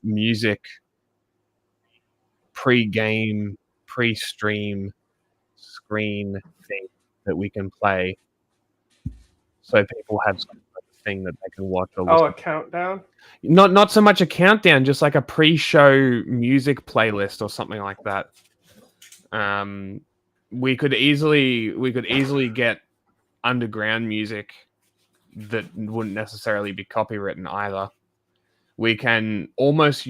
music pre-game, pre-stream screen thing that we can play, so people have some kind of thing that they can watch or listen. Oh, a countdown? Not so much a countdown, just like a pre-show music playlist or something like that. We could easily get underground music that wouldn't necessarily be copywritten either. We could almost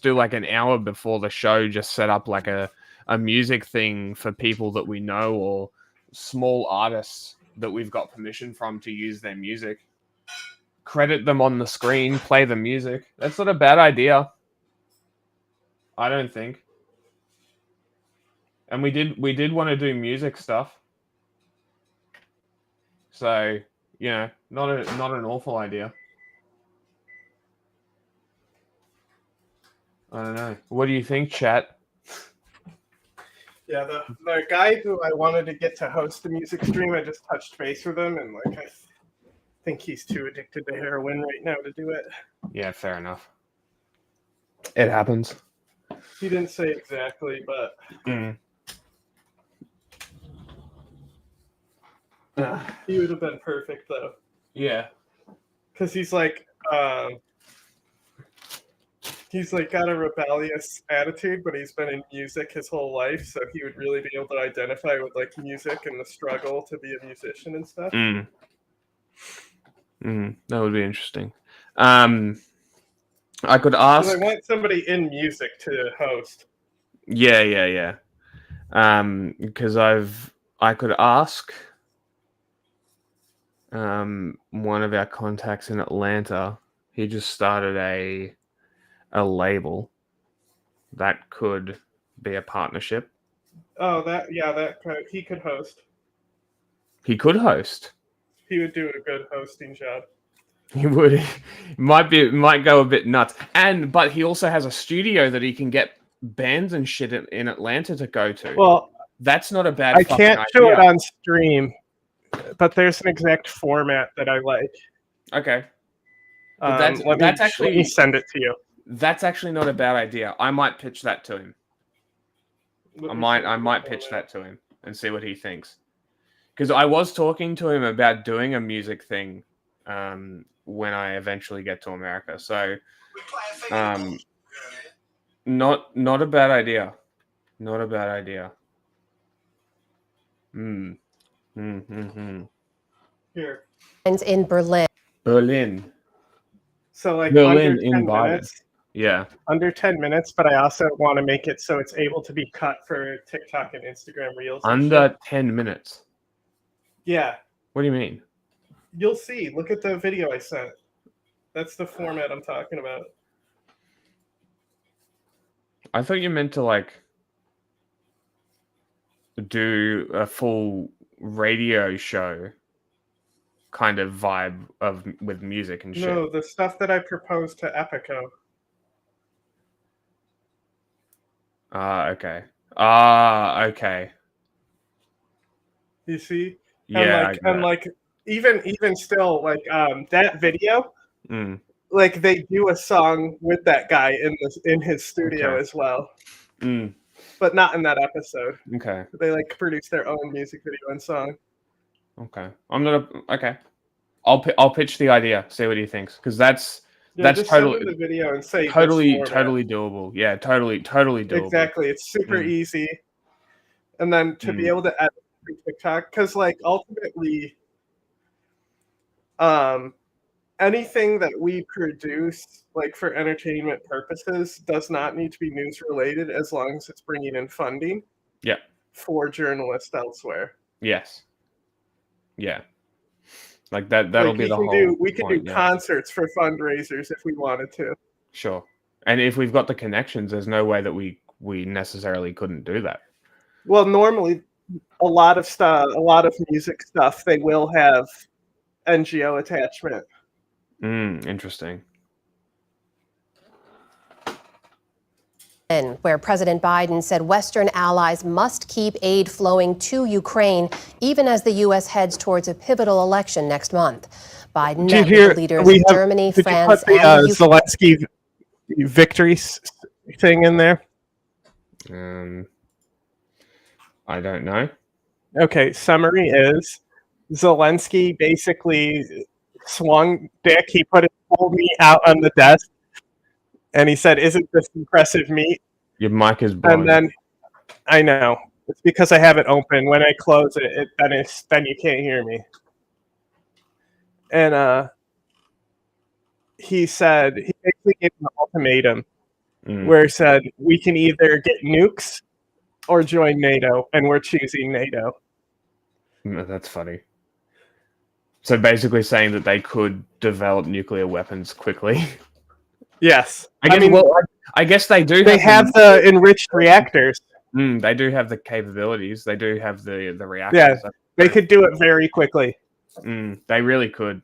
do like an hour before the show, just set up like a music thing for people that we know or small artists that we've got permission from to use their music. Credit them on the screen, play the music. That's not a bad idea, I don't think. And we did want to do music stuff, so not an awful idea. I don't know. What do you think, chat? Yeah, the guy who I wanted to get to host the music stream, I just touched base with him, and I think he's too addicted to heroin right now to do it. Yeah, fair enough. It happens. He didn't say exactly, but he would have been perfect though. Yeah, because he's like got a rebellious attitude, but he's been in music his whole life, so he would really be able to identify with like music and the struggle to be a musician and stuff. That would be interesting. I could ask. I want somebody in music to host. Yeah. Because I could ask one of our contacts in Atlanta. He just started a label that could be a partnership. Oh, he could host. He could host. He would do a good hosting job. He would. Might go a bit nuts. But he also has a studio that he can get bands and shit in Atlanta to go to. Well, that's not a bad. I can't show it on stream, but there's an exact format that I like. Okay. Let me send it to you. That's actually not a bad idea. I might pitch that to him. I might pitch that to him and see what he thinks. Because I was talking to him about doing a music thing when I eventually get to America. So not a bad idea. Not a bad idea. Here. In Berlin. Berlin. So like Berlin under 10 in Biden. minutes. Yeah. Under 10 minutes, but I also want to make it so it's able to be cut for TikTok and Instagram Reels. Under 10 minutes? Yeah. What do you mean? You'll see. Look at the video I sent. That's the format I'm talking about. I thought you meant to like do a full radio show kind of vibe with music and shit. No, the stuff that I proposed to Epico. Okay. Okay. You see? Yeah. And like even still, like that video, like they do a song with that guy in his studio as well. But not in that episode. Okay. They like produce their own music video and song. Okay. Okay. I'll pitch the idea. See what he thinks, because that's totally the video and say totally doable. Yeah, totally doable. Exactly. It's super easy. And then to be able to edit TikTok, because like ultimately, anything that we produce like for entertainment purposes does not need to be news related as long as it's bringing in funding. Yeah. For journalists elsewhere. Yes. Yeah. Like that'll be the whole. We can do concerts for fundraisers if we wanted to. Sure. And if we've got the connections, there's no way that we necessarily couldn't do that. Well, normally a lot of music stuff, they will have NGO attachment. Interesting. Where President Biden said Western allies must keep aid flowing to Ukraine, even as the U.S. heads towards a pivotal election next month. Biden met with the leaders of Germany, France, and the Zelensky victory thing in there? I don't know. Okay, summary is Zelensky basically swung dick. He put his whole meat out on the desk, and he said, "Isn't this impressive meat?" Your mic is blowing. And then, I know, it's because I have it open. When I close it, then you can't hear me. And he said, he basically gave an ultimatum where he said, we can either get nukes or join NATO, and we're choosing NATO. That's funny. So basically saying that they could develop nuclear weapons quickly. Yes. I guess they do. They have the enriched reactors. They do have the capabilities. They do have the reactors. Yeah, they could do it very quickly. They really could.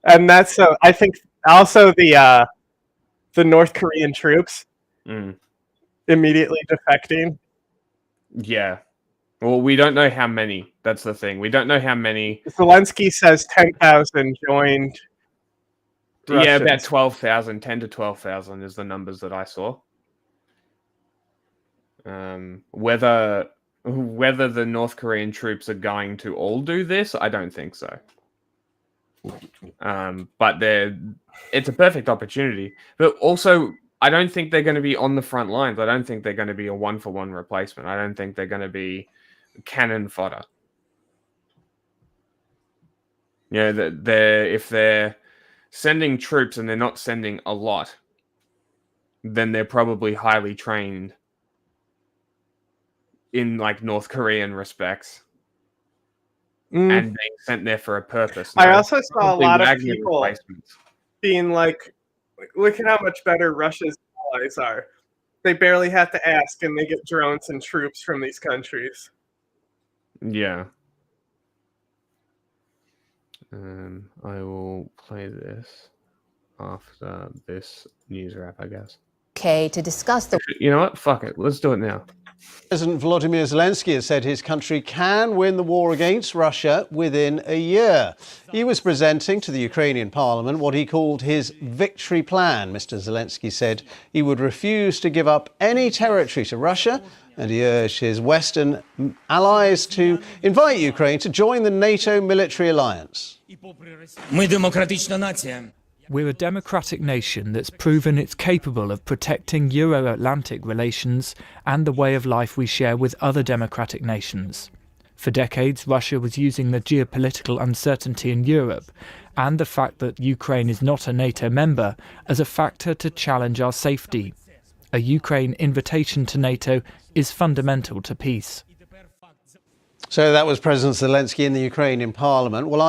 And that's, I think, also the North Korean troops immediately defecting. Yeah. Well, we don't know how many. That's the thing. We don't know how many. Zelensky says 10,000 joined. Russians. Yeah, about 12,000. 10 to 12,000 is the numbers that I saw. Whether the North Korean troops are going to all do this, I don't think so. But it's a perfect opportunity. But also, I don't think they're going to be on the front lines. I don't think they're going to be a one-for-one replacement. I don't think they're going to be cannon fodder. Yeah, if they're sending troops and they're not sending a lot, then they're probably highly trained in like North Korean respects and being sent there for a purpose. I also saw a lot of people being like, look at how much better Russia's allies are. They barely have to ask, and they get drones and troops from these countries. Yeah. I will play this after this news wrap, I guess. Okay, to discuss the... You know what? Fuck it. Let's do it now. President Volodymyr Zelensky has said his country can win the war against Russia within a year. He was presenting to the Ukrainian parliament what he called his victory plan. Mr. Zelensky said he would refuse to give up any territory to Russia, and he urged his Western allies to invite Ukraine to join the NATO military alliance. We're a democratic nation that's proven it's capable of protecting Euro-Atlantic relations and the way of life we share with other democratic nations. For decades, Russia was using the geopolitical uncertainty in Europe and the fact that Ukraine is not a NATO member as a factor to challenge our safety. A Ukraine invitation to NATO is fundamental to peace. So that was President Zelensky in the Ukrainian parliament. Well,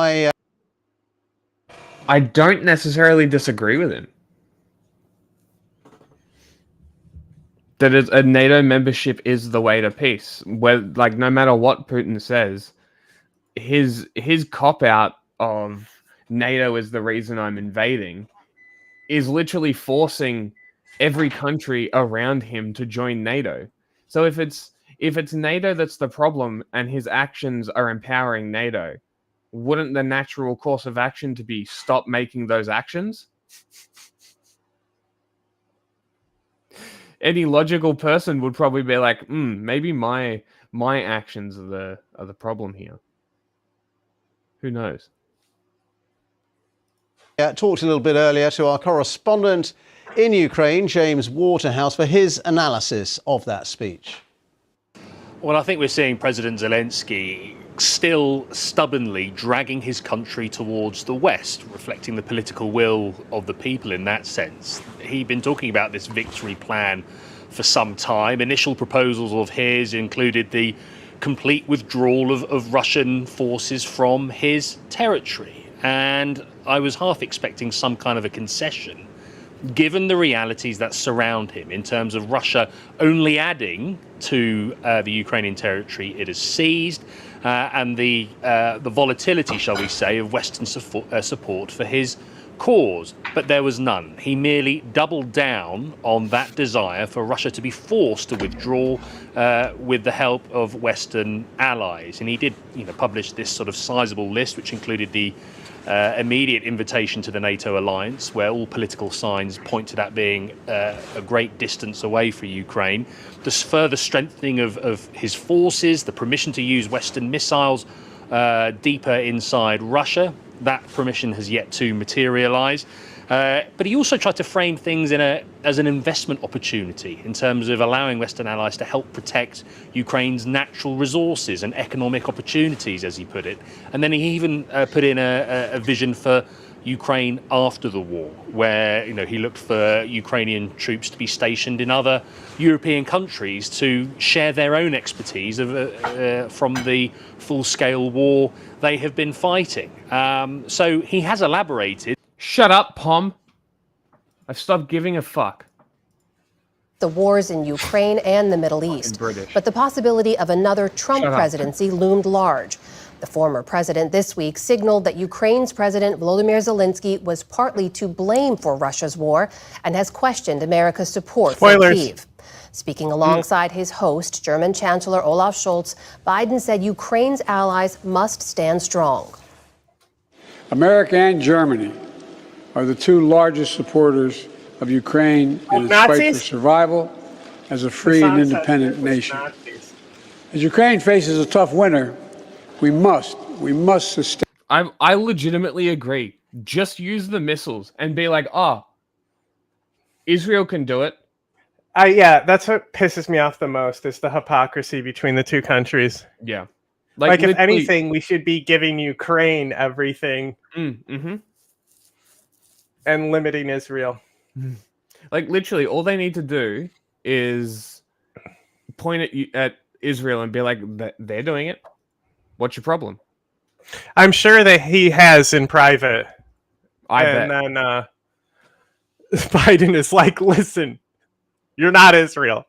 I don't necessarily disagree with him. That a NATO membership is the way to peace. Where, like, no matter what Putin says, his cop-out of NATO is the reason I'm invading is literally forcing every country around him to join NATO. So if it's NATO that's the problem and his actions are empowering NATO, wouldn't the natural course of action to be stop making those actions? Any logical person would probably be like, maybe my actions are the problem here. Who knows? Talked a little bit earlier to our correspondent in Ukraine, James Waterhouse, for his analysis of that speech. Well, I think we're seeing President Zelensky still stubbornly dragging his country towards the West, reflecting the political will of the people in that sense. He'd been talking about this victory plan for some time. Initial proposals of his included the complete withdrawal of Russian forces from his territory. And I was half expecting some kind of a concession, given the realities that surround him in terms of Russia only adding to the Ukrainian territory it has seized, and the volatility, shall we say, of Western support for his cause, but there was none. He merely doubled down on that desire for Russia to be forced to withdraw with the help of Western allies. And he did, publish this sort of sizable list, which included the immediate invitation to the NATO alliance, where all political signs point to that being a great distance away for Ukraine. The further strengthening of his forces, the permission to use Western missiles deeper inside Russia. That permission has yet to materialise. But he also tried to frame things as an investment opportunity in terms of allowing Western allies to help protect Ukraine's natural resources and economic opportunities, as he put it. And then he even put in a vision for Ukraine after the war, where he looked for Ukrainian troops to be stationed in other European countries to share their own expertise from the full-scale war they have been fighting. So he has elaborated. Shut up, Pom. I've stopped giving a fuck. The wars in Ukraine and the Middle East. But the possibility of another Trump presidency loomed large. The former president this week signaled that Ukraine's President Volodymyr Zelensky was partly to blame for Russia's war and has questioned America's support for Kyiv. Speaking alongside his host, German Chancellor Olaf Scholz, Biden said Ukraine's allies must stand strong. America and Germany are the two largest supporters of Ukraine in its fight for survival as a free and independent nation. As Ukraine faces a tough winter, we must sustain. I legitimately agree. Just use the missiles and be like, Israel can do it. Yeah, that's what pisses me off the most is the hypocrisy between the two countries. Yeah. Like if anything, we should be giving Ukraine everything and limiting Israel. Like literally, all they need to do is point at Israel and be like, they're doing it. What's your problem? I'm sure that he has in private. Bet. Then Biden is like, listen, you're not Israel.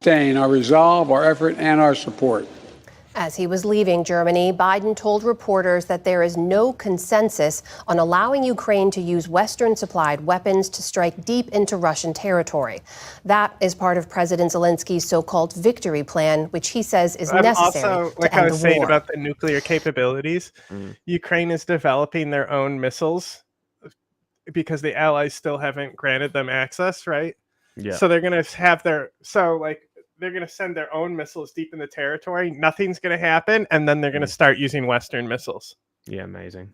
Sustain our resolve, our effort, and our support. As he was leaving Germany, Biden told reporters that there is no consensus on allowing Ukraine to use Western-supplied weapons to strike deep into Russian territory. That is part of President Zelensky's so-called victory plan, which he says is necessary also, like to end I was the saying war. about the nuclear capabilities, Ukraine is developing their own missiles because the Allies still haven't granted them access, right? Yeah. So they're going to have they're going to send their own missiles deep in the territory. Nothing's going to happen. And then they're going to start using Western missiles. Yeah, amazing.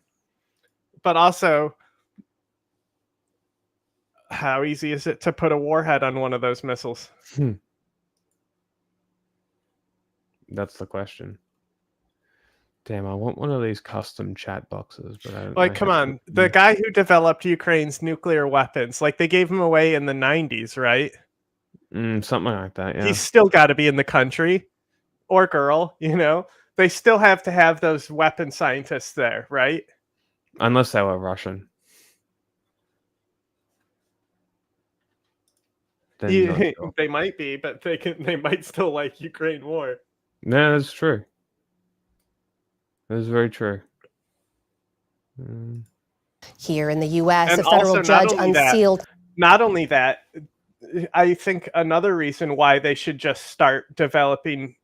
But also, how easy is it to put a warhead on one of those missiles? That's the question. Damn, I want one of these custom chat boxes. But I don't like, come on. The guy who developed Ukraine's nuclear weapons, like they gave him away in the 90s, right? Something like that, yeah. He's still got to be in the country, or girl, They still have to have those weapon scientists there, right? Unless they were Russian. They might be, but they might still like Ukraine war. No, that's true. That is very true. Here in the U.S., And a federal also, judge unsealed. Not only that, I think another reason why they should just start developing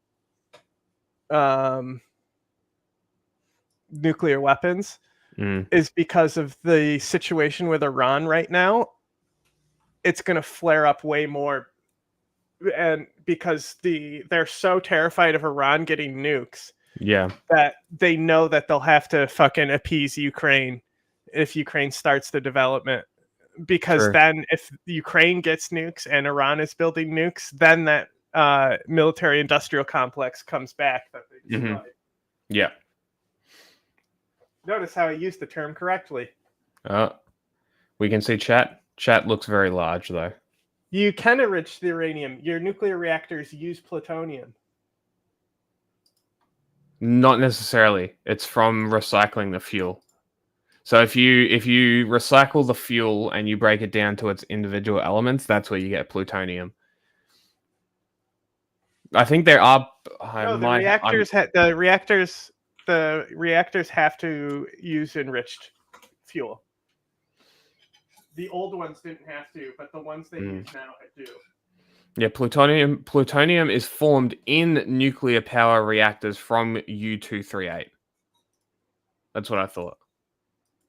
nuclear weapons is because of the situation with Iran right now. It's going to flare up way more, and because they're so terrified of Iran getting nukes, that they know that they'll have to fucking appease Ukraine if Ukraine starts the development. Because then if Ukraine gets nukes and Iran is building nukes, then that military industrial complex comes back. That they destroyed. Yeah. Notice how I used the term correctly. We can see chat. Chat looks very large, though. You can enrich the uranium. Your nuclear reactors use plutonium. Not necessarily. It's from recycling the fuel. So if you recycle the fuel and you break it down to its individual elements, that's where you get plutonium. I think there are. No, the reactors have to use enriched fuel. The old ones didn't have to, but the ones they use now do. Yeah, plutonium is formed in nuclear power reactors from U-238. That's what I thought.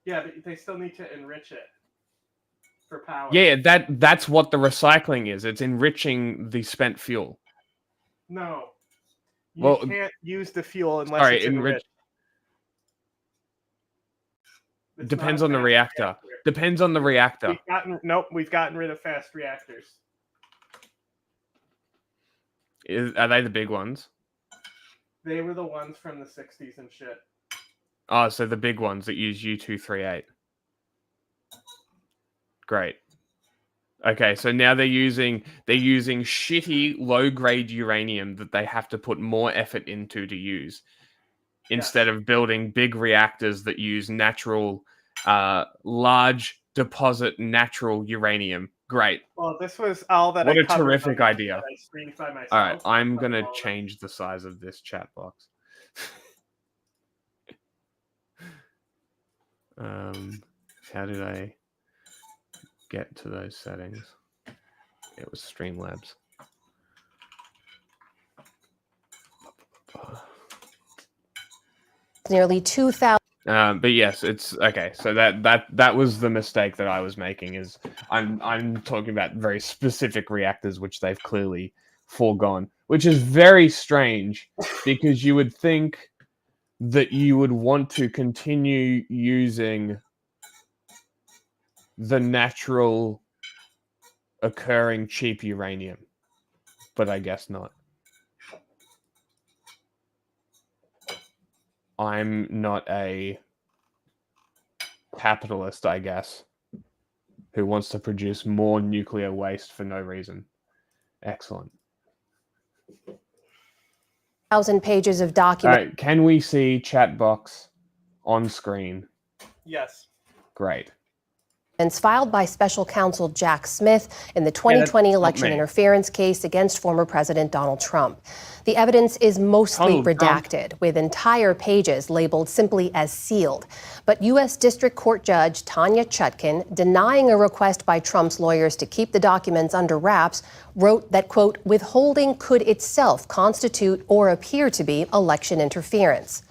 Yeah, but they still need to enrich it for power. Yeah, that's what the recycling is. It's enriching the spent fuel. No. You can't use the fuel unless it's enriched. Depends on the reactor. Depends on the reactor. We've gotten rid of fast reactors. Are they the big ones? They were the ones from the 60s and shit. Oh, so the big ones that use U-238. Great. Okay, so now they're using shitty low-grade uranium that they have to put more effort into to use, instead of building big reactors that use natural, large deposit natural uranium. Great. Well, this was all that. What a terrific idea! All right, I'm gonna change the size of this chat box. How did I get to those settings? It was Streamlabs. Nearly 2,000. But yes, it's okay. So that was the mistake that I was making. Is I'm talking about very specific reactors which they've clearly foregone, which is very strange because you would think that you would want to continue using the natural occurring cheap uranium, but I guess not. I'm not a capitalist, I guess, who wants to produce more nuclear waste for no reason. Excellent. 1,000 pages of documents. All right, can we see chat box on screen? Yes. Great. Filed by special counsel Jack Smith in the 2020 election interference case against former President Donald Trump. The evidence is mostly redacted, with entire pages labeled simply as sealed. But U.S. District Court Judge Tanya Chutkan, denying a request by Trump's lawyers to keep the documents under wraps, wrote that, quote, withholding could itself constitute or appear to be election interference.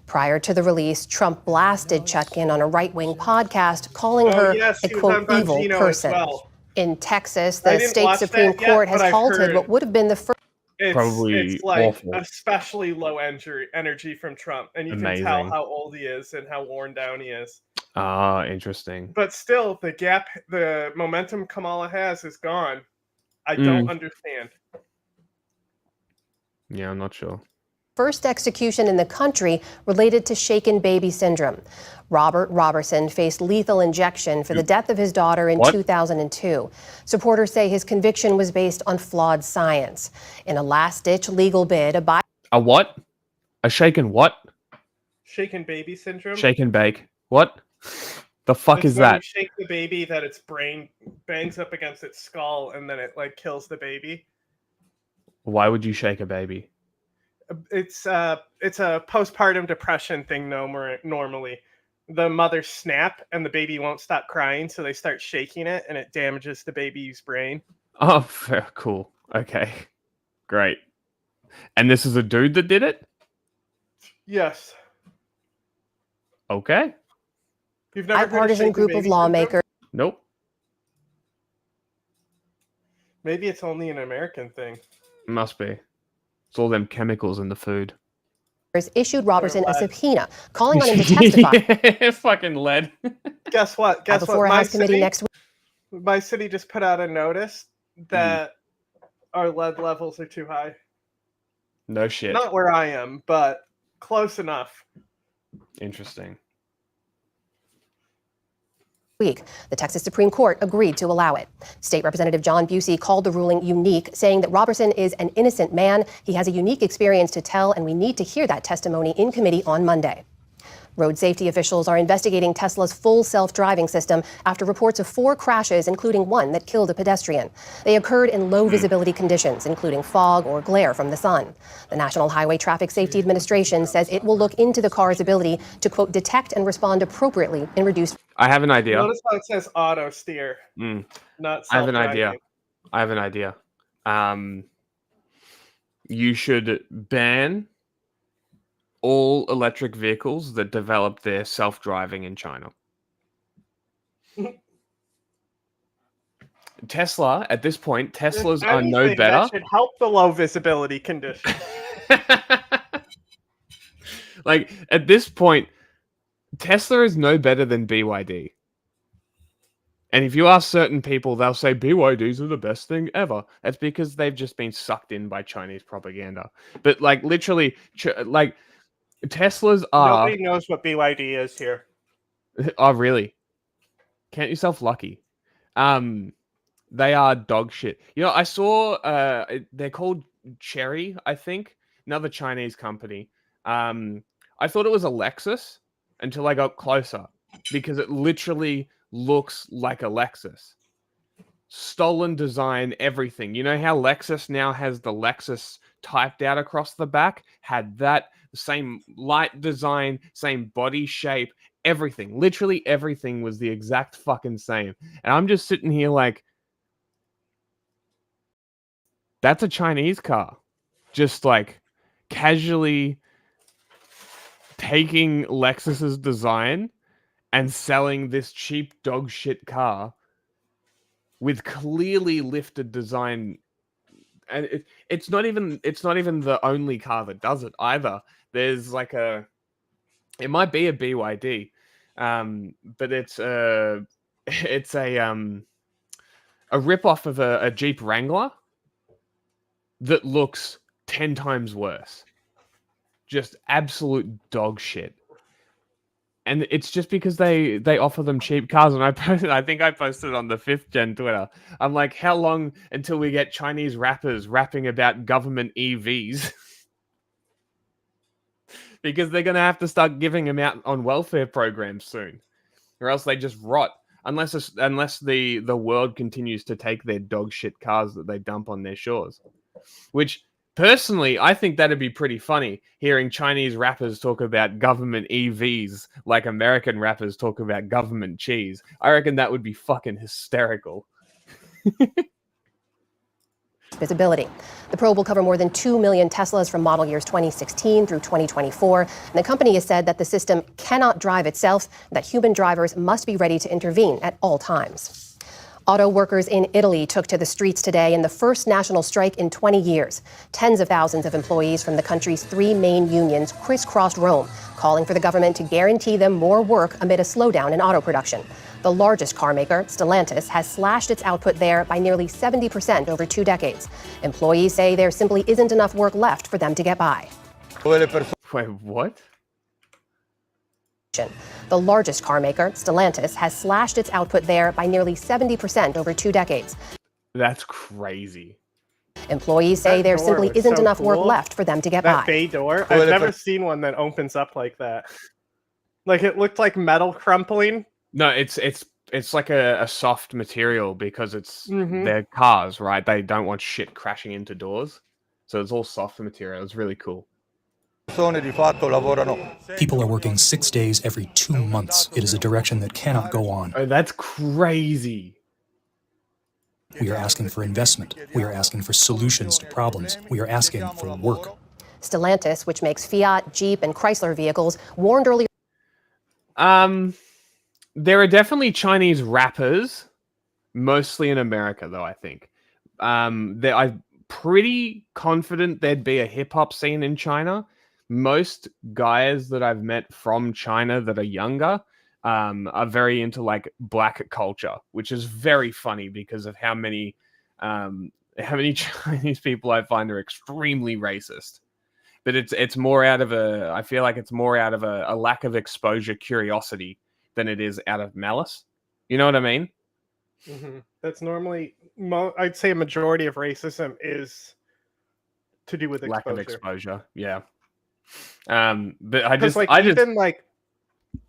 Prior to the release, Trump blasted Chutkan on a right-wing podcast, calling her a, quote, evil person. Well. In Texas, the state Supreme Court has halted what would have been the first. It's like awful. Especially low energy from Trump. And you can tell how old he is and how worn down he is. Ah, interesting. But still, the momentum Kamala has is gone. I don't understand. Yeah, I'm not sure. First execution in the country related to shaken baby syndrome. Robert Robertson faced lethal injection for the death of his daughter in 2002. Supporters say his conviction was based on flawed science. In a last-ditch legal bid, a what? A shaken what? Shaken baby syndrome? Shaken bake. What? The fuck is that? You shake the baby, that its brain bangs up against its skull, and then it like kills the baby. Why would you shake a baby? It's a postpartum depression thing. Normally, the mother snap and the baby won't stop crying, so they start shaking it, and it damages the baby's brain. Oh, fair, cool. Okay, great. And this is a dude that did it? Yes. Okay. You've never bipartisan group of lawmakers. Nope. Maybe it's only an American thing. Must be. It's all them chemicals in the food. Issued Robertson a subpoena, calling on him to testify. Fucking lead. Guess what? Before a House committee next week. My city just put out a notice that our lead levels are too high. No shit. Not where I am, but close enough. Interesting. Week, the Texas Supreme Court agreed to allow it. State Representative John Busey called the ruling unique, saying that Robertson is an innocent man. He has a unique experience to tell, and we need to hear that testimony in committee on Monday. Road safety officials are investigating Tesla's full self-driving system after reports of 4 crashes, including one that killed a pedestrian. They occurred in low visibility conditions, including fog or glare from the sun. The National Highway Traffic Safety Administration says it will look into the car's ability to, quote, detect and respond appropriately in reduced... I have an idea. Notice how it says auto steer, not self-driving. I have an idea. You should ban all electric vehicles that develop their self-driving in China. Tesla, at this point, Teslas are no better. That should help the low visibility condition. Like, at this point, Tesla is no better than BYD. And if you ask certain people, they'll say BYDs are the best thing ever. That's because they've just been sucked in by Chinese propaganda. But, like, literally, like, Teslas are... Nobody knows what BYD is here. Oh, really? Count yourself lucky. They are dog shit. You know, I saw... they're called Chery, I think. Another Chinese company. I thought it was a Lexus until I got closer. Because it literally looks like a Lexus. Stolen design, everything. You know how Lexus now has the Lexus typed out across the back? Had that... same light design, same body shape, everything. Literally everything was the exact fucking same. And I'm just sitting here like, that's a Chinese car. Just like casually taking Lexus's design and selling this cheap dog shit car with clearly lifted design. And it's not even the only car that does it either. There's like it might be a BYD, but it's a rip-off of a Jeep Wrangler that looks 10 times worse. Just absolute dog shit. And it's just because they offer them cheap cars. And I think I posted on the 5th Gen Twitter. I'm like, how long until we get Chinese rappers rapping about government EVs? Because they're going to have to start giving them out on welfare programs soon. Or else they just rot. Unless the world continues to take their dog shit cars that they dump on their shores. Which... personally, I think that'd be pretty funny, hearing Chinese rappers talk about government EVs like American rappers talk about government cheese. I reckon that would be fucking hysterical. Visibility. The probe will cover more than 2 million Teslas from model years 2016 through 2024. And the company has said that the system cannot drive itself, and that human drivers must be ready to intervene at all times. Auto workers in Italy took to the streets today in the first national strike in 20 years. Tens of thousands of employees from the country's 3 main unions crisscrossed Rome, calling for the government to guarantee them more work amid a slowdown in auto production. The largest car maker, Stellantis, has slashed its output there by nearly 70% over 2 decades. Employees say there simply isn't enough work left for them to get by. Wait, what? The largest car maker, Stellantis, has slashed its output there by nearly 70% over 2 decades. That's crazy. Employees say there simply isn't enough work left for them to get by. That bay door, I've never seen one that opens up like that. Like, it looked like metal crumpling. No, it's like a soft material because it's their cars, right? They don't want shit crashing into doors. So it's all soft material. It's really cool. People are working 6 days every 2 months. It is a direction that cannot go on. Oh, that's crazy. We are asking for investment. We are asking for solutions to problems. We are asking for work. Stellantis, which makes Fiat, Jeep, and Chrysler vehicles, warned earlier. There are definitely Chinese rappers, mostly in America, though, I think. I'm pretty confident there'd be a hip-hop scene in China. Most guys that I've met from China that are younger are very into like black culture, which is very funny because of how many Chinese people I find are extremely racist. But it's more out of I feel like it's more out of a lack of exposure, curiosity than it is out of malice. You know what I mean? Mm-hmm. That's normally, I'd say a majority of racism is to do with exposure. Lack of exposure, yeah. But I just, like, I even just like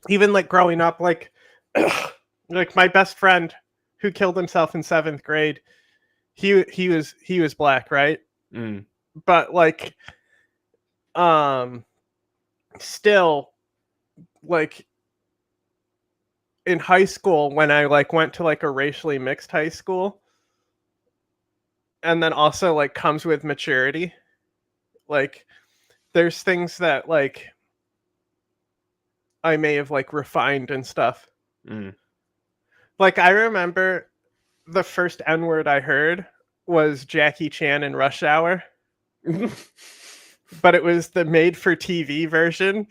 even like growing up, like like my best friend who killed himself in 7th grade, he was black, right? But like still, like in high school, when I like went to like a racially mixed high school, and then also like comes with maturity, like there's things that like I may have like refined and stuff. Like I remember the first N-word I heard was Jackie Chan in Rush Hour. But it was the made for TV version.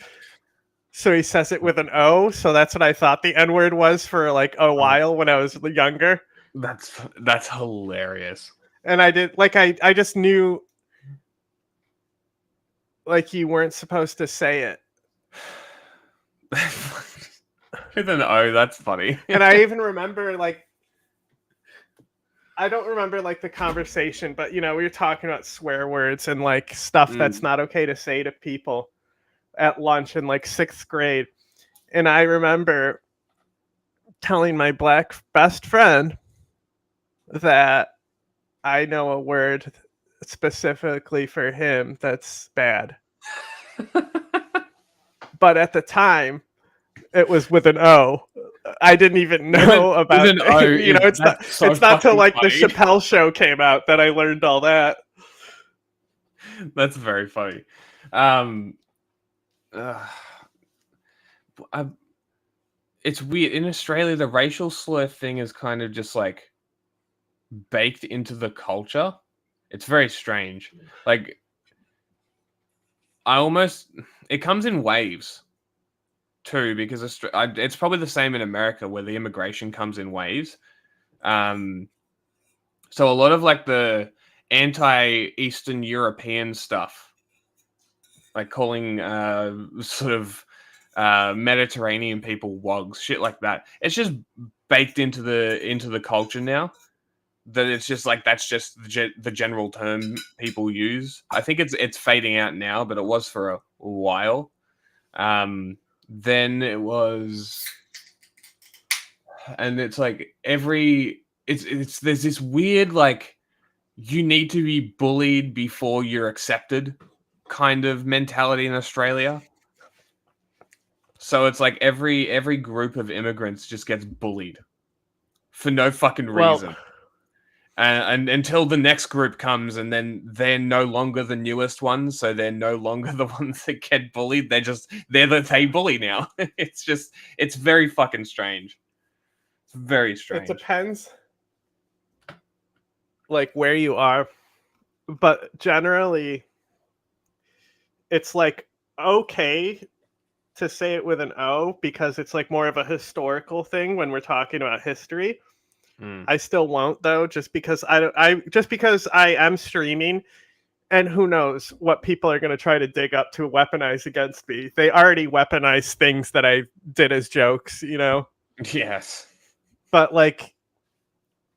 So he says it with an O, so that's what I thought the N-word was for like a while when I was younger. That's hilarious. And I did like I just knew like you weren't supposed to say it. With an O, that's funny. And I even remember like I don't remember like the conversation, but you know, we were talking about swear words and like stuff that's not okay to say to people at lunch in like 6th grade. And I remember telling my black best friend that I know a word specifically for him that's bad. But at the time, it was with an O. I didn't even know about it. O, you know, it's not till like the Chappelle Show came out that I learned all that. That's very funny. It's weird. In Australia, the racial slur thing is kind of just like baked into the culture. It's very strange. Like, it comes in waves too, because it's probably the same in America where the immigration comes in waves. So a lot of like the anti-Eastern European stuff, like calling sort of Mediterranean people wogs, shit like that. It's just baked into the culture now. That it's just like that's just the general term people use. I think it's fading out now, but it was for a while. Then it was, and it's like there's this weird like you need to be bullied before you're accepted kind of mentality in Australia. So it's like every group of immigrants just gets bullied for no fucking reason. And until the next group comes, and then they're no longer the newest ones, so they're no longer the ones that get bullied. They bully now. It's very fucking strange. It's very strange. It depends, like where you are, but generally, it's like okay to say it with an O because it's like more of a historical thing when we're talking about history. I still won't though, just because I am streaming, and who knows what people are going to try to dig up to weaponize against me. They already weaponized things that I did as jokes, you know? Yes. But like,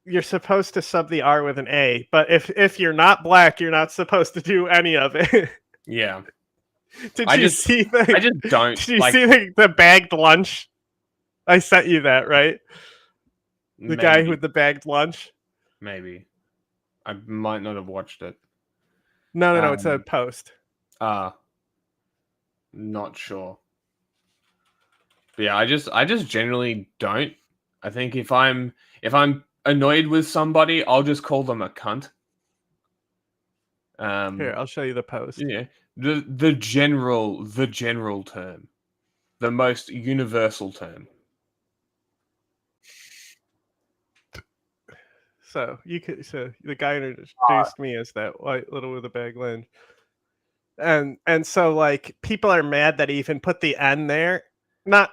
you're supposed to sub the R with an A, but if you're not black, you're not supposed to do any of it. Yeah. Did you see the bagged lunch? I sent you that, right? The Maybe. guy with the bagged lunch? Maybe. I might not have watched it. No, it's a post. Not sure. But yeah, I just generally don't. I think if I'm annoyed with somebody, I'll just call them a cunt. Here, I'll show you the post. Yeah. The general term. The most universal term. So the guy introduced me as that white little with a bag lunch. And so like people are mad that he even put the N there. Not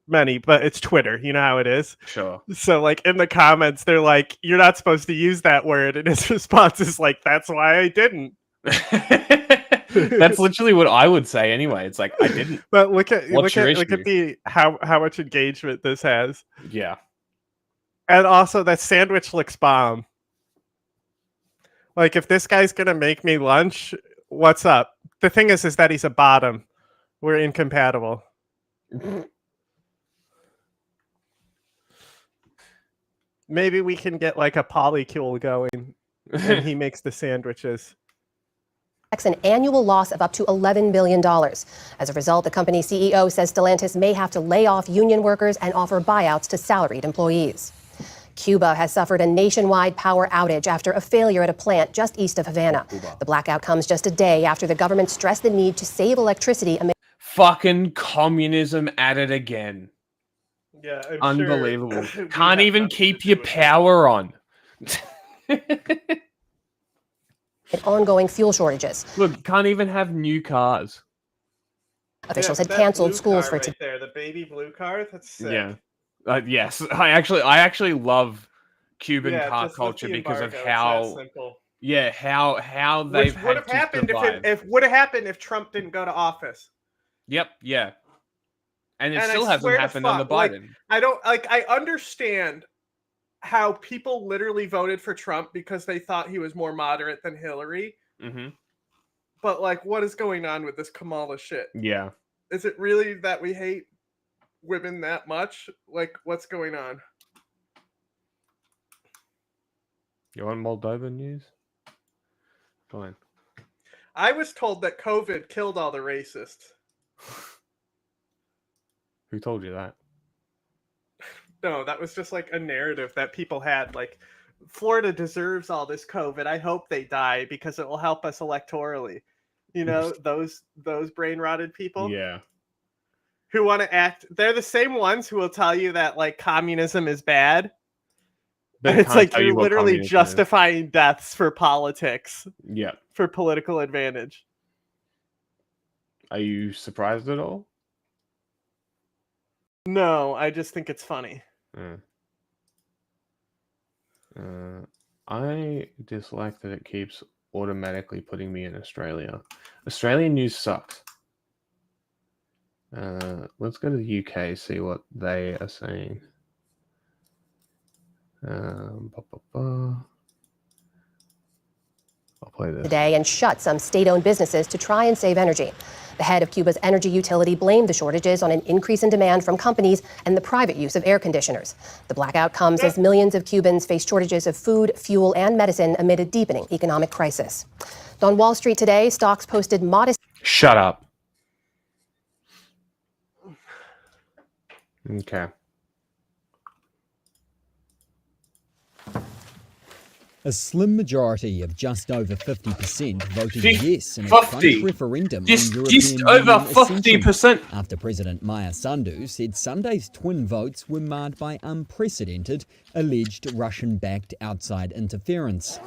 many, but it's Twitter. You know how it is. Sure. So like in the comments, they're like, "You're not supposed to use that word," and his response is like, "That's why I didn't." That's literally what I would say anyway. It's like I didn't. But look at the how much engagement this has. Yeah. And also that sandwich looks bomb. Like if this guy's gonna make me lunch, what's up? The thing is that he's a bottom. We're incompatible. Maybe we can get like a polycule going, and he makes the sandwiches. An annual loss of up to $11 billion. As a result, the company's CEO says Stellantis may have to lay off union workers and offer buyouts to salaried employees. Cuba has suffered a nationwide power outage after a failure at a plant just east of Havana. The blackout comes just a day after the government stressed the need to save electricity amid fucking communism at it again. Yeah, I'm unbelievable. Sure can't even keep your power on. ongoing fuel shortages. Look, can't even have new cars. Officials had canceled schools for today. There, the baby blue car. That's sick. Yeah. Yes, I actually love Cuban car culture because of how how they've would have happened if would have happened if Trump didn't go to office. Yep, yeah. And it still hasn't happened under Biden. I understand how people literally voted for Trump because they thought he was more moderate than Hillary. Mm-hmm. But like, what is going on with this Kamala shit? Yeah. Is it really that we hate women that much? Like, what's going on? You want Moldova news? Fine. I was told that COVID killed all the racists. Who told you that? No, that was just like a narrative that people had. Like, Florida deserves all this COVID. I hope they die because it will help us electorally. You know, those brain rotted people. Yeah. Who want to act? They're the same ones who will tell you that like communism is bad. But it's like you're literally justifying deaths for politics. Yeah. For political advantage. Are you surprised at all? No, I just think it's funny. I dislike that it keeps automatically putting me in Australia. Australian news sucks. Let's go to the UK, see what they are saying. I'll play this. Today and shut some state-owned businesses to try and save energy. The head of Cuba's energy utility blamed the shortages on an increase in demand from companies and the private use of air conditioners. The blackout comes as millions of Cubans face shortages of food, fuel, and medicine amid a deepening economic crisis. On Wall Street today, stocks posted modest... Shut up. Okay. A slim majority of just over 50% voted yes in a French referendum on European over Union 50% after President Maya Sandu said Sunday's twin votes were marred by unprecedented, alleged Russian-backed outside interference.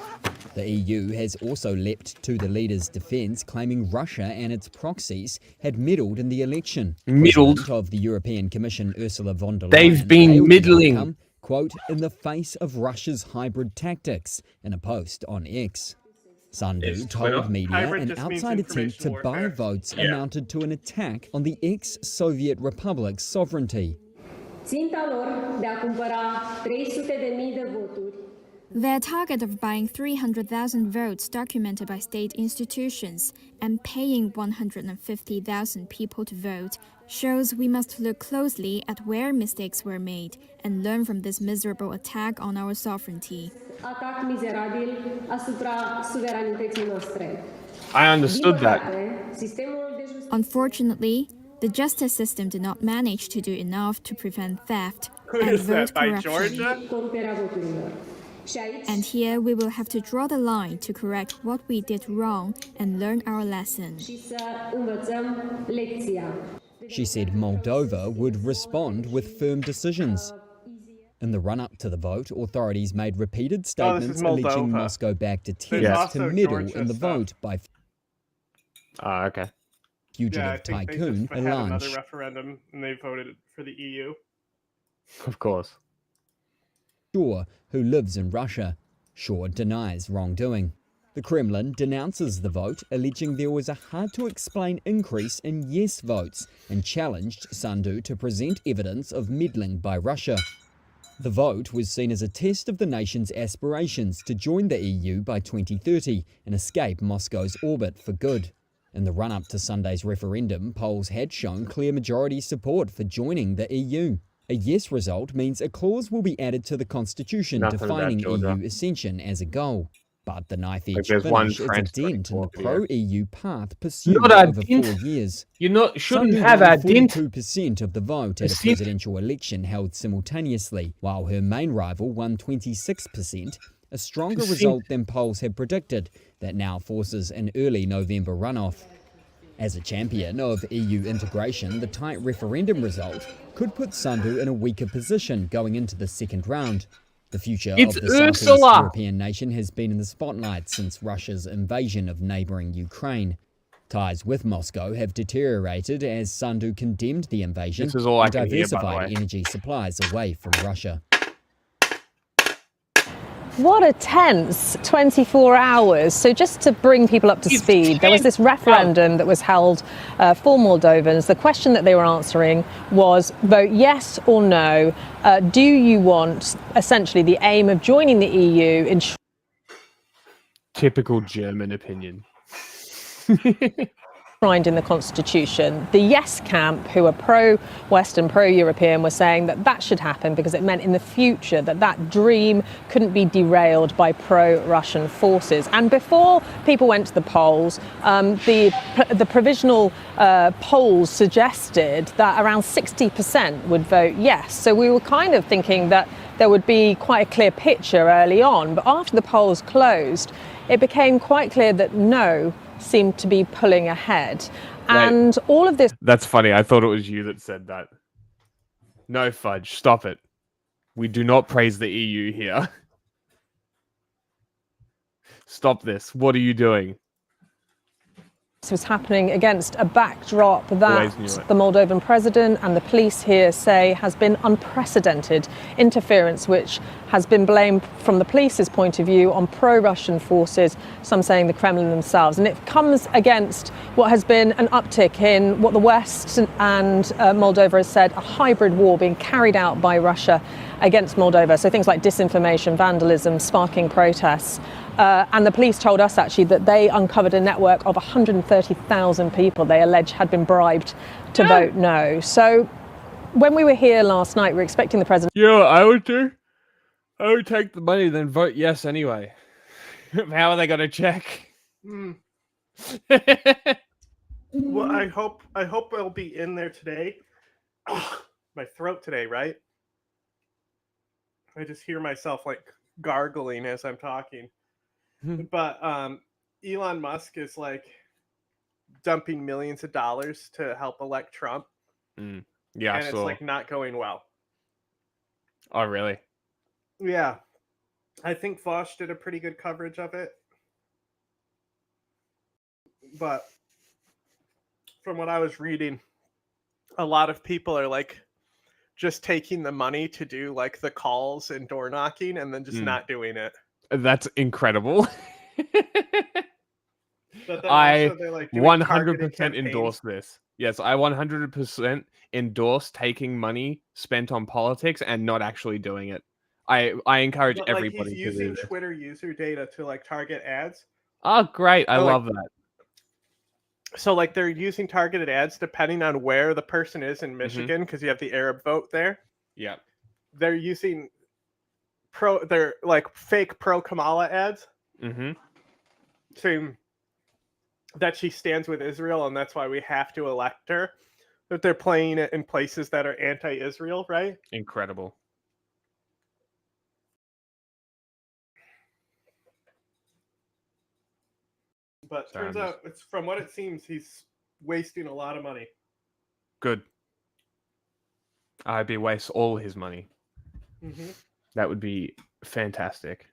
The EU has also leapt to the leader's defence, claiming Russia and its proxies had meddled in the election. President of the European Commission, Ursula von der Leyen, they've been middling. Quote, in the face of Russia's hybrid tactics, in a post on X. Sandu told media an outside attempt to buy votes amounted to an attack on the ex-Soviet republic's sovereignty. Their target of buying 300,000 votes documented by state institutions and paying 150,000 people to vote shows we must look closely at where mistakes were made and learn from this miserable attack on our sovereignty. I understood that. Unfortunately, the justice system did not manage to do enough to prevent theft and Is vote that by corruption. Georgia? And here we will have to draw the line to correct what we did wrong and learn our lesson. She said Moldova would respond with firm decisions. In the run-up to the vote, authorities made repeated statements alleging Moscow-backed attempts to meddle in the vote by okay. fugitive tycoon They had Elon. another referendum and they voted for the EU. Of course. Shaw, who lives in Russia. Shaw denies wrongdoing. The Kremlin denounces the vote, alleging there was a hard-to-explain increase in yes votes and challenged Sandu to present evidence of meddling by Russia. The vote was seen as a test of the nation's aspirations to join the EU by 2030 and escape Moscow's orbit for good. In the run-up to Sunday's referendum, polls had shown clear majority support for joining the EU. A yes result means a clause will be added to the constitution defining EU accession as a goal. But the knife-edge finish is a dent in the pro-EU path pursued over 4 years. You shouldn't have a dent. 42% of the vote at a presidential election held simultaneously, while her main rival won 26%, a stronger result than polls had predicted, that now forces an early November runoff. As a champion of EU integration, the tight referendum result could put Sandu in a weaker position going into the second round. The future of the Southeast European nation has been in the spotlight since Russia's invasion of neighbouring Ukraine. Ties with Moscow have deteriorated as Sandu condemned the invasion and diversified energy supplies away from Russia. What a tense 24 hours. So just to bring people up to speed, there was this referendum that was held for Moldovans. The question that they were answering was vote yes or no. Do you want essentially the aim of joining the EU in... Typical German opinion. In the constitution. The yes camp, who are pro-Western, pro-European, were saying that that should happen because it meant in the future that that dream couldn't be derailed by pro-Russian forces. And before people went to the polls, the provisional polls suggested that around 60% would vote yes. So we were kind of thinking that there would be quite a clear picture early on. But after the polls closed, it became quite clear that no seemed to be pulling ahead. And all of this... That's funny. I thought it was you that said that. No, Fudge. Stop it. We do not praise the EU here. Stop this. What are you doing? This was happening against a backdrop that the Moldovan president and the police here say has been unprecedented interference, which has been blamed from the police's point of view on pro-Russian forces, some saying the Kremlin themselves. And it comes against what has been an uptick in what the West and Moldova has said, a hybrid war being carried out by Russia against Moldova. So things like disinformation, vandalism, sparking protests. And the police told us actually that they uncovered a network of 130,000 people they allege had been bribed to vote no. So when we were here last night, we were expecting the president... Yeah, I would do. I would take the money, then vote yes anyway. How are they going to check? Well, I hope I'll be in there today. My throat today, right? I just hear myself like gargling as I'm talking. But Elon Musk is like dumping millions of dollars to help elect Trump. Yeah, and it's like not going well. Oh, really? Yeah. I think Fosh did a pretty good coverage of it. But from what I was reading, a lot of people are like just taking the money to do like the calls and door knocking and then just not doing it. That's incredible. But I like 100% endorse this. Yes, I 100% endorse taking money spent on politics and not actually doing it. I encourage everybody to do this. He's using Twitter user data to like target ads. Oh, great. I love that. So like they're using targeted ads depending on where the person is in Michigan because you have the Arab vote there. Yeah. They're using they're like fake pro Kamala ads. Saying that she stands with Israel and that's why we have to elect her. But they're playing it in places that are anti-Israel, right? Incredible. But turns out, it's from what it seems, he's wasting a lot of money. Good. I'd be waste all his money. That would be fantastic.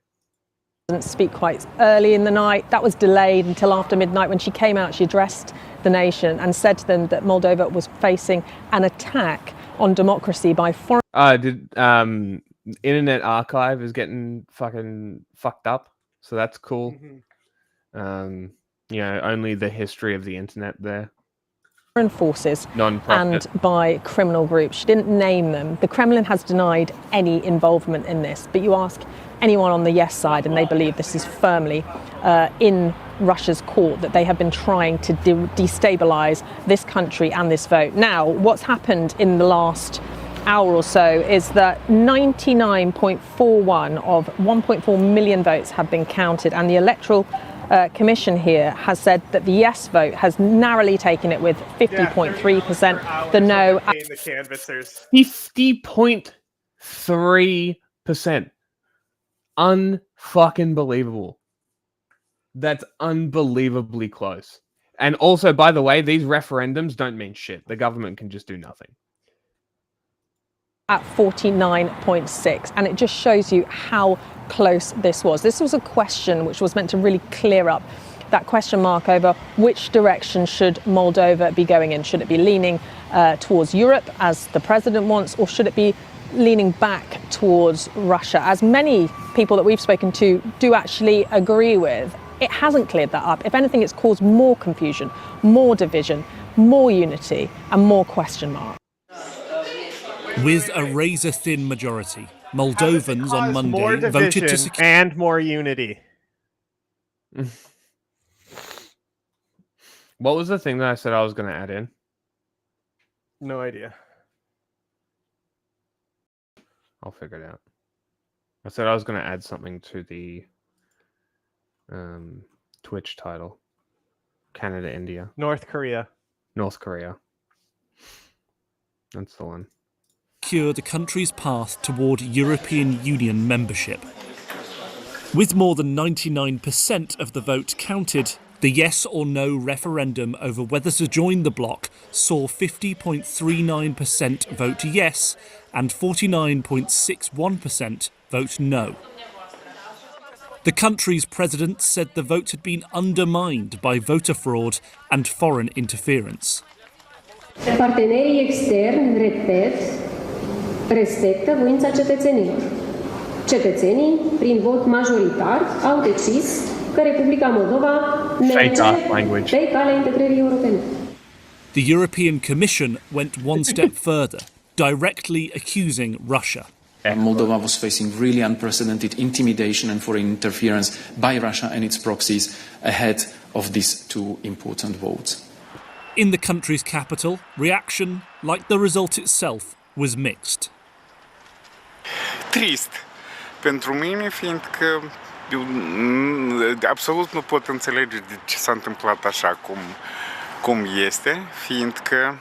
Didn't speak quite early in the night. That was delayed until after midnight. When she came out, she addressed the nation and said to them that Moldova was facing an attack on democracy by foreign... Internet Archive is getting fucking fucked up, so that's cool. You know, only the history of the internet there. Foreign forces non-profit. And by criminal groups. She didn't name them. The Kremlin has denied any involvement in this, but you ask anyone on the yes side and they believe this is firmly in Russia's court, that they have been trying to destabilize this country and this vote. Now, what's happened in the last hour or so is that 99.41 of 1.4 million votes have been counted, and the Electoral Commission here has said that the yes vote has narrowly taken it with 50.3%. The no, 50.3%. Unfucking believable. That's unbelievably close. And also, by the way, these referendums don't mean shit. The government can just do nothing. At 49.6, and it just shows you how close this was. This was a question which was meant to really clear up that question mark over which direction should Moldova be going in. Should it be leaning towards Europe, as the president wants, or should it be leaning back towards Russia, as many people that we've spoken to do actually agree with? It hasn't cleared that up. If anything, it's caused more confusion, more division, more unity, and more question marks. With a razor-thin majority, Moldovans on Monday voted to secure and more unity. What was the thing that I said I was going to add in? No idea. I'll figure it out. I said I was going to add something to the Twitch title. Canada, India. North Korea. North Korea. That's the one. Secure the country's path toward European Union membership. With more than 99% of the vote counted, the yes or no referendum over whether to join the bloc saw 50.39% vote yes and 49.61% vote no. The country's president said the vote had been undermined by voter fraud and foreign interference. Partenerii externi, repet, respectă voința cetățenilor. Cetățenii, prin vot majoritar, au decis că Republica Moldova merge pe calea integrării europene. The European Commission went one step further, directly accusing Russia. Moldova was facing really unprecedented intimidation and foreign interference by Russia and its proxies ahead of these two important votes. In the country's capital, reaction, like the result itself, was mixed. Trist pentru mine, fiindcă eu absolut nu pot înțelege de ce s-a întâmplat așa cum este, fiindcă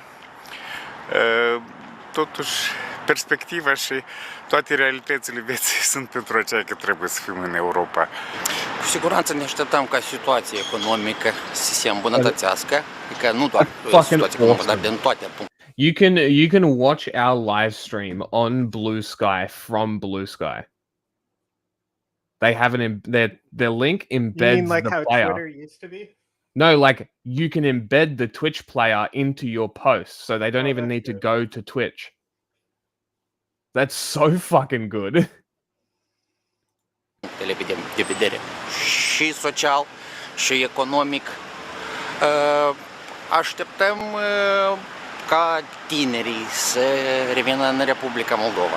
totuși perspectiva și toate realitățile vieții sunt pentru aceea că trebuie să fim în Europa. Cu siguranță ne așteptam ca situația economică să se îmbunătățească, că nu doar situația economică, dar din toate punctele. You can watch our live stream on Blue Sky from Blue Sky. They have their link embeds you mean like the how player. Twitter used to be? No, like you can embed the Twitch player into your post, so they don't even need to go to Twitch. That's so fucking good. De vedere și social și economic. Așteptăm ca tinerii să revină în Republica Moldova.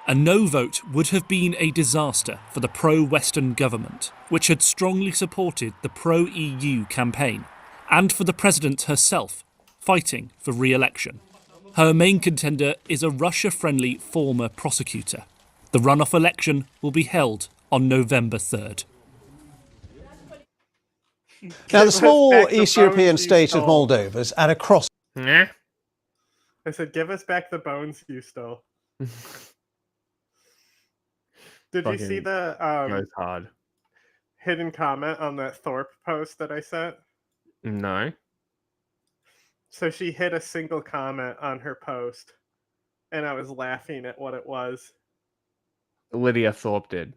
A no vote would have been a disaster for the pro-Western government, which had strongly supported the pro-EU campaign, and for the president herself, fighting for re-election. Her main contender is a Russia-friendly former prosecutor. The runoff election will be held on November 3rd. Now, the small East European state of Moldova is at a cross. I said, give us back the bones you stole. Did you see the hard. hidden comment on that Thorpe post that I sent? No. So she hid a single comment on her post, and I was laughing at what it was. Lydia Thorpe did.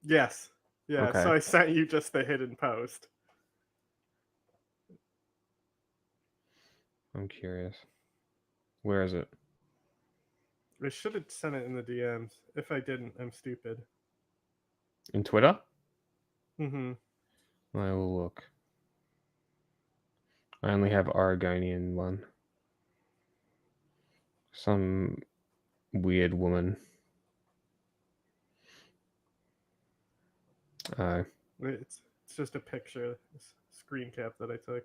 Yes. Yeah, Okay. so I sent you just the hidden post. I'm curious. Where is it? I should have sent it in the DMs. If I didn't, I'm stupid. In Twitter? Mm-hmm. I will look. I only have Oregonian one. Some weird woman. It's just a picture, a screen cap that I took.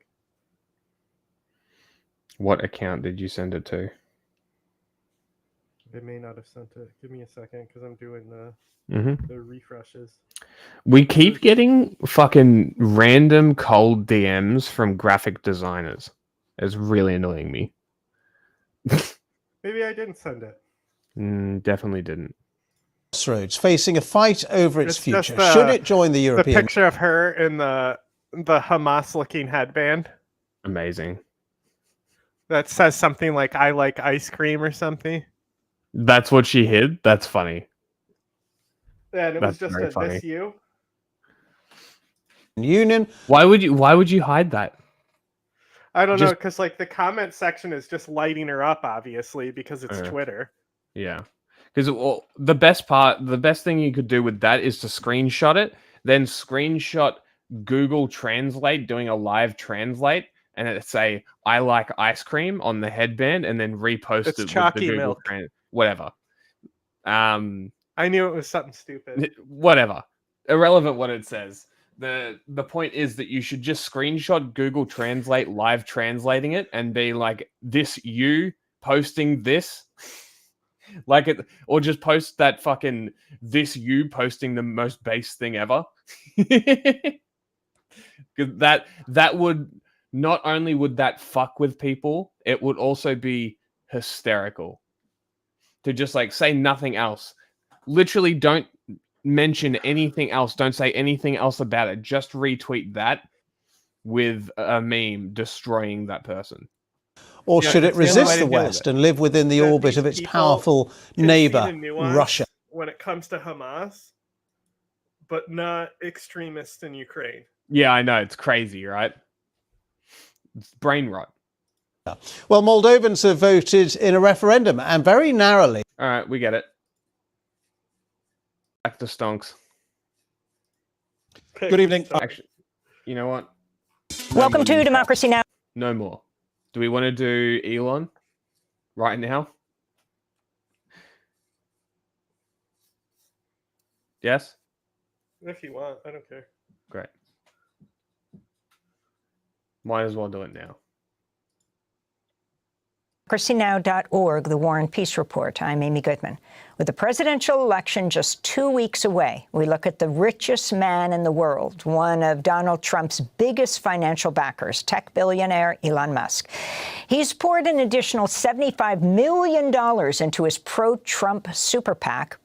What account did you send it to? They may not have sent it. Give me a second because I'm doing the refreshes. We keep getting fucking random cold DMs from graphic designers. It's really annoying me. Maybe I didn't send it. Definitely didn't. Crossroads, facing a fight over its future. Should it join the European? The picture of her in the Hamas-looking headband. Amazing. That says something like "I like ice cream" or something. That's what she hid? That's funny. Yeah, and it was just this you. Union. Why would you hide that? I don't know, because like the comment section is just lighting her up, obviously, because it's Twitter. Yeah, because the best thing you could do with that is to screenshot it, then screenshot Google Translate doing a live translate, and it say "I like ice cream" on the headband, and then repost it with the Google whatever. I knew it was something stupid. Whatever, irrelevant what it says. The point is that you should just screenshot Google Translate live translating it and be like, "This you posting this," like it, or just post that fucking "this you posting the most base thing ever." Because that would not only would that fuck with people, it would also be hysterical to just like say nothing else. Literally, don't mention anything else. Don't say anything else about it. Just retweet that with a meme destroying that person. Or should it resist the West and live within the orbit of its powerful neighbor, Russia? When it comes to Hamas, but not extremists in Ukraine. Yeah, I know. It's crazy, right? It's brain rot. Well, Moldovans have voted in a referendum, and very narrowly. All right, we get it. Back to stonks. Good evening. Actually, you know what? Welcome to Democracy Now! No more. Do we want to do Elon right now? Yes? If you want, I don't care. Great. Might as well do it now. DemocracyNow.org, the War and Peace Report. I'm Amy Goodman. With the presidential election just 2 weeks away, we look at the richest man in the world, one of Donald Trump's biggest financial backers, tech billionaire Elon Musk. He's poured an additional $75 million into his pro-Trump super PAC.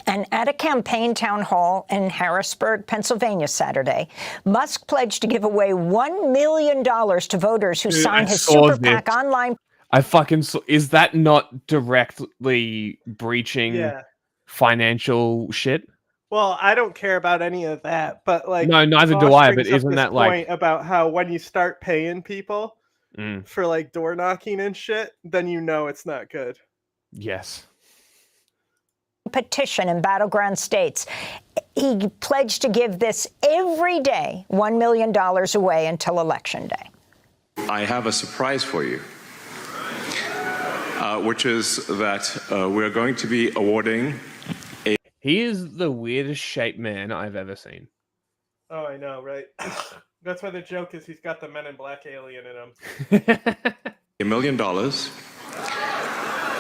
And at a campaign town hall in Harrisburg, Pennsylvania, Saturday, Musk pledged to give away $1 million to voters who signed his super PAC online. I fucking is that not directly breaching financial shit? Well, I don't care about any of that, but like no, neither do I. But isn't that like about how when you start paying people for like door knocking and shit, then you know it's not good. Yes. Petition in battleground states. He pledged to give this every day, $1 million away until Election Day. I have a surprise for you, which is that we're going to be awarding a... He is the weirdest shaped man I've ever seen. Oh, I know, right? That's why the joke is he's got the Men in Black alien in him. $1 million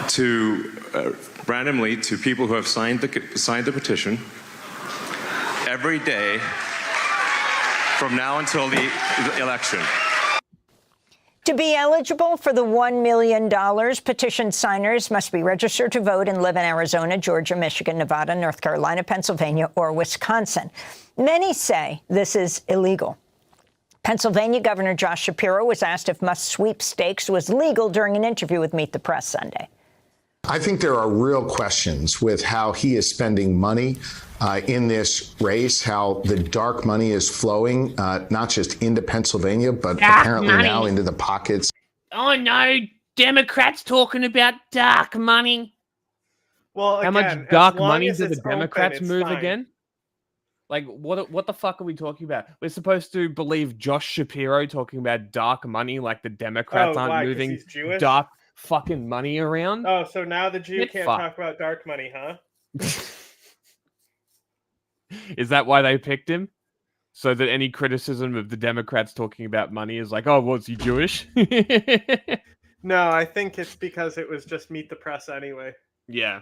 to randomly to people who have signed the petition every day from now until the election. To be eligible for the $1 million, petition signers must be registered to vote and live in Arizona, Georgia, Michigan, Nevada, North Carolina, Pennsylvania, or Wisconsin. Many say this is illegal. Pennsylvania Governor Josh Shapiro was asked if Musk's sweepstakes was legal during an interview with Meet the Press Sunday. I think there are real questions with how he is spending money in this race, how the dark money is flowing, not just into Pennsylvania, but apparently now into the pockets. Oh, no. Democrats talking about dark money. Well, how much dark money do the Democrats move again? Like, what the fuck are we talking about? We're supposed to believe Josh Shapiro talking about dark money like the Democrats aren't moving dark fucking money around. Oh, so now the Jew can't talk about dark money, huh? Is that why they picked him? So that any criticism of the Democrats talking about money is like, oh, was he Jewish? No, I think it's because it was just Meet the Press anyway. Yeah.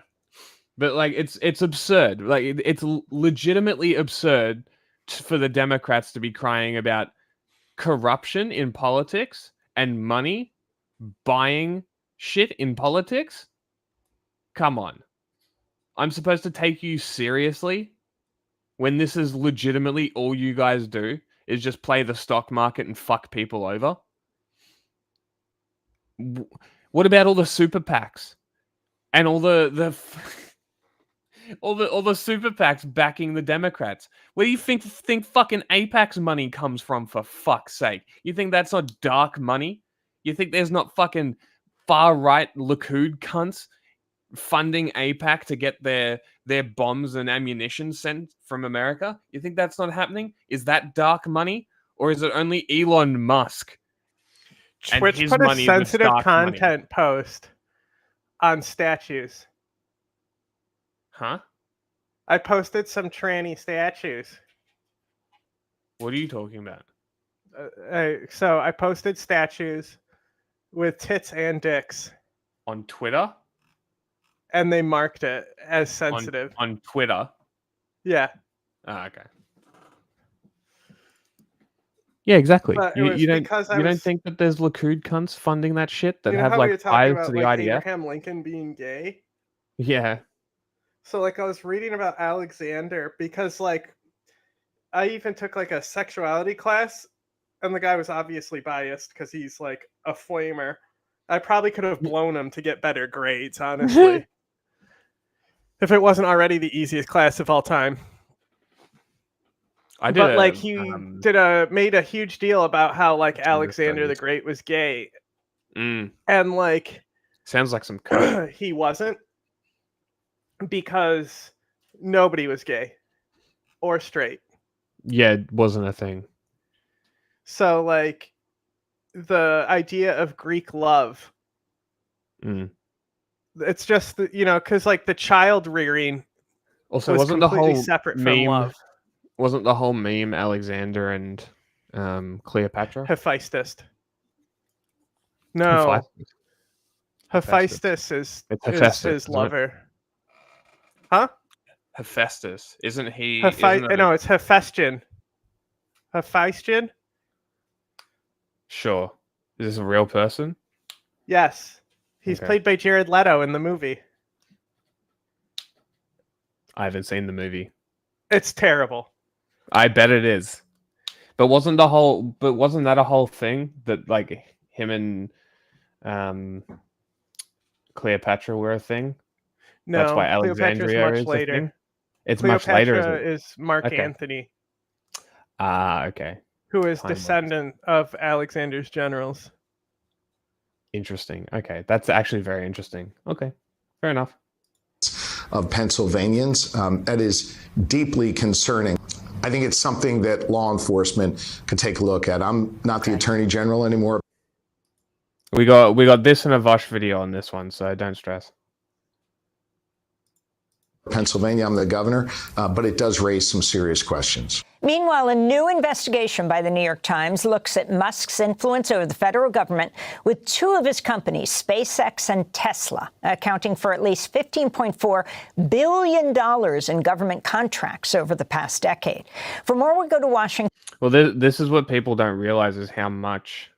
But like it's absurd. Like it's legitimately absurd for the Democrats to be crying about corruption in politics and money buying shit in politics. Come on. I'm supposed to take you seriously when this is legitimately all you guys do is just play the stock market and fuck people over? What about all the super PACs and all the all the super PACs backing the Democrats? Where do you think fucking AIPAC's money comes from, for fuck's sake? You think that's not dark money? You think there's not fucking far-right Likud cunts funding AIPAC to get their bombs and ammunition sent from America? You think that's not happening? Is that dark money? Or is it only Elon Musk? Twitch put a sensitive content post on statues. Huh? I posted some tranny statues. What are you talking about? So I posted statues with tits and dicks. On Twitter? And they marked it as sensitive. On Twitter? Yeah. Ah, okay. Yeah, exactly. You don't think that there's Likud cunts funding that shit that have like ties to the IDF? Abraham Lincoln being gay? Yeah. So like I was reading about Alexander because like I even took like a sexuality class and the guy was obviously biased because he's like a flamer. I probably could have blown him to get better grades, honestly. If it wasn't already the easiest class of all time. He made a huge deal about how like Alexander the Great was gay. And like sounds like some code. He wasn't, because nobody was gay or straight. Yeah, it wasn't a thing. So like the idea of Greek love, it's just because like the child rearing also wasn't the whole separate meme, from love. Wasn't the whole meme Alexander and Cleopatra? Hephaestus. No. Hephaestus is his lover. Huh? Hephaestus. Isn't he? No, it's Hephaestion. Hephaestion? Sure. Is this a real person? Yes. He's played by Jared Leto in the movie. I haven't seen the movie. It's terrible. I bet it is. But wasn't that a whole thing that like him and Cleopatra were a thing? No, that's why Alexandria is later. A thing? It's Cleopatra much later. Is Mark Antony. Ah, okay. Who is descendant of Alexander's generals. Interesting. Okay, that's actually very interesting. Okay, fair enough. Of Pennsylvanians, that is deeply concerning. I think it's something that law enforcement could take a look at. I'm not the Attorney General anymore. We got this and a Vosh video on this one, so don't stress. Pennsylvania, I'm the governor, but it does raise some serious questions. Meanwhile, a new investigation by the New York Times looks at Musk's influence over the federal government, with two of his companies, SpaceX and Tesla, accounting for at least $15.4 billion in government contracts over the past decade. For more, we go to Washington. Well, this is what people don't realize is how much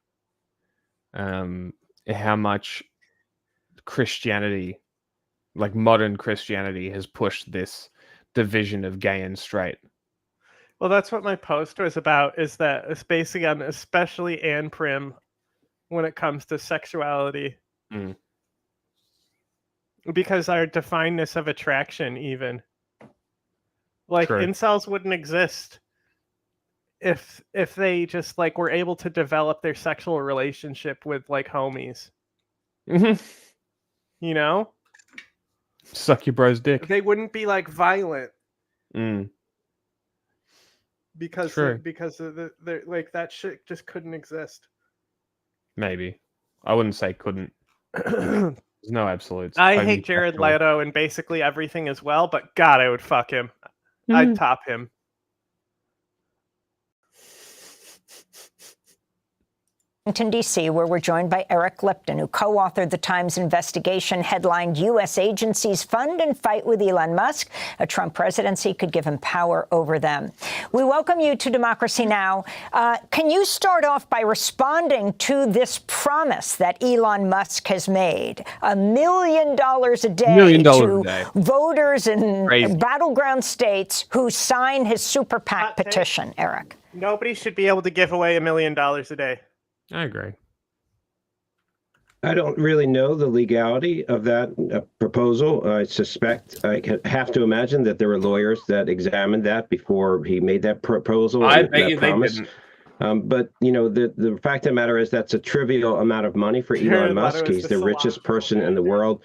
Christianity, like modern Christianity, has pushed this division of gay and straight. Well, that's what my post was about, is that it's basing on especially Anne Prim when it comes to sexuality. Because our definedness of attraction, even. Like, True. incels wouldn't exist if they just, like, were able to develop their sexual relationship with, like, homies. You know? Suck your bro's dick. They wouldn't be, like, violent. Because of the like that shit just couldn't exist. Maybe. I wouldn't say couldn't. There's no absolutes. I hate Jared Leto and basically everything as well, but God, I would fuck him. I'd top him. Washington, D.C., where we're joined by Eric Lipton, who co-authored the Times investigation headlined U.S. agencies fund and fight with Elon Musk. A Trump presidency could give him power over them. We welcome you to Democracy Now! Can you start off by responding to this promise that Elon Musk has made? $1 million a day to voters in battleground states who sign his super PAC petition, Eric. Nobody should be able to give away $1 million a day. I agree. I don't really know the legality of that proposal. I suspect, I have to imagine that there were lawyers that examined that before he made that proposal. I bet you they didn't. But, you know, the fact of the matter is that's a trivial amount of money for Elon Musk. He's the richest person in the world.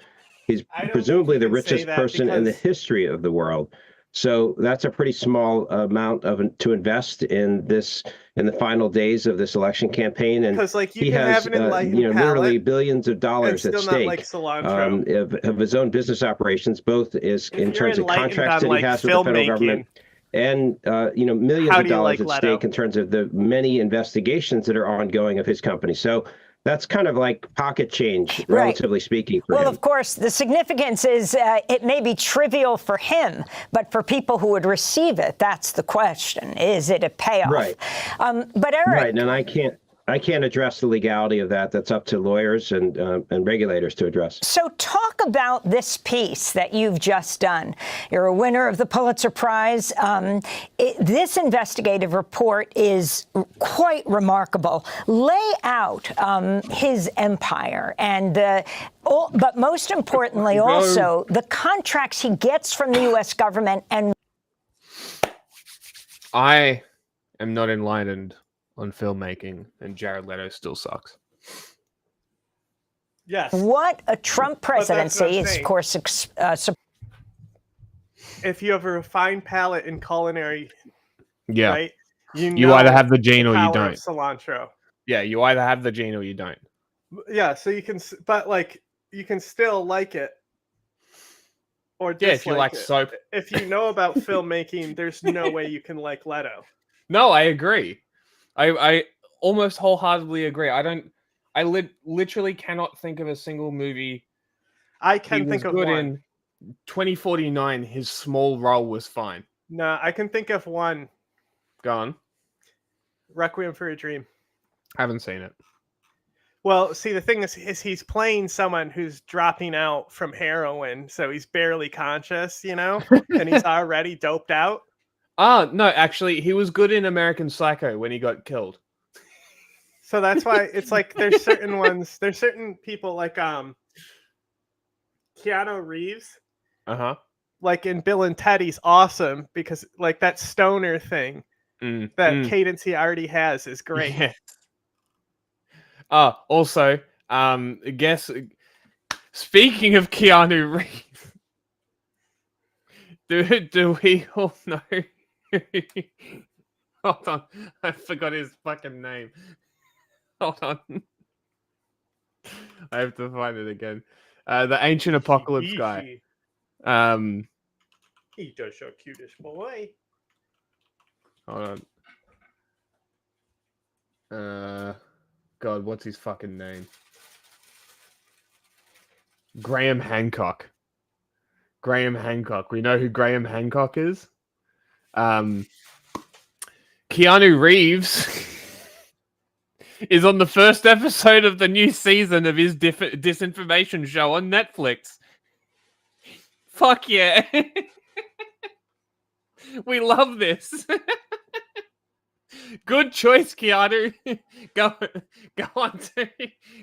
He's presumably the richest person in the history of the world. So that's a pretty small amount to invest in the final days of this election campaign, and he has literally billions of dollars at stake of his own business operations, both in terms of contracts that he has with the federal government, and millions of dollars at stake in terms of the many investigations that are ongoing of his company. So that's kind of like pocket change, relatively speaking. Well, of course, the significance is it may be trivial for him, but for people who would receive it, that's the question. Is it a payoff? Right. But Eric. Right, and I can't address the legality of that. That's up to lawyers and regulators to address. So talk about this piece that you've just done. You're a winner of the Pulitzer Prize. This investigative report is quite remarkable. Lay out his empire and but most importantly, also the contracts he gets from the U.S. government. And I am not enlightened on filmmaking, and Jared Leto still sucks. Yes. What a Trump presidency is, of course, if you have a refined palate in culinary, right? You either have the gene or you don't. Cilantro. Yeah, you either have the gene or you don't. Yeah, so you can, but like you can still like it, or dislike if you like soap. If you know about filmmaking, there's no way you can like Leto. No, I agree. I almost wholeheartedly agree. I literally cannot think of a single movie. I can think of one. In 2049, his small role was fine. No, I can think of one. Go on. Requiem for a Dream. Haven't seen it. Well, see, the thing is he's playing someone who's dropping out from heroin, so he's barely conscious, and he's already doped out. No, actually, he was good in American Psycho when he got killed. So that's why it's like there's certain people like Keanu Reeves. Like in Bill and Ted, he's awesome because like that stoner thing, that cadence he already has is great. Yeah. Also, speaking of Keanu Reeves, do we all know? Hold on, I forgot his fucking name. Hold on, I have to find it again. The ancient apocalypse guy. He's just a cutest boy. Hold on. God, what's his fucking name? Graham Hancock. Graham Hancock. We know who Graham Hancock is. Keanu Reeves is on the first episode of the new season of his disinformation show on Netflix. Fuck yeah. We love this. Good choice, Keanu. Go on to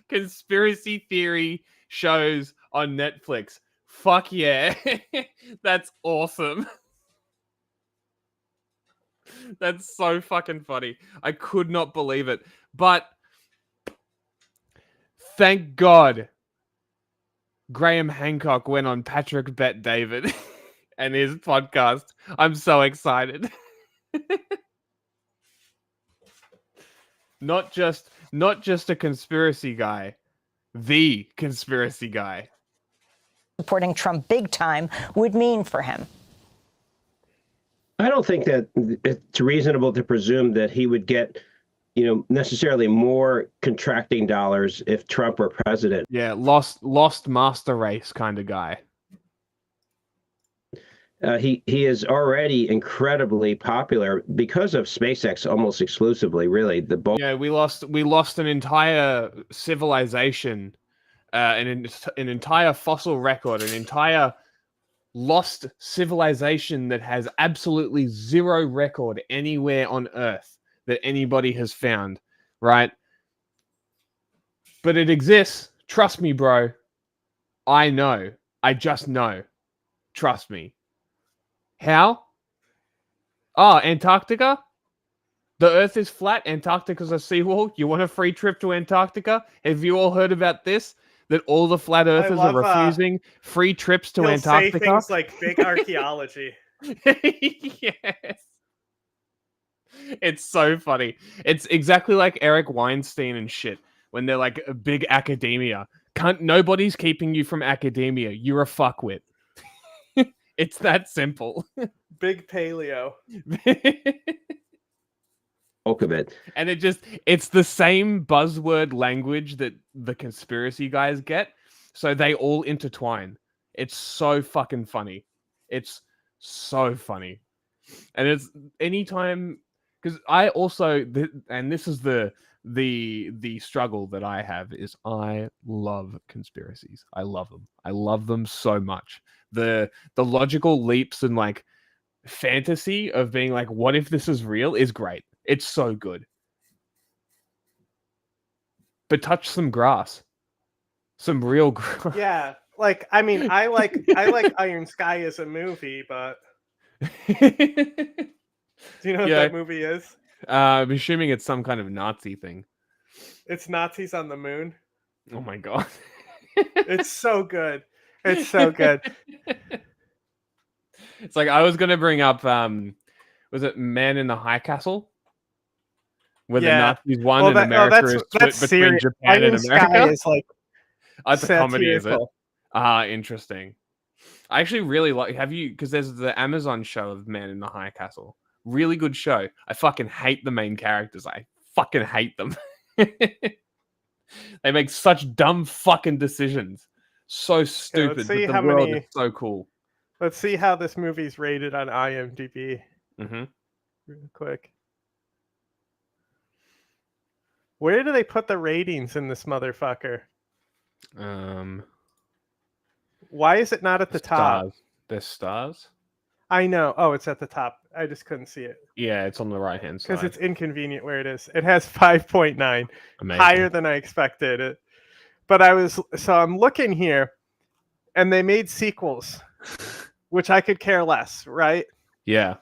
conspiracy theory shows on Netflix. Fuck yeah. That's awesome. That's so fucking funny. I could not believe it. But thank God Graham Hancock went on Patrick Bet David and his podcast. I'm so excited. Not just a conspiracy guy, the conspiracy guy. Supporting Trump big time would mean for him. I don't think that it's reasonable to presume that he would get, necessarily more contracting dollars if Trump were president. Yeah, lost master race kind of guy. He is already incredibly popular because of SpaceX, almost exclusively, really. Yeah, we lost an entire civilization, an entire fossil record, an entire lost civilization that has absolutely zero record anywhere on Earth that anybody has found, right? But it exists. Trust me, bro. I know. I just know. Trust me. How? Oh, Antarctica? The Earth is flat. Antarctica's a seawall. You want a free trip to Antarctica? Have you all heard about this? That all the flat earthers are refusing free trips to Antarctica? Say things like big archaeology. Yes. It's so funny. It's exactly like Eric Weinstein and shit. When they're like a big academia. Nobody's keeping you from academia. You're a fuckwit. It's that simple. Big paleo. Bulk of it. And it's the same buzzword language that the conspiracy guys get. So they all intertwine. It's so fucking funny. It's so funny. And it's anytime, because I also, and this is the struggle that I have, is I love conspiracies. I love them. I love them so much. The logical leaps and like fantasy of being like, what if this is real, is great. It's so good. But touch some grass. Some real grass. Yeah. Like, I mean, I like Iron Sky as a movie, but do you know what that movie is? I'm assuming it's some kind of Nazi thing. It's Nazis on the moon. Oh my god. It's so good. It's so good. It's like I was gonna bring up was it Man in the High Castle? Where the Nazis won and America is split between Japan and America. Sky is like it's a comedy, is it? Interesting. I actually really like, because there's the Amazon show of Man in the High Castle. Really good show. I fucking hate the main characters. I fucking hate them. They make such dumb fucking decisions. So stupid, but the world is so cool. Let's see how this movie's rated on IMDb. Mm-hmm. Real quick. Where do they put the ratings in this motherfucker? Why is it not at the top? There's stars. I know. Oh, it's at the top. I just couldn't see it. Yeah, it's on the right hand side. Because it's inconvenient where it is. It has 5.9. Higher than I expected it. But I'm looking here, and they made sequels, which I could care less, right? Yeah.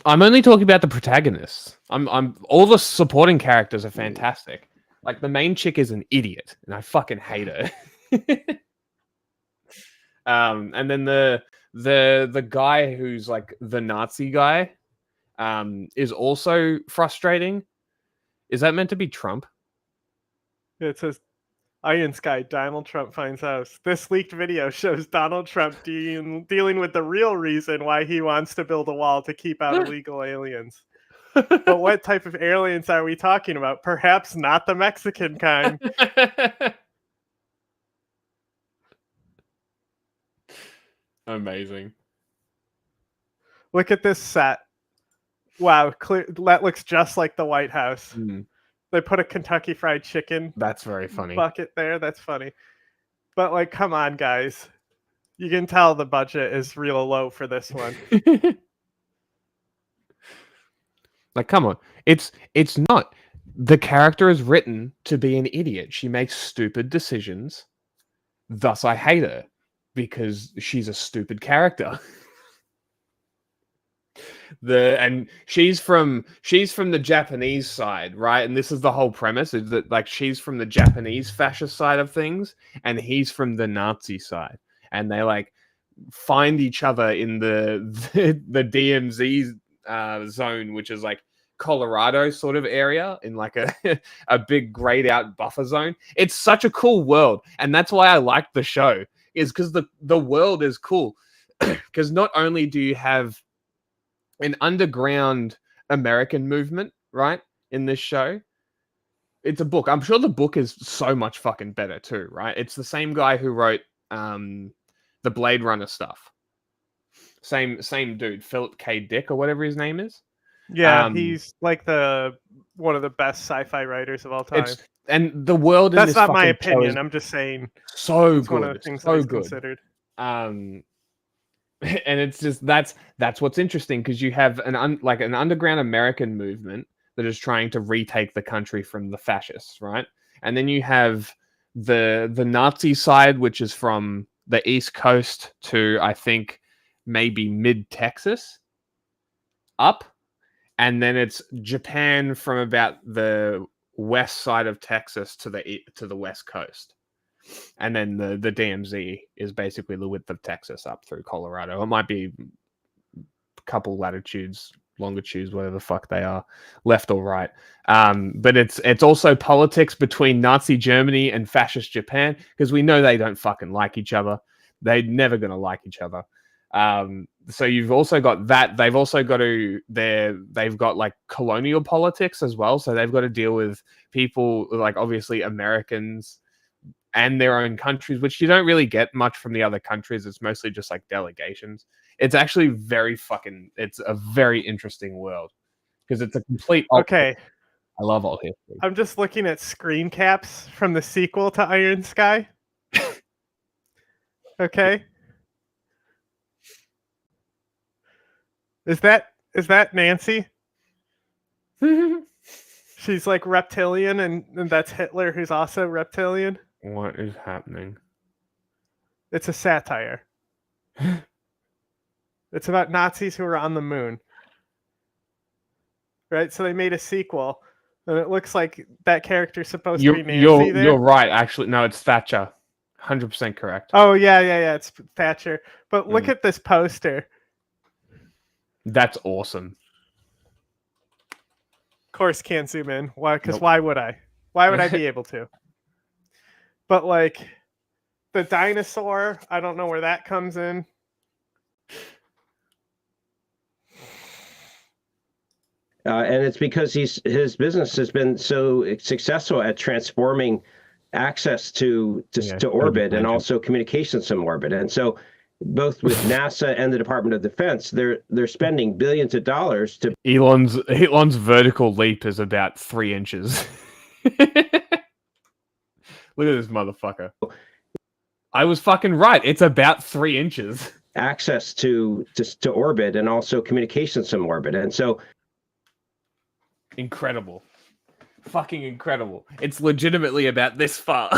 I'm only talking about the protagonists. I'm all the supporting characters are fantastic. Like the main chick is an idiot, and I fucking hate her. And then the guy who's like the Nazi guy, is also frustrating. Is that meant to be Trump? It says, Iron Sky, Donald Trump finds out. This leaked video shows Donald Trump dealing with the real reason why he wants to build a wall to keep out illegal aliens. But what type of aliens are we talking about? Perhaps not the Mexican kind. Amazing. Look at this set. Wow, that looks just like the White House. Mm. They put a Kentucky Fried Chicken. That's very funny. Bucket there. That's funny. But like, come on, guys. You can tell the budget is real low for this one. Like, come on. It's not. The character is written to be an idiot. She makes stupid decisions. Thus, I hate her. Because she's a stupid character. And she's from the Japanese side, right? And this is the whole premise, is that like she's from the Japanese fascist side of things, and he's from the Nazi side, and they like find each other in the DMZ zone, which is like Colorado sort of area, in like a big grayed out buffer zone. It's such a cool world, and that's why I like the show, is because the world is cool. Because not only do you have an underground American movement, right? In this show. It's a book. I'm sure the book is so much fucking better too, right? It's the same guy who wrote the Blade Runner stuff. Same dude, Philip K. Dick or whatever his name is. Yeah, he's like one of the best sci-fi writers of all time. And the world in That's this not my fucking show opinion. is I'm just saying so it's good. one of the things So that he's good. considered. And it's just that's what's interesting, because you have an underground American movement that is trying to retake the country from the fascists, right? And then you have the Nazi side, which is from the East Coast to, I think, maybe mid-Texas up. And then it's Japan from about the west side of Texas to the west coast. And then the DMZ is basically the width of Texas up through Colorado. It might be a couple latitudes, longitudes, whatever the fuck they are, left or right. But it's also politics between Nazi Germany and fascist Japan, because we know they don't fucking like each other. They're never going to like each other. So you've also got that. They've also got they've got like colonial politics as well. So they've got to deal with people like obviously Americans and their own countries, which you don't really get much from the other countries. It's mostly just like delegations. It's actually it's a very interesting world, because it's a complete Okay. I love all history. I'm just looking at screen caps from the sequel to Iron Sky. Okay. Is that Nancy? She's like reptilian, and that's Hitler, who's also reptilian. What is happening? It's a satire. It's about Nazis who are on the moon. Right? So they made a sequel, and it looks like that character's supposed to be Nancy there. You're right, actually. No, it's Thatcher. 100% correct. Oh, yeah. It's Thatcher. But look at this poster. That's awesome. Of course, can't zoom in. Why? Because why would I? Why would I be able to? But like the dinosaur, I don't know where that comes in. And it's because his business has been so successful at transforming access to orbit and also communications from orbit. And so both with NASA and the Department of Defense, they're spending billions of dollars to Elon's vertical leap is about 3 inches. Look at this motherfucker. I was fucking right. It's about 3 inches. Access to orbit and also communications from orbit. And so incredible. Fucking incredible. It's legitimately about this far.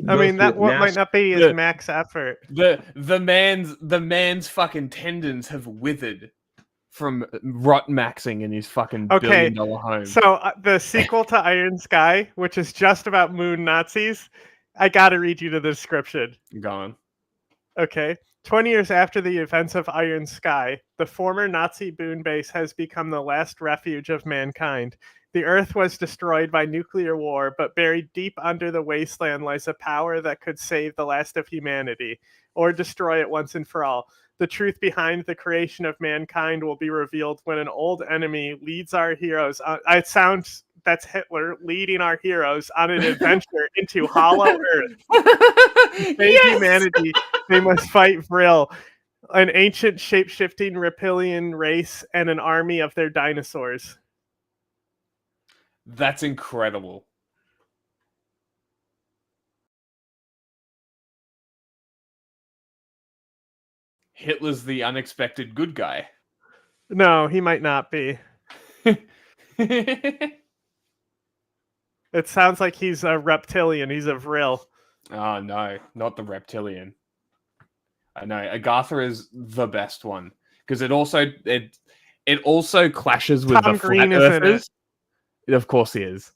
I mean, that might not be his max effort. The man's fucking tendons have withered from rot maxing in his fucking $1 billion home. So the sequel to Iron Sky, which is just about moon Nazis, I gotta read you the description. Go on. Okay. 20 years after the events of Iron Sky, the former Nazi moon base has become the last refuge of mankind. The Earth was destroyed by nuclear war, but buried deep under the wasteland lies a power that could save the last of humanity, or destroy it once and for all. The truth behind the creation of mankind will be revealed when an old enemy leads our heroes. That's Hitler leading our heroes on an adventure into Hollow Earth. To save humanity, they must fight Vril, an ancient shape-shifting reptilian race, and an army of their dinosaurs. That's incredible. Hitler's the unexpected good guy. No, he might not be. It sounds like he's a reptilian. He's a Vril. Oh, no. Not the reptilian. I know. Agatha is the best one. Because it also clashes with Tom the Green flat is in earthers. Of course he is.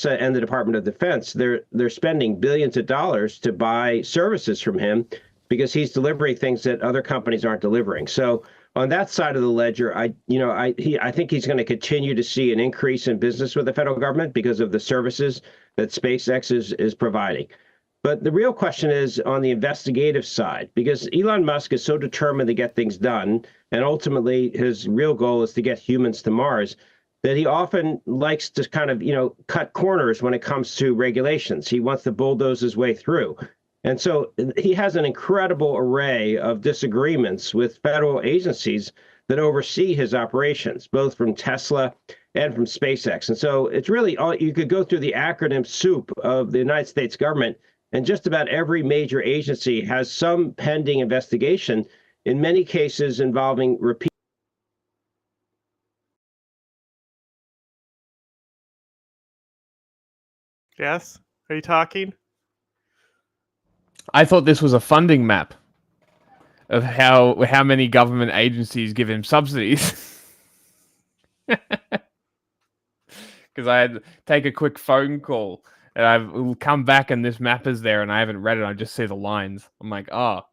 And the Department of Defense, they're spending billions of dollars to buy services from him because he's delivering things that other companies aren't delivering. So on that side of the ledger, I think he's going to continue to see an increase in business with the federal government because of the services that SpaceX is providing. But the real question is on the investigative side, because Elon Musk is so determined to get things done, and ultimately his real goal is to get humans to Mars, that he often likes to kind of, cut corners when it comes to regulations. He wants to bulldoze his way through. And so he has an incredible array of disagreements with federal agencies that oversee his operations, both from Tesla and from SpaceX. And so it's really you could go through the acronym soup of the United States government, and just about every major agency has some pending investigation, in many cases involving repeat. Yes? Are you talking? I thought this was a funding map of how many government agencies give him subsidies. Because I had to take a quick phone call, and I've come back and this map is there, and I haven't read it. I just see the lines. I'm like, oh,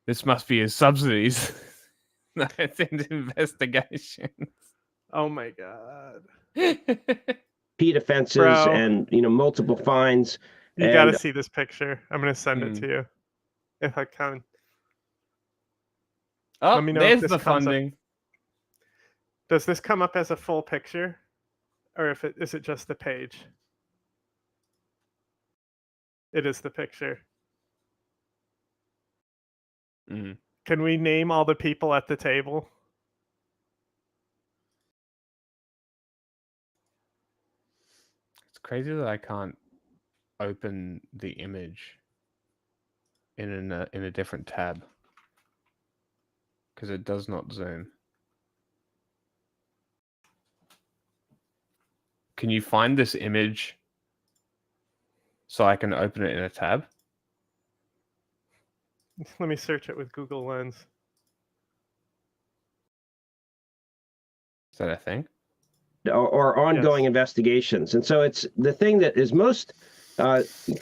this must be his subsidies. No, it's in investigations. Oh my god. Repeat offenses and multiple fines. You got to see this picture. I'm going to send it to you if I can. Oh, let me know there's if this the funding. Does this come up as a full picture, or is it just the page? It is the picture. Can we name all the people at the table? It's crazy that I can't open the image in a different tab because it does not zoom. Can you find this image so I can open it in a tab? Let me search it with Google Lens. Is that a thing? Or ongoing investigations. And so it's the thing that is most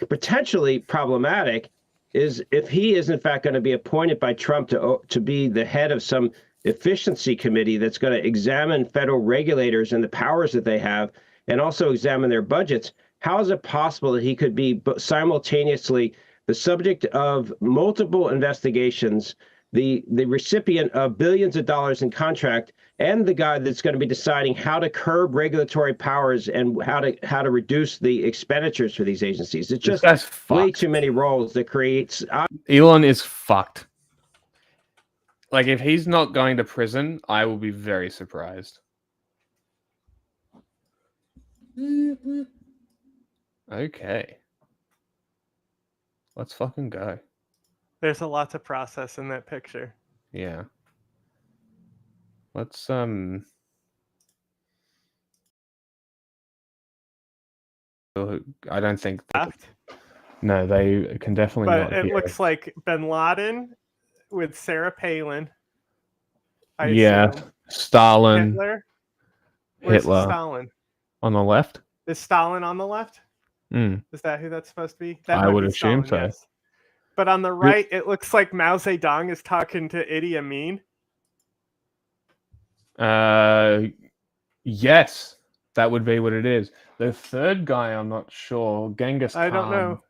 potentially problematic is if he is in fact going to be appointed by Trump to be the head of some efficiency committee that's going to examine federal regulators and the powers that they have and also examine their budgets. How is it possible that he could be simultaneously the subject of multiple investigations, the recipient of billions of dollars in contract, and the guy that's going to be deciding how to curb regulatory powers and how to reduce the expenditures for these agencies? It's just way too many roles that creates. Elon is fucked. Like, if he's not going to prison, I will be very surprised. Okay. Let's fucking go. There's a lot to process in that picture. Yeah. Let's I don't think no, they can definitely not. But it looks like Bin Laden with Sarah Palin. I assume. Stalin. Hitler. Where's Stalin? On the left? Is Stalin on the left? Is that who that's supposed to be? That I would be assume Stalin, so. yes. But on the right, it looks like Mao Zedong is talking to Idi Amin. Yes, that would be what it is. The third guy, I'm not sure. Genghis Khan. I don't know.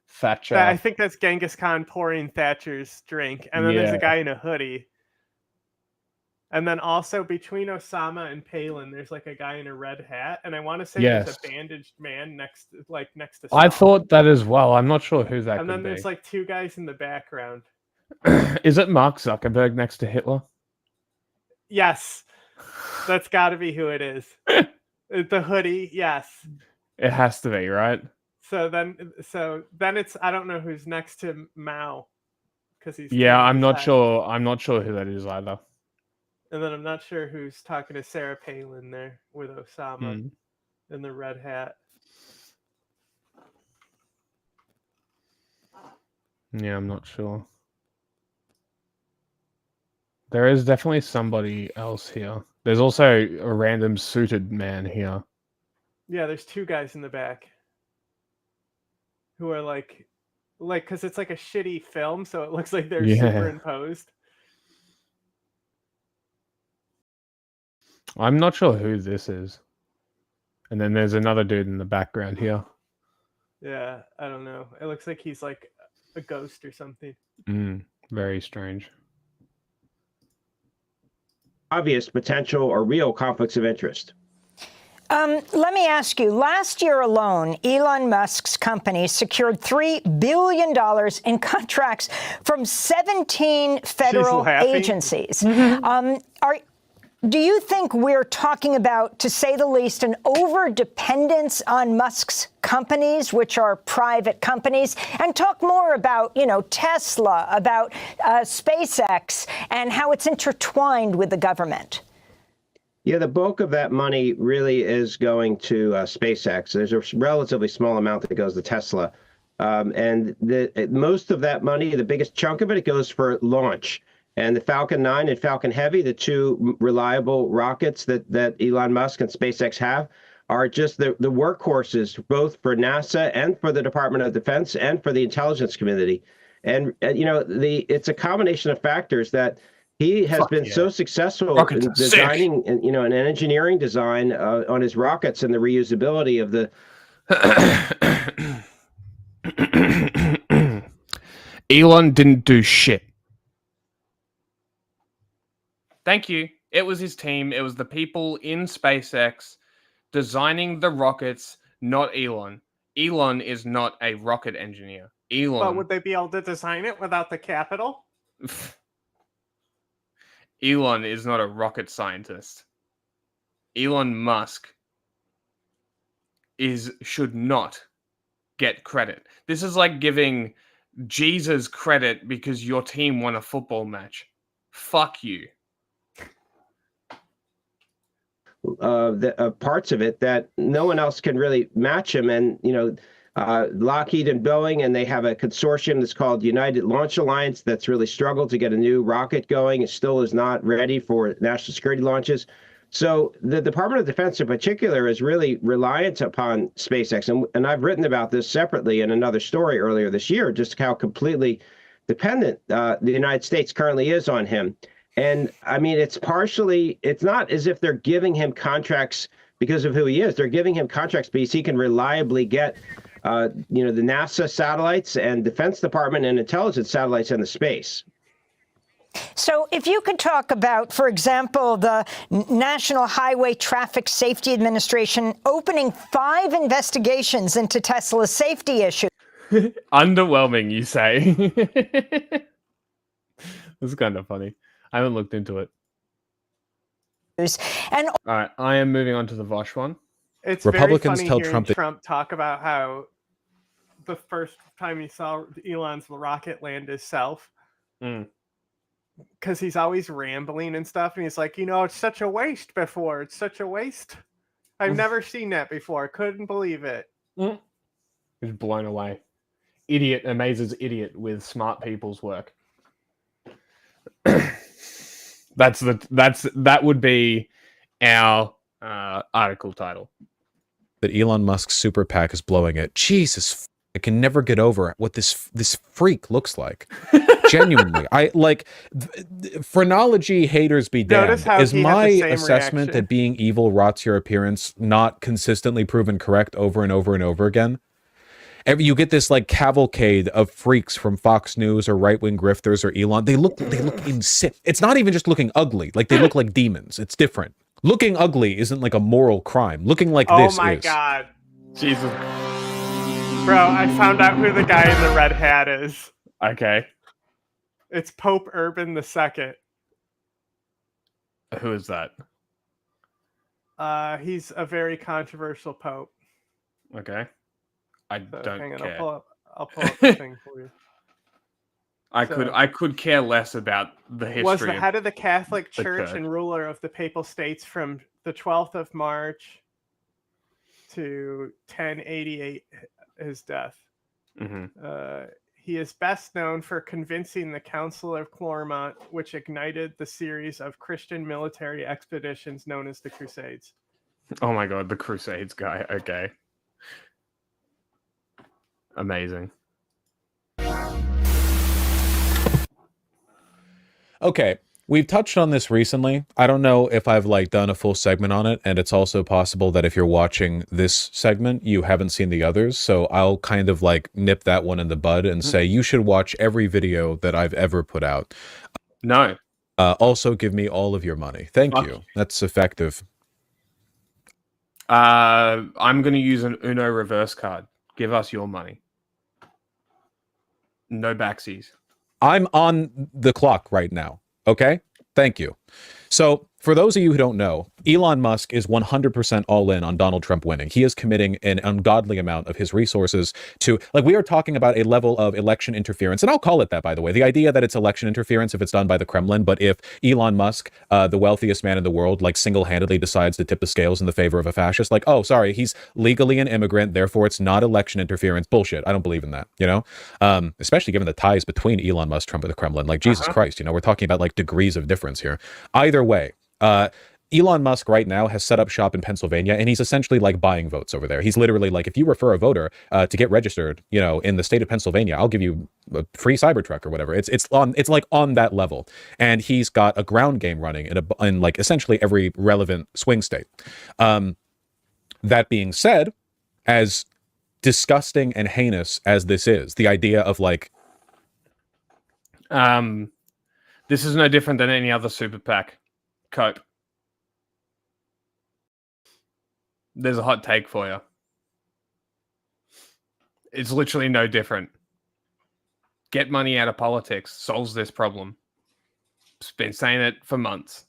Thatcher. I think that's Genghis Khan pouring Thatcher's drink. And then there's a guy in a hoodie. And then also between Osama and Palin, there's like a guy in a red hat. And I want to say there's a bandaged man next to Stalin. I thought that as well. I'm not sure who that could be. And then there's like two guys in the background. Is it Mark Zuckerberg next to Hitler? Yes. That's got to be who it is. The hoodie, yes. It has to be, right? So then it's I don't know who's next to Mao because he's I'm not sure. I'm not sure who that is either. And then I'm not sure who's talking to Sarah Palin there with Osama in the red hat. Yeah, I'm not sure. There is definitely somebody else here. There's also a random suited man here. Yeah, there's two guys in the back who are like because it's like a shitty film, so it looks like they're superimposed. I'm not sure who this is. And then there's another dude in the background here. Yeah, I don't know. It looks like he's like a ghost or something. Very strange. Obvious potential or real conflicts of interest. Let me ask you, last year alone, Elon Musk's company secured $3 billion in contracts from 17 federal agencies. Do you think we're talking about, to say the least, an over-dependence on Musk's companies, which are private companies? And talk more about, Tesla, about SpaceX, and how it's intertwined with the government. Yeah, the bulk of that money really is going to SpaceX. There's a relatively small amount that goes to Tesla. And most of that money, the biggest chunk of it, goes for launch. And the Falcon 9 and Falcon Heavy, the two reliable rockets that Elon Musk and SpaceX have, are just the workhorses, both for NASA and for the Department of Defense and for the intelligence community. And, it's a combination of factors that he has been so successful in designing, an engineering design on his rockets and the reusability of the... Elon didn't do shit. Thank you. It was his team. It was the people in SpaceX designing the rockets, not Elon. Elon is not a rocket engineer. But would they be able to design it without the capital? Elon is not a rocket scientist. Elon Musk should not get credit. This is like giving Jesus credit because your team won a football match. Fuck you. Parts of it that no one else can really match him. And, Lockheed and Boeing, and they have a consortium that's called United Launch Alliance that's really struggled to get a new rocket going. It still is not ready for national security launches. So the Department of Defense in particular is really reliant upon SpaceX. And I've written about this separately in another story earlier this year, just how completely dependent the United States currently is on him. And I mean, it's not as if they're giving him contracts because of who he is. They're giving him contracts because he can reliably get, the NASA satellites and Defense Department and intelligence satellites into space. So if you could talk about, for example, the National Highway Traffic Safety Administration opening 5 investigations into Tesla's safety issues. Underwhelming, you say? This is kind of funny. I haven't looked into it. And all right, I am moving on to the Vosh one. It's Republicans very funny tell Trump talk about how the first time he saw Elon's rocket land is self. Because he's always rambling and stuff, and he's like, it's such a waste before. It's such a waste. I've never seen that before. Couldn't believe it. He's blown away. Idiot amazes idiot with smart people's work. That would be our article title. That Elon Musk's super PAC is blowing it. Jesus, I can never get over what this freak looks like. Genuinely, I like phrenology haters be damned. Is my assessment that being evil rots your appearance not consistently proven correct over and over and over again? You get this like cavalcade of freaks from Fox News or right-wing grifters or Elon. They look insane. It's not even just looking ugly. Like they look like demons. It's different. Looking ugly isn't like a moral crime. Looking like this is. Oh my God. Jesus. Bro, I found out who the guy in the red hat is. Okay. It's Pope Urban II. Who is that? He's a very controversial pope. Okay. I don't hang on, care. I'll pull up the thing for you. I could care less about the history. Was the head of the Catholic Church and ruler of the Papal States from the 12th of March to 1088, his death. He is best known for convincing the Council of Clermont, which ignited the series of Christian military expeditions known as the Crusades. Oh my God, the Crusades guy. Okay. Amazing. Okay, We've touched on this recently. I don't know if I've like done a full segment on it, and it's also possible that if you're watching this segment, you haven't seen the others. So I'll kind of like nip that one in the bud and say you should watch every video that I've ever put out. No. Also, give me all of your money. Thank you. That's effective. I'm going to use an Uno reverse card. Give us your money. No backsies. I'm on the clock right now. Okay? Thank you. So, for those of you who don't know, Elon Musk is 100% all in on Donald Trump winning. He is committing an ungodly amount of his resources to, like, we are talking about a level of election interference, and I'll call it that, by the way. The idea that it's election interference if it's done by the Kremlin, but if Elon Musk, the wealthiest man in the world, like, single-handedly decides to tip the scales in the favor of a fascist, like, oh, sorry, he's legally an immigrant, therefore it's not election interference. Bullshit. I don't believe in that, you know? Especially given the ties between Elon Musk, Trump, and the Kremlin. Like, Jesus Christ, you know, we're talking about, like, degrees of difference here. Either way, Elon Musk right now has set up shop in Pennsylvania, and he's essentially like buying votes over there. He's literally like, if you refer a voter to get registered, you know, in the state of Pennsylvania, I'll give you a free Cybertruck or whatever. It's like on that level, and he's got a ground game running in like essentially every relevant swing state. That being said, as disgusting and heinous as this is, the idea of like, this is no different than any other super PAC. Cope. There's a hot take for you. It's literally no different. Get money out of politics solves this problem. It's been saying it for months.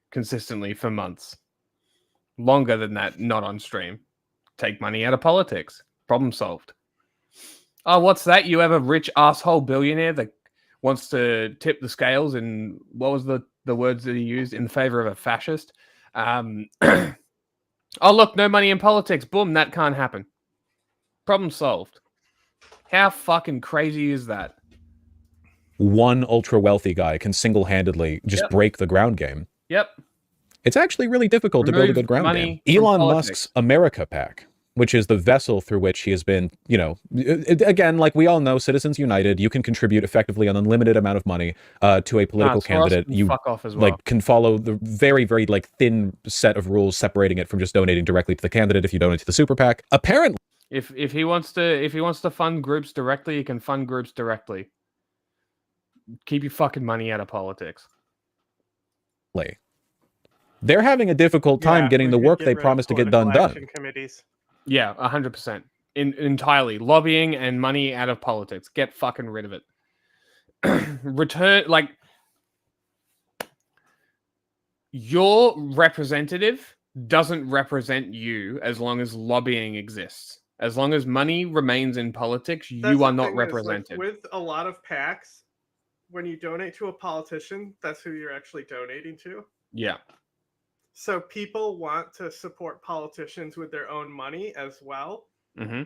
Consistently for months. Longer than that, not on stream. Take money out of politics. Problem solved. Oh, what's that? You have a rich asshole billionaire that wants to tip the scales in, what was the words that he used, in favor of a fascist? Oh, look, no money in politics. Boom, that can't happen. Problem solved. How fucking crazy is that? One ultra wealthy guy can single-handedly just break the ground game. Yep. It's actually really difficult to build a good ground game. Elon Musk's America PAC, which is the vessel through which he has been, you know, again, like we all know, Citizens United, you can contribute effectively an unlimited amount of money to a political candidate. You fuck off as well. Like can follow the very, very like thin set of rules separating it from just donating directly to the candidate if you donate to the super PAC. Apparently, if he wants to fund groups directly, he can fund groups directly. Keep your fucking money out of politics. They're having a difficult time getting the work they promised to get done. Committees. Yeah, 100%. Entirely. Lobbying and money out of politics. Get fucking rid of it. Return, like, your representative doesn't represent you as long as lobbying exists. As long as money remains in politics, you are not represented. With a lot of PACs, when you donate to a politician, that's who you're actually donating to. Yeah. So people want to support politicians with their own money as well. Mm-hmm.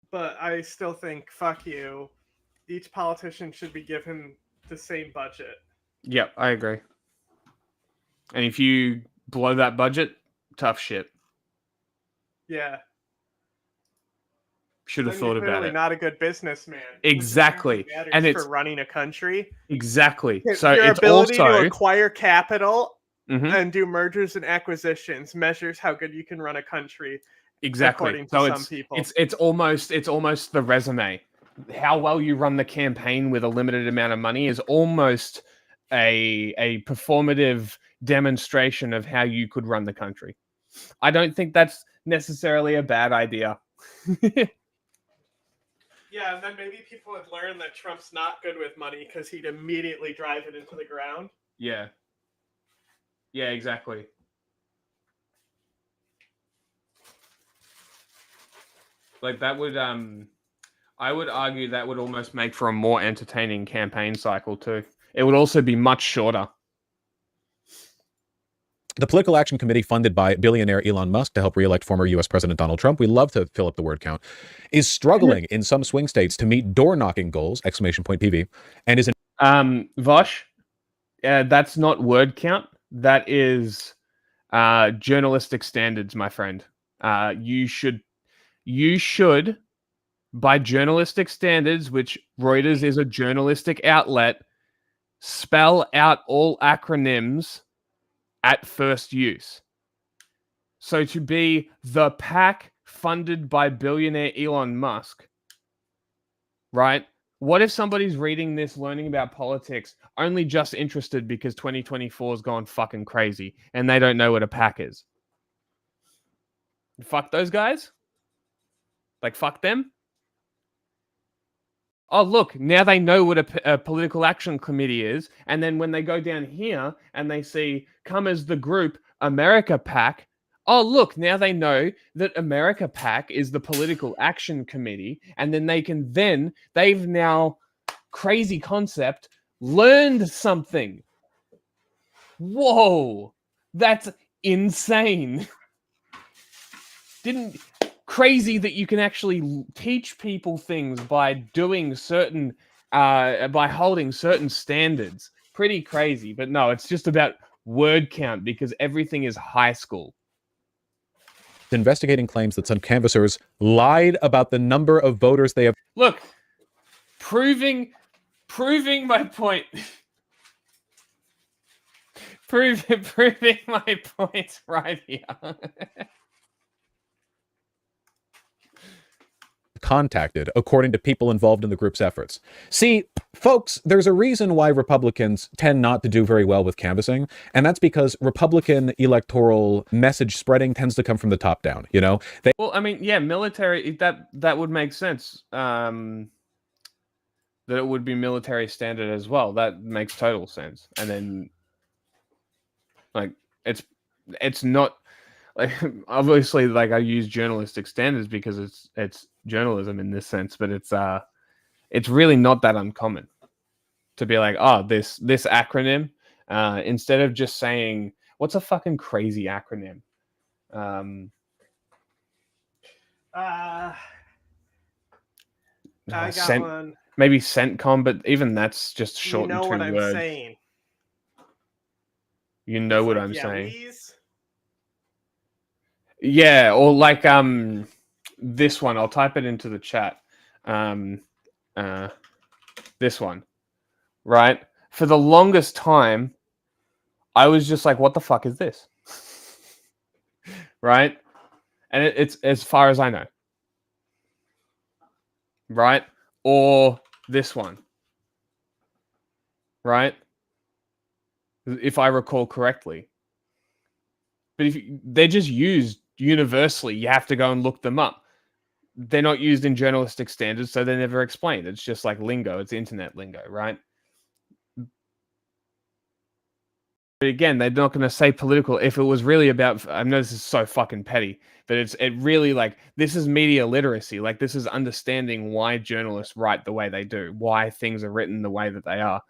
But I still think, fuck you, each politician should be given the same budget. Yep, I agree. And if you blow that budget, tough shit. Yeah. Should have thought about it. Not a good businessman. Exactly, and it's for running a country. Exactly. So your it's ability also to acquire capital and do mergers and acquisitions measures how good you can run a country. Exactly. According to some people. It's almost the resume. How well you run the campaign with a limited amount of money is almost a performative demonstration of how you could run the country. I don't think that's necessarily a bad idea. Yeah, and then maybe people would learn that Trump's not good with money because he'd immediately drive it into the ground. Yeah. Yeah, exactly. Like that would, I would argue that would almost make for a more entertaining campaign cycle too. It would also be much shorter. The Political Action Committee, funded by billionaire Elon Musk to help re-elect former U.S. President Donald Trump, we love to fill up the word count, is struggling in some swing states to meet door-knocking goals, !PV, and is in... Vosh, that's not word count. That is journalistic standards, my friend. You should, by journalistic standards, which Reuters is a journalistic outlet, spell out all acronyms at first use. So to be the PAC funded by billionaire Elon Musk, right? What if somebody's reading this, learning about politics, only just interested because 2024's gone fucking crazy and they don't know what a PAC is? Fuck those guys? Like, fuck them? Oh, look, now they know what a political action committee is. And then when they go down here and they see, come as the group, America PAC. Oh, look, now they know that America PAC is the political action committee. And then they've now, crazy concept, learned something. Whoa, that's insane. Crazy that you can actually teach people things by doing certain, by holding certain standards. Pretty crazy, but no, it's just about word count because everything is high school. Investigating claims that some canvassers lied about the number of voters they have. Look, proving my point. proving my point right here. Contacted, according to people involved in the group's efforts. See, folks, there's a reason why Republicans tend not to do very well with canvassing, and that's because Republican electoral message spreading tends to come from the top down, you know? Well, I mean, yeah, military, that would make sense. That it would be military standard as well. That makes total sense. And then, like, it's not... Like, obviously, like, I use journalistic standards because it's journalism in this sense, but it's really not that uncommon to be like, oh, this acronym, instead of just saying, what's a fucking crazy acronym? I got one. Maybe CENTCOM, but even that's just short You know and what two words. I'm saying. You know what I'm saying. Please? Yeah, or like this one. I'll type it into the chat. This one, right? For the longest time, I was just like, "What the fuck is this?" Right? And it's as far as I know, right? Or this one, right? If I recall correctly. But they're just used universally, you have to go and look them up. They're not used in journalistic standards, so they're never explained. It's just like lingo. It's internet lingo, right? But again, they're not going to say political. If it was really about, I know this is so fucking petty, but it really, like, this is media literacy. Like, this is understanding why journalists write the way they do, why things are written the way that they are.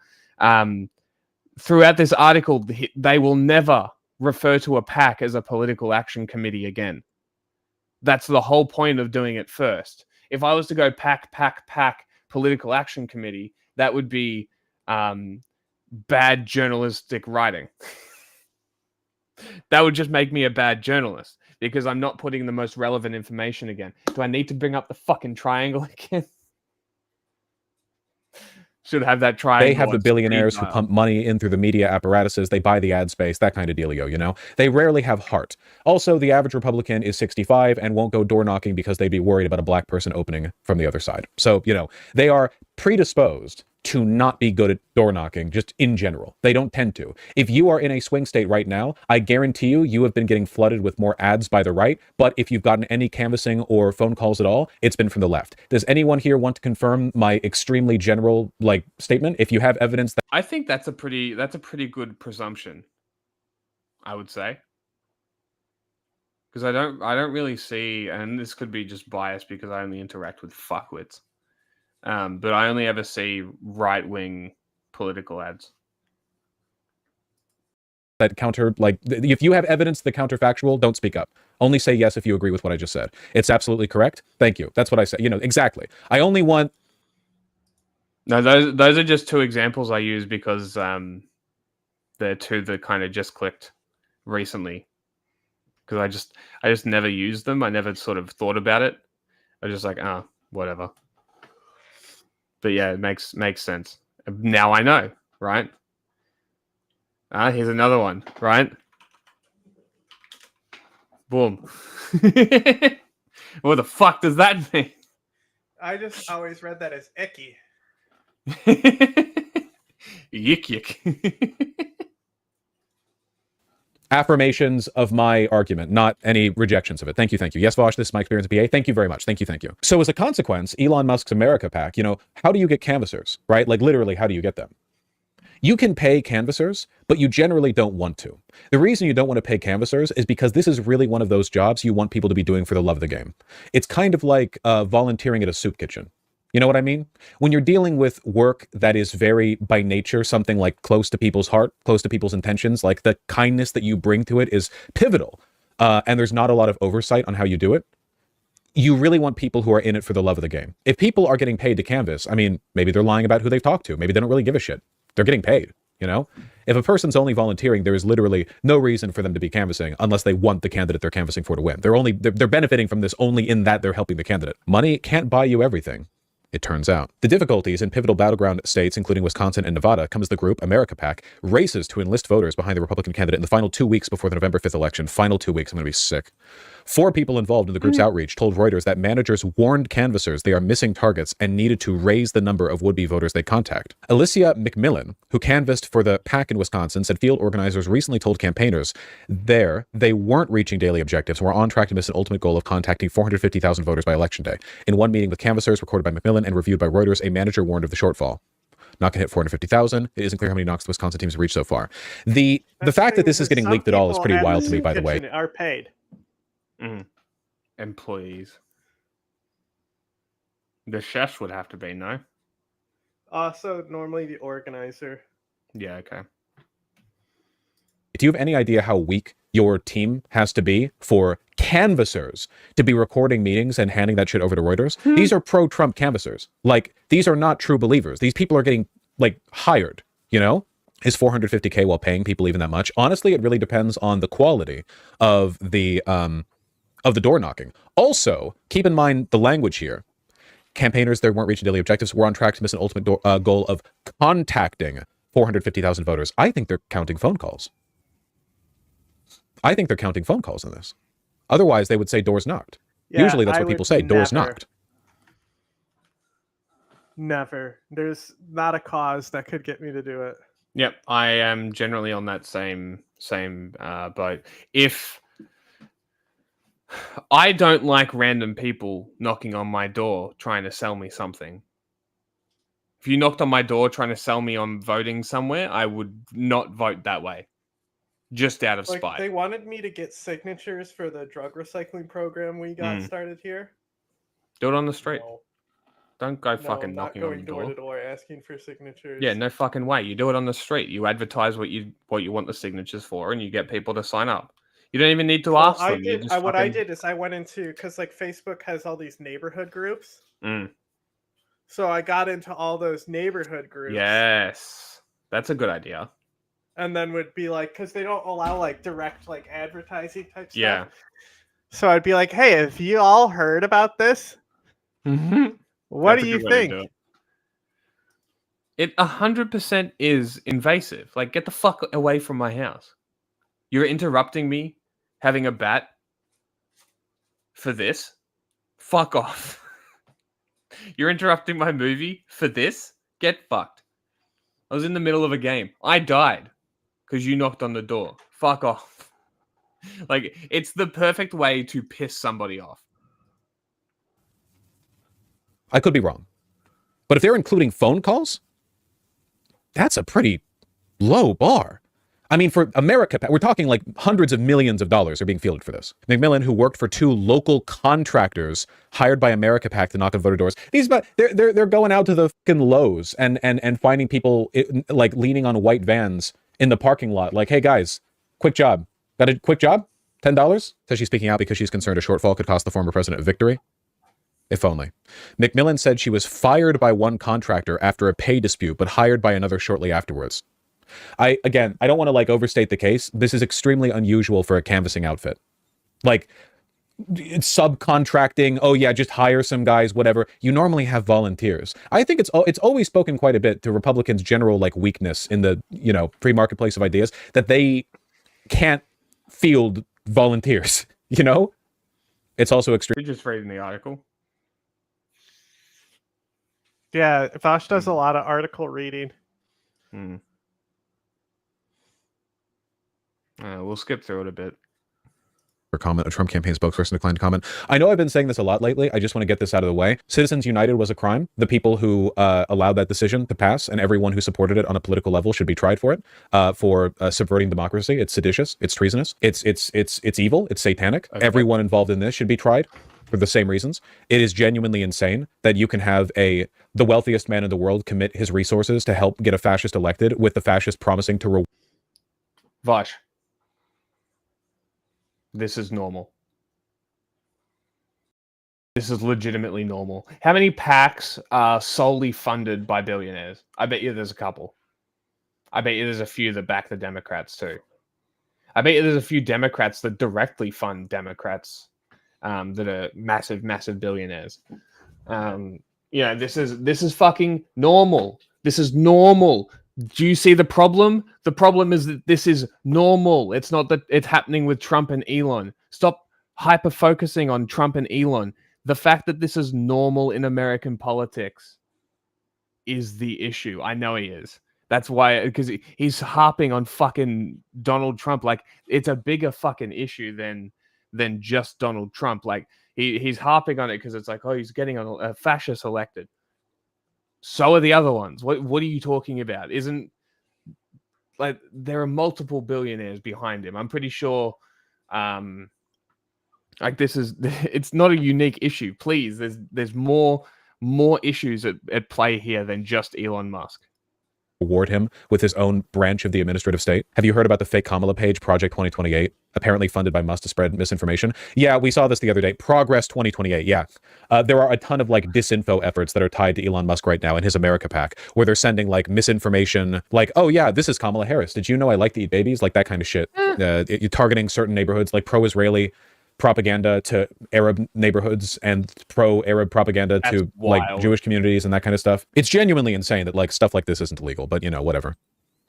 Throughout this article, they will never refer to a PAC as a political action committee again. That's the whole point of doing it first. If I was to go PAC, political action committee, that would be bad journalistic writing. That would just make me a bad journalist because I'm not putting the most relevant information again. Do I need to bring up the fucking triangle again? Should have that triangle. They have the billionaires who pump money in through the media apparatuses. They buy the ad space, that kind of dealio, you know? They rarely have heart. Also, the average Republican is 65 and won't go door knocking because they'd be worried about a black person opening from the other side. So, you know, they are predisposed to not be good at door knocking, just in general. They don't tend to. If you are in a swing state right now, I guarantee you have been getting flooded with more ads by the right, but if you've gotten any canvassing or phone calls at all, it's been from the left. Does anyone here want to confirm my extremely general, like, statement? If you have evidence that... I think that's a pretty good presumption, I would say. Because I don't really see, and this could be just biased because I only interact with fuckwits. But I only ever see right-wing political ads. That counter, like, if you have evidence the counterfactual, don't speak up. Only say yes if you agree with what I just said. It's absolutely correct. Thank you. That's what I said. You know, exactly. I only want... No, those are just two examples I use because they're two that kind of just clicked recently. Because I just never used them. I never sort of thought about it. I was just like, whatever. But yeah, it makes sense. Now I know, right? Here's another one, right? Boom. What the fuck does that mean? I just always read that as icky. Yik yik. Affirmations of my argument, not any rejections of it. Thank you, thank you. Yes, Vosh, this is my experience at PA. Thank you very much. Thank you, thank you. So as a consequence, Elon Musk's America PAC, how do you get canvassers, right? Like literally, how do you get them? You can pay canvassers, but you generally don't want to. The reason you don't want to pay canvassers is because this is really one of those jobs you want people to be doing for the love of the game. It's kind of like volunteering at a soup kitchen. You know what I mean? When you're dealing with work that is very, by nature, something like close to people's heart, close to people's intentions, like the kindness that you bring to it is pivotal, and there's not a lot of oversight on how you do it, you really want people who are in it for the love of the game. If people are getting paid to canvass, I mean, maybe they're lying about who they've talked to. Maybe they don't really give a shit. They're getting paid, If a person's only volunteering, there is literally no reason for them to be canvassing unless they want the candidate they're canvassing for to win. They're benefiting from this only in that they're helping the candidate. Money can't buy you everything, it turns out. The difficulties in pivotal battleground states, including Wisconsin and Nevada, come as the group, America PAC, races to enlist voters behind the Republican candidate in the final 2 weeks before the November 5th election. Final 2 weeks, I'm going to be sick. 4 people involved in the group's outreach told Reuters that managers warned canvassers they are missing targets and needed to raise the number of would-be voters they contact. Alicia McMillan, who canvassed for the PAC in Wisconsin, said field organizers recently told campaigners they weren't reaching daily objectives and were on track to miss an ultimate goal of contacting 450,000 voters by election day. In one meeting with canvassers recorded by McMillan and reviewed by Reuters, a manager warned of the shortfall. Not going to hit 450,000. It isn't clear how many knocks the Wisconsin teams have reached so far. The fact that this is getting leaked at all is pretty wild to me, by the way. Are paid. Employees. The chefs would have to be, no? Also, normally the organizer. Yeah, okay. Do you have any idea how weak your team has to be for canvassers to be recording meetings and handing that shit over to Reuters? These are pro-Trump canvassers. Like, these are not true believers. These people are getting, hired, Is $450K while paying people even that much? Honestly, it really depends on the quality of the door knocking. Also, keep in mind the language here. Campaigners there weren't reaching daily objectives. We're on track to miss an ultimate goal of contacting 450,000 voters. I think they're counting phone calls. I think they're counting phone calls in this. Otherwise, they would say doors knocked. Yeah, usually that's what people say, doors knocked. Never. There's not a cause that could get me to do it. Yep, I am generally on that same boat. If I don't like random people knocking on my door trying to sell me something. If you knocked on my door trying to sell me on voting somewhere, I would not vote that way. Just out of spite. They wanted me to get signatures for the drug recycling program we got started here. Do it on the street. No. Don't go fucking knocking on your door. Door to door asking for signatures. Yeah, no fucking way. You do it on the street. You advertise what you want the signatures for, and you get people to sign up. You don't even need to ask them. I did is I went into, because Facebook has all these neighborhood groups. So I got into all those neighborhood groups. Yes, that's a good idea. And then would be because they don't allow direct advertising type stuff. Yeah. So I'd be like, hey, have you all heard about this? What do you think? It 100% is invasive. Get the fuck away from my house. You're interrupting me having a bat for this? Fuck off. You're interrupting my movie for this? Get fucked. I was in the middle of a game. I died because you knocked on the door. Fuck off. It's the perfect way to piss somebody off. I could be wrong. But if they're including phone calls, that's a pretty low bar. I mean, for America, we're talking hundreds of millions of dollars are being fielded for this. McMillan, who worked for 2 local contractors hired by America PAC to knock on voter doors, they're going out to the fucking Lowe's and finding people leaning on white vans in the parking lot. Hey guys, quick job. Got a quick job? $10? Says she's speaking out because she's concerned a shortfall could cost the former president a victory. If only. McMillan said she was fired by one contractor after a pay dispute, but hired by another shortly afterwards. I don't want to overstate the case. This is extremely unusual for a canvassing outfit. subcontracting, oh yeah, just hire some guys, whatever. You normally have volunteers. I think it's always spoken quite a bit to Republicans' general like weakness in the, you know, free marketplace of ideas, that they can't field volunteers, you know? It's also extreme. Just reading the article. Yeah, Vosh does a lot of article reading. We'll skip through it a bit. Comment. A Trump campaign spokesperson declined to comment. I know I've been saying this a lot lately. I just want to get this out of the way. Citizens United was a crime. The people who allowed that decision to pass, and everyone who supported it on a political level, should be tried for it, for subverting democracy. It's seditious. It's treasonous. It's evil. It's satanic. Okay. Everyone involved in this should be tried for the same reasons. It is genuinely insane that you can have the wealthiest man in the world commit his resources to help get a fascist elected, with the fascist promising to Vosh. This is normal. This is legitimately normal. How many PACs are solely funded by billionaires? I bet you there's a couple. I bet you there's a few that back the Democrats too. I bet you there's a few Democrats that directly fund Democrats that are massive, massive billionaires. You know, this is fucking normal. This is normal. Do you see the problem? The problem is that this is normal. It's not that it's happening with Trump and Elon. Stop hyper-focusing on Trump and Elon. The fact that this is normal in American politics is the issue. I know he is. That's why, because he's harping on fucking Donald Trump. Like, it's a bigger fucking issue than just Donald Trump. Like, he's harping on it because it's like, oh, he's getting a fascist elected. So are the other ones. What are you talking about? Isn't, like, there are multiple billionaires behind him. I'm pretty sure, like, it's not a unique issue. Please, there's more issues at play here than just Elon Musk. Reward him with his own branch of the administrative state. Have you heard about the fake Kamala page, Project 2028, apparently funded by Musk to spread misinformation? Yeah, we saw this the other day. Progress 2028, yeah. There are a ton of like disinfo efforts that are tied to Elon Musk right now in his America PAC, where they're sending like misinformation, like, oh yeah, this is Kamala Harris. Did you know I like to eat babies? Like that kind of shit. You're targeting certain neighborhoods, like pro-Israeli propaganda to Arab neighborhoods and pro-Arab propaganda to like Jewish communities and that kind of stuff. It's genuinely insane that like stuff like this isn't illegal, but you know, whatever.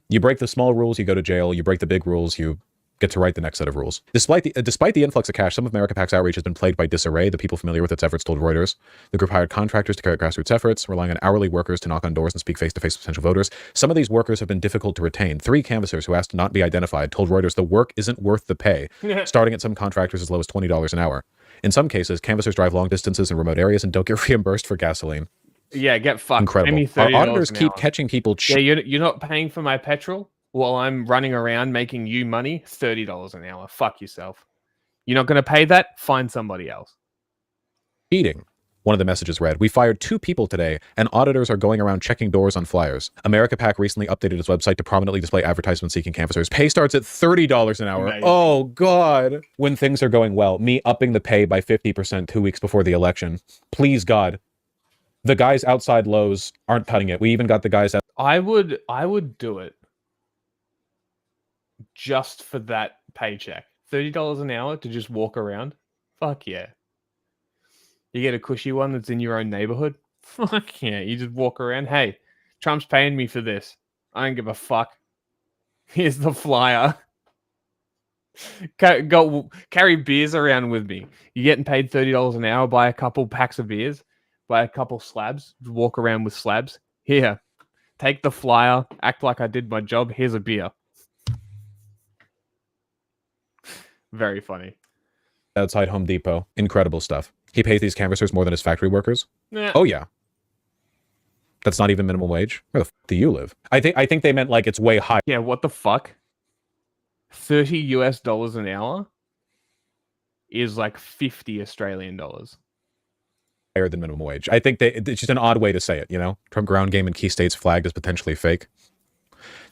You break the small rules, you go to jail. You break the big rules, you get to write the next set of rules. Despite the influx of cash, some of America PAC's outreach has been plagued by disarray. The people familiar with its efforts told Reuters. The group hired contractors to carry out grassroots efforts, relying on hourly workers to knock on doors and speak face-to-face with potential voters. Some of these workers have been difficult to retain. 3 canvassers who asked to not be identified told Reuters the work isn't worth the pay, starting at some contractors as low as $20 an hour. In some cases, canvassers drive long distances in remote areas and don't get reimbursed for gasoline. Yeah, get fucked. Incredible. Our auditors keep catching people. Yeah, you're not paying for my petrol while I'm running around making you money. $30 an hour. Fuck yourself. You're not going to pay that? Find somebody else. Cheating. One of the messages read, we fired 2 people today, and auditors are going around checking doors on flyers. America PAC recently updated its website to prominently display advertisements seeking canvassers. Pay starts at $30 an hour. Amazing. Oh, God. When things are going well, me upping the pay by 50% 2 weeks before the election. Please, God. The guys outside Lowe's aren't cutting it. We even got the guys that I would do it just for that paycheck. $30 an hour to just walk around. Fuck yeah. You get a cushy one that's in your own neighborhood. Fuck yeah. You just walk around. Hey, Trump's paying me for this. I don't give a fuck. Here's the flyer. Go carry beers around with me. You're getting paid $30 an hour. Buy a couple packs of beers. Buy a couple slabs. Walk around with slabs. Here. Take the flyer. Act like I did my job. Here's a beer. Very funny. Outside Home Depot. Incredible stuff. He pays these canvassers more than his factory workers. Nah. Oh yeah. That's not even minimum wage. Where the fuck do you live? I think they meant like it's way high. Yeah, what the fuck? $30 an hour is like 50 Australian dollars. Higher than minimum wage. I think it's just an odd way to say it, you know? Trump ground game in key states flagged as potentially fake.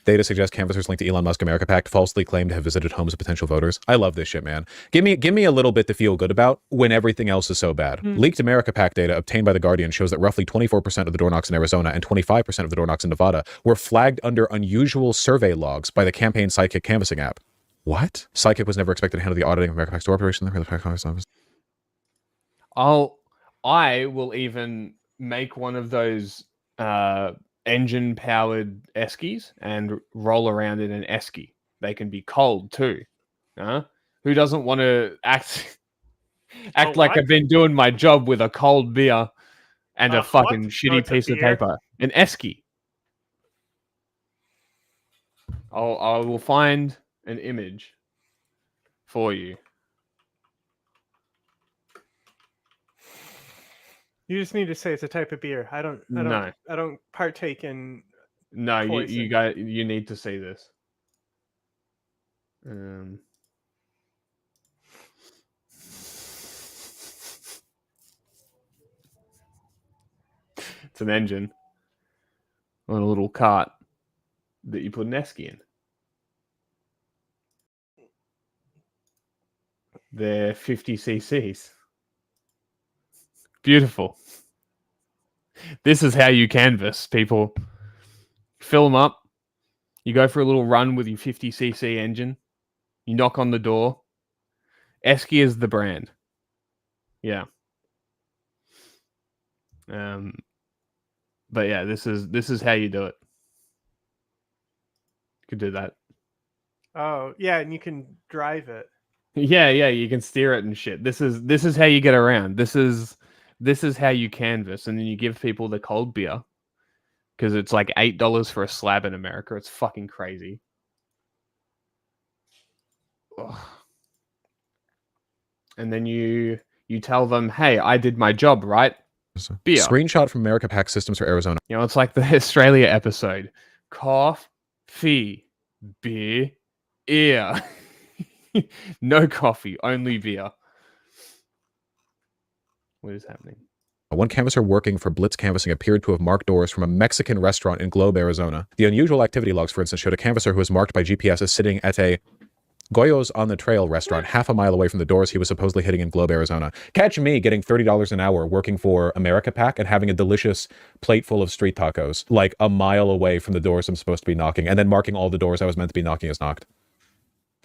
Data suggests canvassers linked to Elon Musk America PAC falsely claim to have visited homes of potential voters. I love this shit, man. Give me a little bit to feel good about when everything else is so bad. Leaked America PAC data obtained by The Guardian shows that roughly 24% of the door knocks in Arizona and 25% of the door knocks in Nevada were flagged under unusual survey logs by the campaign Sidekick canvassing app. What? Sidekick was never expected to handle the auditing of America PAC's door operation. I will even make one of those engine-powered eskies and roll around in an esky. They can be cold too. Who doesn't want to act like I've been doing my job with a cold beer and a fucking shitty piece of paper? An esky. I will find an image for you. You just need to say it's a type of beer. I don't partake in. No, you need to see this. It's an engine on a little cart that you put an esky in. They're 50 cc's. Beautiful. This is how you canvas, people. Fill them up. You go for a little run with your 50 cc engine. You knock on the door. Esky is the brand. Yeah. But yeah, this is how you do it. You could do that. Oh yeah, and you can drive it. Yeah, you can steer it and shit. This is how you get around. This is how you canvas, and then you give people the cold beer because it's like $8 for a slab in America. It's fucking crazy. Ugh. And then you tell them, "Hey, I did my job, right?" Beer. Screenshot from America Pack Systems for Arizona. You know, it's like the Australia episode. Coffee, beer, ear. No coffee, only beer. What is happening? One canvasser working for Blitz Canvassing appeared to have marked doors from a Mexican restaurant in Globe, Arizona. The unusual activity logs, for instance, showed a canvasser who was marked by GPS as sitting at a Goyo's on the Trail restaurant half a mile away from the doors he was supposedly hitting in Globe, Arizona. Catch me getting $30 an hour working for America Pack and having a delicious plate full of street tacos like a mile away from the doors I'm supposed to be knocking, and then marking all the doors I was meant to be knocking as knocked.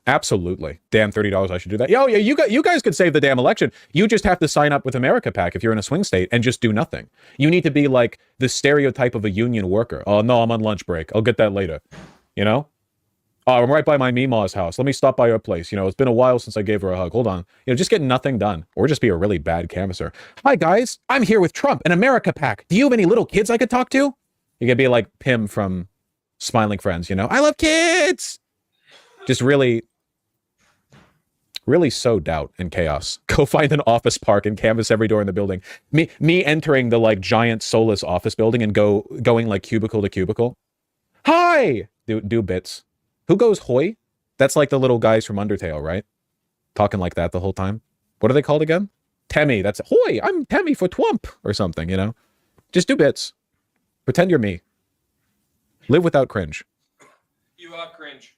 Absolutely. Damn, $30, I should do that. Yo, yeah, you guys could save the damn election. You just have to sign up with America Pack if you're in a swing state and just do nothing. You need to be like the stereotype of a union worker. Oh, no, I'm on lunch break. I'll get that later. You know? Oh, I'm right by my Meemaw's house. Let me stop by your place. You know, it's been a while since I gave her a hug. Hold on. You know, just get nothing done. Or just be a really bad canvasser. Hi, guys. I'm here with Trump and America Pack. Do you have any little kids I could talk to? You could be like Pim from Smiling Friends, you know? I love kids! Just really sow doubt and chaos. Go find an office park and canvas every door in the building. Me entering the like giant soulless office building and going like cubicle to cubicle. Hi! Do bits. Who goes hoy? That's like the little guys from Undertale, right? Talking like that the whole time. What are they called again? Temmie. That's hoy! I'm Temmie for Twump! Or something, you know? Just do bits. Pretend you're me. Live without cringe. You are cringe.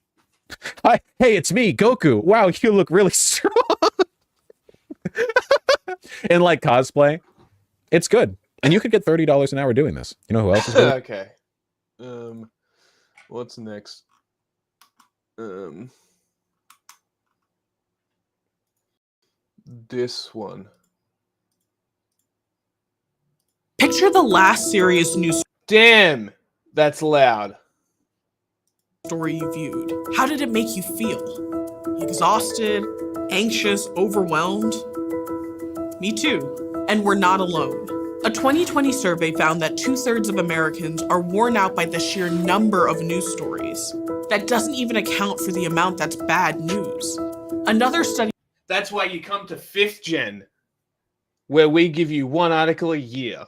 Hi, hey, it's me, Goku. Wow, you look really strong. In like cosplay. It's good. And you could get $30 an hour doing this. You know who else is good? Okay. What's next? This one. Picture the last serious news. Damn, that's loud. Story you viewed. How did it make you feel? Exhausted, anxious, overwhelmed? Me too. And we're not alone. A 2020 survey found that 2/3 of Americans are worn out by the sheer number of news stories. That doesn't even account for the amount that's bad news. Another study. That's why you come to 5th Gen, where we give you one article a year.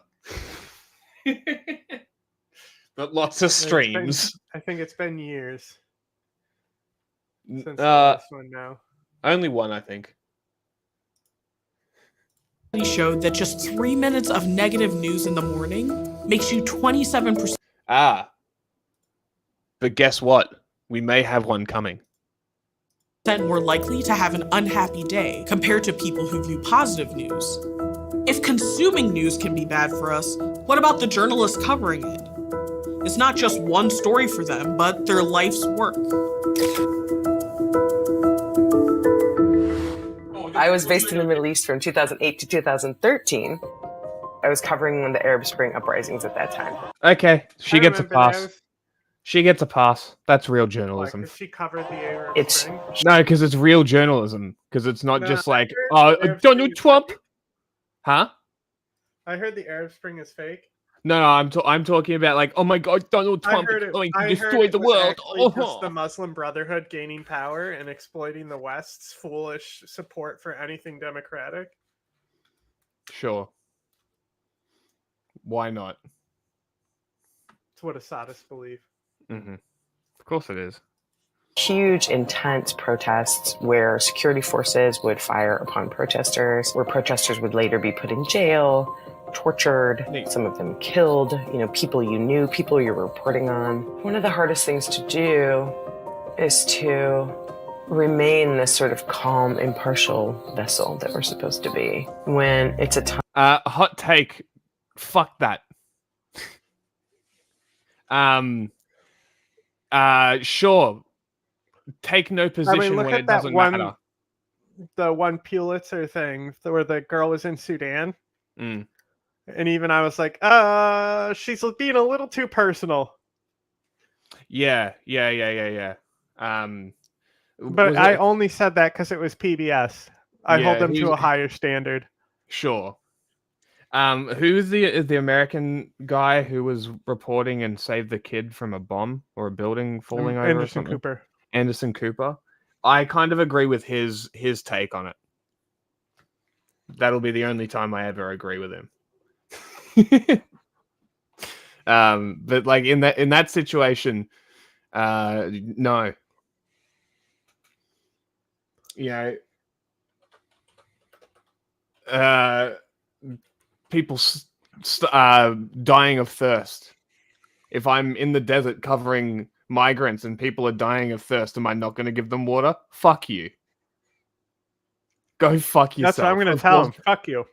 But lots of streams. I think it's been years since the last one now. Only one, I think. Showed that just 3 minutes of negative news in the morning makes you 27%. But guess what? We may have one coming. More likely to have an unhappy day compared to people who view positive news. If consuming news can be bad for us, what about the journalists covering it? It's not just one story for them, but their life's work. I was based in the Middle East from 2008 to 2013. I was covering one of the Arab Spring uprisings at that time. Okay, she gets a pass. those. She gets a pass. That's real journalism. Because she covered the Arab Spring. No, because it's real journalism. Because it's not No, just I like, heard oh, the Arab Donald Spring is Trump. fake. Huh? I heard the Arab Spring is fake. No, I'm talking about like, oh my God, Donald Trump is going to destroy the world. Just the Muslim Brotherhood gaining power and exploiting the West's foolish support for anything democratic. Sure. Why not? It's what Assadists believe. Mm-hmm. Of course it is. Huge, intense protests where security forces would fire upon protesters, where protesters would later be put in jail, tortured, some of them killed, people you knew, people you're reporting on. One of the hardest things to do is to remain this sort of calm, impartial vessel that we're supposed to be when it's a time. Hot take. Fuck that. Sure. Take no position when it doesn't matter. The one Pulitzer thing where the girl was in Sudan. Mm. And even I was like, she's being a little too personal. Yeah. But I only said that because it was PBS. I hold them to a higher standard. Sure. Who's the American guy who was reporting and saved the kid from a bomb or a building falling over? Anderson Cooper. Anderson Cooper. I kind of agree with his take on it. That'll be the only time I ever agree with him. But like in that situation, no. People dying of thirst. If I'm in the desert covering migrants and people are dying of thirst, am I not going to give them water? Fuck you. Go fuck yourself. That's what I'm going to tell them. Fuck you.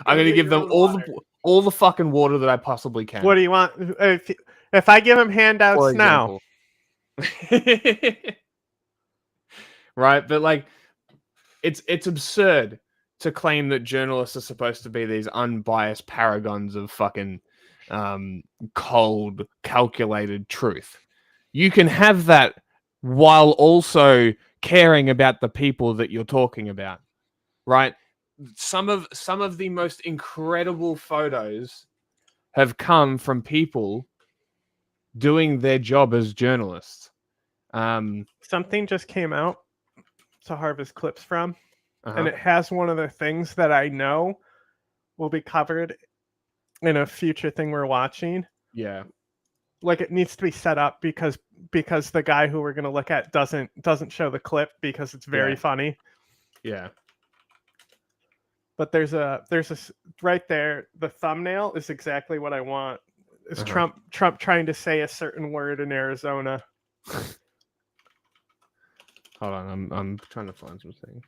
I'm going to give them all the fucking water that I possibly can. What do you want? If I give them handouts now. Right, but like it's absurd to claim that journalists are supposed to be these unbiased paragons of fucking cold, calculated truth. You can have that while also caring about the people that you're talking about, right? Some of the most incredible photos have come from people doing their job as journalists. Something just came out to harvest clips from, and it has one of the things that I know will be covered in a future thing we're watching. Yeah. Like it needs to be set up because the guy who we're going to look at doesn't show the clip because it's very funny. Yeah. But there's a right there. The thumbnail is exactly what I want. Is Trump trying to say a certain word in Arizona? Hold on, I'm trying to find something.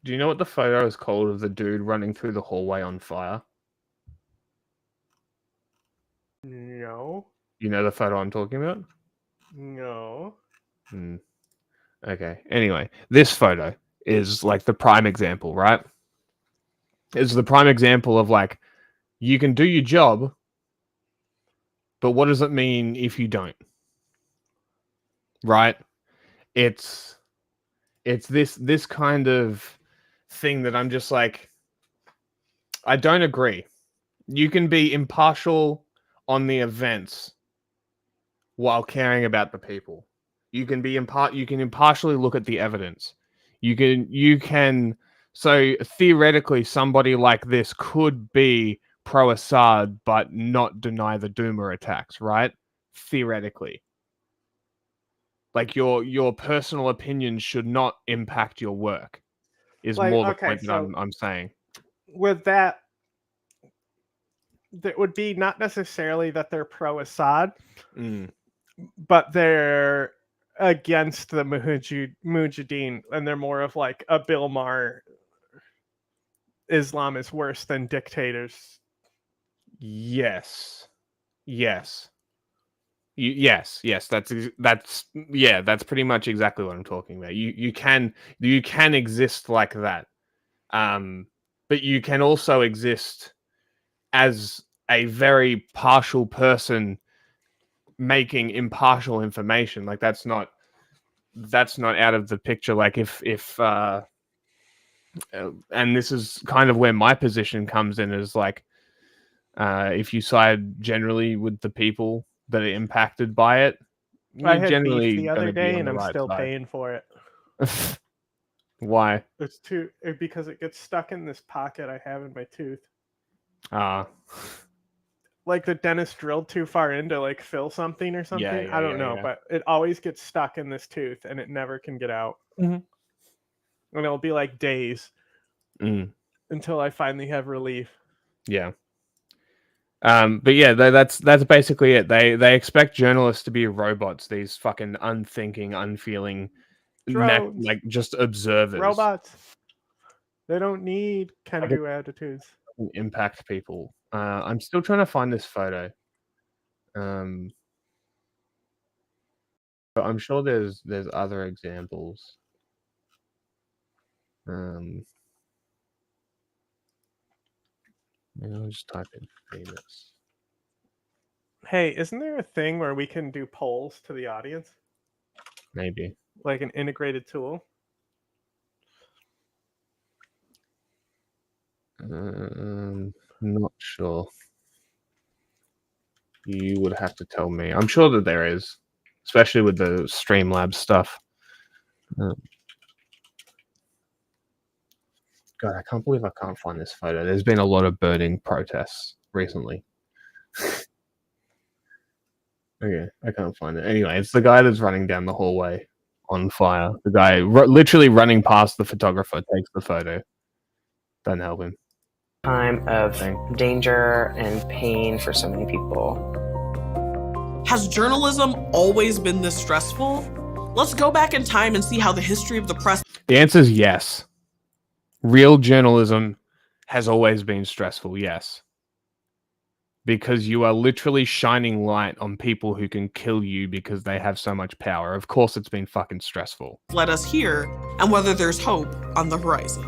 Do you know what the photo is called of the dude running through the hallway on fire? No. You know the photo I'm talking about? No. Okay. Anyway, this photo is like the prime example, right? It's the prime example of like, you can do your job, but what does it mean if you don't? Right? It's this kind of thing that I'm just like, I don't agree. You can be impartial on the events while caring about the people. You can impartially look at the evidence. You can so theoretically somebody like this could be pro-Assad but not deny the Duma attacks, right? Theoretically. Like your personal opinion should not impact your work. Is like, more the point that I'm saying. With that, it would be not necessarily that they're pro-Assad, but they're against the Mujahideen, and they're more of like a Bill Maher. Islam is worse than dictators. Yes. Yes, that's pretty much exactly what I'm talking about. You can exist like that, but you can also exist as a very partial person making impartial information. Like that's not out of the picture. Like if and this is kind of where my position comes in, is like if you side generally with the people that are impacted by it, I you're had generally beef the other gonna be day, on and the I'm right still side. paying for it. Why? It's because it gets stuck in this pocket I have in my tooth. Like the dentist drilled too far in to like fill something or something. I don't know, but it always gets stuck in this tooth and it never can get out. And it'll be like days until I finally have relief. Yeah. But yeah, that's basically it. They expect journalists to be robots, these fucking unthinking, unfeeling, Drones. like just observers. Robots. They don't need can-do attitudes. Impact people. I'm still trying to find this photo. But I'm sure there's other examples. Maybe I'll just type in famous. Hey, isn't there a thing where we can do polls to the audience? Maybe. Like an integrated tool? Not sure. You would have to tell me. I'm sure that there is, especially with the Streamlabs stuff. God, I can't believe I can't find this photo. There's been a lot of burning protests recently. Okay, I can't find it. Anyway, it's the guy that's running down the hallway on fire. The guy literally running past the photographer takes the photo. Don't help him. Time of danger and pain for so many people. Has journalism always been this stressful? Let's go back in time and see how the history of the press... The answer is yes. Real journalism has always been stressful, yes. Because you are literally shining light on people who can kill you because they have so much power. Of course it's been fucking stressful. ...led us here, and whether there's hope on the horizon.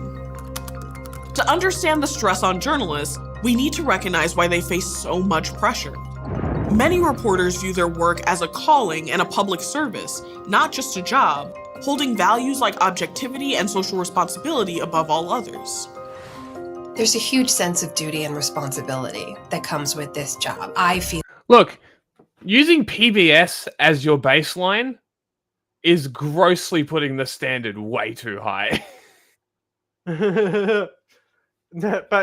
To understand the stress on journalists, we need to recognize why they face so much pressure. Many reporters view their work as a calling and a public service, not just a job, holding values like objectivity and social responsibility above all others. There's a huge sense of duty and responsibility that comes with this job. I feel... Look, using PBS as your baseline is grossly putting the standard way too high. But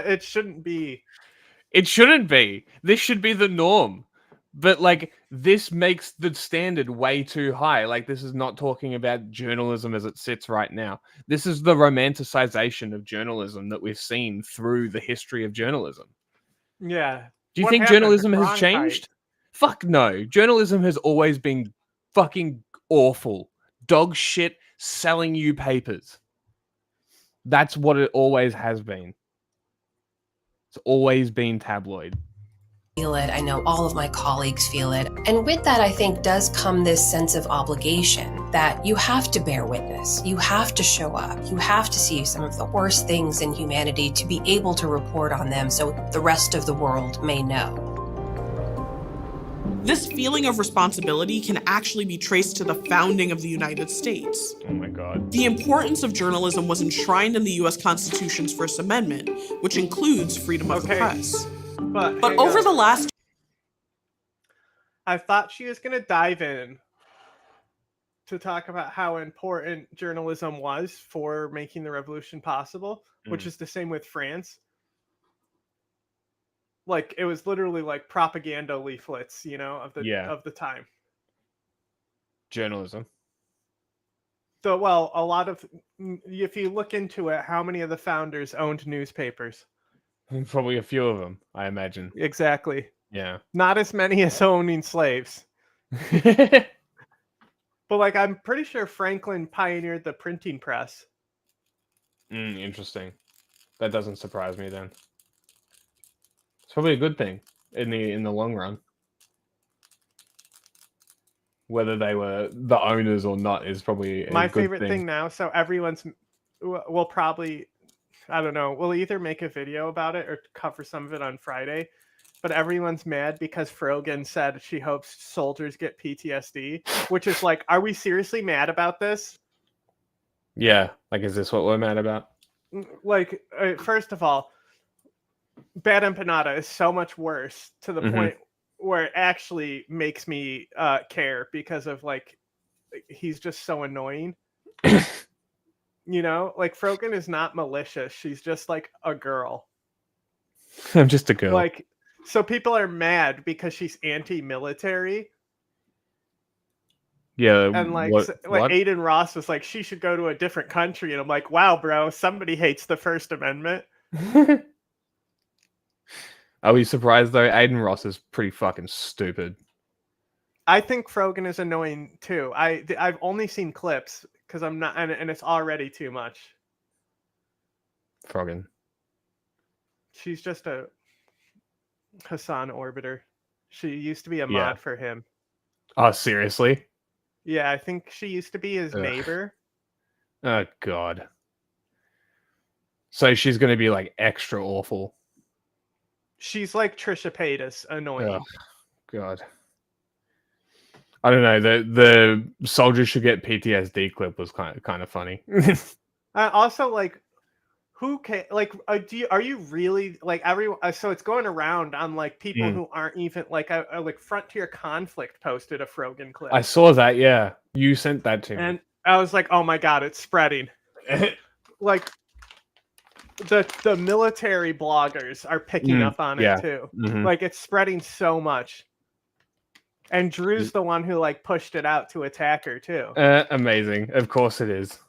it shouldn't be. It shouldn't be. This should be the norm. But like, this makes the standard way too high. Like, this is not talking about journalism as it sits right now. This is the romanticization of journalism that we've seen through the history of journalism. Yeah. Do you think journalism has changed? Fuck no. Journalism has always been fucking awful. Dog shit selling you papers. That's what it always has been. It's always been tabloid. Feel it. I know all of my colleagues feel it. And with that, I think, does come this sense of obligation that you have to bear witness. You have to show up. You have to see some of the worst things in humanity to be able to report on them so the rest of the world may know. This feeling of responsibility can actually be traced to the founding of the United States. Oh my God. The importance of journalism was enshrined in the U.S. Constitution's First Amendment, which includes freedom of the press. But over the last... I thought she was going to dive in to talk about how important journalism was for making the revolution possible, which is the same with France. Like, it was literally like propaganda leaflets, you know, of the time. Journalism. So, well, a lot of, if you look into it, how many of the founders owned newspapers? Probably a few of them, I imagine. Exactly. Yeah. Not as many as owning slaves. But like, I'm pretty sure Franklin pioneered the printing press. Interesting. That doesn't surprise me then. It's probably a good thing in the long run. whether they were the owners or not is probably a my good favorite thing now. So everyone's will probably, I don't know, we'll either make a video about it or cover some of it on Friday. But everyone's mad because Frogan said she hopes soldiers get PTSD, which is like, are we seriously mad about this? Yeah, like, is this what we're mad about? Like, first of all, Bad Empanada is so much worse to the point where it actually makes me care because of, like, he's just so annoying. You know, like, Frogan is not malicious. She's just, like, a girl. I'm just a girl. Like, so people are mad because she's anti-military. Yeah, and like what? Aiden Ross was like, she should go to a different country, and I'm like, wow, bro, somebody hates the First Amendment. Are we surprised though? Aiden Ross is pretty fucking stupid. I think Frogan is annoying too. I've only seen clips because I'm not, and it's already too much. Frogan. She's just a Hassan orbiter. She used to be a mod for him. Oh, seriously? Yeah, I think she used to be his neighbor. Oh, God. So she's going to be, like, extra awful. She's like Trisha Paytas, annoying. Oh, God. I don't know. The soldiers should get PTSD clip was kind of funny. Also, like, who can, like, are you really, like, everyone, so it's going around on, like, people who aren't even, like, like Frontier Conflict posted a Frogan clip. I saw that, yeah. You sent that to me. And I was like, oh my God, it's spreading. Like, the military bloggers are picking up on it too. Like, it's spreading so much. And Drew's the one who, like, pushed it out to attack her too. Amazing. Of course it is.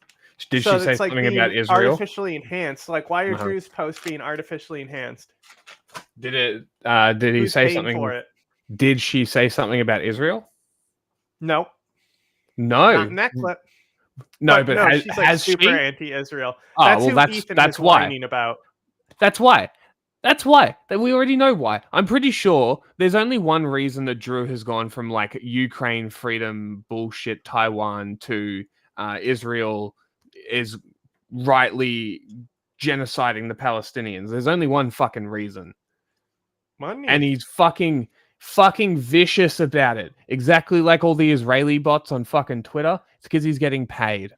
Did so she say something about Israel? Artificially enhanced. Like, why are Drew's posts being artificially enhanced? Did he say something for it? Did she say something about Israel? No. No. Not in that clip. No, but she's like has super she? anti-Israel. Oh, That's well, who Ethan that's is why. whining about. That's why. That's why. That we already know why. I'm pretty sure there's only one reason that Drew has gone from, like, Ukraine freedom bullshit Taiwan to Israel is rightly genociding the Palestinians. There's only one fucking reason. Money. And he's fucking vicious about it. Exactly like all the Israeli bots on fucking Twitter. It's because he's getting paid.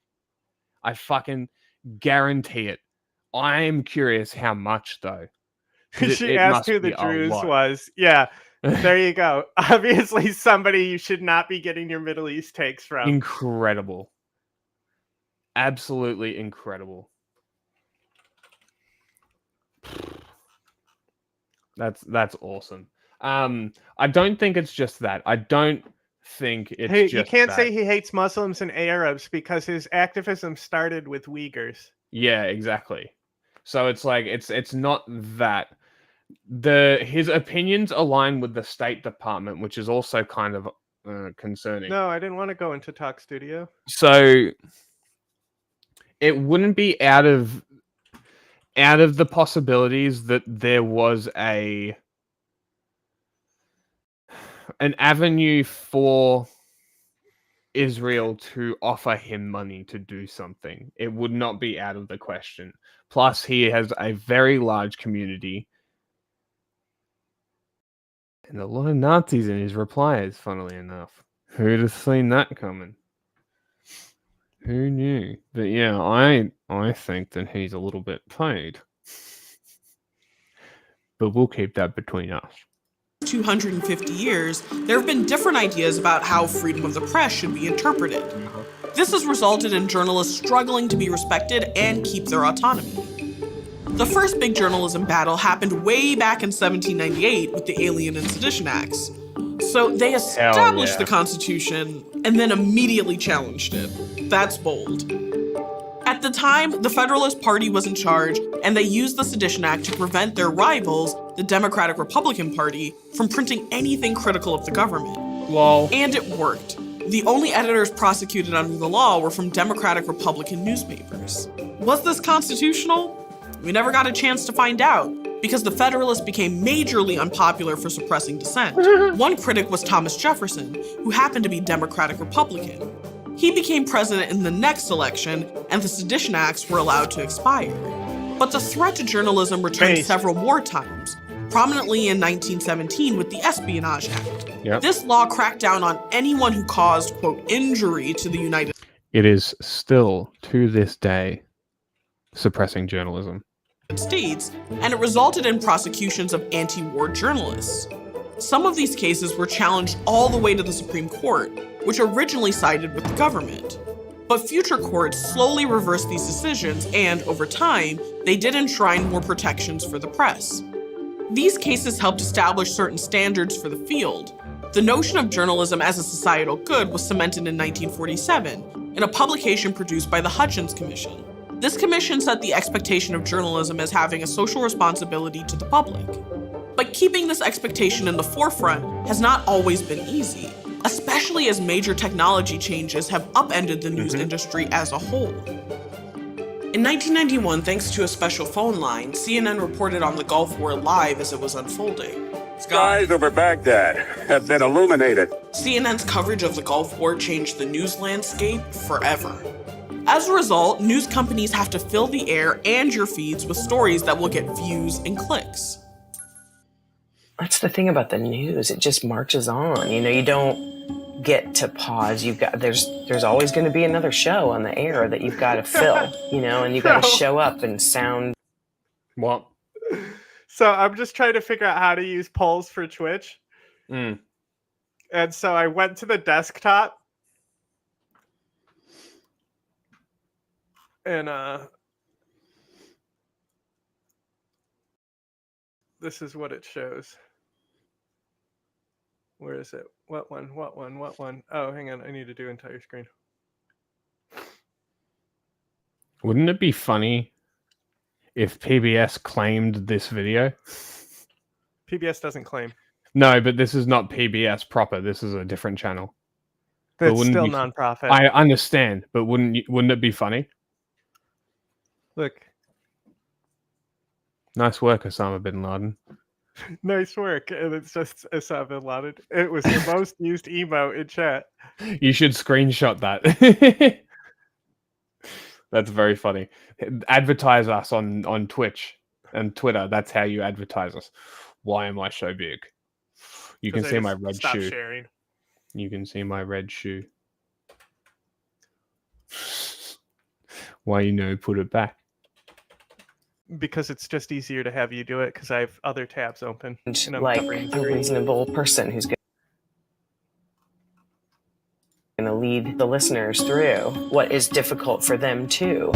I fucking guarantee it. I am curious how much, though. She asked who the Druze was. Yeah, there you go. Obviously, somebody you should not be getting your Middle East takes from. Incredible. Absolutely incredible. That's awesome. I don't think it's just that. I don't think it's just you can't that. say he hates Muslims and Arabs because his activism started with Uyghurs. Yeah, exactly. So it's like it's not that. His opinions align with the State Department, which is also kind of concerning. No, I didn't want to go into Talk Studio. So it wouldn't be out of the possibilities that there was an avenue for Israel to offer him money to do something. It would not be out of the question. Plus, he has a very large community and a lot of Nazis in his replies, funnily enough. Who'd have seen that coming? Who knew? But yeah, I think that he's a little bit paid. But we'll keep that between us. 250 years, there have been different ideas about how freedom of the press should be interpreted. This has resulted in journalists struggling to be respected and keep their autonomy. The first big journalism battle happened way back in 1798 with the Alien and Sedition Acts. So they established the Constitution and then immediately challenged it. That's bold. At the time, the Federalist Party was in charge, and they used the Sedition Act to prevent their rivals, the Democratic Republican Party, from printing anything critical of the government. Lol. And it worked. The only editors prosecuted under the law were from Democratic Republican newspapers. Was this constitutional? We never got a chance to find out. because the Federalists became majorly unpopular for suppressing dissent. One critic was Thomas Jefferson, who happened to be Democratic Republican. He became president in the next election, and the Sedition Acts were allowed to expire. But the threat to journalism returned several more times, prominently in 1917 with the Espionage Act. This law cracked down on anyone who caused, quote, injury to the United States. It is still, to this day, suppressing journalism. And it resulted in prosecutions of anti-war journalists. Some of these cases were challenged all the way to the Supreme Court, which originally sided with the government. But future courts slowly reversed these decisions, and over time, they did enshrine more protections for the press. These cases helped establish certain standards for the field. The notion of journalism as a societal good was cemented in 1947 in a publication produced by the Hutchins Commission. This commission set the expectation of journalism as having a social responsibility to the public. But keeping this expectation in the forefront has not always been easy, especially as major technology changes have upended the news industry as a whole. In 1991, thanks to a special phone line, CNN reported on the Gulf War live as it was unfolding. Skies over Baghdad have been illuminated. CNN's coverage of the Gulf War changed the news landscape forever. As a result, news companies have to fill the air and your feeds with stories that will get views and clicks. That's the thing about the news. It just marches on. You know, you don't get to pause. There's always going to be another show on the air that you've got to fill, you know, and you got to show up and sound. What? So I'm just trying to figure out how to use polls for Twitch. And so I went to the desktop. And this is what it shows. Where is it? What one? Oh, hang on. I need to do entire screen. Wouldn't it be funny if PBS claimed this video? PBS doesn't claim. No, but this is not PBS proper. This is a different channel. It's still nonprofit. I understand, but wouldn't it be funny? Look. Nice work, Osama bin Laden. Nice work. And it's just Osama bin Laden. It was the most used emote in chat. You should screenshot that. That's very funny. Advertise us on Twitch and Twitter. That's how you advertise us. Why am I so big? You can see my red shoe. Sharing. You can see my red shoe. Why put it back? Because it's just easier to have you do it because I have other tabs open. And I'm like a reasonable person who's going to lead the listeners through what is difficult for them too.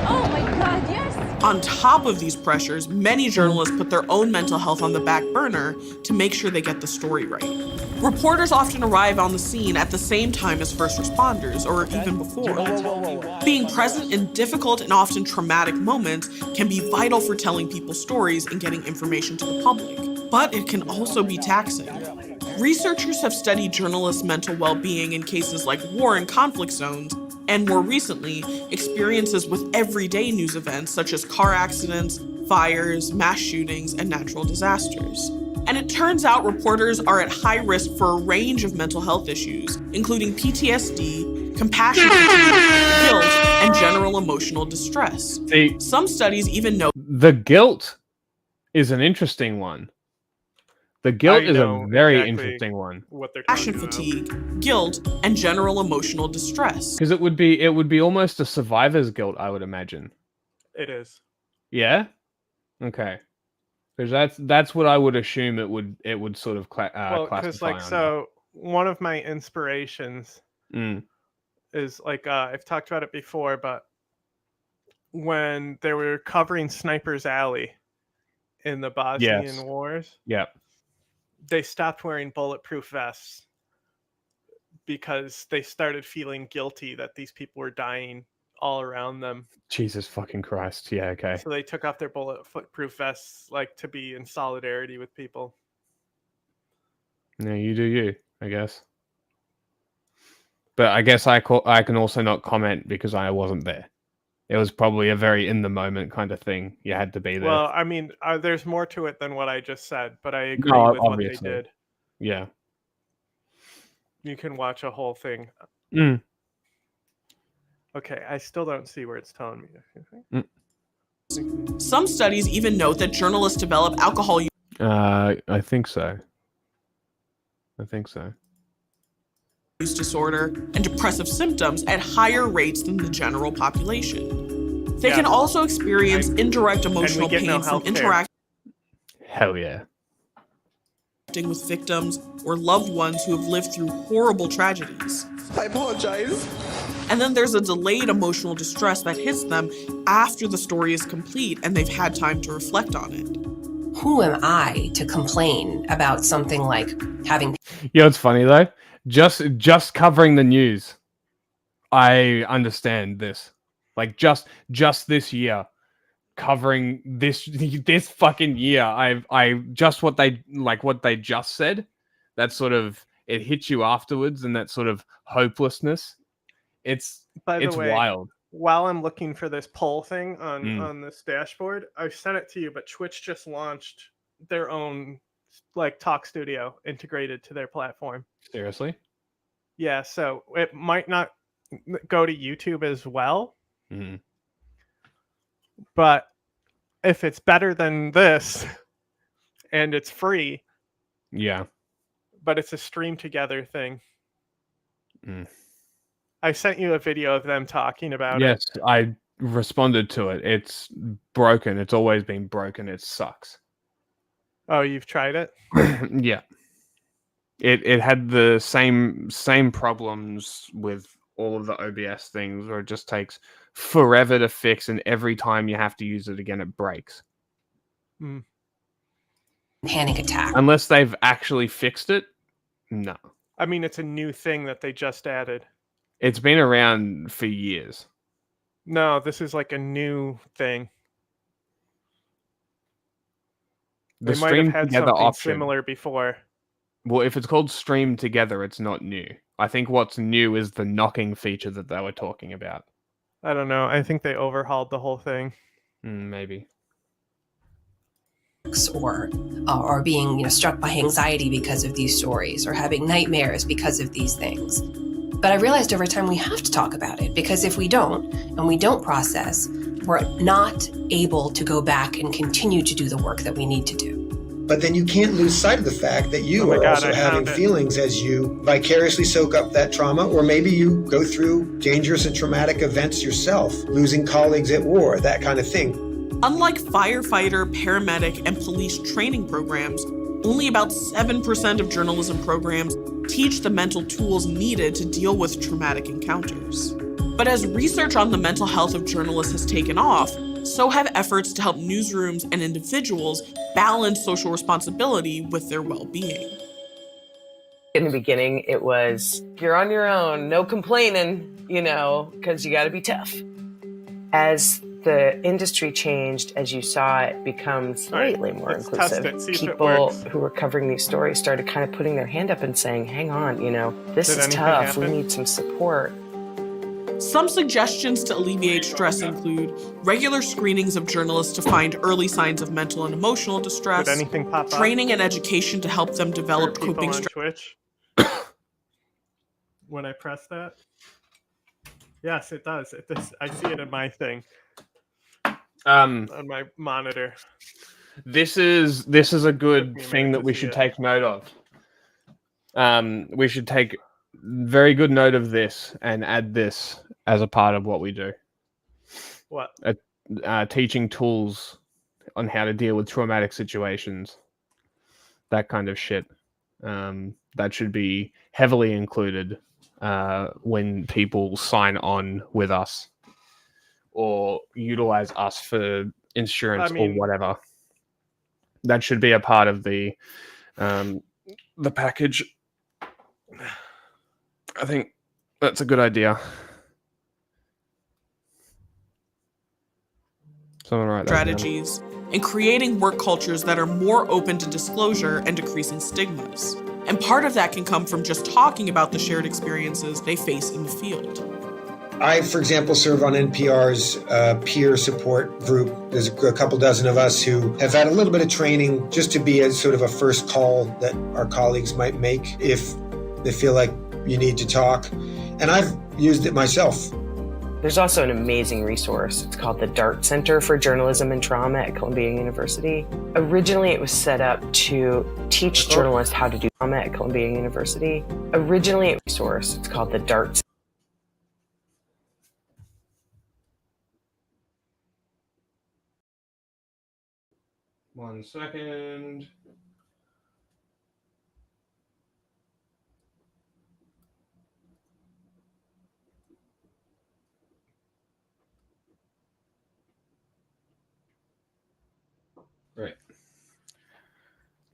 Oh my God, yes! On top of these pressures, many journalists put their own mental health on the back burner to make sure they get the story right. Reporters often arrive on the scene at the same time as first responders, or even before. Being present in difficult and often traumatic moments can be vital for telling people stories and getting information to the public, but it can also be taxing. Researchers have studied journalists' mental well-being in cases like war and conflict zones, and more recently, experiences with everyday news events such as car accidents, fires, mass shootings, and natural disasters. And it turns out reporters are at high risk for a range of mental health issues, including PTSD, compassion fatigue, guilt, and general emotional distress. Some studies even know the guilt is an interesting one. The guilt is a very interesting one. Compassion fatigue, guilt, and general emotional distress. Because it would be almost a survivor's guilt, I would imagine. It is. Yeah? Okay. Because that's what I would assume it would sort of classify. Because so one of my inspirations is I've talked about it before, but when they were covering Sniper's Alley in the Bosnian wars, they stopped wearing bulletproof vests because they started feeling guilty that these people were dying all around them. Jesus fucking Christ. Yeah, okay. So they took off their bulletproof vests to be in solidarity with people. Yeah, you do you, I guess. But I guess I can also not comment because I wasn't there. It was probably a very in the moment kind of thing. You had to be there. Well, I mean, there's more to it than what I just said, but I agree No, with what they obviously. did. Yeah. You can watch a whole thing. Mm. Okay, I still don't see where it's telling me. Some studies even note that journalists develop alcohol I think so. use disorder and depressive symptoms at higher rates than the general population. They can also experience indirect emotional pain from interacting Hell yeah. with victims or loved ones who have lived through horrible tragedies. I apologize. And then there's a delayed emotional distress that hits them after the story is complete and they've had time to reflect on it. Who am I to complain about something like having... Yeah, it's funny though. Just covering the news, I understand this. Like just this year, covering this fucking year, I just what they just said. That sort of it hits you afterwards, and that sort of hopelessness. It's wild. While I'm looking for this poll thing on this dashboard, I sent it to you, but Twitch just launched their own talk studio integrated to their platform. Seriously? Yeah, so it might not go to YouTube as well. Mm-hmm. But if it's better than this and it's free. Yeah. But it's a stream together thing. Mm. I sent you a video of them talking about it. Yes, I responded to it. It's broken. It's always been broken. It sucks. Oh, you've tried it? Yeah. It had the same problems with all of the OBS things, where it just takes forever to fix, and every time you have to use it again, it breaks. Panic attack. Unless they've actually fixed it, no. I mean, it's a new thing that they just added. It's been around for years. No, this is like a new thing. They might have had something similar before. Well, if it's called Stream Together, it's not new. I think what's new is the knocking feature that they were talking about. I don't know. I think they overhauled the whole thing. Maybe. Or being struck by anxiety because of these stories, or having nightmares because of these things. But I realized over time we have to talk about it, because if we don't, and we don't process, we're not able to go back and continue to do the work that we need to do. But then you can't lose sight of the fact that you are also having feelings as you vicariously soak up that trauma, or maybe you go through dangerous and traumatic events yourself, losing colleagues at war, that kind of thing. Unlike firefighter, paramedic, and police training programs, only about 7% of journalism programs teach the mental tools needed to deal with traumatic encounters. But as research on the mental health of journalists has taken off, so have efforts to help newsrooms and individuals balance social responsibility with their well-being. In the beginning, it was, you're on your own, no complaining, because you got to be tough. As the industry changed, as you saw it become slightly more inclusive, people who were covering these stories started kind of putting their hand up and saying, hang on, this is tough, we need some support. Some suggestions to alleviate stress include regular screenings of journalists to find early signs of mental and emotional distress, Did anything pop up? Training and education to help them develop coping strategies. When I press that? Yes, it does. I see it in my thing. On my monitor. This is a good thing that we should take note of. We should take very good note of this and add this as a part of what we do. What? Teaching tools on how to deal with traumatic situations. That kind of shit. That should be heavily included when people sign on with us or utilize us for insurance or whatever. That should be a part of the package. I think that's a good idea. Someone write that strategies and creating work cultures that are more open to disclosure and decreasing stigmas. And part of that can come from just talking about the shared experiences they face in the field. I, for example, serve on NPR's peer support group. There's a couple dozen of us who have had a little bit of training just to be a sort of a first call that our colleagues might make if they feel like you need to talk. And I've used it myself. There's also an amazing resource. It's called the DART Center for Journalism and Trauma at Columbia University. Originally, it was set up to teach journalists how to do trauma at Columbia University. Originally, it was a resource. It's called the DART. One second. Right.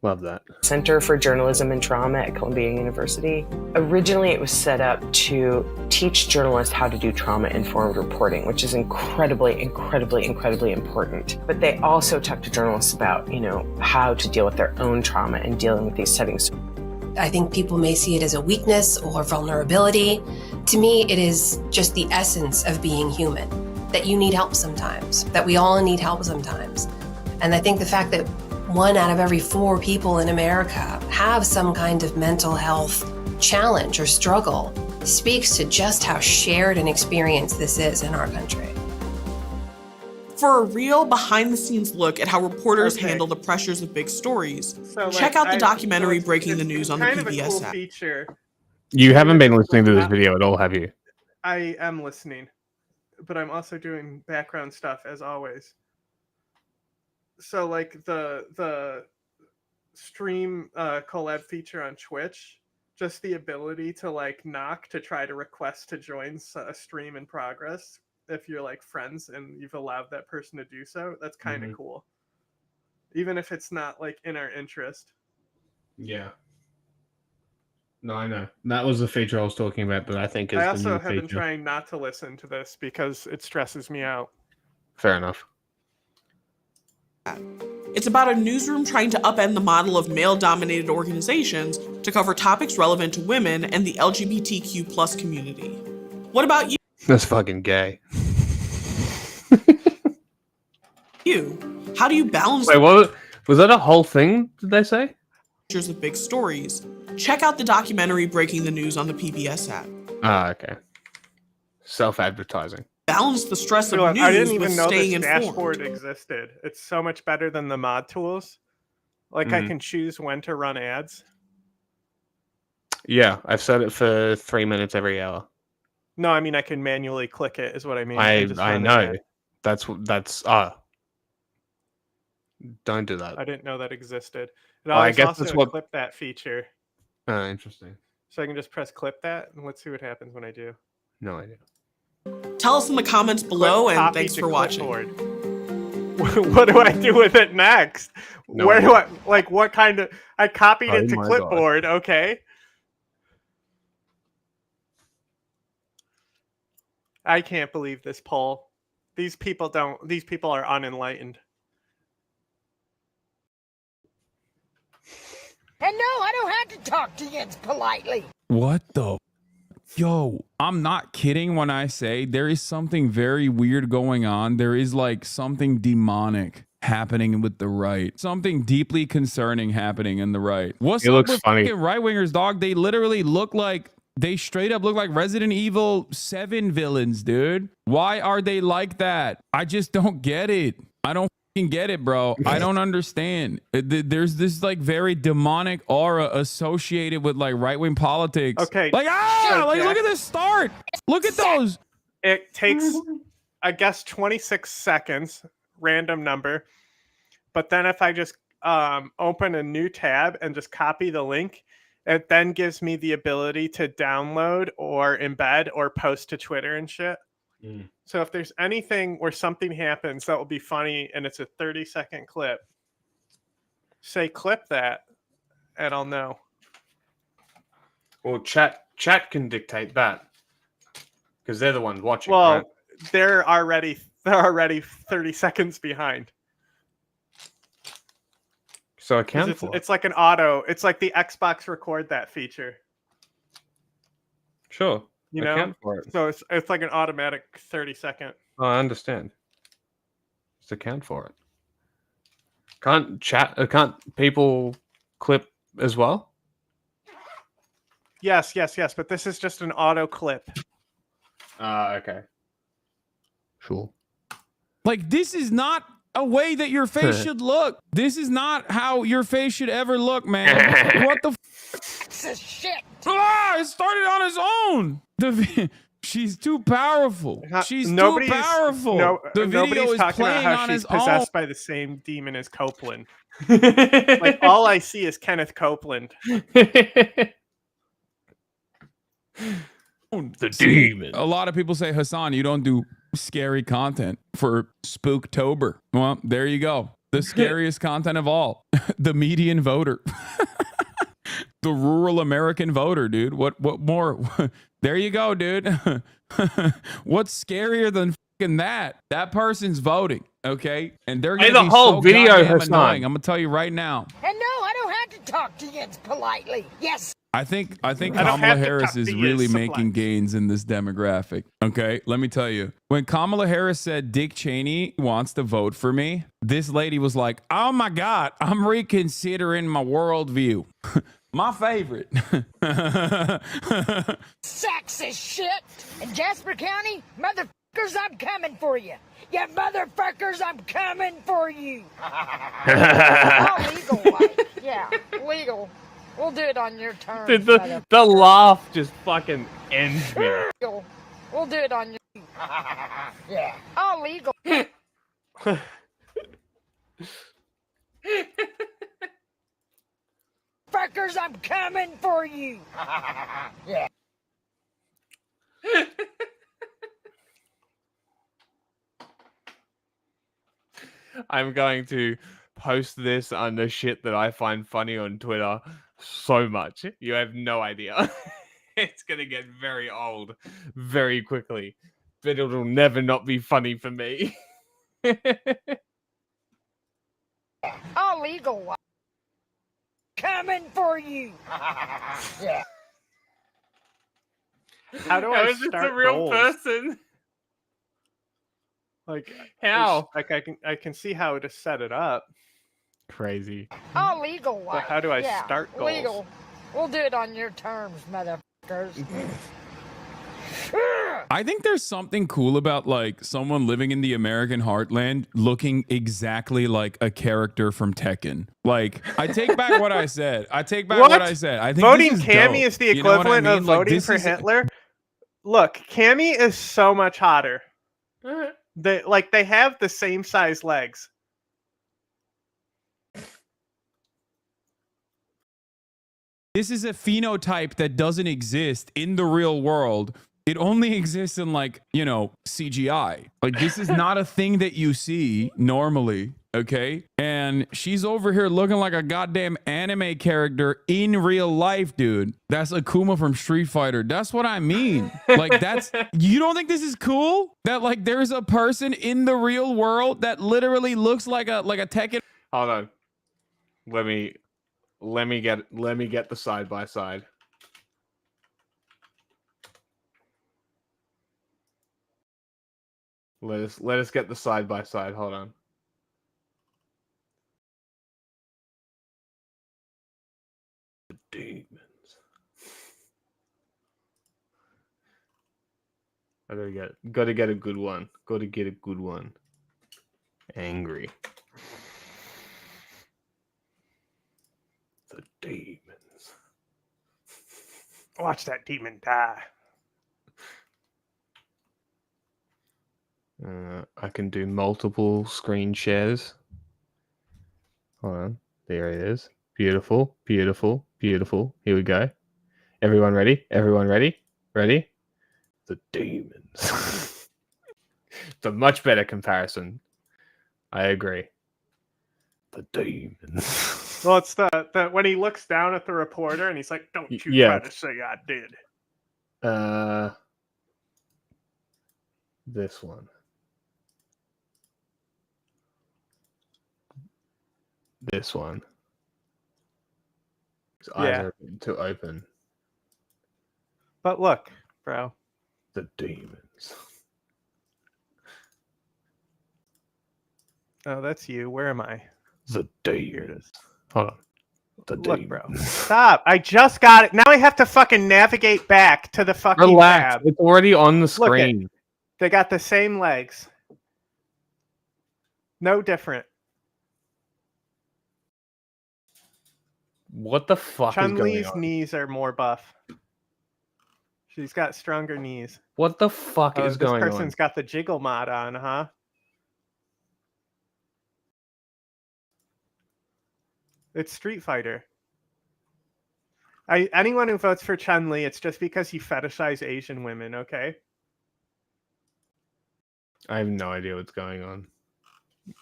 Love that. Center for Journalism and Trauma at Columbia University. Originally, it was set up to teach journalists how to do trauma-informed reporting, which is incredibly important. But they also talk to journalists about, how to deal with their own trauma and dealing with these settings. I think people may see it as a weakness or vulnerability. To me, it is just the essence of being human, that you need help sometimes, that we all need help sometimes. And I think the fact that 1 out of every 4 people in America have some kind of mental health challenge or struggle speaks to just how shared an experience this is in our country. For a real behind-the-scenes look at how reporters handle the pressures of big stories, check out the documentary Breaking the News on the PBS app. Feature. You haven't been listening to this video at all, have you? I am listening, but I'm also doing background stuff as always. So like the stream collab feature on Twitch, just the ability to like knock to try to request to join a stream in progress if you're like friends and you've allowed that person to do so, that's kind of cool. Even if it's not like in our interest. Yeah. No, I know. That was the feature I was talking about, but I think I also have been trying not to listen to this because it stresses me out. Fair enough. It's about a newsroom trying to upend the model of male-dominated organizations to cover topics relevant to women and the LGBTQ plus community. What about you? That's fucking gay. How do you balance? Wait, what was that? A whole thing? Did they say? Of big stories. Check out the documentary Breaking the News on the PBS app. Ah, okay. Self-advertising. Balance the stress of news I didn't even know staying this informed. dashboard existed. It's so much better than the mod tools. Like I can choose when to run ads. Yeah, I've set it for 3 minutes every hour. No, I mean I can manually click it. Is what I mean. I know. That's. Don't do that. I didn't know that existed. I guess that's what. Clip that feature. Interesting. So I can just press clip that, and let's see what happens when I do. No idea. Tell us in the comments below, and thanks for watching. What do I do with it next? No Where idea. do I like? What kind of? I copied it to my clipboard. Okay. I can't believe this poll. These people are unenlightened. And no, I don't have to talk to you politely. What the? Yo, I'm not kidding when I say there is something very weird going on. There is like something demonic happening with the right. Something deeply concerning happening in the right. What's up with fucking right-wingers, dog? They literally look like, they straight up look like Resident Evil 7 villains, dude. Why are they like that? I just don't get it. I don't get it, bro. I don't understand. There's this like very demonic aura associated with like right-wing politics. Okay. Like, look at this start. Look at those. It takes, I guess, 26 seconds, random number. But then if I just open a new tab and just copy the link, it then gives me the ability to download or embed or post to Twitter and shit. So if there's anything where something happens that will be funny and it's a 30-second clip, say clip that, and I'll know. Well, chat can dictate that because they're the ones watching. Well, right? they're already 30 seconds behind. So account for it. It's like an auto. It's like the Xbox record that feature. Sure. You know, account for it. so it's like an automatic 30-second. Oh, I understand. Just account for it. Can't people clip as well? Yes, but this is just an auto clip. Okay. Sure. Like, this is not a way that your face should look. This is not how your face should ever look, man. What the shit? Ah, it started on its own. She's too powerful. She's too powerful. The video nobody's is talking about playing how on she's its own. possessed by the same demon as Copeland. Like, all I see is Kenneth Copeland. The demon. A lot of people say, Hassan, you don't do scary content for Spooktober. Well, there you go. The scariest content of all. The median voter. The rural American voter, dude. What more? There you go, dude. What's scarier than fucking that? That person's voting, okay? And they're gonna the be whole so video, goddamn Hassan. annoying. I'm gonna tell you right now. And no, I don't have to talk to you politely. Yes. I think I don't Kamala have to Harris talk is to you, really supply. making gains in this demographic. Okay, let me tell you. When Kamala Harris said Dick Cheney wants to vote for me, this lady was like, "Oh my God, I'm reconsidering my worldview." My favorite. Sexist shit. In Jasper County, motherfuckers, I'm coming for you. Yeah, motherfuckers, I'm coming for you. All legal, like. Yeah, legal. We'll do it on your terms. Dude, the laugh just fucking ends me. Legal. We'll do it on your. Yeah. All legal. Fuckers, I'm coming for you. Yeah. I'm going to post this under shit that I find funny on Twitter so much. You have no idea. It's going to get very old very quickly, but it'll never not be funny for me. All legal. Coming for you. Yeah. How do How I is this start a real goals? person? Like, How? Like, I can see how to set it up. Crazy. All legal. But how do I yeah, start goals? Legal. We'll do it on your terms, motherfuckers. I think there's something cool about like someone living in the American heartland looking exactly like a character from Tekken. Like, I take back what I said. I take back what I said. I think voting this is Cammy dope. is the You know what I equivalent of mean? Like, voting this for is- Hitler. Look, Cammy is so much hotter. They have the same size legs. This is a phenotype that doesn't exist in the real world. It only exists in, like, you know, CGI. Like, this is not a thing that you see normally, okay? And she's over here looking like a goddamn anime character in real life, dude. That's Akuma from Street Fighter. That's what I mean. Like, that's... You don't think this is cool? That, like, there's a person in the real world that literally looks like a Tekken... Hold on. Let me get the side by side. Let us get the side by side. Hold on. The demons. I gotta get a good one. Gotta get a good one. Angry. The demons. Watch that demon die. I can do multiple screen shares. Hold on. There it is. Beautiful, beautiful, beautiful. Here we go. Everyone ready? Everyone ready? Ready? The demons. It's a much better comparison. I agree. The demons. Well, it's the when he looks down at the reporter and he's like, "Don't you Yeah. try to say I did." This one. This one. His eyes Yeah. are to open. But look, bro, The demons. Oh, that's you. Where am I? The demons. Here it is. Hold on. The Look, demons. bro. Stop. I just got it. Now I have to fucking navigate back to the fucking Relax. tab. It's already on the Look screen. They got the same legs. No different. What the fuck is going Chun-Li's on? knees are more buff. She's got stronger knees. What the fuck is going This on? person's got the jiggle mod on, huh? It's Street Fighter. Anyone who votes for Chun-Li, it's just because you fetishize Asian women, okay? I have no idea what's going on.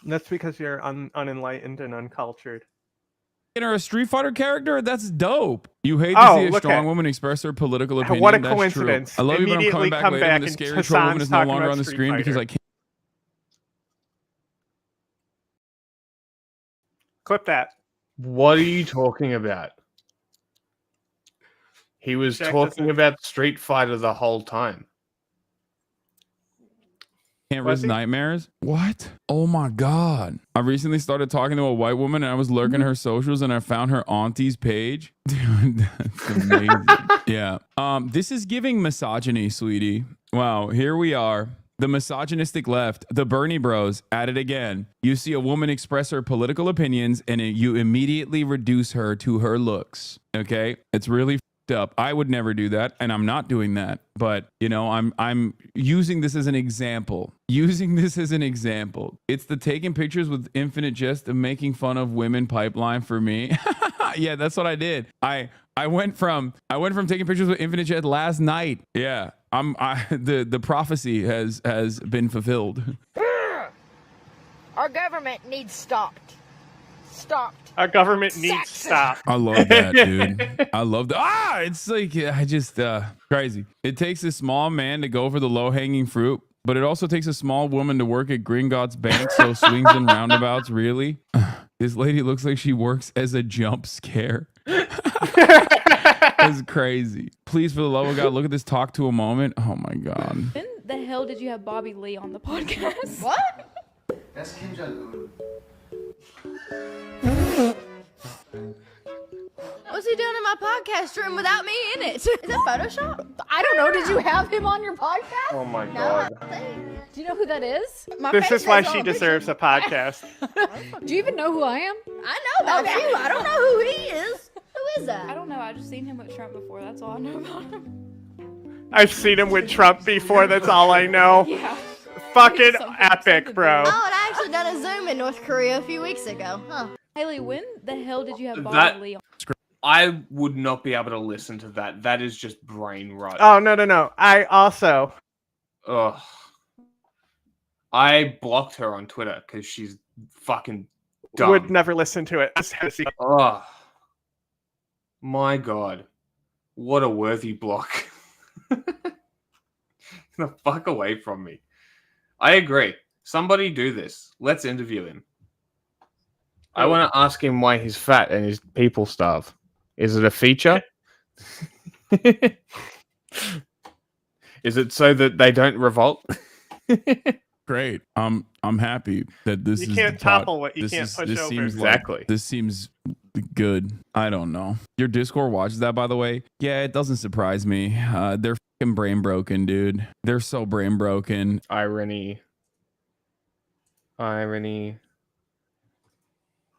That's because you're unenlightened and uncultured. Or a Street Fighter character? That's dope. You hate to see a strong woman express her political opinion. What a That's coincidence. True. I love you, but I'm coming back later when the and scary troll woman is no Hassan's longer talking on the about screen Street because I Fighter. can't. Clip that. What are you talking about? He was Jack talking doesn't- about Street Fighter the whole time. Can't risk nightmares? What? Oh my god. I recently started talking to a white woman and I was lurking her socials and I found her auntie's page. Dude, that's amazing. Yeah. This is giving misogyny, sweetie. Wow, here we are. The misogynistic left, the Bernie bros, at it again. You see a woman express her political opinions and you immediately reduce her to her looks. Okay? It's really f***ed up. I would never do that, and I'm not doing that. But, you know, I'm using this as an example. It's the taking pictures with Infinite Jest of making fun of women pipeline for me. Yeah, that's what I did. I went from taking pictures with Infinite Jet last night. Yeah. The prophecy has been fulfilled. Our government needs stopped. Stopped. Our government needs stopped. I love that, dude. I love that. It's like I just crazy. It takes a small man to go for the low-hanging fruit, but it also takes a small woman to work at Gringotts Bank, so swings and roundabouts, really? This lady looks like she works as a jump scare. That's crazy. Please, for the love of God, look at this talk to a moment. Oh my God. When the hell did you have Bobby Lee on the podcast? What? That's Kim Jong-un. What's he doing in my podcast room without me in it? Is that Photoshop? I don't know. Did you have him on your podcast? Oh my No, God. I don't think. Do you know who that is? My This face is why has she all the deserves a podcast. Do you even know who I am? I know about you. I don't know who he is. Who is that? I don't know. I've just seen him with Trump before. That's all I know about him. I've seen him with Trump before. That's all I know. Yeah. Fucking epic, bro. Oh, and I actually done a Zoom in North Korea a few weeks ago. Huh. Haley, when the hell did you have Bobby That Lee on? I would not be able to listen to that. That is just brain rot. Oh, no. I also... Ugh. I blocked her on Twitter because she's fucking dumb. would never listen to it. Oh my God. What a worthy block. Get the fuck away from me. I agree. Somebody do this. Let's interview him. I want to ask him why he's fat and his people starve. Is it a feature? Is it so that they don't revolt? Great. I'm happy that this You is can't the pot- topple what you this can't is- push this over. Seems Exactly. this seems good. I don't know. Your Discord watches that, by the way. Yeah, it doesn't surprise me. They're fucking brain broken, dude. They're so brain broken. Irony.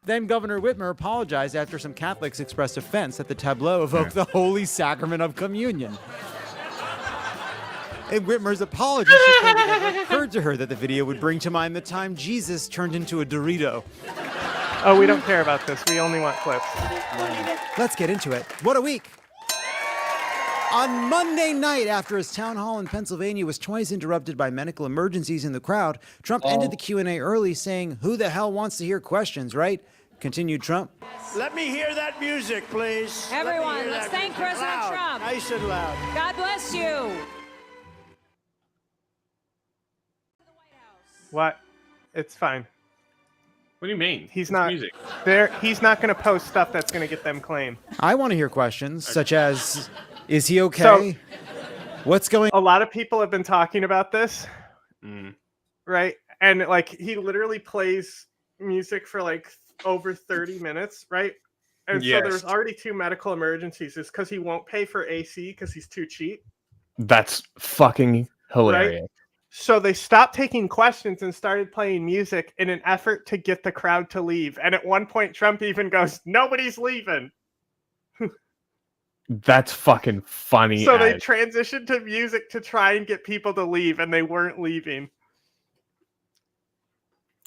Then Governor Whitmer apologized after some Catholics expressed offense that the tableau evoked the Holy Sacrament of Communion. In Whitmer's apology, she claimed it never occurred to her that the video would bring to mind the time Jesus turned into a Dorito. Oh, we don't care about this. We only want clips. Let's get into it. What a week! On Monday night, after his town hall in Pennsylvania was twice interrupted by medical emergencies in the crowd, Trump ended the Q&A early, saying, "Who the hell wants to hear questions, right?" Continued Trump. Let me hear that music, please. Everyone, let's thank President Trump. Nice and loud. God bless you. What? It's fine. What do you mean? He's not music. there. He's not going to post stuff that's going to get them claim. I want to hear questions, such as, is he okay? What's going? A lot of people have been talking about this, right? And like he literally plays music for like over 30 minutes, right? And so there's already 2 medical emergencies. It's because he won't pay for AC because he's too cheap. That's fucking hilarious. Right? So they stopped taking questions and started playing music in an effort to get the crowd to leave. And at one point, Trump even goes, "Nobody's leaving." That's fucking funny. So they transitioned to music to try and get people to leave, and they weren't leaving.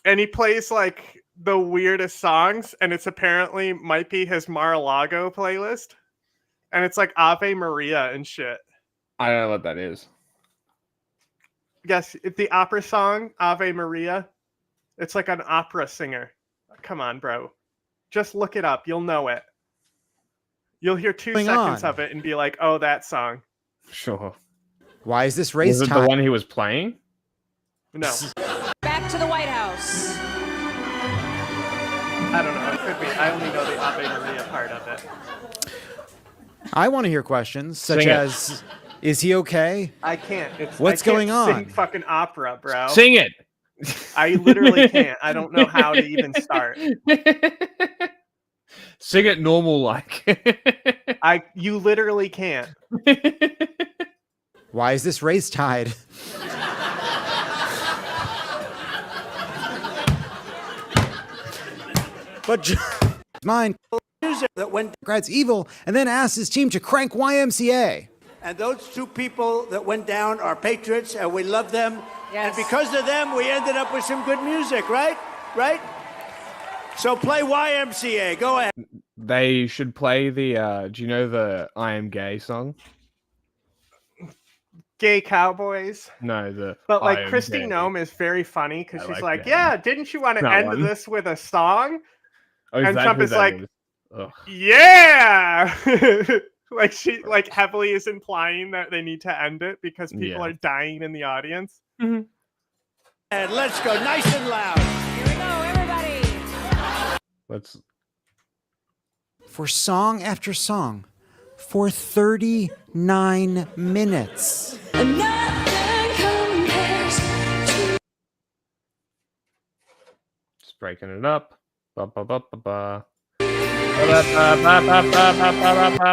And he plays like the weirdest songs, and it's apparently might be his Mar-a-Lago playlist. And it's like Ave Maria and shit. I don't know what that is. Yes, it's the opera song, Ave Maria. It's like an opera singer. Come on, bro. Just look it up. You'll know it. You'll hear 2 seconds of it and be like, oh, that song. Sure. Why is this race Was it the one he was playing? No. Back to the White House. I don't know. It could be. I only know the Ave Maria part of it. I want to hear questions such as, is he okay? I can't. What's going on? Sing fucking opera, bro. Sing it. I literally can't. I don't know how to even start. Sing it normal like. You literally can't. Why is this race tied? But mine that went Democrats evil and then asked his team to crank YMCA. And those 2 people that went down are patriots, and we love them. Yes. And because of them, we ended up with some good music, right? Right? So play YMCA. Go ahead. They should play the, do you know the I Am Gay song? Gay Cowboys. No, But like Christy Nome is very funny because she's like, yeah, didn't you want to end this with a song? And Trump is like, yeah. Like she like heavily is implying that they need to end it because people are dying in the audience. And let's go nice and loud. Here we go, everybody. Let's. For song after song, for 39 minutes. Just breaking it up. Ba, ba, ba, ba, ba.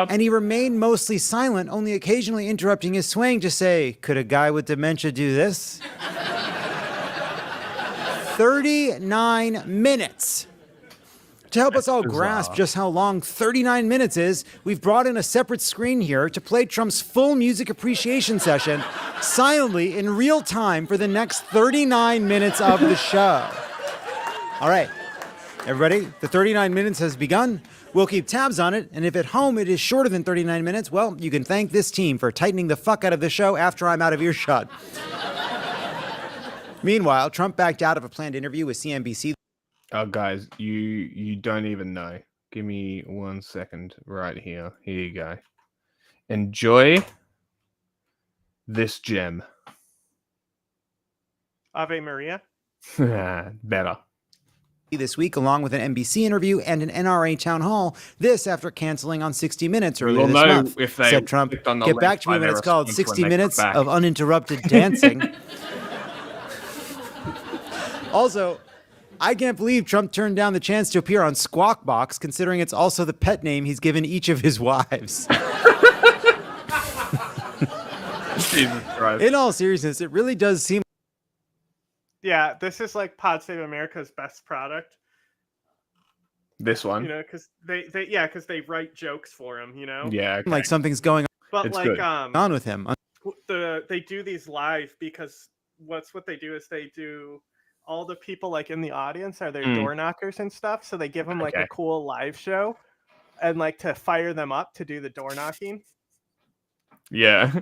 And he remained mostly silent, only occasionally interrupting his swaying to say, could a guy with dementia do this? 39 minutes. To help us all grasp just how long 39 minutes is, we've brought in a separate screen here to play Trump's full music appreciation session silently in real time for the next 39 minutes of the show. All right, everybody, the 39 minutes has begun. We'll keep tabs on it, and if at home it is shorter than 39 minutes, well, you can thank this team for tightening the fuck out of the show after I'm out of earshot. Meanwhile, Trump backed out of a planned interview with CNBC. Oh, guys, you don't even know. Give me 1 second right here. Here you go. Enjoy this gem. Ave Maria? Better. This week, along with an NBC interview and an NRA town hall. This after canceling on 60 Minutes earlier this month. If they said Trump, get back to me when it's called 60 Minutes of Uninterrupted Dancing. Also, I can't believe Trump turned down the chance to appear on Squawk Box, considering it's also the pet name he's given each of his wives. Jesus Christ. In all seriousness, it really does seem. Yeah, this is like Pod Save America's best product. This one? You know, because they write jokes for him, you know? Yeah. Okay. Like something's going on. But it's like, good. On with him. They do these live because what they do is they do all the people like in the audience are their door knockers and stuff. So they give them like a cool live show and like to fire them up to do the door knocking. Yeah.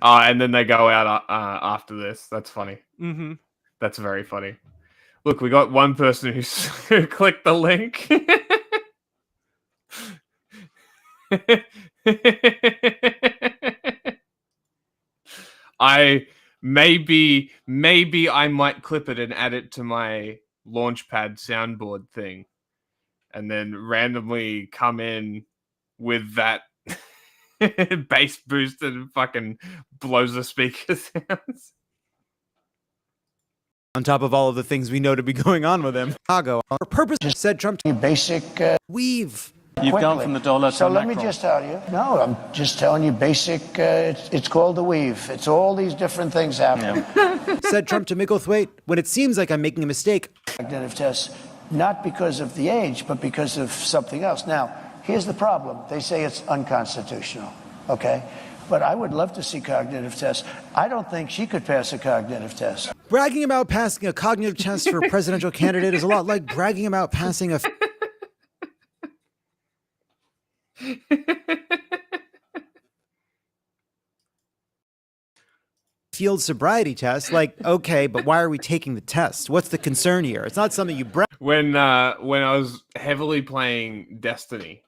And then they go out after this. That's funny. Mm-hmm. That's very funny. Look, we got one person who clicked the link. Maybe I might clip it and add it to my Launchpad soundboard thing, and then randomly come in with that Bass boosted and fucking blows the speaker sounds. On top of all of the things we know to be going on with him. Chicago, our purpose, said Trump, basic weave. You've gone from the dollar to So let Macron. me just tell you. No, I'm just telling you basic. It's called the weave. It's all these different things happening. Said Trump to Micklethwaite, when it seems like I'm making a mistake. Cognitive tests, not because of the age, but because of something else. Now, here's the problem. They say it's unconstitutional, okay? But I would love to see cognitive tests. I don't think she could pass a cognitive test. Bragging about passing a cognitive test for a presidential candidate is a lot like bragging about passing a field sobriety test. Like, okay, but why are we taking the test? What's the concern here? It's not something you brag. When I was heavily playing Destiny,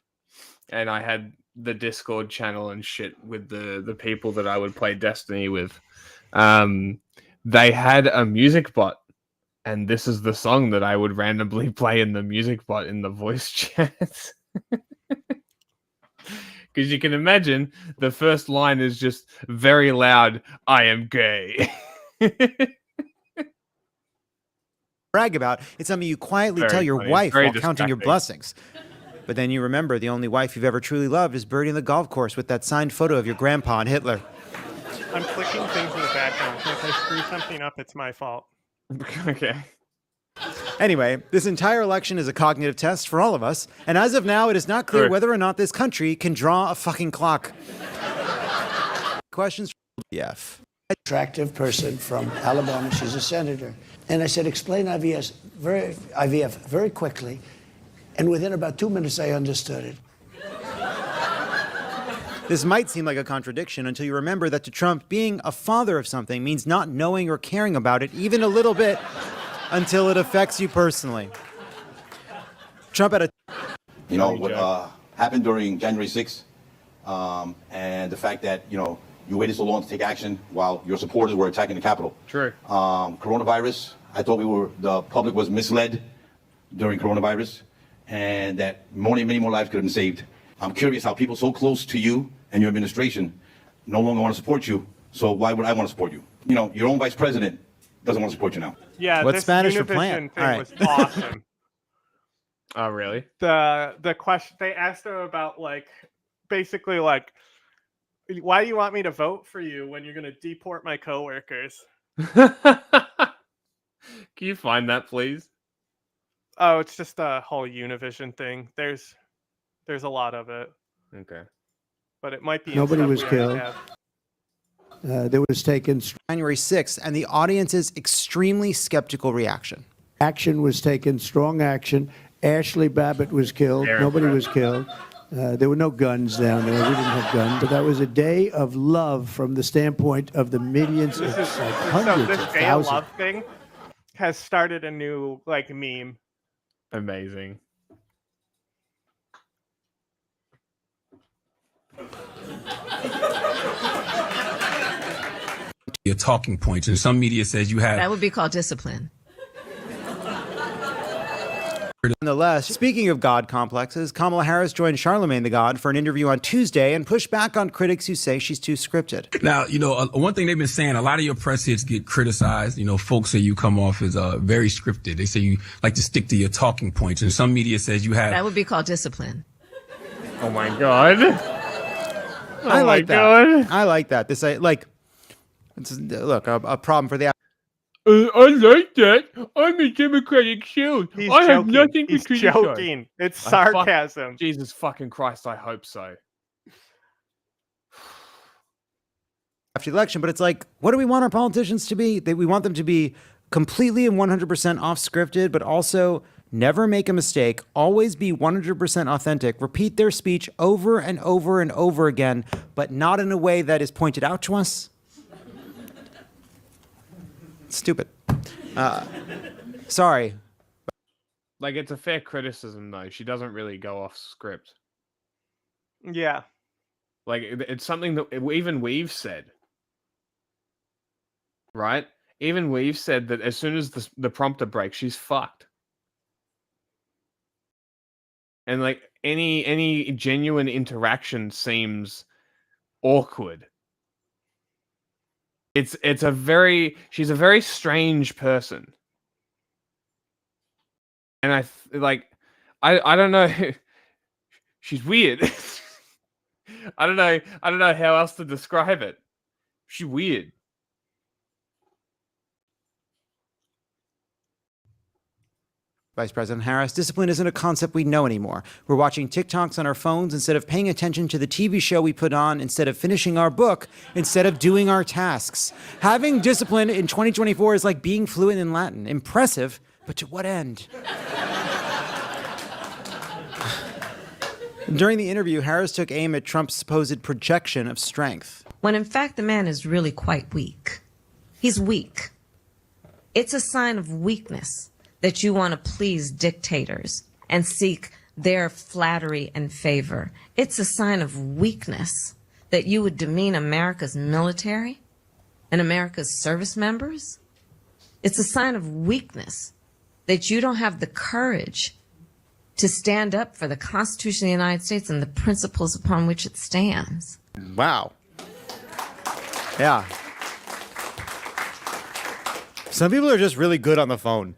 and I had the Discord channel and shit with the people that I would play Destiny with, they had a music bot, and this is the song that I would randomly play in the music bot in the voice chat. Because you can imagine the first line is just very loud, I am gay. Brag about. It's something you quietly Very tell your funny. wife Very while counting your distracting. blessings. But then you remember the only wife you've ever truly loved is buried in the golf course with that signed photo of your grandpa and Hitler. I'm clicking things in the background. So if I screw something up, it's my fault. Okay. Anyway, this entire election is a cognitive test for all of us, and as of now, it is not clear whether or not this country can draw a fucking clock. Questions from BF. Attractive person from Alabama. She's a senator. And I said, explain IVF very quickly. And within about 2 minutes, I understood it. This might seem like a contradiction until you remember that to Trump, being a father of something means not knowing or caring about it even a little bit until it affects you personally. Trump had a... You know, what happened during January 6th, and the fact that, you know, you waited so long to take action while your supporters were attacking the Capitol. True. Coronavirus, I thought the public was misled during coronavirus, and that many more lives could have been saved. I'm curious how people so close to you and your administration no longer want to support you, so why would I want to support you? You know, your own vice president doesn't want to support you now. Yeah, What's this Spanish for Univision plant? thing All right. was awesome. Oh, really? The question they asked him about, like, basically, like, why do you want me to vote for you when you're going to deport my coworkers? Can you find that, please? Oh, it's just a whole Univision thing. There's a lot of it. Okay. But it might be. Nobody in was stuff we already killed. have. There was taken January 6th, and the audience's extremely skeptical reaction. action was taken, strong action. Ashley Babbitt was killed. Nobody was killed. There were no guns down there. We didn't have guns. But that was a day of love from the standpoint of the millions, This is hundreds this of day of thousands. love thing has started a new, like, meme. Amazing. Your talking points, and some media says you have. That would be called discipline. Nonetheless, speaking of God complexes, Kamala Harris joined Charlemagne the God for an interview on Tuesday and pushed back on critics who say she's too scripted. Now, you know, one thing they've been saying, a lot of your press hits get criticized. You know, folks say you come off as very scripted. They say you like to stick to your talking points, and some media says you have. That would be called discipline. Oh my God. I like that. God. I like that. This, look, a problem for the. I like that. I'm a Democratic shield. He's I have joking. nothing to He's criticize. joking. It's sarcasm. Jesus fucking Christ, I hope so. After the election, but it's like, what do we want our politicians to be? We want them to be completely and 100% off scripted, but also never make a mistake, always be 100% authentic, repeat their speech over and over and over again, but not in a way that is pointed out to us. Stupid. Sorry. Like, it's a fair criticism, though. She doesn't really go off script. Yeah. Like, it's something that even we've said. Right? Even we've said that as soon as the prompter breaks, she's fucked. And, like, any genuine interaction seems awkward. She's a very strange person. And I don't know. She's weird. I don't know how else to describe it. She's weird. Vice President Harris, discipline isn't a concept we know anymore. We're watching TikToks on our phones instead of paying attention to the TV show we put on, instead of finishing our book, instead of doing our tasks. Having discipline in 2024 is like being fluent in Latin. Impressive, but to what end? During the interview, Harris took aim at Trump's supposed projection of strength. When in fact the man is really quite weak. He's weak. It's a sign of weakness that you want to please dictators and seek their flattery and favor. It's a sign of weakness that you would demean America's military and America's service members. It's a sign of weakness that you don't have the courage to stand up for the Constitution of the United States and the principles upon which it stands. Wow. Yeah. Some people are just really good on the phone.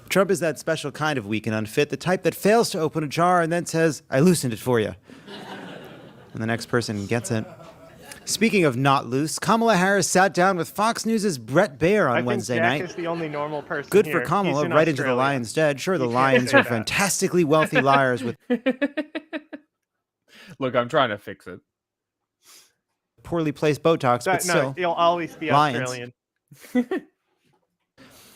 Trump is that special kind of weak and unfit, the type that fails to open a jar and then says, I loosened it for you. And the next person gets it. Speaking of not loose, Kamala Harris sat down with Fox News' Brett Baier on Wednesday night. Jack is the only normal person Good here. for Kamala, He's right in into the Australia. lion's den. Sure, the lions are fantastically wealthy liars with Look, I'm trying to fix it. poorly placed Botox, but still. He'll always be lions. Australian.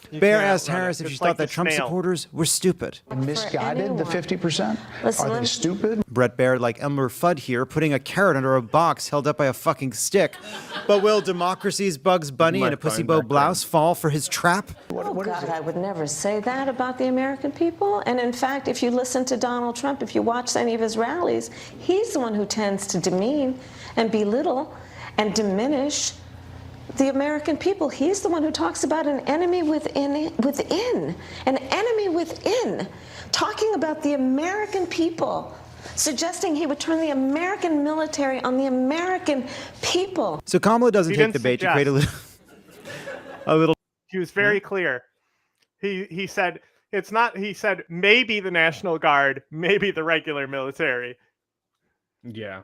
Baier asked Harris if she thought that Trump supporters were stupid. Misguided, the 50%? Are they stupid? Brett Baier, like Elmer Fudd here, putting a carrot under a box held up by a fucking stick. But will democracy's Bugs Bunny in a pussy bow blouse fall for his trap? Oh, God, I would never say that about the American people. And in fact, if you listen to Donald Trump, if you watch any of his rallies, he's the one who tends to demean and belittle and diminish the American people. He's the one who talks about an enemy within, an enemy within, talking about the American people, suggesting he would turn the American military on the American people. So Kamala doesn't take the bait to create a little. He was very clear. He said it's not. He said maybe the National Guard, maybe the regular military. Yeah.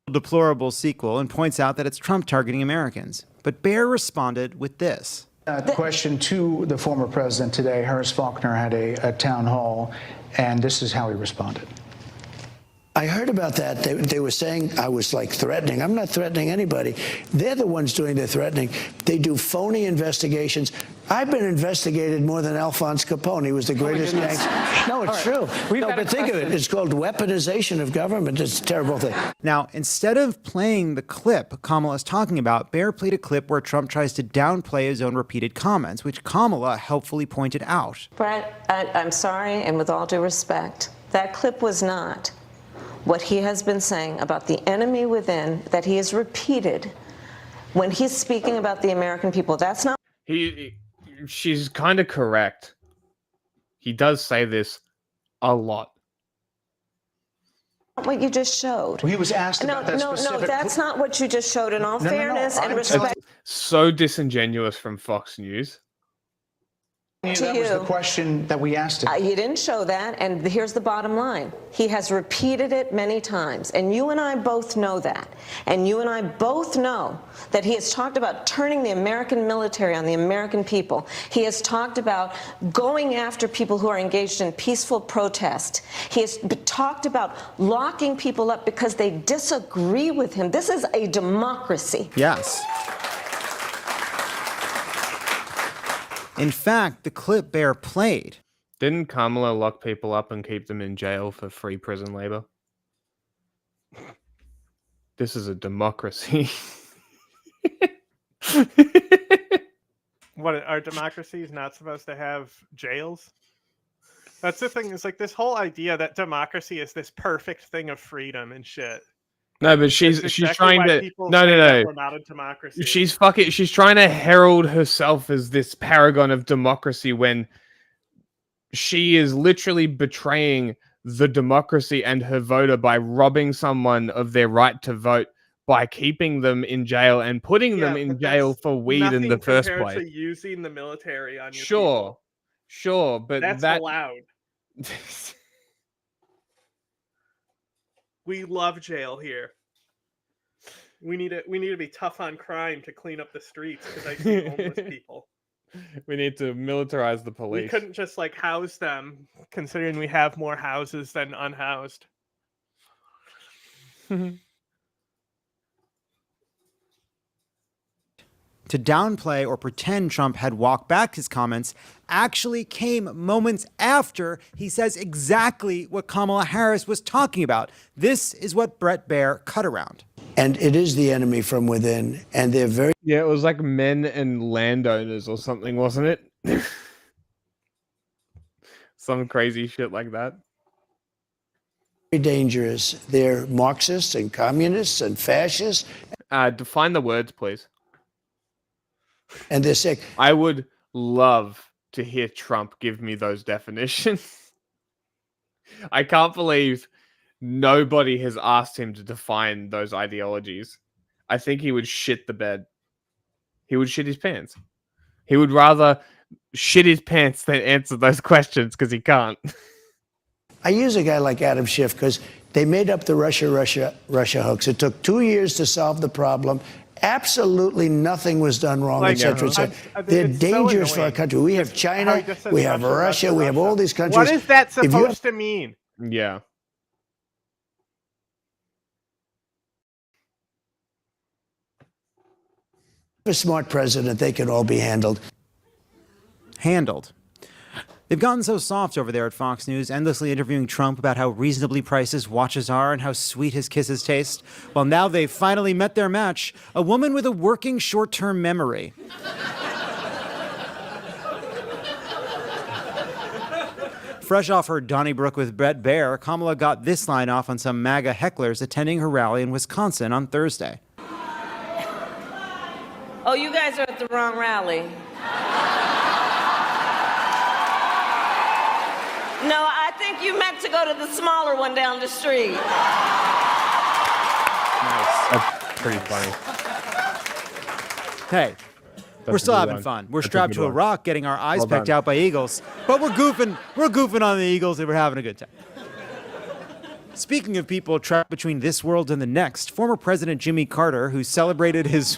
Deplorable sequel and points out that it's Trump targeting Americans. But Baier responded with this. Question to the former president today. Harris Faulkner had a town hall, and this is how he responded. I heard about that. They were saying I was like threatening. I'm not threatening anybody. They're the ones doing the threatening. They do phony investigations. I've been investigated more than Alphonse Capone. He was the greatest gangster. No, it's true. No, but think of it. It's called weaponization of government. It's a terrible thing. Now, instead of playing the clip Kamala is talking about, Baier played a clip where Trump tries to downplay his own repeated comments, which Kamala helpfully pointed out. Brett, I'm sorry, and with all due respect, that clip was not what he has been saying about the enemy within that he has repeated when he's speaking about the American people. That's not. She's kind of correct. He does say this a lot. What you just showed. Well, he was asked about that specific. No, that's not what you just showed. In all fairness and respect. So disingenuous from Fox News. That was the question that we asked him. He didn't show that, and here's the bottom line. He has repeated it many times, and you and I both know that. And you and I both know that he has talked about turning the American military on the American people. He has talked about going after people who are engaged in peaceful protest. He has talked about locking people up because they disagree with him. This is a democracy. Yes. In fact, the clip Baier played. Didn't Kamala lock people up and keep them in jail for free prison labor? This is a democracy. What, are democracies not supposed to have jails? That's the thing. It's like this whole idea that democracy is this perfect thing of freedom and shit. No, but she's trying to no. We're not a democracy. She's trying to herald herself as this paragon of democracy when she is literally betraying the democracy and her voter by robbing someone of their right to vote by keeping them in jail and putting them in jail for weed in the first place. To using the military on your Sure, people. but That's allowed. We love jail here. We need to be tough on crime to clean up the streets because I see homeless people. We need to militarize the police. We couldn't just like house them, considering we have more houses than unhoused. To downplay or pretend Trump had walked back his comments actually came moments after he says exactly what Kamala Harris was talking about. This is what Bret Baier cut around. And it is the enemy from within, and they're very... Yeah, it was like men and landowners or something, wasn't it? Some crazy shit like that. very dangerous. They're Marxists and communists and fascists. Define the words, please. And they're sick. I would love to hear Trump give me those definitions. I can't believe nobody has asked him to define those ideologies. I think he would shit the bed. He would shit his pants. He would rather shit his pants than answer those questions because he can't. I use a guy like Adam Schiff because they made up the Russia hoax. It took 2 years to solve the problem. Absolutely nothing was done wrong, etc. They're dangerous for our country. We have China, we have Russia, we have all these countries. What is that supposed to mean? Yeah. A smart president, they can all be handled. Handled. They've gotten so soft over there at Fox News, endlessly interviewing Trump about how reasonably priced his watches are and how sweet his kisses taste. Well, now they've finally met their match, a woman with a working short-term memory. Fresh off her Donnybrook with Bret Baier, Kamala got this line off on some MAGA hecklers attending her rally in Wisconsin on Thursday. Oh, you guys are at the wrong rally. No, I think you meant to go to the smaller one down the street. Nice. That's pretty funny. Hey, we're still having fun. We're strapped to a rock getting our eyes pecked out by eagles, but we're goofing on the eagles and we're having a good time. Speaking of people trapped between this world and the next, former President Jimmy Carter, who celebrated his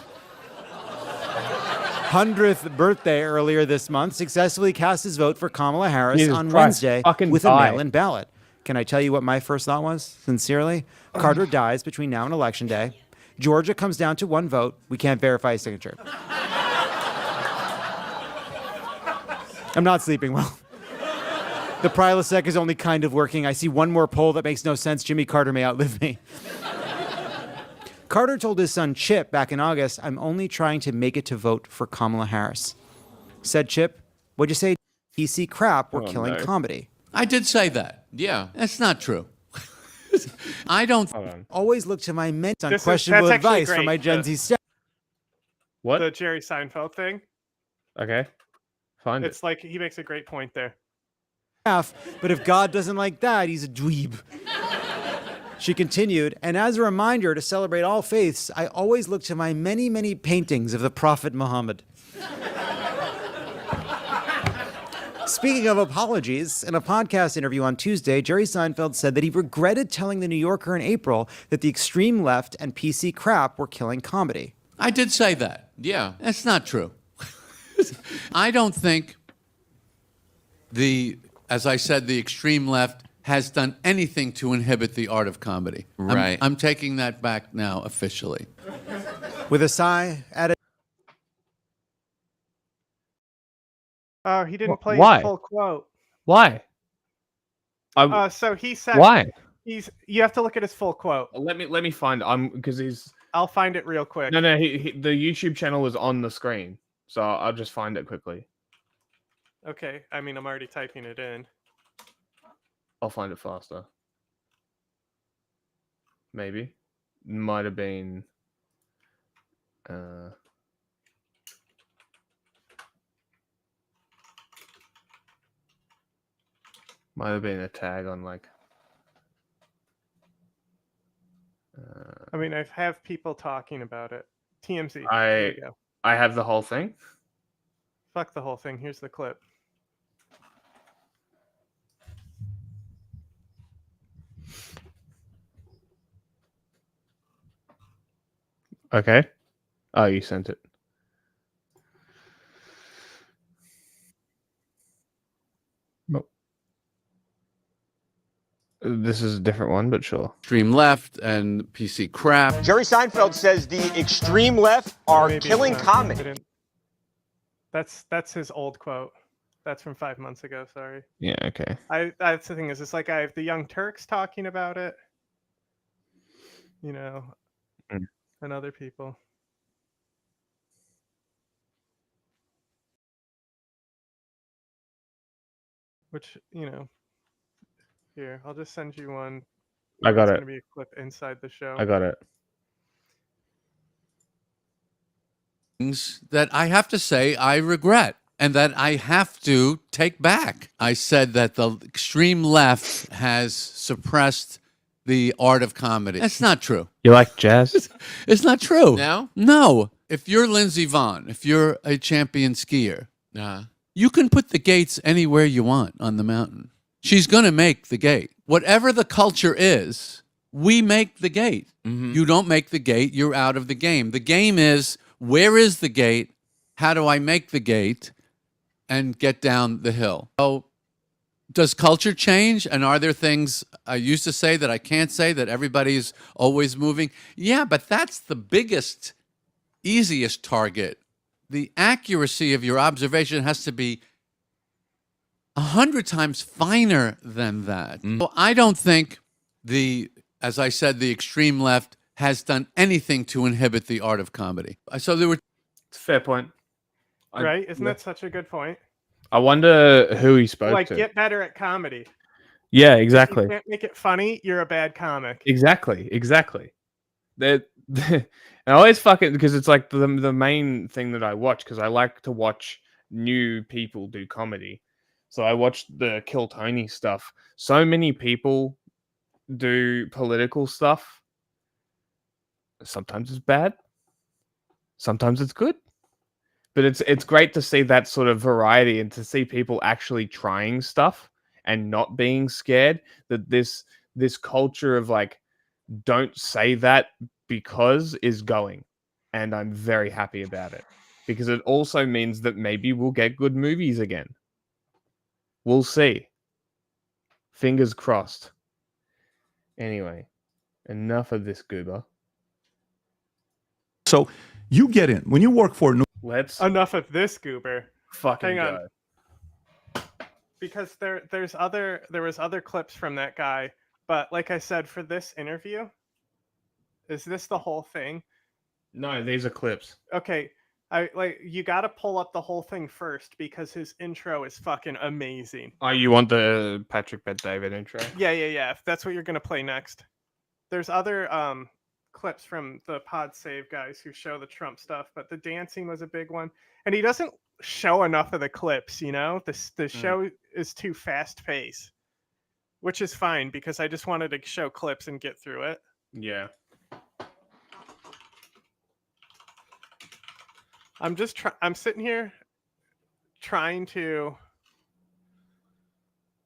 100th birthday earlier this month, successfully cast his vote for Kamala Harris on Wednesday with a mail-in ballot. Can I tell you what my first thought was? Sincerely, Carter dies between now and Election Day. Georgia comes down to one vote. We can't verify his signature. I'm not sleeping well. The Prilosec is only kind of working. I see one more poll that makes no sense. Jimmy Carter may outlive me. Carter told his son Chip back in August, "I'm only trying to make it to vote for Kamala Harris." Said Chip, "What'd you say? PC crap, we're killing comedy." I did say that. Yeah, that's not true. I don't always look to my men on questionable advice from my Gen Z staff. What? The Jerry Seinfeld thing. Okay. Find It's like he makes a great point there. But if God doesn't like that, he's a dweeb. She continued, "And as a reminder to celebrate all faiths, I always look to my many, many paintings of the Prophet Muhammad." Speaking of apologies, in a podcast interview on Tuesday, Jerry Seinfeld said that he regretted telling The New Yorker in April that the extreme left and PC crap were killing comedy. I did say that. Yeah, that's not true. I don't think as I said, the extreme left has done anything to inhibit the art of comedy. Right. I'm taking that back now officially. With a sigh, added, Oh, he didn't play Why? his full quote. Why? So he said. Why? You have to look at his full quote. Let me find. Because he's. I'll find it real quick. No. The YouTube channel is on the screen, so I'll just find it quickly. Okay. I mean, I'm already typing it in. I'll find it faster. Maybe. Might have been. Might have been a tag on like. I mean, I have people talking about it. TMZ. Here I we go. I have the whole thing. Fuck the whole thing. Here's the clip. Okay. Oh, you sent it. Oh. This is a different one, but sure. Extreme left and PC crap. Jerry Seinfeld says the extreme left are killing comedy. That's his old quote. That's from 5 months ago. Sorry. Yeah. Okay. That's the thing is, it's like I have the Young Turks talking about it, you know, and other people. Which, you know, here, I'll just send you one. I got it's it. It's going to be a clip inside the show. I got it. Things that I have to say I regret and that I have to take back. I said that the extreme left has suppressed the art of comedy. That's not true. You like jazz? It's not true. No? No. If you're Lindsey Vonn, if you're a champion skier, you can put the gates anywhere you want on the mountain. She's going to make the gate. Whatever the culture is, we make the gate. You don't make the gate, you're out of the game. The game is, where is the gate? How do I make the gate and get down the hill? So, does culture change? And are there things I used to say that I can't say, that everybody's always moving? Yeah, but that's the biggest, easiest target. The accuracy of your observation has to be 100 times finer than that. So I don't think as I said, the extreme left has done anything to inhibit the art of comedy. So there were... It's a fair point. Right? Isn't that such a good point? I wonder who he spoke Like, to. get better at comedy. Yeah, exactly. If you can't make it funny, you're a bad comic. Exactly. I always fucking, because it's like the main thing that I watch, because I like to watch new people do comedy. So I watched the Kill Tony stuff. So many people do political stuff. Sometimes it's bad. Sometimes it's good. But it's great to see that sort of variety and to see people actually trying stuff and not being scared. That this culture of like, don't say that because is going. And I'm very happy about it. Because it also means that maybe we'll get good movies again. We'll see. Fingers crossed. Anyway, enough of this goober. So you get in when you work for. Enough of this goober. Fucking hang on. Because there was other clips from that guy, but like I said, for this interview, is this the whole thing? No, these are clips. Okay. You got to pull up the whole thing first because his intro is fucking amazing. Oh, you want the Patrick Bet-David intro? Yeah. If that's what you're gonna play next. There's other clips from the Pod Save guys who show the Trump stuff, but the dancing was a big one, and he doesn't show enough of the clips. You know, the show is too fast paced, which is fine because I just wanted to show clips and get through it. Yeah. I'm sitting here trying to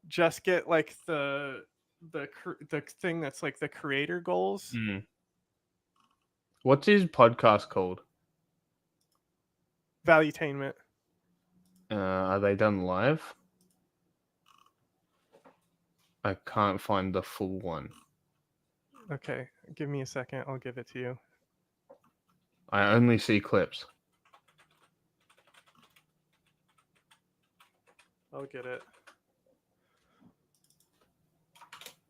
just get like the thing that's like the creator goals. What's his podcast called? Valuetainment. Are they done live? I can't find the full one. Okay, give me a second. I'll give it to you. I only see clips. I'll get it.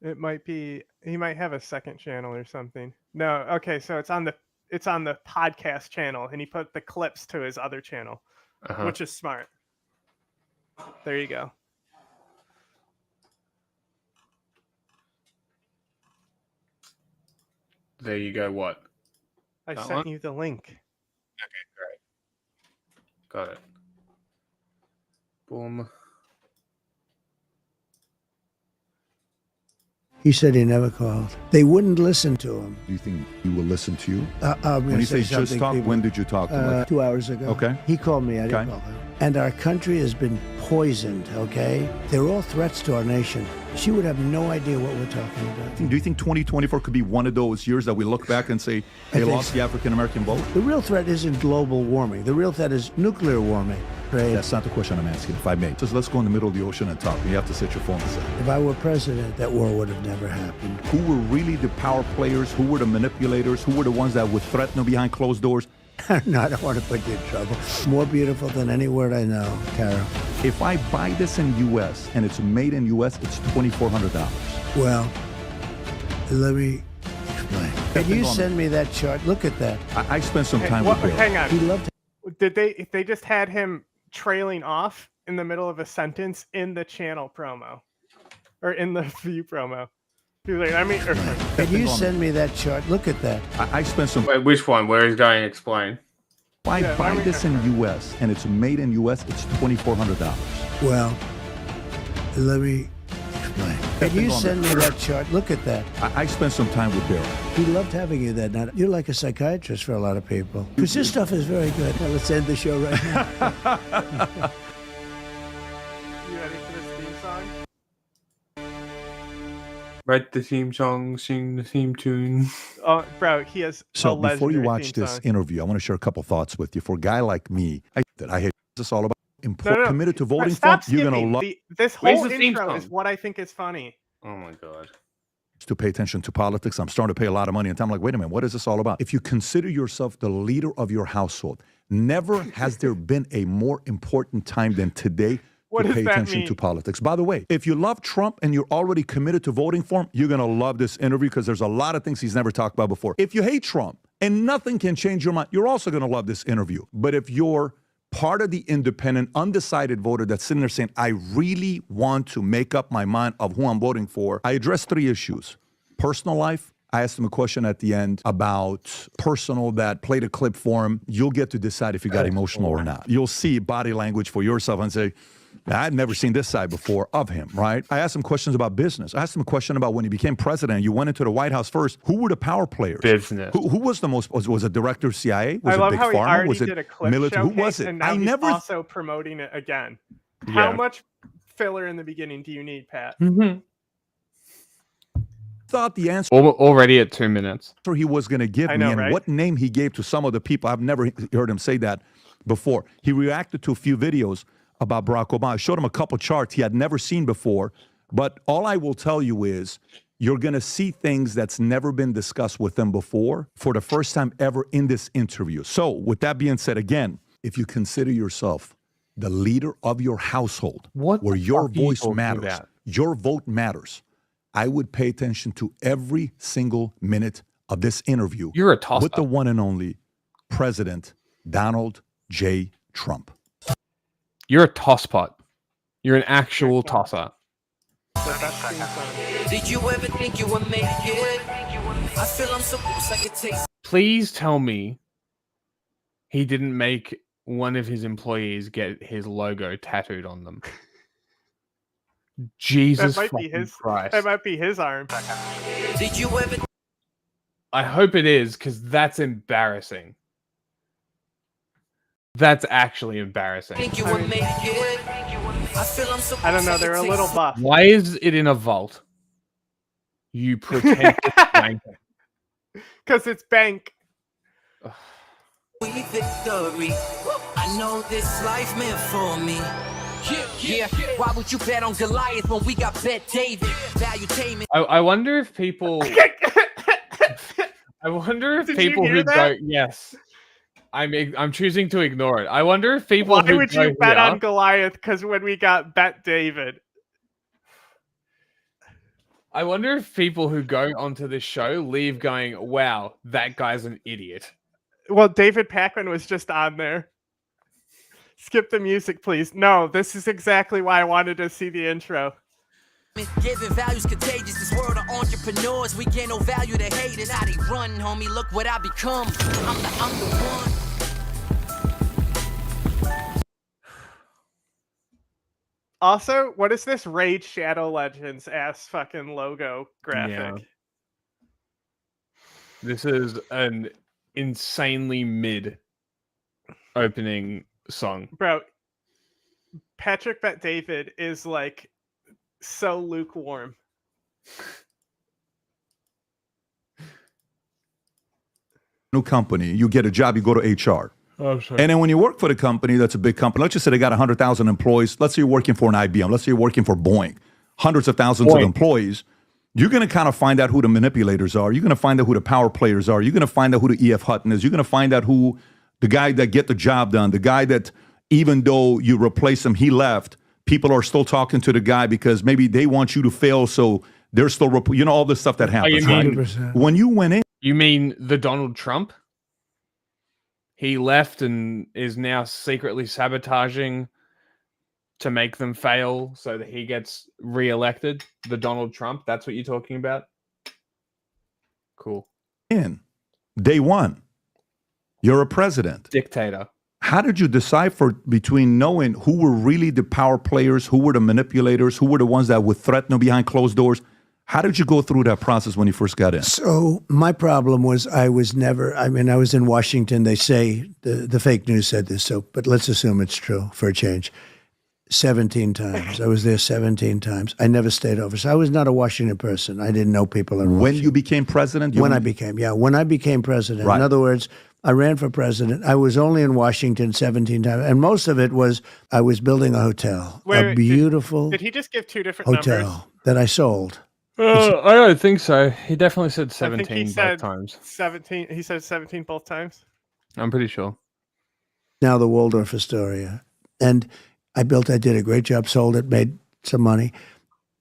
It might be, he might have a second channel or something. No, okay, so it's on the podcast channel, and he put the clips to his other channel, which is smart. There you go. There you go. What? I sent you the link. Okay, great. Got it. Boom. He said he never called. They wouldn't listen to him. Do you think he will listen to you? When you say just talk, when did you talk to him? 2 hours ago. Okay. He called me. I didn't call him. And our country has been poisoned, okay? They're all threats to our nation. She would have no idea what we're talking about. Do you think 2024 could be one of those years that we look back and say they lost the African-American vote? The real threat isn't global warming. The real threat is nuclear warming. Right? That's not the question I'm asking, if I may. Just let's go in the middle of the ocean and talk. You have to set your phone aside. If I were president, that war would have never happened. Who were really the power players? Who were the manipulators? Who were the ones that would threaten you behind closed doors? No, I don't want to put you in trouble. More beautiful than any word I know, Tara. If I buy this in U.S. and it's made in U.S., it's $2,400. Well, let me explain. Can you send me that chart? Look at that. I spent some time with Bill. Hang on. He loved If they just had him trailing off in the middle of a sentence in the channel promo or in the view promo. He was like, Can you send me that chart? Look at that. I spent some... Wait, which one? Where he's going to explain? If I buy this in U.S. and it's made in U.S., it's $2,400. Well, let me explain. Can you send me that chart? Look at that. I spent some time with Bill. He loved having you that night. You're like a psychiatrist for a lot of people. Because this stuff is very good. Now, let's end the show right now. You ready for this theme song? Write the theme song, sing the theme tune. Oh, bro, he has. So before you watch this interview, I want to share a couple thoughts with you. For a guy like me, I hate this all about. Committed to voting for, you're going to love. This whole intro is what I think is funny. Oh my God. To pay attention to politics. I'm starting to pay a lot of money. And I'm like, wait a minute, what is this all about? If you consider yourself the leader of your household, never has there been a more important time than today to pay attention to politics. By the way, if you love Trump and you're already committed to voting for him, you're going to love this interview because there's a lot of things he's never talked about before. If you hate Trump and nothing can change your mind, you're also going to love this interview. But if you're part of the independent, undecided voter that's sitting there saying, I really want to make up my mind of who I'm voting for, I address 3 issues. Personal life. I asked him a question at the end about personal that played a clip for him. You'll get to decide if you got emotional or not. You'll see body language for yourself and say, I've never seen this side before of him, right? I asked him questions about business. I asked him a question about when he became president, you went into the White House first. Who were the power players? Business. Who was the most, was it director of CIA? Was I love it Big how he Pharma? already Was it did a clip military? Who was it? And now he's also promoting it again. How much filler in the beginning do you need, Pat? Thought the answer already at 2 minutes. He was going to give me and what name he gave to some of the people. I've never heard him say that before. He reacted to a few videos about Barack Obama. I showed him a couple charts he had never seen before. But all I will tell you is you're going to see things that's never been discussed with him before for the first time ever in this interview. So with that being said, again, if you consider yourself the leader of your household, where your voice matters, your vote matters, I would pay attention to every single minute of this interview. You're a tosser. With the one and only President Donald J. Trump. You're a tosspot. You're an actual tosser. Did you ever think you would make it? I feel I'm so close I could taste. Please tell me he didn't make one of his employees get his logo tattooed on them. Jesus Christ. That might be his arm. Did you ever? I hope it is, because that's embarrassing. That's actually embarrassing. Think you would make it? I feel I'm so I don't know, they're a little buff. Why is it in a vault? You pretend it's banking. Because it's bank. Victory. I know this life meant for me. Yeah, why would you bet on Goliath when we got Bet David? Valuetainment. I wonder if people. I wonder if people who go. Yes, I'm choosing to ignore it. I wonder if people. Why would you bet on Goliath? Because when we got Bet David. I wonder if people who go onto this show leave going, "Wow, that guy's an idiot." Well, David Pakman was just on there. Skip the music, please. No, this is exactly why I wanted to see the intro. Giving values contagious. This world of entrepreneurs, we get no value to hate it. How they run, homie. Look what I become. I'm the one. Also, what is this Raid Shadow Legends ass fucking logo graphic? Yeah. This is an insanely mid opening song. Bro, Patrick Bet David is like so lukewarm. New company, you get a job, you go to HR. Oh, sorry. And then when you work for the company, that's a big company. Let's just say they got 100,000 employees. Let's say you're working for an IBM. Let's say you're working for Boeing. Hundreds of thousands of employees. You're going to kind of find out who the manipulators are. You're going to find out who the power players are. You're going to find out who the E.F. Hutton is. You're going to find out who the guy that get the job done, the guy that even though you replace him, he left, people are still talking to the guy because maybe they want you to fail, so they're still, all this stuff that happens. you mean, right? When you went in. You mean the Donald Trump? He left and is now secretly sabotaging to make them fail so that he gets reelected. The Donald Trump, that's what you're talking about? Cool. In day one, you're a president. Dictator. How did you decipher between knowing who were really the power players, who were the manipulators, who were the ones that would threaten behind closed doors? How did you go through that process when you first got in? So my problem was I was in Washington. They say, the fake news said this, but let's assume it's true for a change. 17 times. I was there 17 times. I never stayed over. So I was not a Washington person. I didn't know people in Washington. When you became president? When I became president. Right. In other words, I ran for president. I was only in Washington 17 times. And most of it was I was building a hotel. A beautiful Did he just give two different hotel numbers? that I sold. I don't think so. He definitely said 17 I think he both said times. 17. He said 17 both times. I'm pretty sure. Now the Waldorf Astoria. And I did a great job, sold it, made some money.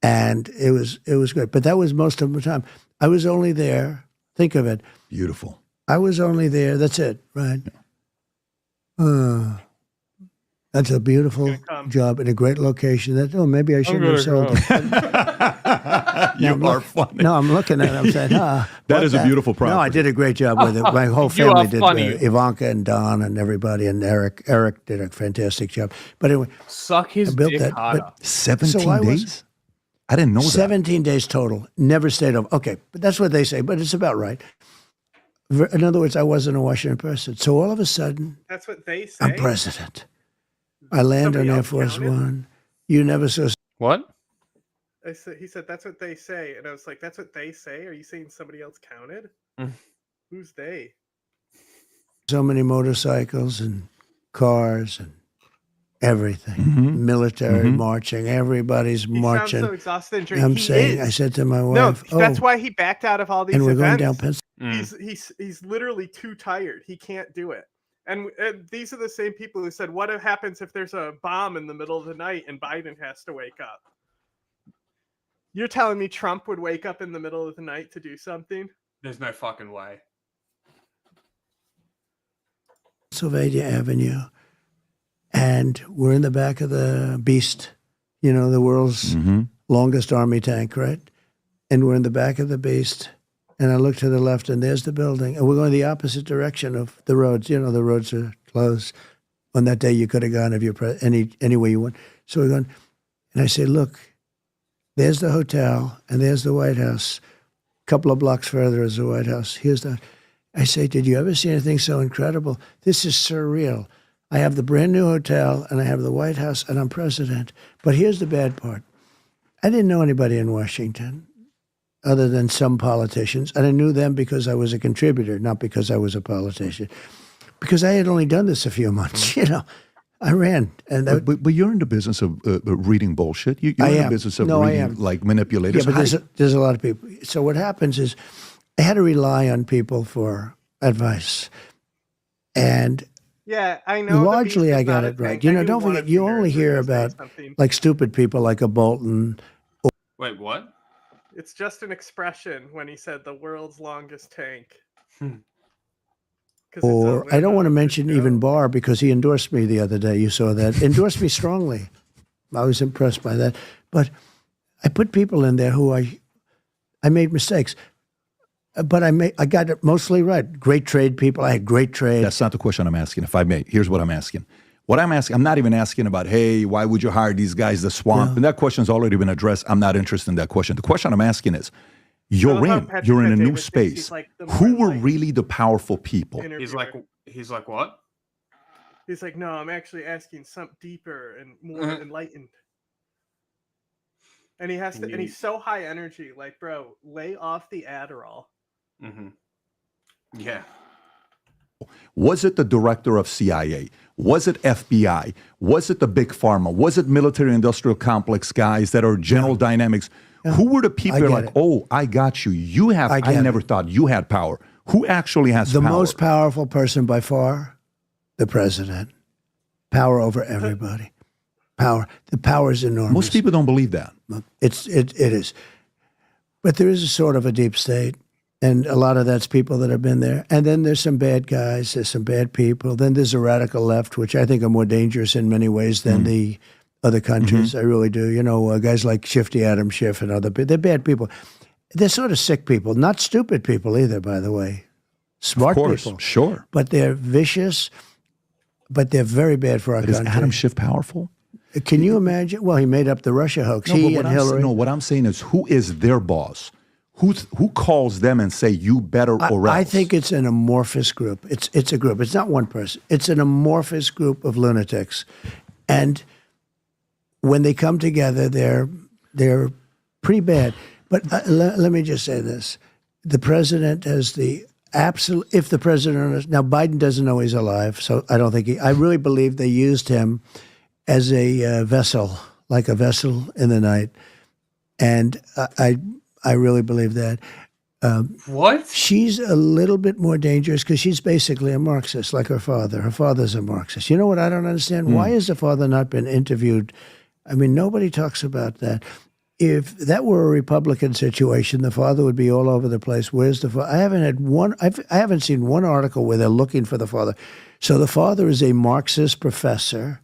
And it was good. But that was most of the time. I was only there. Think of it. Beautiful. I was only there. That's it, right? That's a beautiful job in a great location. Maybe I shouldn't have sold it. You are funny. No, I'm looking at it. I'm saying, that is a beautiful property. No, I did a great job with it. My whole family did. Ivanka and Don and everybody and Eric. Eric did a fantastic job. But anyway, suck his dick harder. 17 days? I didn't know 17 days total. Never stayed over. Okay, but that's what they say. But it's about right. In other words, I wasn't a Washington person. So all of a sudden, that's what they say. I'm president. I land on Air Force One. You never saw. What? He said, that's what they say. And I was like, that's what they say? Are you saying somebody else counted? Who's they? So many motorcycles and cars and everything. Military marching. Everybody's marching. Sounds so exhausted. I said to my wife, that's why he backed out of all these and we're events. going down Pennsylvania. He's literally too tired. He can't do it. And these are the same people who said, what happens if there's a bomb in the middle of the night and Biden has to wake up? You're telling me Trump would wake up in the middle of the night to do something? There's no fucking way. Pennsylvania Avenue. And we're in the back of the Beast, the world's longest army tank, right? And we're in the back of the Beast. And I look to the left, and there's the building. And we're going the opposite direction of the roads. The roads are closed. On that day, you could have gone if you're any way you want. So we're going, and I say, look, there's the hotel, and there's the White House. A couple of blocks further is the White House. I say, did you ever see anything so incredible? This is surreal. I have the brand new hotel, and I have the White House, and I'm president. But here's the bad part. I didn't know anybody in Washington other than some politicians. And I knew them because I was a contributor, not because I was a politician. Because I had only done this a few months, I ran. And but you're in the business of reading bullshit. You're in the business of reading like manipulators. Yeah, but there's a lot of people. So what happens is I had to rely on people for advice. And yeah, I know. Largely I got it right. Don't forget, you only hear about like stupid people like a Bolton. Wait, what? It's just an expression when he said the world's longest tank. Or I don't want to mention even Barr because he endorsed me the other day. You saw that. Endorsed me strongly. I was impressed by that. But I put people in there who I made mistakes. But I got it mostly right. Great trade people. I had great trade. That's not the question I'm asking, if I may. Here's what I'm asking. What I'm asking, I'm not even asking about, hey, why would you hire these guys, the swamp? Yeah. And that question's already been addressed. I'm not interested in that question. The question I'm asking is, you're in a new space. Who were really the powerful people? He's like, what? He's like, no, I'm actually asking something deeper and more enlightened. And he has to, and he's so high energy. Like, bro, lay off the Adderall. Mm-hmm. Yeah. Was it the director of CIA? Was it FBI? Was it the big pharma? Was it military-industrial complex guys that are General Dynamics? Yeah. Who were the people that are like, oh, I got you. You have, I never thought you had power. Who actually has power? The most powerful person by far, the president. Power over everybody. Power. The power is enormous. Most people don't believe that. It is. But there is a sort of a deep state. And a lot of that's people that have been there. And then there's some bad guys. There's some bad people. Then there's a radical left, which I think are more dangerous in many ways than the other countries. I really do. You know, guys like Shifty Adam Schiff and other people. They're bad people. They're sort of sick people. Not stupid people either, by the way. Smart people. Sure. But they're vicious. But they're very bad for our country. Is Adam Schiff powerful? Can you imagine? Well, he made up the Russia hoax. He and Hillary. What I'm saying is, who is their boss? Who calls them and say, you better or else? I think it's an amorphous group. It's a group. It's not one person. It's an amorphous group of lunatics. And when they come together, they're pretty bad. But let me just say this. The president has the absolute, if the president is, now Biden doesn't know he's alive, so I don't think I really believe they used him as a vessel, like a vessel in the night. And I really believe that. What? She's a little bit more dangerous because she's basically a Marxist, like her father. Her father's a Marxist. You know what I don't understand? Why has the father not been interviewed? I mean, nobody talks about that. If that were a Republican situation, the father would be all over the place. Where's the father? I haven't seen one article where they're looking for the father. So the father is a Marxist professor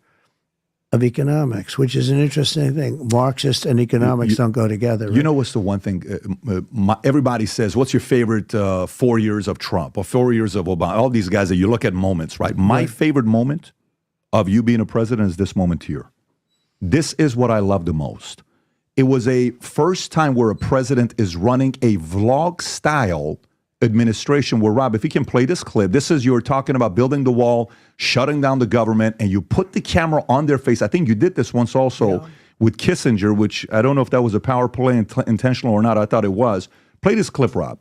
of economics, which is an interesting thing. Marxist and economics don't go together. Right? You know what's the one thing? Everybody says, what's your favorite 4 years of Trump or 4 years of Obama? All these guys that you look at moments, right? My favorite moment of you being a president is this moment here. This is what I love the most. It was a first time where a president is running a vlog-style administration where, Rob, if you can play this clip, this is you're talking about building the wall, shutting down the government, and you put the camera on their face. I think you did this once also with Kissinger, which I don't know if that was a power play intentional or not. I thought it was. Play this clip, Rob.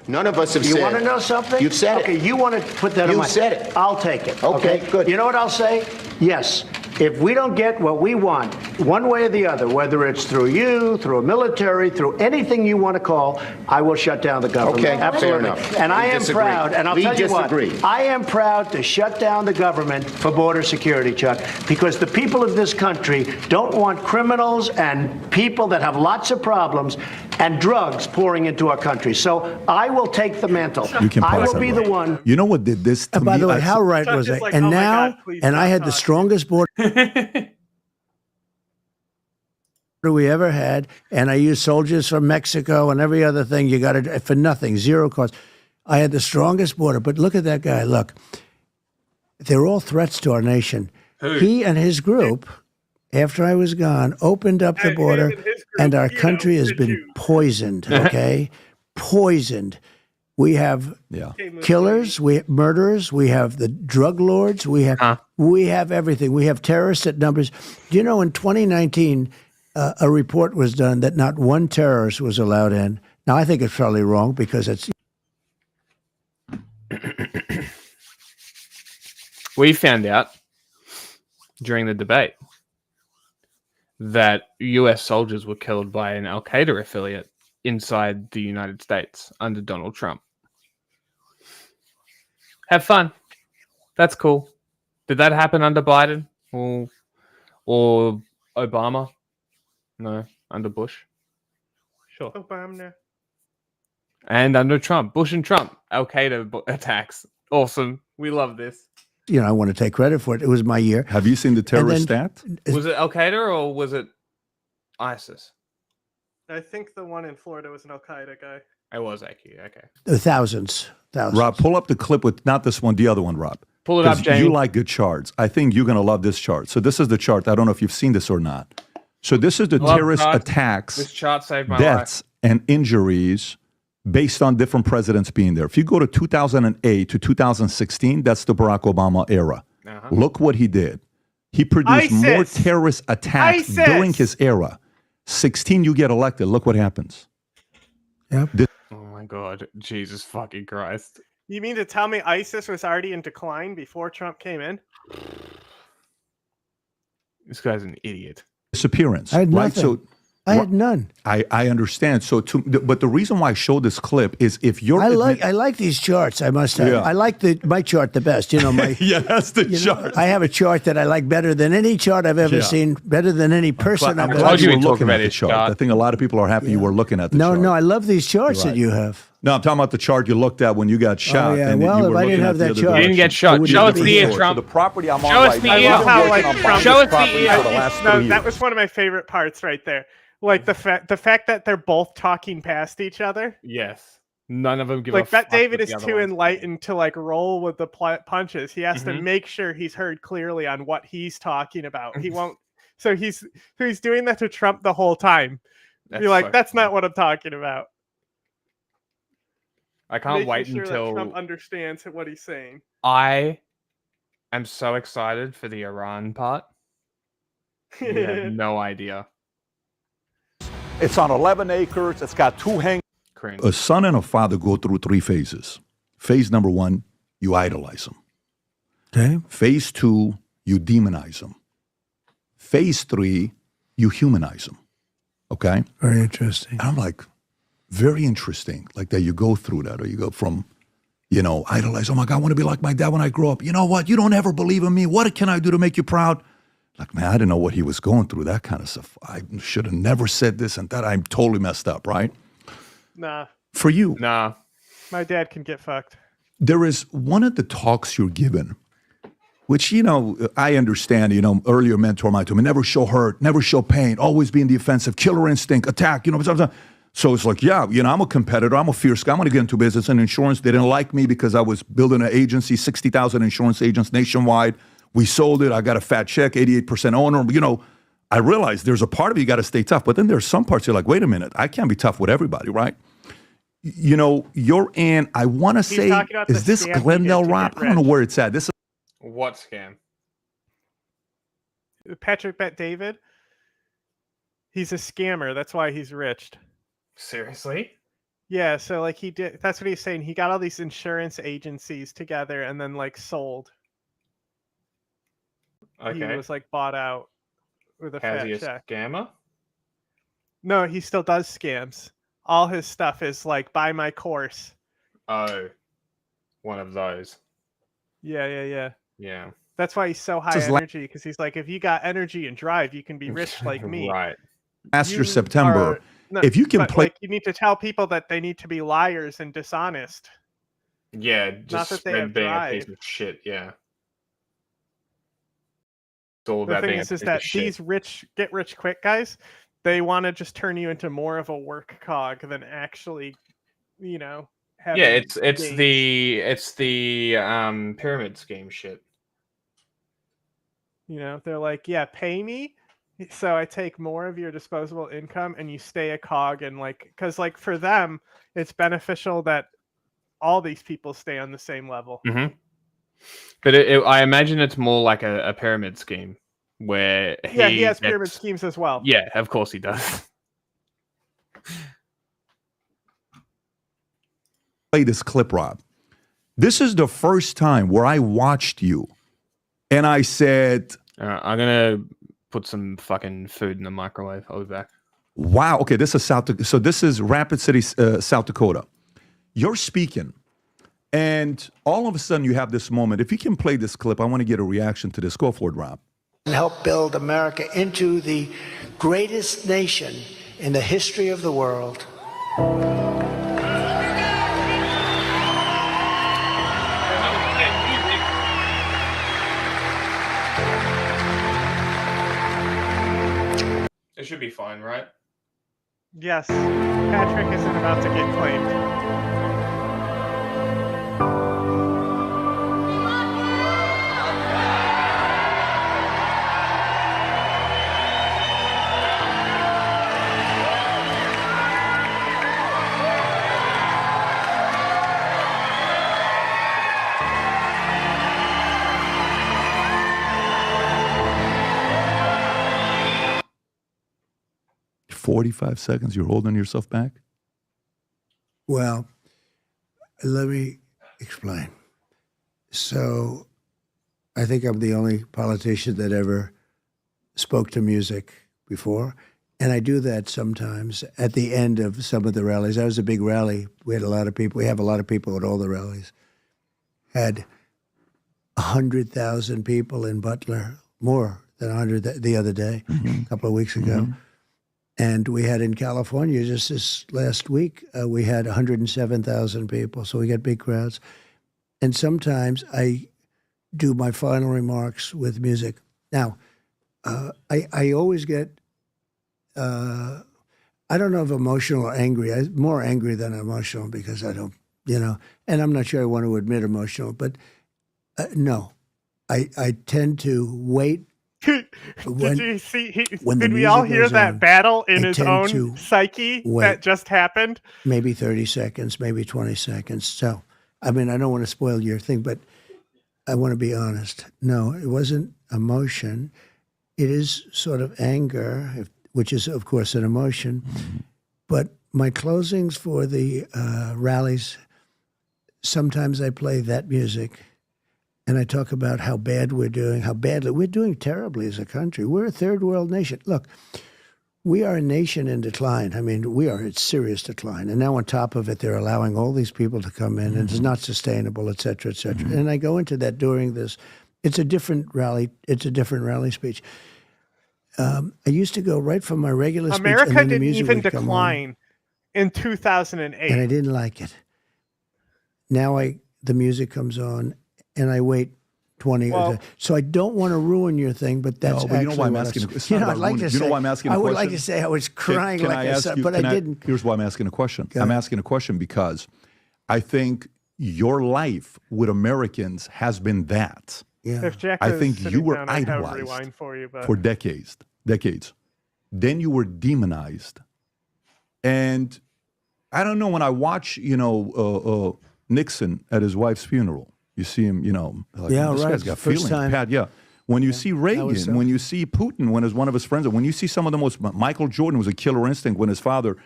None of us have said. You want to know something? You've said it. Okay, you want to put that on my... You said it. I'll take it. Okay, good. You know what I'll say? Yes. If we don't get what we want, one way or the other, whether it's through you, through a military, through anything you want to call, I will shut down the government. Okay, absolutely. fair enough. And I We am disagree. proud, and I'll We tell you what, disagree. I am proud to shut down the government for border security, Chuck, because the people of this country don't want criminals and people that have lots of problems and drugs pouring into our country. So I will take the mantle. You can I pause will that, be Rob. the one. You know what did this to me? By the way, how right Chuck was is I? like, And oh my now, God, please and I stop had the talking. strongest border we ever had, and I used soldiers from Mexico and every other thing. You got it for nothing, zero cost. I had the strongest border, but look at that guy. Look, they're all threats to our nation. Who? He and his group, after I was gone, opened up the border, and our country has been poisoned. Okay, poisoned. We have killers, we have murderers, we have the drug lords, we have everything. We have terrorists at numbers. Do you know in 2019? A report was done that not one terrorist was allowed in. Now, I think it's probably wrong because it's... We found out during the debate that US soldiers were killed by an Al-Qaeda affiliate inside the United States under Donald Trump. Have fun. That's cool. Did that happen under Biden or Obama? No, under Bush. Sure. Obama. And under Trump. Bush and Trump. Al-Qaeda attacks. Awesome. We love this. You know, I want to take credit for it. It was my year. Have you seen the terrorist stat? Was it Al-Qaeda or was it ISIS? I think the one in Florida was an Al-Qaeda guy. It was AQ. Okay. Thousands. Rob, pull up the clip with not this one, the other one, Rob. Pull it up, Jamie. You like good charts. I think you're going to love this chart. So this is the chart. I don't know if you've seen this or not. So this is the terrorist attacks, this chart saved my deaths, and injuries based on different presidents being there. If you go to 2008 to 2016, that's the Barack Obama era. Look what he did. He produced more terrorist attacks during his era. 16, you get elected. Look what happens. Yep. Oh my God. Jesus fucking Christ. You mean to tell me ISIS was already in decline before Trump came in? This guy's an idiot. Disappearance. I had right? nothing. So I had none. I understand. So, but the reason why I showed this clip is if you're, I like these charts. I must have. Yeah. I like my chart the best. You know, my yeah, that's the chart. I have a chart that I like better than any chart I've ever seen. Better than any person I'm I've glad ever you seen. were looking at the chart. I think a lot of people are happy you were looking at the chart. No, I love these charts that you have. No, I'm talking about the chart you looked at when you got shot. yeah. And Well, you if were I didn't looking have at that the chart, You didn't get shot. Show us the ear, Trump. So the property I'm on Show us right the now. ear. I've been working on buying Show this us the property ear. for the last 3 years. That was one of my favorite parts right there. Like the fact that they're both talking past each other. Yes. None of them give like a Bet fuck David what is the other too one's enlightened to like roll with the punches. He has to Mhm. make sure he's heard clearly on what he's talking about. He won't. So he's doing that to Trump the whole time. Be like, that's not what I'm talking about. I can't Making wait sure until that Trump understands what he's saying. I am so excited for the Iran part. You have no idea. It's on 11 acres. It's got 2 hang. A son and a father go through 3 phases. Phase number 1, you idolize them. Okay. Phase 2, you demonize them. Phase 3, you humanize them. Okay? Very interesting. And I'm like, very interesting. Like that you go through that, or you go from, idolize, oh my God, I want to be like my dad when I grow up. You know what? You don't ever believe in me. What can I do to make you proud? Like, man, I didn't know what he was going through, that kind of stuff. I should have never said this and that. I'm totally messed up, right? Nah. For you. Nah. My dad can get fucked. There is one of the talks you're given, which, I understand, earlier mentor might told me, never show hurt, never show pain, always be in the offensive, killer instinct, attack, So it's like, yeah, I'm a competitor. I'm a fierce guy. I'm going to get into business and insurance. They didn't like me because I was building an agency, 60,000 insurance agents nationwide. We sold it. I got a fat check, 88% owner. I realized there's a part of you got to stay tough. But then there's some parts you're like, wait a minute. I can't be tough with everybody, right? You're in, I want to say, is this Glendale Rob? I don't know where it's at. This is What scam? Patrick Bet David. He's a scammer. That's why he's rich. Seriously? Yeah, so like he did. That's what he's saying. He got all these insurance agencies together and then like sold. Okay. He was like bought out with a fat Has he check. a scammer? No, he still does scams. All his stuff is like, buy my course. Oh, one of those. Yeah. Yeah. That's why he's so high energy, because he's like, if you got energy and drive, you can be rich like me. Right. After September, if you can play. Like, you need to tell people that they need to be liars and dishonest. Yeah, Not just that they have being drive. a piece of shit, yeah. It's all The about thing being a is piece that of shit. these get rich quick guys, they want to just turn you into more of a work cog than actually, have. Yeah, it's the pyramid scheme shit. They're like, yeah, pay me, so I take more of your disposable income, and you stay a cog, and because for them, it's beneficial that all these people stay on the same level. Mm-hmm. But I imagine it's more like a pyramid scheme where he has pyramid schemes as well. Yeah, of course he does. Play this clip, Rob. This is the first time where I watched you and I said, I'm going to put some fucking food in the microwave. I'll be back. Wow. Okay, this is So this is Rapid City, South Dakota. You're speaking, and all of a sudden you have this moment. If you can play this clip, I want to get a reaction to this. Go for it, Rob. And help build America into the greatest nation in the history of the world. It should be fine, right? Yes, Patrick isn't about to get claimed. 45 seconds, you're holding yourself back? Well, let me explain. So I think I'm the only politician that ever spoke to music before. And I do that sometimes at the end of some of the rallies. I was a big rally. We had a lot of people. We have a lot of people at all the rallies. Had 100,000 people in Butler, more than 100 the other day, a couple of weeks ago. And we had in California just this last week, we had 107,000 people. So we get big crowds. And sometimes I do my final remarks with music. Now, I always get, I don't know if emotional or angry. I'm more angry than emotional because I don't, and I'm not sure I want to admit emotional, but no, I tend to wait. Did we all hear that battle in his own psyche that just happened? Maybe 30 seconds, maybe 20 seconds. So, I mean, I don't want to spoil your thing, but I want to be honest. No, it wasn't emotion. It is sort of anger, which is, of course, an emotion. But my closings for the rallies, sometimes I play that music. And I talk about how bad we're doing, how badly we're doing terribly as a country. We're a third world nation. Look, we are a nation in decline. I mean, we are in serious decline. And now on top of it, they're allowing all these people to come in, and it's not sustainable, et cetera, et cetera. And I go into that during this. It's a different rally. It's a different rally speech. I used to go right from my regular speech. America and didn't even decline in 2008. And I didn't like it. Now the music comes on. And I wait 20 or so I don't want to ruin your thing, but that's you know why I'm asking. You know why I'm asking. I would like to say I was crying but I didn't. Here's why I'm asking a question. I'm asking a question because I think your life with Americans has been that. Yeah. I think you were idolized for decades. Then you were demonized, and I don't know. When I watch, Nixon at his wife's funeral. You see him, like, this guy's got feelings. Pat, When you see Reagan, when you see Putin, when one of his friends, when you see some of the most, Michael Jordan was a killer instinct when his father,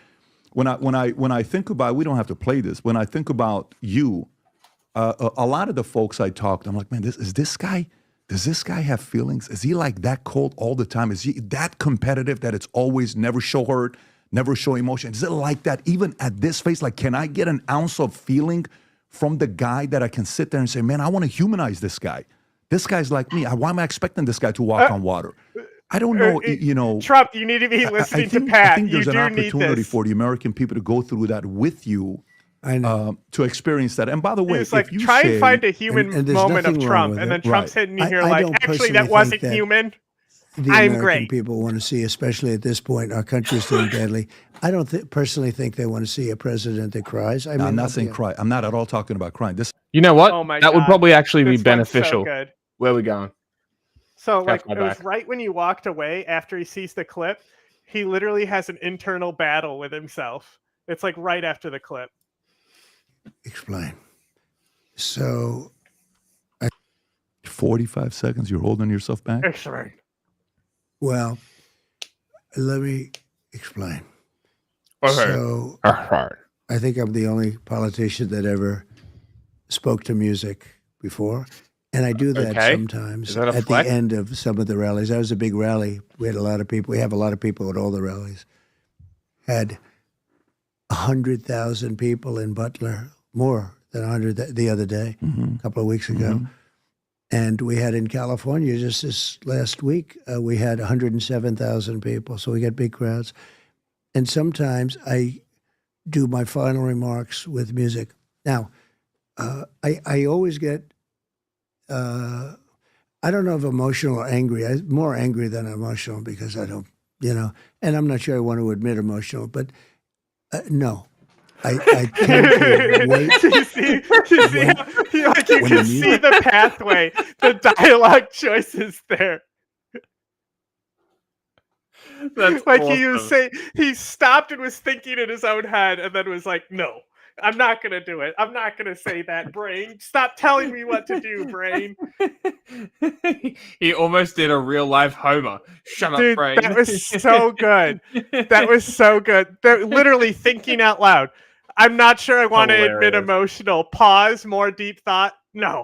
when I think about, we don't have to play this, when I think about you, a lot of the folks I talked to, I'm like, man, does this guy have feelings? Is he like that cold all the time? Is he that competitive that it's always never show hurt, never show emotion? Is it like that even at this phase? Like, can I get an ounce of feeling from the guy that I can sit there and say, man, I want to humanize this guy. This guy's like me. Why am I expecting this guy to walk on water? I don't know, Trump, you need to be listening to Pat. I think there's an opportunity for the American people to go through that with you, to experience that. And by the way, it's like, try and find a human moment of Trump, and then Trump's hitting you here actually, that wasn't human. The American people want to see, especially at this point, our country's doing badly. I don't personally think they want to see a president that cries. I'm not saying cry. I'm not at all talking about crying. You know what? Oh my that God. would probably actually be This beneficial. one's so good. Where are we going? So, it was right when you walked away after he sees the clip, he literally has an internal battle with himself. It's like right after the clip. Explain. So, 45 seconds, you're holding yourself back? Explain. Well, let me explain. Okay. So, I think I'm the only politician that ever spoke to music before. And I do that sometimes at the end of some of the rallies. I was a big rally. We had a lot of people. We have a lot of people at all the rallies. Had 100,000 people in Butler, more than 100 the other day, a couple of weeks ago. And we had in California just this last week, we had 107,000 people. So we get big crowds. And sometimes I do my final remarks with music. Now, I always get, I don't know if emotional or angry. I'm more angry than emotional because I don't, and I'm not sure I want to admit emotional, but no. I tend to wait. You can see the pathway, the dialogue choices there. That's like awesome. he stopped and was thinking in his own head, and then was like, "No, I'm not gonna do it. I'm not gonna say that, brain. Stop telling me what to do, brain. He almost did a real life Homer. Shut up, Dude, brain. that was so good. That was so good. Literally thinking out loud. I'm not sure I want to admit Hilarious. emotional. Pause, more deep thought. No,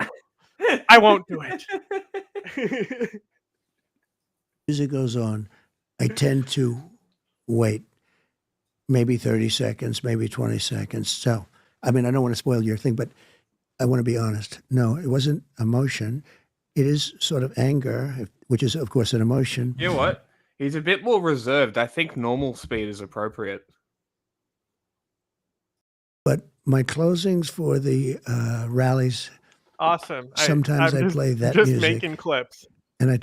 I won't do it. Music goes on, I tend to wait maybe 30 seconds, maybe 20 seconds. So, I mean, I don't want to spoil your thing, but I want to be honest. No, it wasn't emotion. It is sort of anger, which is, of course, an emotion. You know what? He's a bit more reserved. I think normal speed is appropriate. But my closings for the rallies, Awesome. sometimes I play that just music. making clips. And I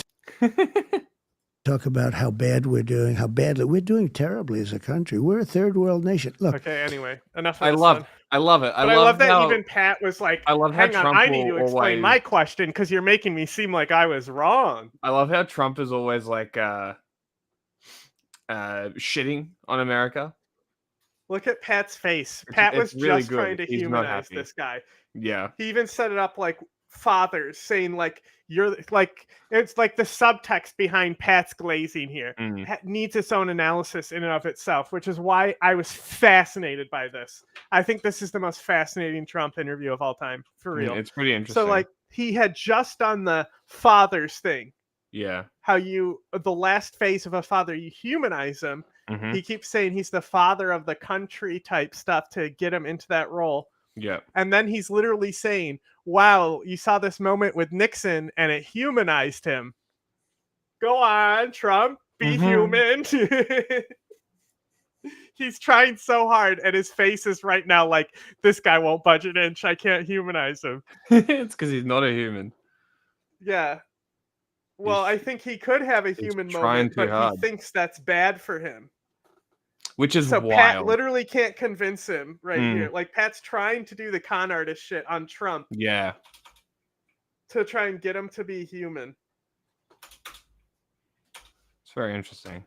talk about how bad we're doing, how badly we're doing terribly as a country. We're a third world nation. Look. Okay, anyway, enough of I this love one. I love it. But I love that even Pat was like, I love how hang on, Trump I need to will explain always- my question because you're making me seem like I was wrong. I love how Trump is always like shitting on America. Look at Pat's face. Pat was it's really just good. trying to He's not humanize happy. this guy. Yeah. He even set it up like fathers, saying like you're like it's like the subtext behind Pat's glazing here. Pat needs its own analysis in and of itself, which is why I was fascinated by this. I think this is the most fascinating Trump interview of all time, for real. It's pretty interesting. So like he had just done the fathers thing. Yeah. How the last phase of a father, you humanize him. Mhm. He keeps saying he's the father of the country type stuff to get him into that role. Yeah. And then he's literally saying, wow, you saw this moment with Nixon and it humanized him. Go on, Trump, be human. He's trying so hard and his face is right now like, this guy won't budge an inch. I can't humanize him. It's because he's not a human. Yeah. Well, I think he could have a human trying moment, too but hard. he thinks that's bad for him. Which is So wild. Pat literally can't convince him right Mm. here. Like Pat's trying to do the con artist shit on Trump Yeah. to try and get him to be human. It's very interesting.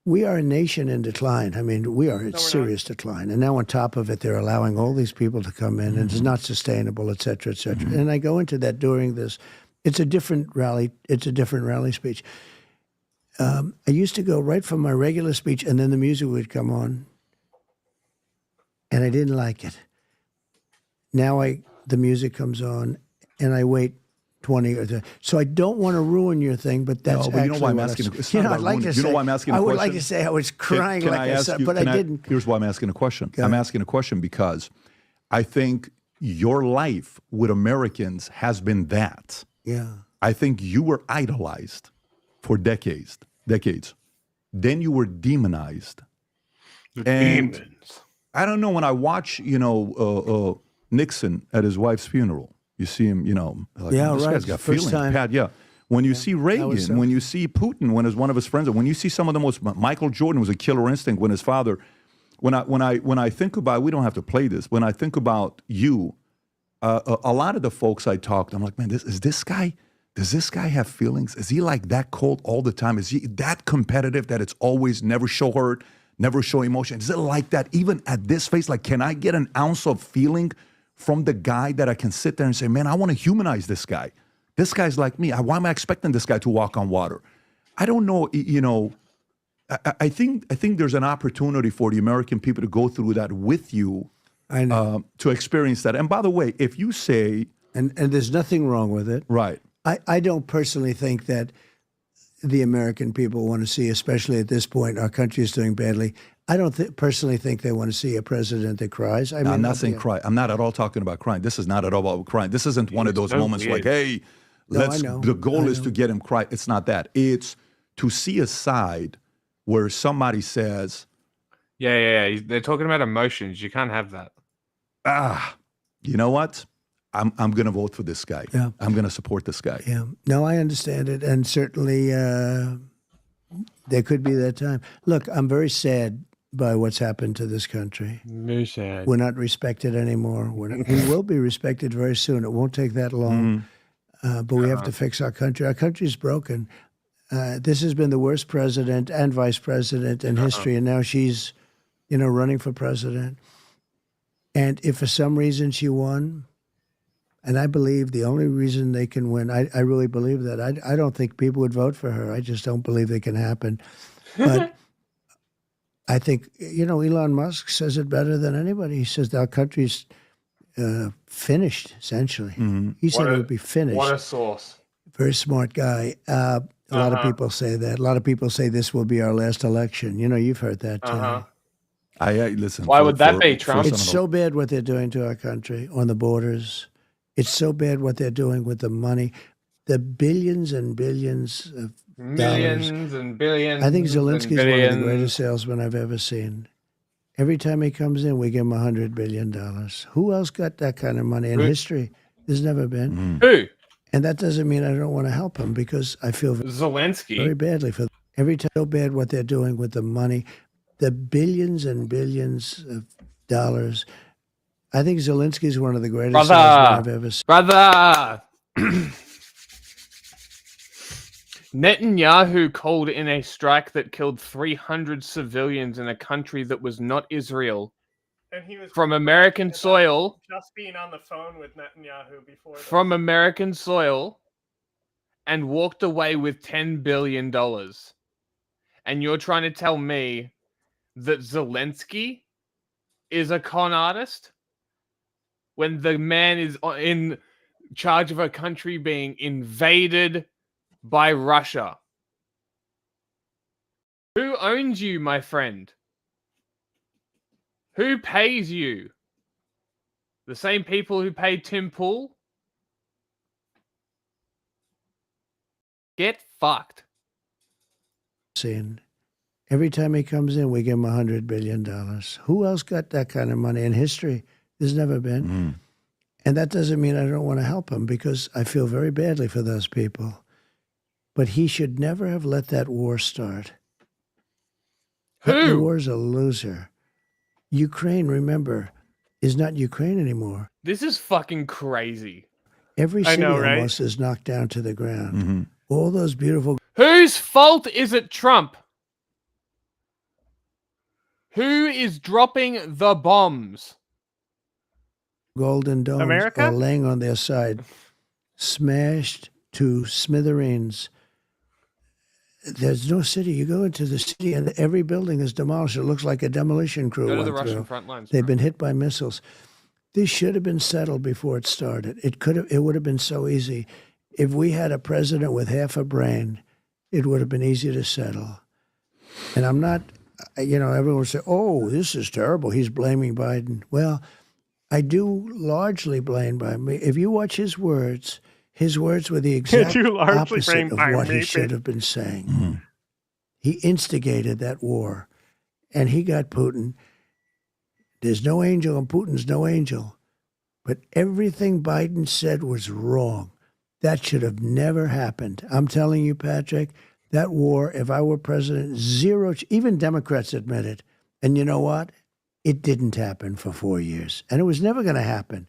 We are a nation in decline. I mean, we are in serious decline. And now on top of it, they're allowing all these people to come in and it's not sustainable, et cetera, et cetera. And I go into that during this. It's a different rally. It's a different rally speech. I used to go right from my regular speech and then the music would come on. And I didn't like it. Now the music comes on and I wait 20 or 30. So I don't want to ruin your thing, but that's No, but you know why I'm what I asking. said. It's You not know, about I'd like ruining- to you know say- why I'm asking. I a would question? like to say I was crying Can like I ask said, you- but I can didn't. Here's why I'm asking a question. Go I'm ahead. asking a question because I think your life with Americans has been that. Yeah. I think you were idolized for decades. Then you were demonized. And I don't know, when I watch, Nixon at his wife's funeral, you see him, like, Yeah, this right. guy's got First feelings. time. Pat, yeah. When you see Reagan, when you see Putin, when it's one of his friends, when you see some of the most, Michael Jordan was a killer instinct when his father, when I think about, we don't have to play this, when I think about you, a lot of the folks I talked, I'm like, man, does this guy have feelings? Is he like that cold all the time? Is he that competitive that it's always never show hurt, never show emotion? Is it like that even at this phase? Like, can I get an ounce of feeling from the guy that I can sit there and say, man, I want to humanize this guy. This guy's like me. Why am I expecting this guy to walk on water? I don't know, I think there's an opportunity for the American people to go through that with you, I know. to experience that. And by the way, if you say... And there's nothing wrong with it. Right. I don't personally think that the American people want to see, especially at this point, our country is doing badly. I don't personally think they want to see a president that cries. I mean, I'm not saying cry. I'm not at all talking about crying. This is not at all about crying. This isn't one of those moments like, hey, the goal is to get him cry. It's not that. It's to see a side where somebody says... Yeah. They're talking about emotions. You can't have that. You know what? I'm going to vote for this guy. Yeah. I'm going to support this guy. Yeah. No, I understand it. And certainly there could be that time. Look, I'm very sad by what's happened to this country. Very sad. We're not respected anymore. We will be respected very soon. It won't take that long. But we have to fix our country. Our country's broken. This has been the worst president and vice president in history, and now she's running for president. And if for some reason she won, and I believe the only reason they can win, I really believe that. I don't think people would vote for her. I just don't believe it can happen. But I think, Elon Musk says it better than anybody. He says our country's finished, essentially. He said it would be finished. What a source. Very smart guy. A lot of people say that. A lot of people say this will be our last election. You've heard that too. I listen. Why would that be, Trump? It's so bad what they're doing to our country on the borders. It's so bad what they're doing with the money, the billions and billions of Millions dollars. and billions. I think Zelensky's one of the billions. greatest salesmen I've ever seen. Every time he comes in, we give him $100 billion. Who else got that kind of money in history? There's never been. Who? And that doesn't mean I don't want to help him because I feel Zelensky very badly for them. Every time so bad what they're doing with the money, the billions and billions of dollars. I think Zelensky's one of the greatest salesmen I've ever seen. Brother! Netanyahu called in a strike that killed 300 civilians in a country that was not Israel. And he was From American soil. Just being on the phone with Netanyahu before. From American soil. And walked away with $10 billion. And you're trying to tell me that Zelensky is a con artist? When the man is in charge of a country being invaded by Russia. Who owns you, my friend? Who pays you? The same people who paid Tim Pool? Get fucked. Every time he comes in, we give him $100 billion. Who else got that kind of money in history? There's never been. And that doesn't mean I don't want to help him because I feel very badly for those people. But he should never have let that war start. That war's a loser. Ukraine, remember, is not Ukraine anymore. This is fucking crazy. Every city almost is knocked down to the ground. All those beautiful... Whose fault is it, Trump? Who is dropping the bombs? Golden domes are laying on their side, smashed to smithereens. There's no city. You go into the city and every building is demolished. It looks like a demolition crew Go to went the Russian through. front lines. They've been hit by missiles. This should have been settled before it started. It would have been so easy. If we had a president with half a brain, it would have been easy to settle. And I'm not, everyone would say, oh, this is terrible. He's blaming Biden. Well, I do largely blame Biden. If you watch his words were the exact opposite of what he should have been saying. He instigated that war, and he got Putin. There's no angel, and Putin's no angel. But everything Biden said was wrong. That should have never happened. I'm telling you, Patrick, that war, if I were president, even Democrats admit it. And you know what? It didn't happen for 4 years, and it was never going to happen.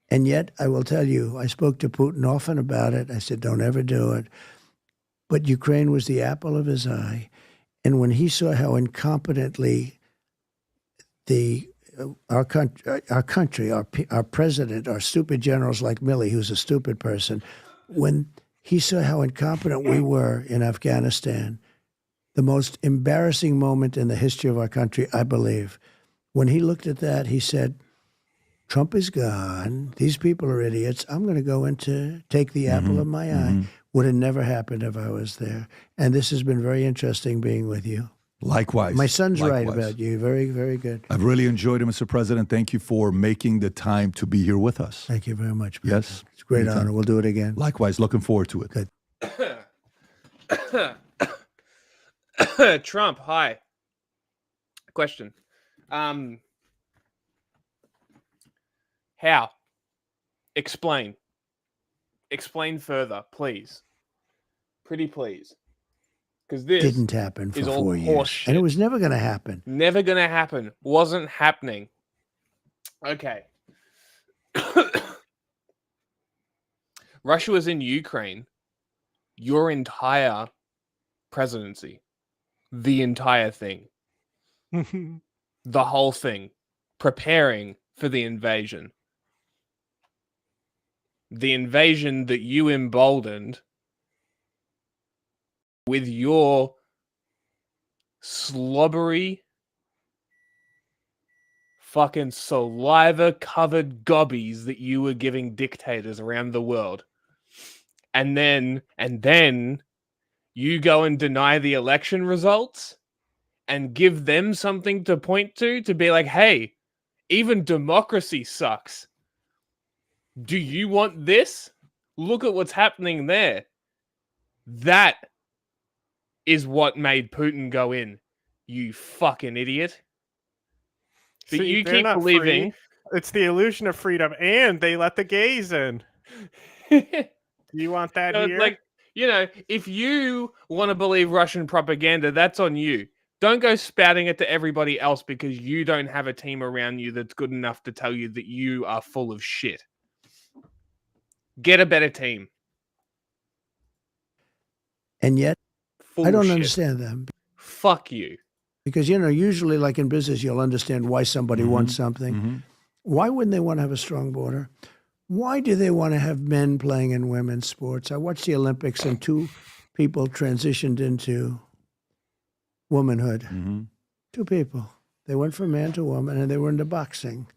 And yet, I will tell you, I spoke to Putin often about it. I said, don't ever do it. But Ukraine was the apple of his eye. And when he saw how incompetently our country, our president, our stupid generals like Milley, who's a stupid person, when he saw how incompetent we were in Afghanistan, the most embarrassing moment in the history of our country, I believe, when he looked at that, he said, Trump is gone. These people are idiots. I'm going to go in to take the apple of my eye. Would have never happened if I was there. And this has been very interesting being with you. Likewise. My son's right about you. Very, very good. I've really enjoyed it, Mr. President. Thank you for making the time to be here with us. Thank you very much. Yes. It's a great honor. We'll do it again. Likewise. Looking forward to it. Good. Trump, hi. Question. How? Explain. Explain further, please. Pretty please. Because this didn't happen for is all 4 years. horseshit. And it was never going to happen. Never going to happen. Wasn't happening. Okay. Russia was in Ukraine. Your entire presidency. The entire thing. the whole thing, preparing for the invasion. The invasion that you emboldened with your slobbery, fucking saliva-covered gobbies that you were giving dictators around the world. And then you go and deny the election results and give them something to point to be like, hey, even democracy sucks. Do you want this? Look at what's happening there. That is what made Putin go in, you fucking idiot. But See, you they're keep not believing... free. It's the illusion of freedom, and they let the gays in. Do you want that So it's here? like, you know, if you want to believe Russian propaganda, that's on you. Don't go spouting it to everybody else because you don't have a team around you that's good enough to tell you that you are full of shit. Get a better team. And yet, Full I don't shit. understand them. Fuck you. Because, you know, usually like in business, you'll understand why somebody wants something. Why wouldn't they want to have a strong border? Why do they want to have men playing in women's sports? I watched the Olympics and two people transitioned into womanhood. Two people. They went from man to woman and they were into boxing.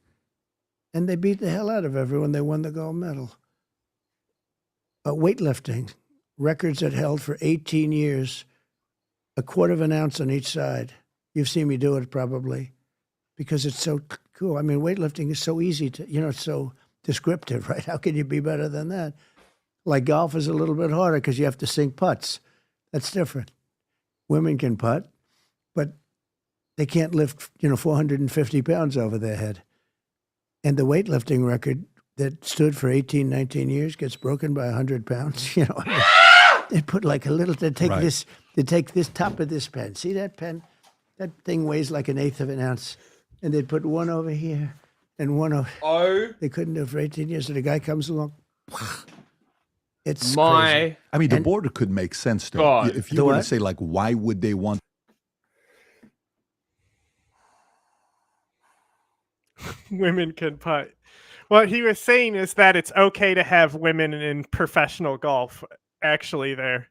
And they beat the hell out of everyone. They won the gold medal. Weightlifting. Records that held for 18 years. A quarter of an ounce on each side. You've seen me do it probably. Because it's so cool. I mean, weightlifting is so easy to, you know, it's so descriptive, right? How can you be better than that? Like golf is a little bit harder because you have to sink putts. That's different. Women can putt, but they can't lift, 450 pounds over their head. And the weightlifting record that stood for 18, 19 years gets broken by 100 pounds. They put like a little, they take this top of this pen. See that pen? That thing weighs like 1/8 of an ounce. And they'd put one over here and one over. Oh. They couldn't do it for 18 years. So the guy comes along. It's My crazy. I mean, the border could make sense, though. God. If you The were to what? say, like, why would they want... Women can putt. What he was saying is that it's okay to have women in professional golf, actually, there.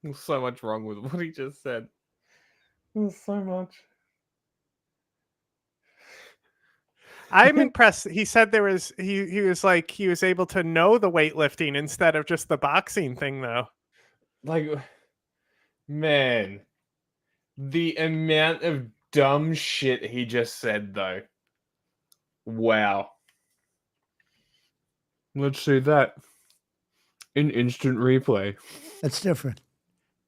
There's so much wrong with what he just said. There's so much. I'm impressed. He said there was he was like he was able to know the weightlifting instead of just the boxing thing, though. Like, man, the amount of dumb shit he just said, though. Wow. Let's see that in instant replay. That's different.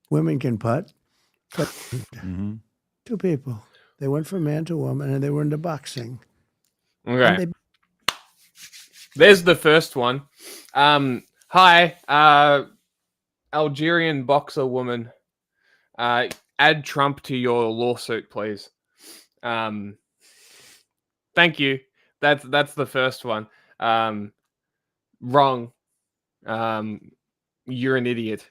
Women can putt, but two people. They went from man to woman and they were into boxing. Okay. There's the first one. Hi, Algerian boxer woman. Add Trump to your lawsuit, please. Thank you. That's the first one. Wrong. You're an idiot.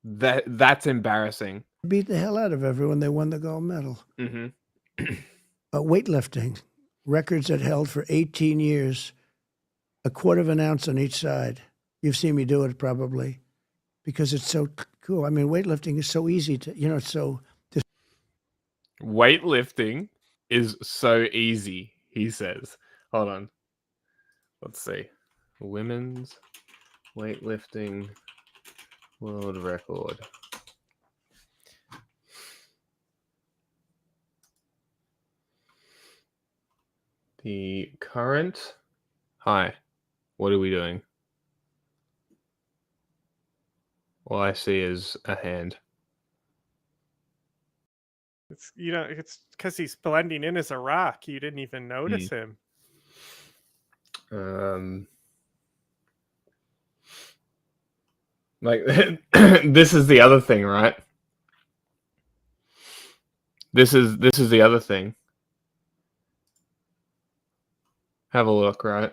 That's embarrassing. Beat the hell out of everyone. They won the gold medal. Weightlifting. Records that held for 18 years. A quarter of an ounce on each side. You've seen me do it probably. Because it's so cool. I mean, weightlifting is so easy to, it's so... Weightlifting is so easy, he says. Hold on. Let's see. Women's weightlifting world record. The current... Hi. What are we doing? All I see is a hand. It's it's because he's blending in as a rock. You didn't even notice him. Like this is the other thing, right? This is the other thing. Have a look, right?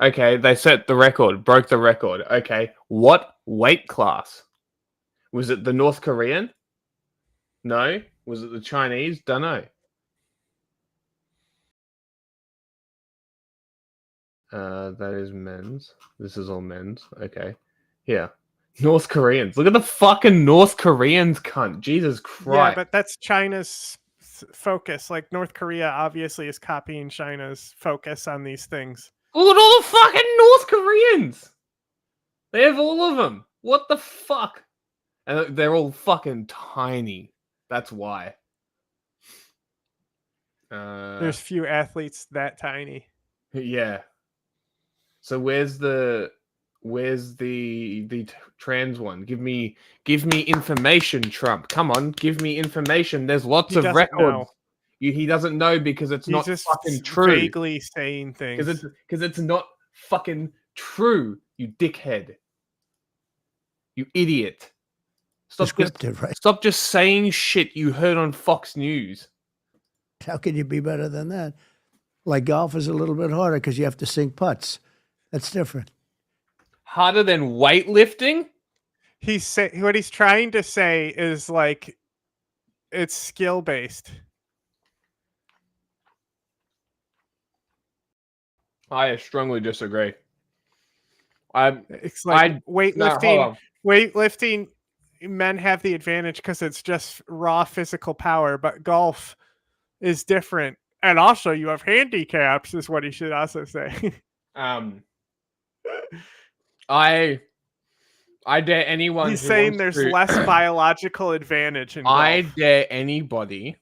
Okay, they set the record, broke the record. Okay, What weight class? Was it the North Korean? No. Was it the Chinese? Dunno. That is men's. This is all men's. Okay. Yeah. North Koreans. Look at the fucking North Koreans, cunt. Jesus Christ. Yeah, but that's China's focus. Like, North Korea obviously is copying China's focus on these things. Look at all the fucking North Koreans. They have all of them. What the fuck? And they're all fucking tiny. That's why. There's few athletes that tiny. Yeah. So where's the trans one? Give me information, Trump. Come on, give me information. There's lots of records. Know. He doesn't know because it's not just fucking true. Vaguely saying things. Because it's not fucking true. You dickhead. You idiot. Stop just saying shit you heard on Fox News. How can you be better than that? Like, golf is a little bit harder because you have to sink putts. That's different. Harder than weightlifting? What he's trying to say is, like, it's skill based. I strongly disagree. It's like weightlifting. No, weightlifting, men have the advantage because it's just raw physical power, but golf is different. And also, you have handicaps, is what he should also say. I dare anyone. He's saying there's less biological advantage in golf. I dare anybody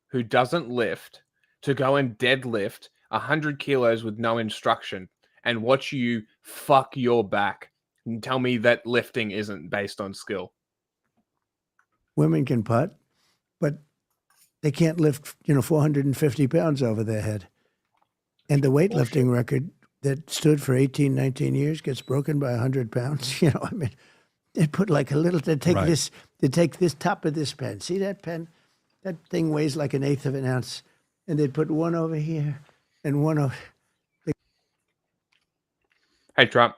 who doesn't lift to go and deadlift 100 kilos with no instruction and watch you fuck your back and tell me that lifting isn't based on skill. Women can putt, but they can't lift, 450 pounds over their head. And the weightlifting record that stood for 18, 19 years gets broken by 100 pounds. They put like a little, they take this top of this pen. See that pen? That thing weighs like 1/8 of an ounce. And they'd put one over here and one over. Hey, Trump.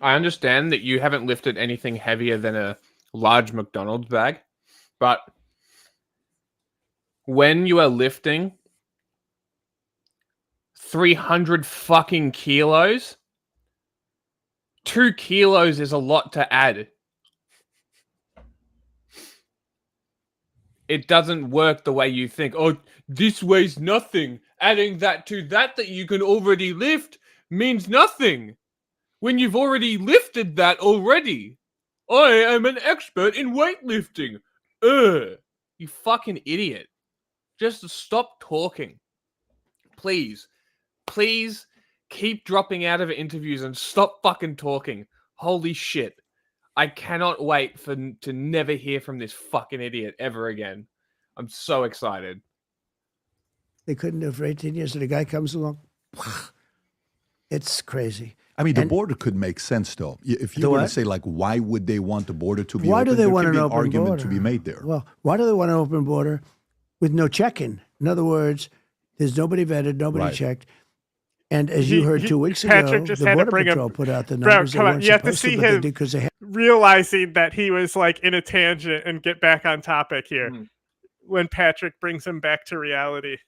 I understand that you haven't lifted anything heavier than a large McDonald's bag, but when you are lifting 300 fucking kilos, 2 kilos is a lot to add. It doesn't work the way you think. Oh, this weighs nothing. Adding that to that you can already lift means nothing. When you've already lifted that already. I am an expert in weightlifting. You fucking idiot. Just stop talking. Please. Please keep dropping out of interviews and stop fucking talking. Holy shit. I cannot wait to never hear from this fucking idiot ever again. I'm so excited. They couldn't do it for 18 years, and a guy comes along. It's crazy. I mean, the border could make sense, though. If you were to say, like, why would they want the border to be why open? Do they want an an open argument border? To be made there. Well, why do they want an open border with no check-in? In other words, there's nobody vetted, nobody checked. And as you heard 2 weeks ago, the Border Patrol put out the numbers. Bro, come on. You have to see him realizing that he was like in a tangent and get back on topic here when Patrick brings him back to reality.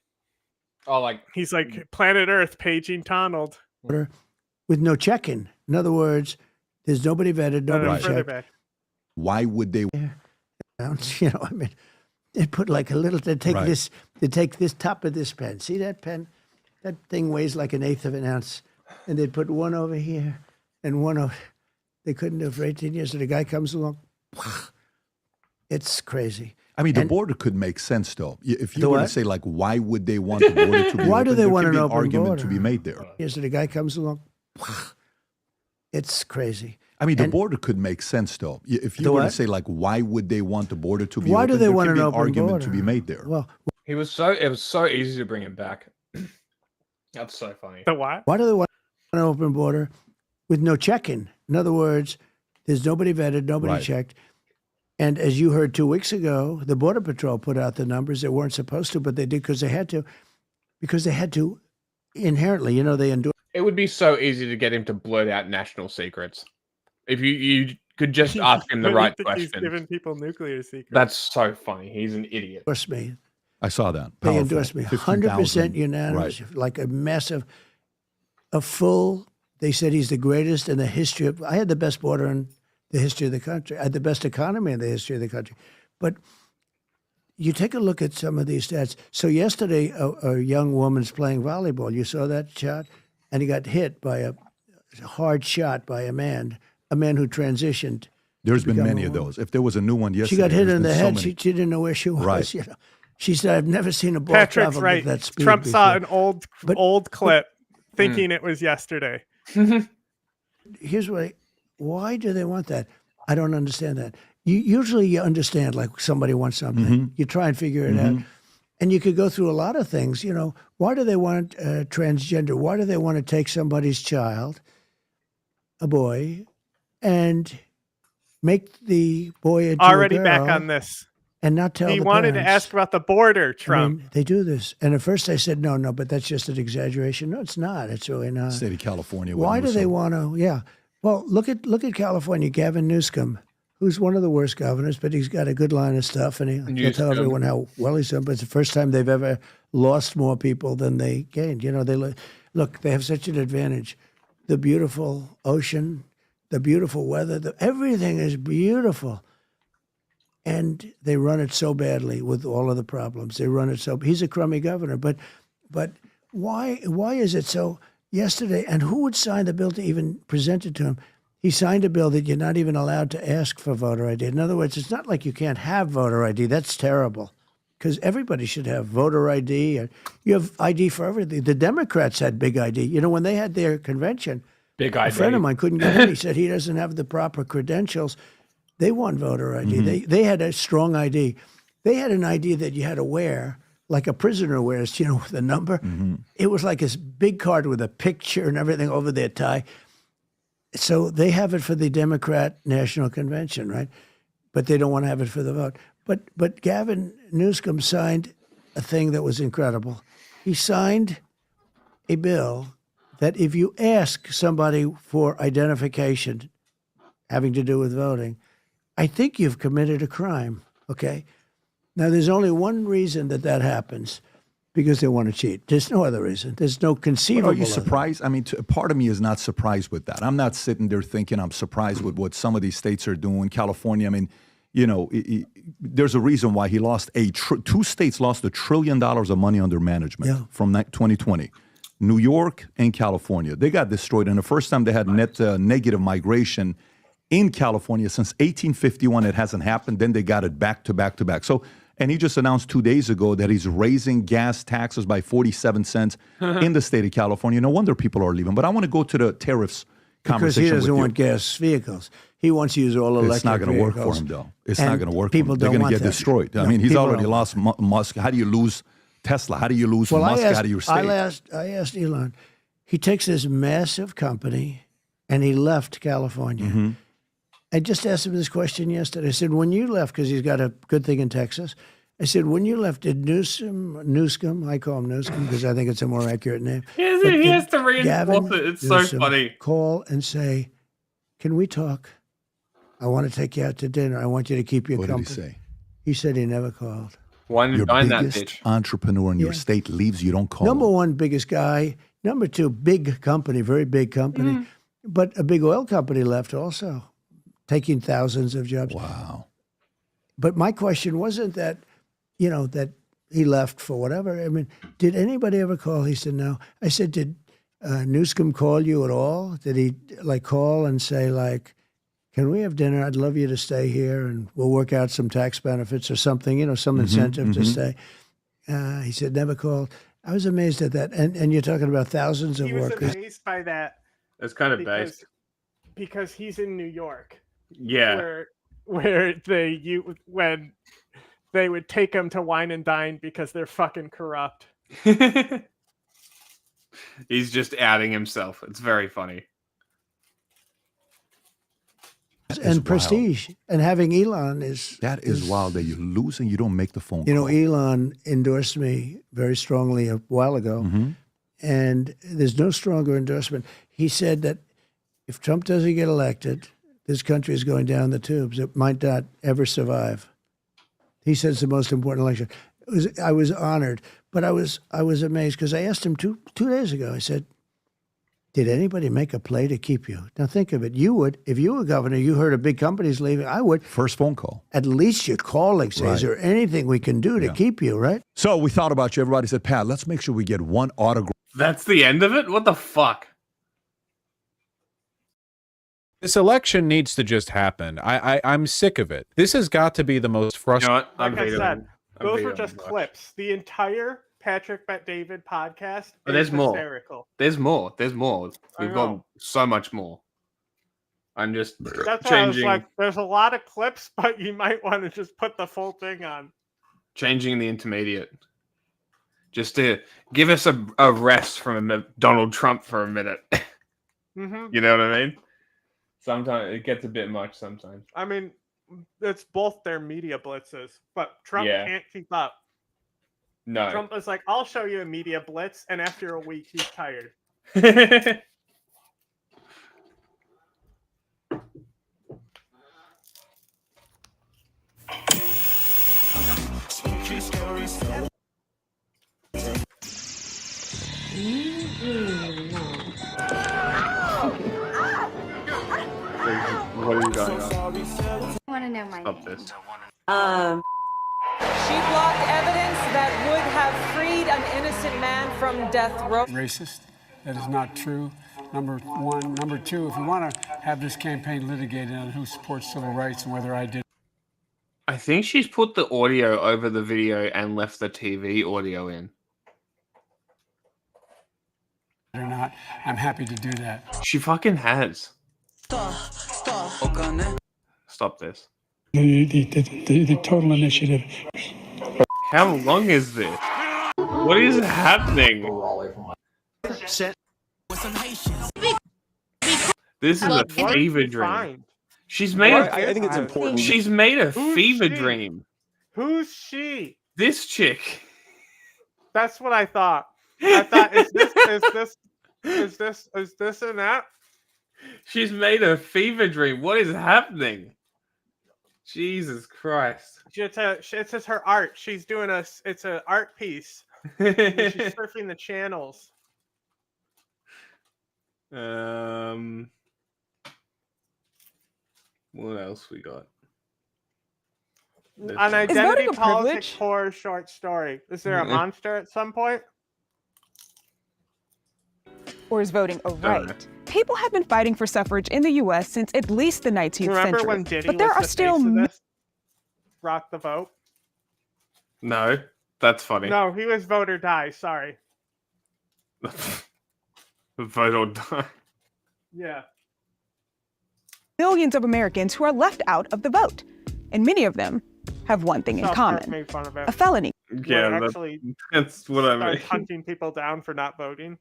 Oh, like he's like planet Earth paging Donald. With no check-in. In other words, there's nobody vetted, nobody checked. Why would they? They put like a little. They take this top of this pen. See that pen? That thing weighs like 1/8 of an ounce. And they'd put one over here and one over. They couldn't do it for 18 years. And the guy comes along. It's crazy. I mean, the border could make sense, though. If you were to say, like, why would they want the border to be why open? Do they want an open argument border to be made there? Yes, so the guy comes along. It's crazy. I mean, the border could make sense, though. If you were to say, like, why would they want the border to be why open? Do they want an open argument border? To be made there? Well, it was so easy to bring him back. That's so funny. The what? Why do they want an open border with no check-in? In other words, there's nobody vetted, nobody checked. And as you heard 2 weeks ago, the Border Patrol put out the numbers. They weren't supposed to, but they did because they had to. Because they had to inherently, they endure. It would be so easy to get him to blurt out national secrets. If you could just ask him the right question. He's giving people nuclear secrets. That's so funny. He's an idiot. Endorsed me. I saw that. They Powerful. endorsed me. 15,000. 100% unanimous. Right. Like a massive, a full. They said he's the greatest in the history of. I had the best border in the history of the country. I had the best economy in the history of the country. But you take a look at some of these stats. So yesterday, a young woman's playing volleyball. You saw that shot? And he got hit by a hard shot by a man who transitioned. There's been many of those. If there was a new one yesterday. She got hit in the there's head. so many. She didn't know where she was. Right. You know? She said, I've never seen a ball Patrick's travel right. at that speed Trump saw before." an old clip thinking it was yesterday. Here's why do they want that? I don't understand that. Usually you understand, like somebody wants something. Mm-hmm. You try and figure it out. And you could go through a lot of things. You know, why do they want transgender? Why do they want to take somebody's child, a boy, and make the boy a Already girl back on this. and not tell He the wanted to parents? ask about the border, Trump. I mean, they do this. And at first I said, no, but that's just an exaggeration. No, it's not. It's really not. State of California. Why do they want to? Yeah. Well, look at California. Gavin Newsom, who's one of the worst governors, but he's got a good line of stuff, and he'll tell everyone how well he's done. But it's the first time they've ever lost more people than they gained. You know, look. They have such an advantage. The beautiful ocean, the beautiful weather, everything is beautiful. And they run it so badly with all of the problems. They run it so. He's a crummy governor, but why is it so? Yesterday, and who would sign the bill to even present it to him? He signed a bill that you're not even allowed to ask for voter ID. In other words, it's not like you can't have voter ID. That's terrible, because everybody should have voter ID. You have ID for everything. The Democrats had big ID. You know, when they had their convention, Big a ID. friend of mine couldn't get in. He said he doesn't have the proper credentials. They want voter ID. They had a strong ID. They had an ID that you had to wear, like a prisoner wears, you know, with a number. It was like this big card with a picture and everything over their tie. So they have it for the Democrat National Convention, right? But they don't want to have it for the vote. But Gavin Newsom signed a thing that was incredible. He signed a bill that if you ask somebody for identification having to do with voting, I think you've committed a crime, okay? Now, there's only one reason that happens, because they want to cheat. There's no other reason. There's no conceivable. But are you surprised? I mean, part of me is not surprised with that. I'm not sitting there thinking I'm surprised with what some of these states are doing. California, I mean, you know, there's a reason why he lost two states lost $1 trillion of money under management from 2020. New York and California. They got destroyed. And the first time they had net negative migration in California since 1851, it hasn't happened. Then they got it back to back to back. So, and he just announced 2 days ago that he's raising gas taxes by 47 cents in the state of California. No wonder people are leaving. But I want to go to the tariffs conversation. Because he doesn't with want gas vehicles. He wants to use all electric It's not going to work for him, though. It's not going to work for him. They're going to get destroyed. I mean, he's already lost Musk. How do you lose Tesla? How do you lose Musk out of your state? I asked Elon. He takes this massive company, and he left California. I just asked him this question yesterday. I said, when you left, because he's got a good thing in Texas, I said, when you left, did Newsom, I call him Newsom because I think it's a more accurate name. He has to reinforce it. It's so funny. Call and say, can we talk? I want to take you out to dinner. I want you to keep your company. What did he say? He said he never called. Your biggest entrepreneur in your state leaves, you don't call. Number one, biggest guy. Number two, big company, very big company. But a big oil company left also, taking thousands of jobs. Wow. But my question wasn't that, you know, that he left for whatever. I mean, did anybody ever call? He said, no. I said, did Newsom call you at all? Did he call and say can we have dinner? I'd love you to stay here and we'll work out some tax benefits or something, you know, some incentive to stay. He said, never called. I was amazed at that. And you're talking about thousands of workers. He was amazed by that. It's kind of based. Because he's in New York. Yeah. Where when they would take him to wine and dine because they're fucking corrupt. He's just outing himself. It's very funny. And prestige. And having Elon is wild that you lose and you don't make the phone call. You know, Elon endorsed me very strongly a while ago. and there's no stronger endorsement. He said that if Trump doesn't get elected, this country is going down the tubes. It might not ever survive. He said it's the most important election. I was honored, but I was amazed because I asked him two days ago. I said, did anybody make a play to keep you? Now think of it. You would, if you were governor, you heard a big company's leaving, I would. First phone call. At least you're calling, say, Right. is there anything we can do to keep you, right? So we thought about you. Everybody said, Pat, let's make sure we get one autograph. That's the end of it? What the fuck? This election needs to just happen. I'm sick of it. This has got to be the most frustrating. Like I said, those were just clips. The entire Patrick Bet David podcast But is there's more. hysterical. There's more. There's more. I We've got know. so much more. I'm just That's why I was changing like, there's a lot of clips, but you might want to just put the full thing on. changing the intermediate. Just to give us a rest from Donald Trump for a minute. Mm-hmm. You know what I mean? Sometimes it gets a bit much sometimes. I mean, it's both their media blitzes, but Trump Yeah. can't keep up. No. Trump is like, I'll show you a media blitz, and after a week, he's tired. What are you going on? I want to know my Stop this. She blocked evidence that would have freed an innocent man from death row. Racist. That is not true. Number one. Number two, if we want to have this campaign litigated on who supports civil rights and whether I did I think she's put the audio over the video and left the TV audio in. or not, I'm happy to do that. She fucking has. Stop this. The total initiative. How long is this? What is happening? This is a fever dream. She's made I think it's important. She's made a fever dream. Who's she? This chick. That's what I thought. I thought, is this an app? She's made a fever dream. What is happening? Jesus Christ. It's just her art. She's doing it's an art piece. She's surfing the channels. What else we got? An identity politics horror short story. Is there a monster at some point? Or is voting a right? People have been fighting for suffrage in the U.S. since at least the 19th Remember century. when Diddy but there was are the still face of this? Rock the vote. No, that's funny. No, he was vote or die. Sorry. Vote or die. Yeah. millions of Americans who are left out of the vote. And many of them have one thing in South common. Park made fun of it. A felony. Yeah, Where actually that's what I started mean. hunting people down for not voting.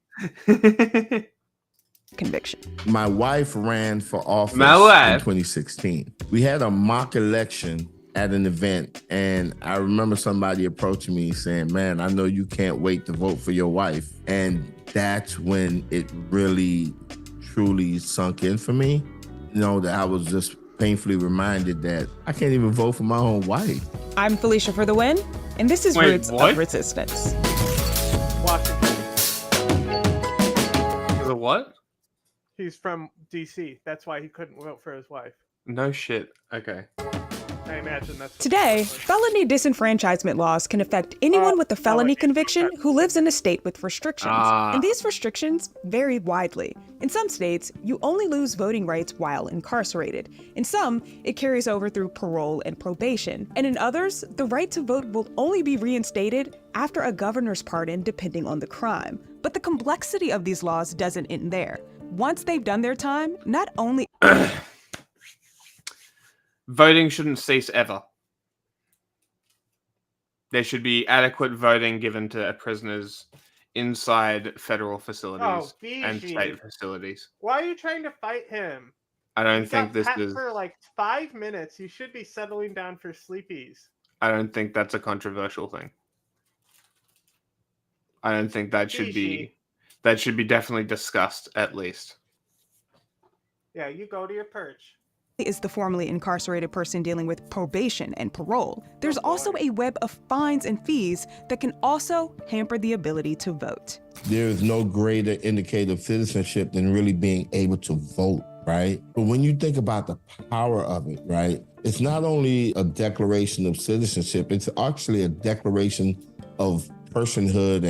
Conviction. My wife ran for office My wife. in 2016. We had a mock election at an event, and I remember somebody approaching me saying, "Man, I know you can't wait to vote for your wife." And that's when it really, truly sunk in for me. You know, that I was just painfully reminded that I can't even vote for my own wife. I'm Felicia for the win, and this is Wait, Roots what? of Resistance. Washington. Is it what? He's from DC. That's why he couldn't vote for his wife. No shit. Okay. I imagine that's Today, felony disenfranchisement laws can affect anyone with a felony conviction who lives in a state with restrictions. Ah. And these restrictions vary widely. In some states, you only lose voting rights while incarcerated. In some, it carries over through parole and probation. And in others, the right to vote will only be reinstated after a governor's pardon, depending on the crime. But the complexity of these laws doesn't end there. Once they've done their time, not only Voting shouldn't cease ever. There should be adequate voting given to prisoners inside federal facilities and Fiji. state facilities. Why are you trying to fight him? I don't You think got this pat is. for like 5 minutes. You should be settling down for sleepies. I don't think that's a controversial thing. I don't think that should be. that should be definitely discussed at least. Yeah, you go to your perch. Is the formerly incarcerated person dealing with probation and parole. There's also a web of fines and fees that can also hamper the ability to vote. There is no greater indicator of citizenship than really being able to vote, right? But when you think about the power of it, right, it's not only a declaration of citizenship, it's actually a declaration of personhood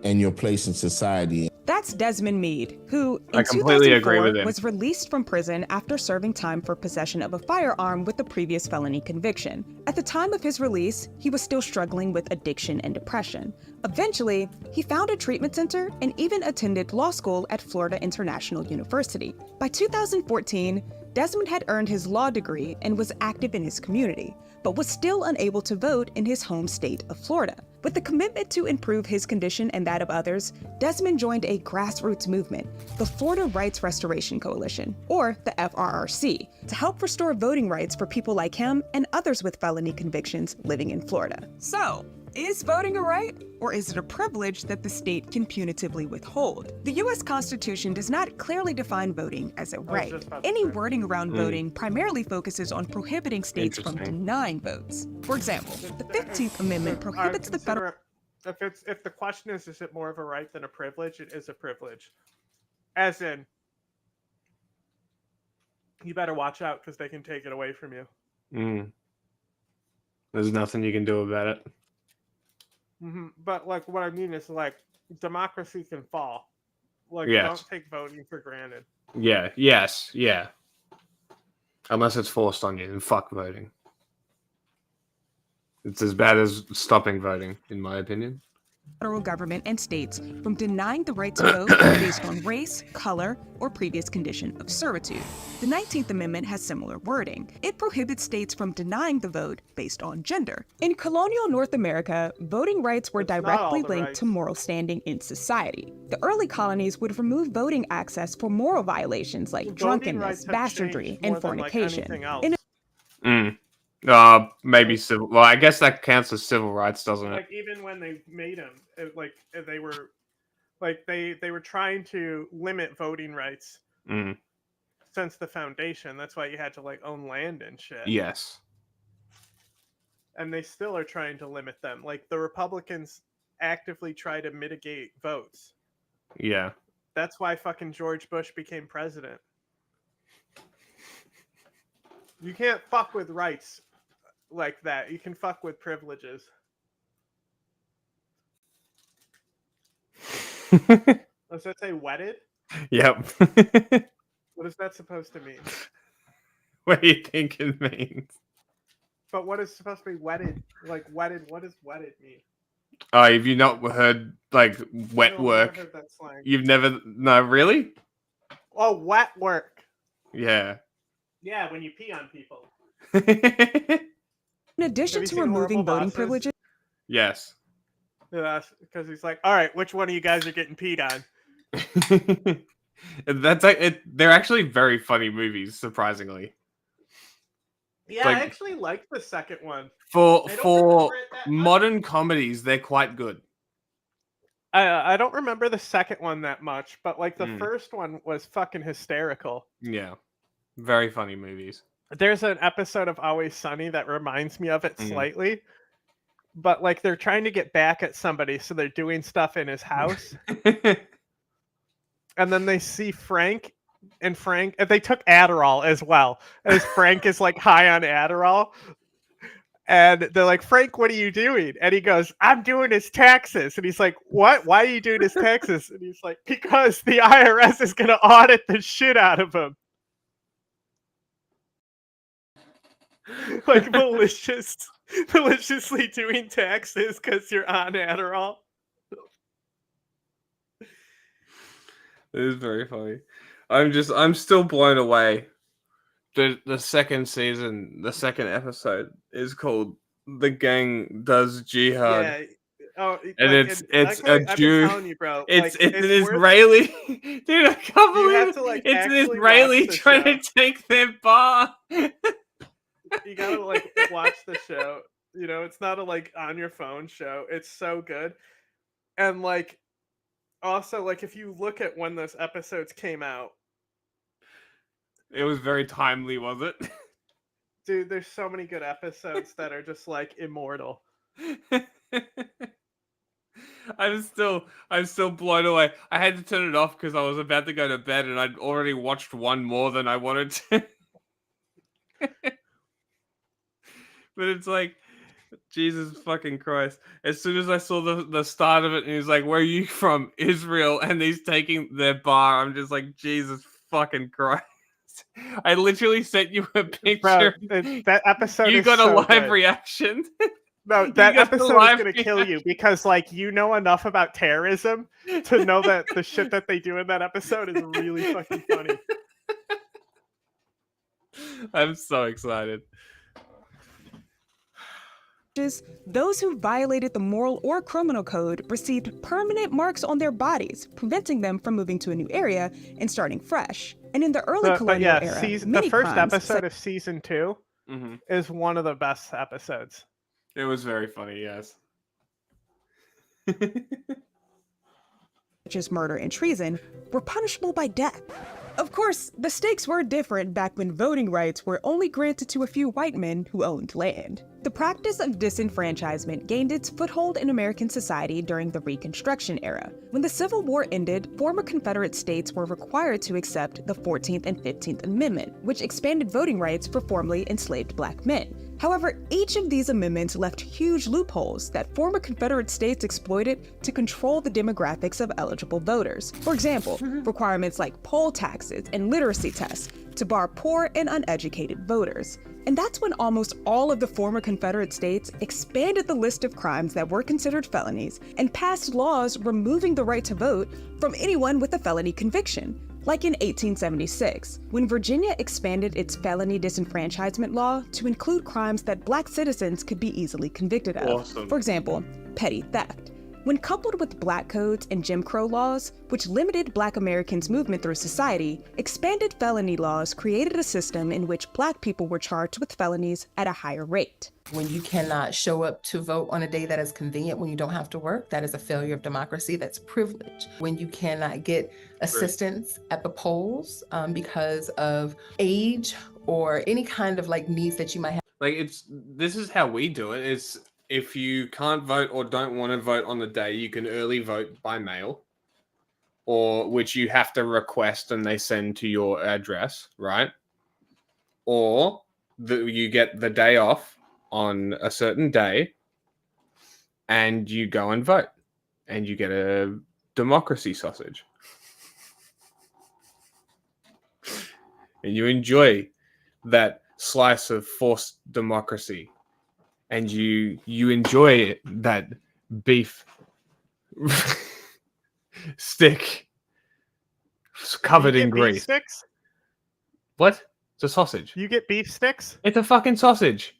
and your place in society. That's Desmond Meade, who I in completely agree 2004 with him. was released from prison after serving time for possession of a firearm with a previous felony conviction. At the time of his release, he was still struggling with addiction and depression. Eventually, he found a treatment center and even attended law school at Florida International University. By 2014, Desmond had earned his law degree and was active in his community, but was still unable to vote in his home state of Florida. With the commitment to improve his condition and that of others, Desmond joined a grassroots movement, the Florida Rights Restoration Coalition, or the FRRC, to help restore voting rights for people like him and others with felony convictions living in Florida. So, is voting a right, or is it a privilege that the state can punitively withhold? The U.S. Constitution does not clearly define voting as a right. Any wording around voting primarily focuses on prohibiting states from denying votes. For example, the 15th Amendment prohibits the federal... If the question is it more of a right than a privilege, it is a privilege. As in, you better watch out because they can take it away from you. There's nothing you can do about it. But like, what I mean is like, democracy can fall. Like, Yes. don't take voting for granted. Yeah. Yes. Yeah. Unless it's forced on you, then fuck voting. It's as bad as stopping voting, in my opinion. Federal government and states from denying the right to vote based on race, color, or previous condition of servitude. The 19th Amendment has similar wording. It prohibits states from denying the vote based on gender. In colonial North America, voting rights were directly linked to moral standing in society. The early colonies would remove voting access for moral violations like drunkenness, bastardry, and fornication. Maybe civil. Well, I guess that counts as civil rights, doesn't it? Like, even when they made them, they were trying to limit voting rights since the foundation. That's why you had to like own land and shit. Yes. And they still are trying to limit them. Like, the Republicans actively try to mitigate votes. Yeah. That's why fucking George Bush became president. You can't fuck with rights like that. You can fuck with privileges. Does that say wedded? Yep. What is that supposed to mean? What do you think it means? But what is supposed to be wedded? Like, wedded, what does wedded mean? Oh, have you not heard, like, wet work? Never heard that slang. You've never... No, really? Oh, wet work. Yeah. Yeah, when you pee on people. In addition to removing voting privileges... Yes. Yeah, because he's like, all right, which one of you guys are getting peed on? That's like they're actually very funny movies, surprisingly. Yeah, Like, I actually liked the second one. For modern comedies, they're quite good. I don't remember the second one that much, but like the first one was fucking hysterical. Yeah. Very funny movies. There's an episode of Always Sunny that reminds me of it slightly. But like they're trying to get back at somebody, so they're doing stuff in his house. And then they see Frank, and they took Adderall as well, as Frank is like high on Adderall. And they're like, Frank, what are you doing? And he goes, I'm doing his taxes. And he's like, what? Why are you doing his taxes? And he's like, because the IRS is going to audit the shit out of him. Like maliciously doing taxes because you're on Adderall. It is very funny. I'm still blown away. The second season, the second episode is called "The Gang Does Jihad." Yeah. Oh, and it's a Jew. You, bro. It's like, an Israeli dude. I can't believe it's an Israeli trying to take their bar. You gotta like watch the show. You know, it's not a like on your phone show. It's so good, and like Also, like, if you look at when those episodes came out, it was very timely, was it? Dude, there's so many good episodes that are just like immortal. I'm still blown away. I had to turn it off because I was about to go to bed and I'd already watched one more than I wanted to. But it's like, Jesus fucking Christ. As soon as I saw the start of it and he's like, where are you from? Israel. And he's taking their bar. I'm just like, Jesus fucking Christ. I literally sent you a picture. Bro, that episode you is got so a live good. reaction. No, that episode is going to kill you because, like, you know enough about terrorism to know that the shit that they do in that episode is really fucking funny. I'm so excited. Those who violated the moral or criminal code received permanent marks on their bodies, preventing them from moving to a new area and starting fresh. And in the early colonial era, the first crimes, episode of season 2 is one of the best episodes. It was very funny, yes. such as murder and treason, were punishable by death. Of course, the stakes were different back when voting rights were only granted to a few white men who owned land. The practice of disenfranchisement gained its foothold in American society during the Reconstruction era. When the Civil War ended, former Confederate states were required to accept the 14th and 15th Amendment, which expanded voting rights for formerly enslaved black men. However, each of these amendments left huge loopholes that former Confederate states exploited to control the demographics of eligible voters. For example, requirements like poll taxes and literacy tests to bar poor and uneducated voters. And that's when almost all of the former Confederate states expanded the list of crimes that were considered felonies and passed laws removing the right to vote from anyone with a felony conviction. Like in 1876, when Virginia expanded its felony disenfranchisement law to include crimes that black citizens could be easily convicted of. Awesome. For example, petty theft. When coupled with black codes and Jim Crow laws, which limited black Americans' movement through society, expanded felony laws created a system in which black people were charged with felonies at a higher rate. When you cannot show up to vote on a day that is convenient when you don't have to work, that is a failure of democracy, that's privilege. When you cannot get assistance at the polls because of age or any kind of like needs that you might have. Like this is how we do it. It's if you can't vote or don't want to vote on the day, you can early vote by mail, or which you have to request and they send to your address, right? Or you get the day off on a certain day and you go and vote and you get a democracy sausage. And you enjoy that slice of forced democracy. And you enjoy that beef stick covered in grease. Beef sticks? What? It's a sausage. You get beef sticks? It's a fucking sausage.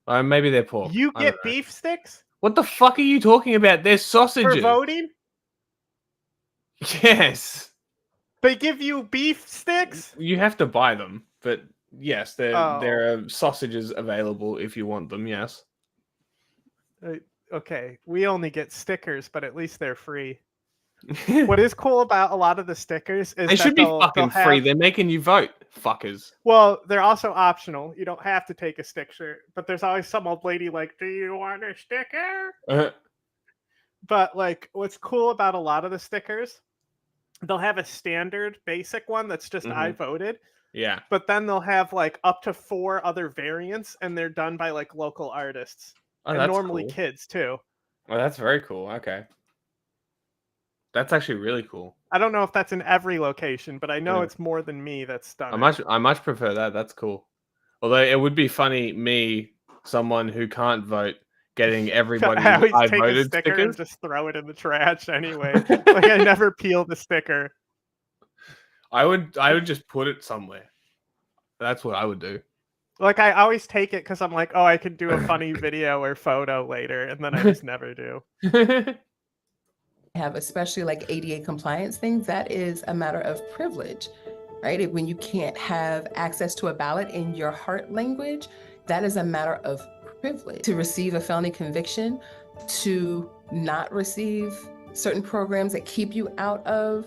Maybe they're pork. You get beef sticks? What the fuck are you talking about? They're sausages. For voting? Yes. They give you beef sticks? You have to buy them, but yes, there are sausages available if you want them, yes. Okay, we only get stickers, but at least they're free. What is cool about a lot of the stickers is they should be fucking free. have... They're making you vote, fuckers. Well, they're also optional. You don't have to take a sticker, but there's always some old lady like, do you want a sticker? But like, what's cool about a lot of the stickers, they'll have a standard basic one that's just I voted. Yeah. But then they'll have like up to 4 other variants, and they're done by like local artists. Oh, and that's normally cool. kids too. Oh, that's very cool. Okay. That's actually really cool. I don't know if that's in every location, but I know it's more than me that's done I much prefer that. That's cool. Although it would be funny, me, someone who can't vote, getting everybody I always I take voted a sticker stickers. and just throw it in the trash anyway. Like I never peel the sticker. I would just put it somewhere. That's what I would do. Like I always take it because I'm like, oh, I could do a funny video or photo later, and then I just never do. Have especially like ADA compliance things, that is a matter of privilege, right? When you can't have access to a ballot in your heart language, that is a matter of privilege. To receive a felony conviction, to not receive certain programs that keep you out of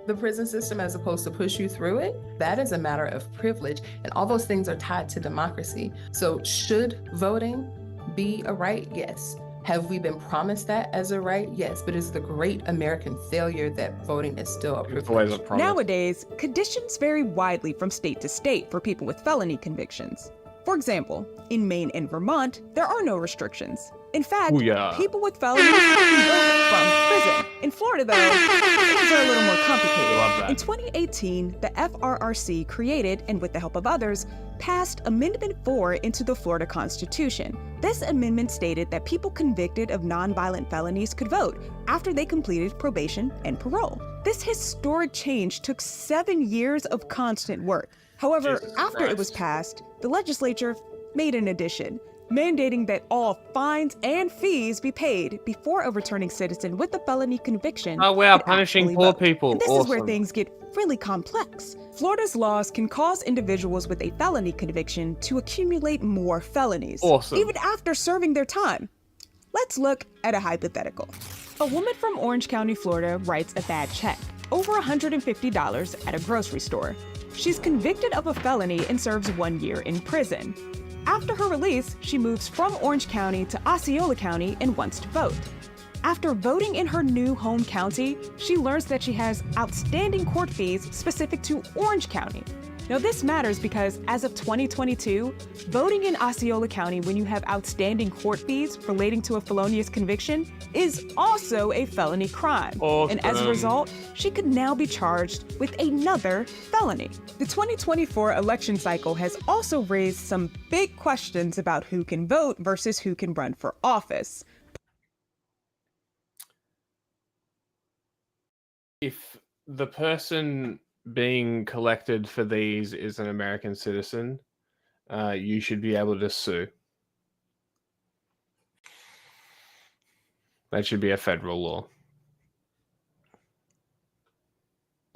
the prison system as opposed to push you through it, that is a matter of privilege. And all those things are tied to democracy. So should voting be a right? Yes. Have we been promised that as a right? Yes. But it's the great American failure that voting is still a privilege. Nowadays, conditions vary widely from state to state for people with felony convictions. For example, in Maine and Vermont, there are no restrictions. In fact, people with felonies can vote from prison. In Florida, though, things are a little more complicated. In 2018, the FRRC created, and with the help of others, passed Amendment 4 into the Florida Constitution. This amendment stated that people convicted of nonviolent felonies could vote after they completed probation and parole. This historic change took 7 years of constant work. However, after it was passed, the legislature made an addition, mandating that all fines and fees be paid before a returning citizen with a felony conviction. Oh wow, punishing poor people. And this is where things get really complex. Florida's laws can cause individuals with a felony conviction to accumulate more felonies, even after serving their time. Let's look at a hypothetical. A woman from Orange County, Florida writes a bad check, over $150 at a grocery store. She's convicted of a felony and serves 1 year in prison. After her release, she moves from Orange County to Osceola County and wants to vote. After voting in her new home county, she learns that she has outstanding court fees specific to Orange County. Now this matters because as of 2022, voting in Osceola County when you have outstanding court fees relating to a felonious conviction is also a felony crime. And as a result, she could now be charged with another felony. The 2024 election cycle has also raised some big questions about who can vote versus who can run for office. If the person being collected for these is an American citizen, you should be able to sue. That should be a federal law.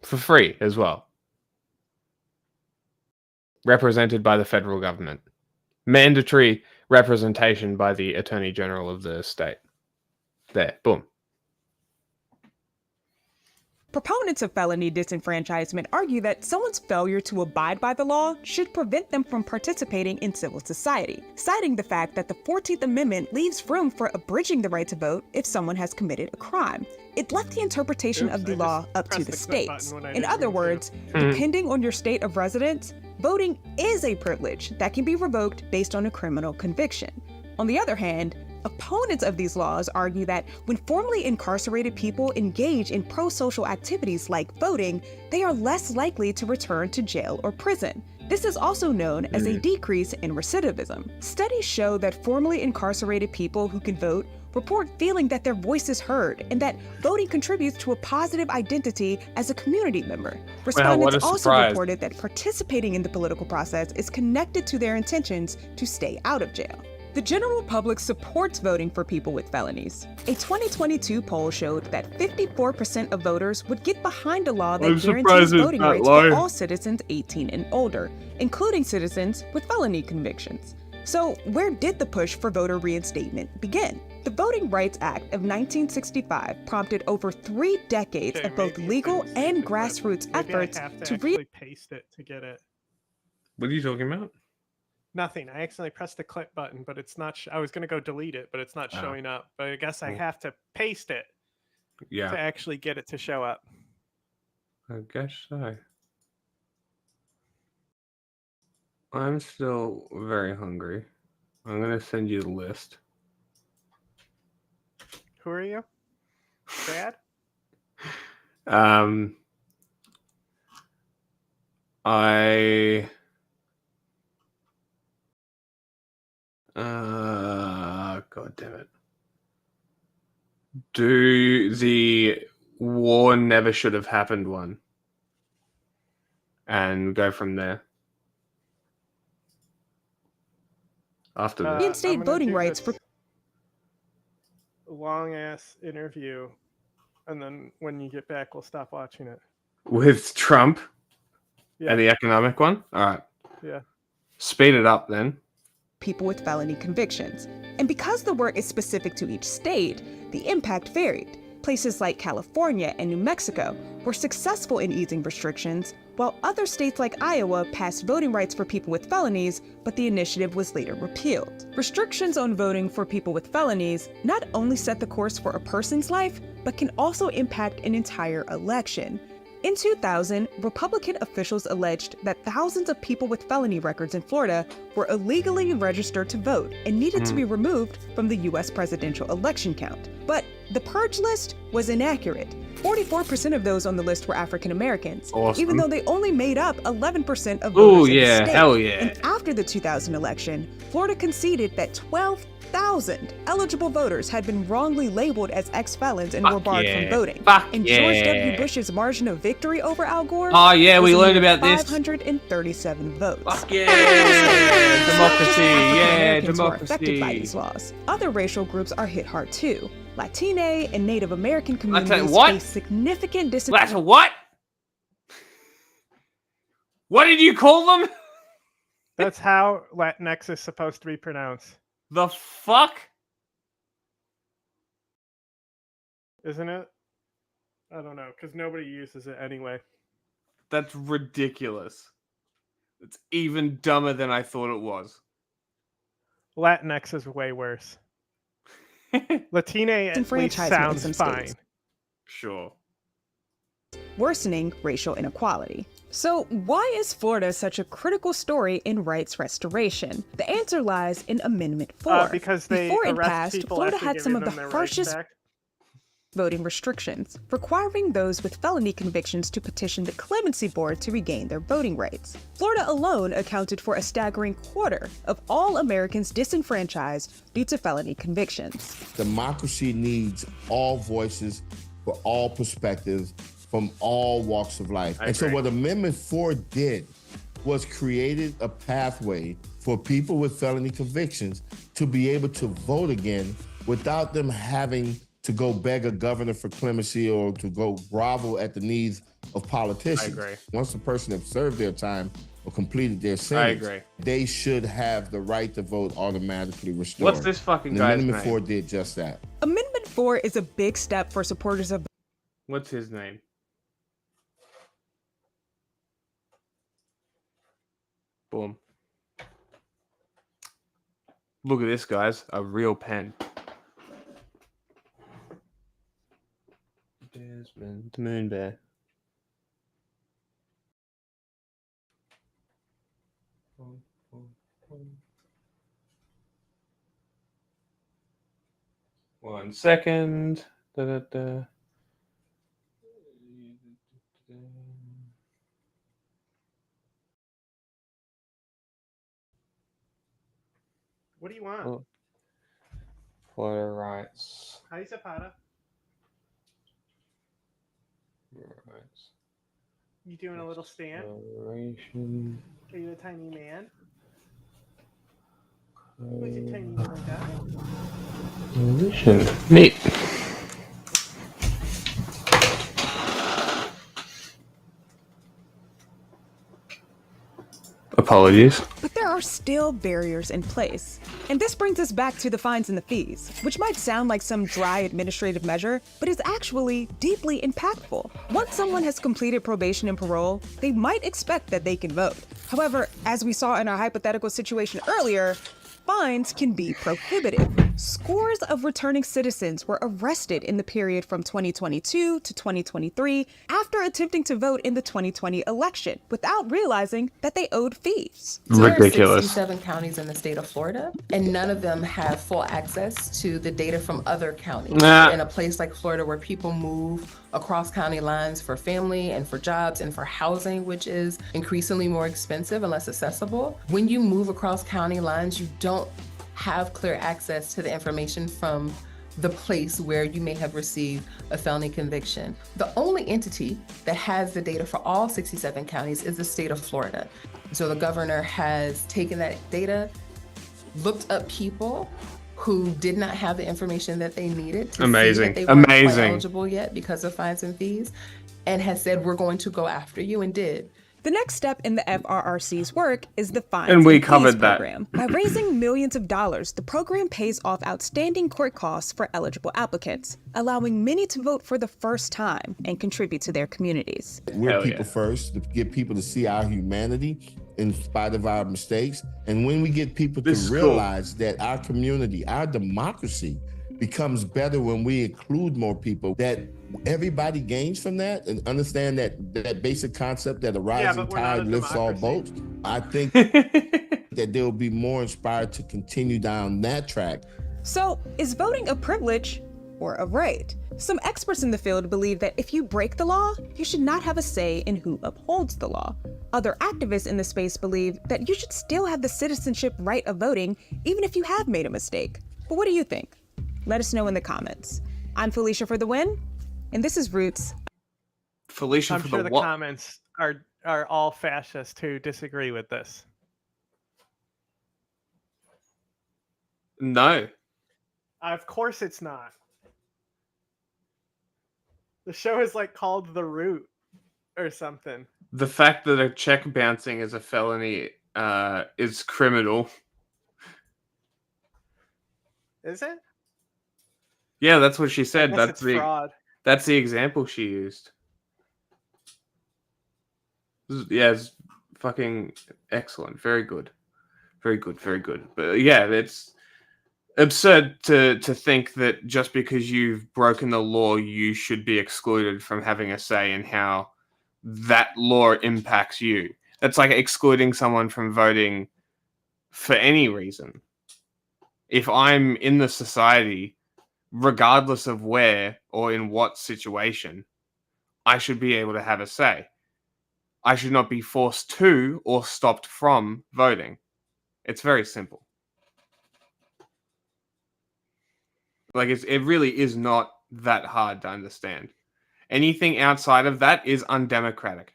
For free as well. Represented by the federal government. Mandatory representation by the Attorney General of the state. There, boom. Proponents of felony disenfranchisement argue that someone's failure to abide by the law should prevent them from participating in civil society, citing the fact that the 14th Amendment leaves room for abridging the right to vote if someone has committed a crime. It left the interpretation of the law up to the states. In other words, depending on your state of residence, voting is a privilege that can be revoked based on a criminal conviction. On the other hand, opponents of these laws argue that when formerly incarcerated people engage in pro-social activities like voting, they are less likely to return to jail or prison. This is also known as a decrease in recidivism. Studies show that formerly incarcerated people who can vote report feeling that their voice is heard and that voting contributes to a positive identity as a community member. Respondents also reported that participating in the political process is connected to their intentions to stay out of jail. The general public supports voting for people with felonies. A 2022 poll showed that 54% of voters would get behind a law that guarantees voting rights for all citizens 18 and older, including citizens with felony convictions. So where did the push for voter reinstatement begin? The Voting Rights Act of 1965 prompted over 3 decades of both legal and grassroots efforts to paste it to get it. What are you talking about? Nothing. I accidentally pressed the clip button, but it's not. I was going to go delete it, but it's not showing up. But I guess I have to paste it to actually get it to show up. I guess so. I'm still very hungry. I'm going to send you the list. Who are you? Brad? God damn it. Do the war never should have happened one. And go from there. After this. Reinstate voting rights for long ass interview, and then when you get back, we'll stop watching it. With Trump and the economic one? All right. Yeah. Speed it up then. People with felony convictions. And because the work is specific to each state, the impact varied. Places like California and New Mexico were successful in easing restrictions, while other states like Iowa passed voting rights for people with felonies, but the initiative was later repealed. Restrictions on voting for people with felonies not only set the course for a person's life, but can also impact an entire election. In 2000, Republican officials alleged that thousands of people with felony records in Florida were illegally registered to vote and needed to be removed from the U.S. presidential election count. But the purge list was inaccurate. 44% of those on the list were African Americans, even though they only made up 11% of voters in the state. Hell yeah. And after the 2000 election, Florida conceded that 12,000 eligible voters had been wrongly labeled as ex-felons and were barred from voting. And George W. Bush's margin of victory over Al Gore we was learned about this. 537 votes. Democracy, Americans were democracy. affected by these laws. Other racial groups are hit hard too. Latine and Native American communities face significant disadvantage. What? What did you call them? That's how Latinx is supposed to be pronounced. The fuck? Isn't it? I don't know, because nobody uses it anyway. That's ridiculous. It's even dumber than I thought it was. Latinx is way worse. Latine at least sounds fine. Sure. Worsening racial inequality. So why is Florida such a critical story in rights restoration? The answer lies in Amendment 4. Because they Before it arrest passed, people Florida after had some of the giving them their rights harshest back. voting restrictions, requiring those with felony convictions to petition the Clemency Board to regain their voting rights. Florida alone accounted for a staggering quarter of all Americans disenfranchised due to felony convictions. Democracy needs all voices for all perspectives from all walks of life. And so what Amendment 4 did was created a pathway for people with felony convictions to be able to vote again without them having to go beg a governor for clemency or to go grovel at the knees of politicians. I agree. Once a person has served their time or completed their sentence, they should have the right to vote automatically restored. What's this fucking and guy's Amendment name? 4 did just that. Amendment 4 is a big step for supporters of What's his name? Boom. Look at this, guys. A real pen. Desmond the Moon Bear. One second. Da-da-da. What do you want? Oh. Florida rights. Hi, Zapata. Rights. You doing a little stand? Restoration. Are you a tiny man? Who's a tiny little guy? Neat. Apologies. But there are still barriers in place. And this brings us back to the fines and the fees, which might sound like some dry administrative measure, but is actually deeply impactful. Once someone has completed probation and parole, they might expect that they can vote. However, as we saw in our hypothetical situation earlier, fines can be prohibitive. Scores of returning citizens were arrested in the period from 2022 to 2023 after attempting to vote in the 2020 election without realizing that they owed fees. Ridiculous. There are 67 counties in the state of Florida, and none of them have full access to the data from other counties. In a place like Florida where people move across county lines for family and for jobs and for housing, which is increasingly more expensive and less accessible. When you move across county lines, you don't have clear access to the information from the place where you may have received a felony conviction. The only entity that has the data for all 67 counties is the state of Florida. So the governor has taken that data, looked up people who did not have the information that they needed to see that they weren't quite eligible yet because of fines and fees, and has said, we're going to go after you, and did. The next step in the FRRC's work is the Fines And we Fees covered that. program. By raising millions of dollars, the program pays off outstanding court costs for eligible applicants, allowing many to vote for the first time and contribute to their communities. We're people first, to get people to see our humanity in spite of our mistakes. And when we get people to realize that our community, our democracy becomes better when we include more people, that everybody gains from that, and understand that basic concept that a rising tide lifts all boats, I think that they'll be more inspired to continue down that track. So, is voting a privilege or a right? Some experts in the field believe that if you break the law, you should not have a say in who upholds the law. Other activists in the space believe that you should still have the citizenship right of voting, even if you have made a mistake. But what do you think? Let us know in the comments. I'm Felicia for the win, and this is Roots. Felicia I'm for sure the the what? comments are all fascists who disagree with this. No. Of course it's not. The show is like called The Root or something. The fact that a check bouncing is a felony is criminal. Is it? Yeah, that's what she said. Unless it's fraud. That's the example she used. Yeah, it's fucking excellent. Very good. Very good, very good. But yeah, it's absurd to think that just because you've broken the law, you should be excluded from having a say in how that law impacts you. That's like excluding someone from voting for any reason. If I'm in the society, regardless of where or in what situation, I should be able to have a say. I should not be forced to or stopped from voting. It's very simple. Like, it really is not that hard to understand. Anything outside of that is undemocratic.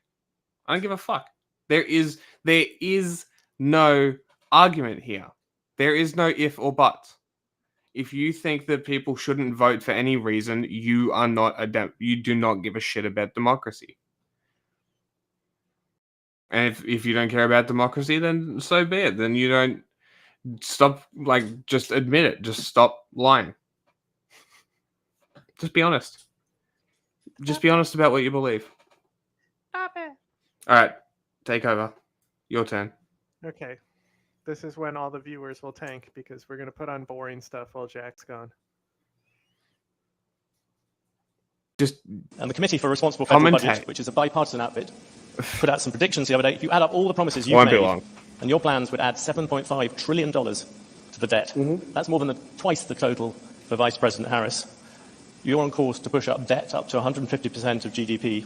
I don't give a fuck. There is no argument here. There is no if or buts. If you think that people shouldn't vote for any reason, you are not you do not give a shit about democracy. And if you don't care about democracy, then so be it. Then you don't stop, just admit it. Just stop lying. Just be honest. Just be honest about what you believe. Stop it. All right, take over. Your turn. Okay. This is when all the viewers will tank because we're going to put on boring stuff while Jack's gone. And the Committee for Responsible Federal Budget, which is a bipartisan outfit, put out some predictions the other day. If you add up all the promises you've made, and your plans would add $7.5 trillion to the debt. That's more than twice the total for Vice President Harris. You're on course to push up debt up to 150% of GDP.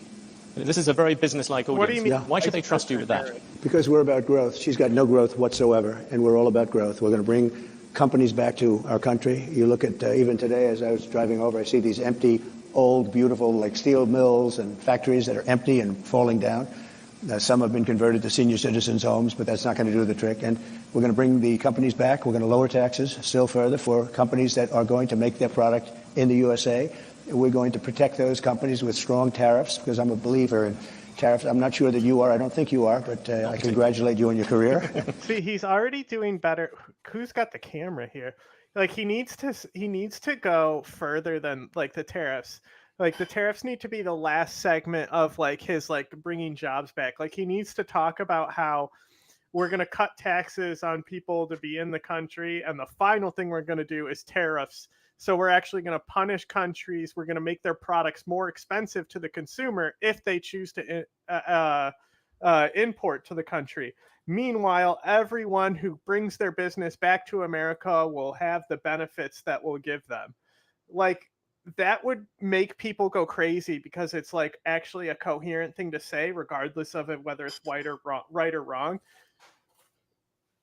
This is a very business-like audience. What do you mean? Why should they trust you with that? Because we're about growth. She's got no growth whatsoever, and we're all about growth. We're going to bring companies back to our country. You look at even today, as I was driving over, I see these empty, old, beautiful, like steel mills and factories that are empty and falling down. Some have been converted to senior citizens' homes, but that's not going to do the trick. And we're going to bring the companies back. We're going to lower taxes still further for companies that are going to make their product in the USA. We're going to protect those companies with strong tariffs, because I'm a believer in tariffs. I'm not sure that you are. I don't think you are, but I congratulate you on your career. See, he's already doing better. Who's got the camera here? Like, he needs to go further than the tariffs. Like, the tariffs need to be the last segment of his bringing jobs back. Like, he needs to talk about how we're going to cut taxes on people to be in the country, and the final thing we're going to do is tariffs. So we're actually going to punish countries. We're going to make their products more expensive to the consumer if they choose to import to the country. Meanwhile, everyone who brings their business back to America will have the benefits that we'll give them. That would make people go crazy, because it's actually a coherent thing to say, regardless of it, whether it's right or wrong.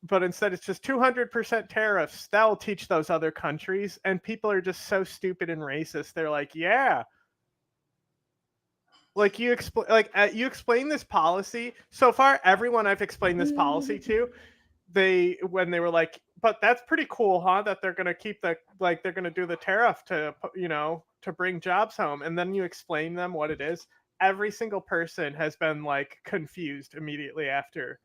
But instead, it's just 200% tariffs. That'll teach those other countries. And people are just so stupid and racist. They're like, yeah. You explain this policy. So far, everyone I've explained this policy to, when they were like, but that's pretty cool, huh? That they're going to keep they're going to do the tariff to bring jobs home. And then you explain them what it is. every single person has been like confused immediately after,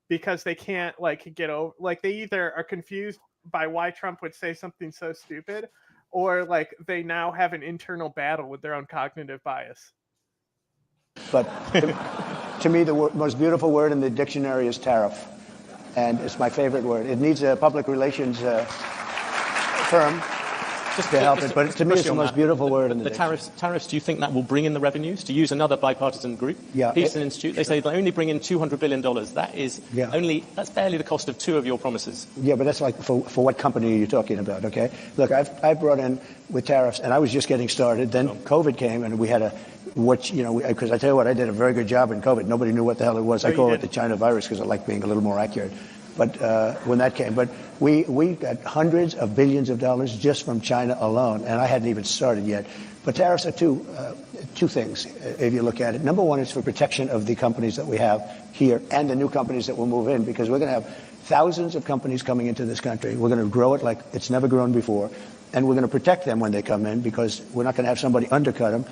because they can't like get over, like they either are confused by why Trump would say something so stupid, or like they now have an internal battle with their own cognitive bias. But to me, the most beautiful word in the dictionary is tariff, and it's my favorite word. It needs a public relations firm to help it, but to me, it's the most beautiful word in the dictionary. Tariffs, do you think that will bring in the revenues? To use another bipartisan group, Peterson Institute, they say they'll only bring in $200 billion. That is that's barely the cost of 2 of your promises. Yeah, but that's like for what company are you talking about, okay? Look, I've brought in with tariffs, and I was just getting started. Then COVID came, and we had because I tell you what, I did a very good job in COVID. Nobody knew what the hell it was. I call it the China virus because I like being a little more accurate. But when that came, we got hundreds of billions of dollars just from China alone, and I hadn't even started yet. But tariffs are two things, if you look at it. Number one is for protection of the companies that we have here and the new companies that will move in, because we're going to have thousands of companies coming into this country. We're going to grow it like it's never grown before, and we're going to protect them when they come in, because we're not going to have somebody undercut them.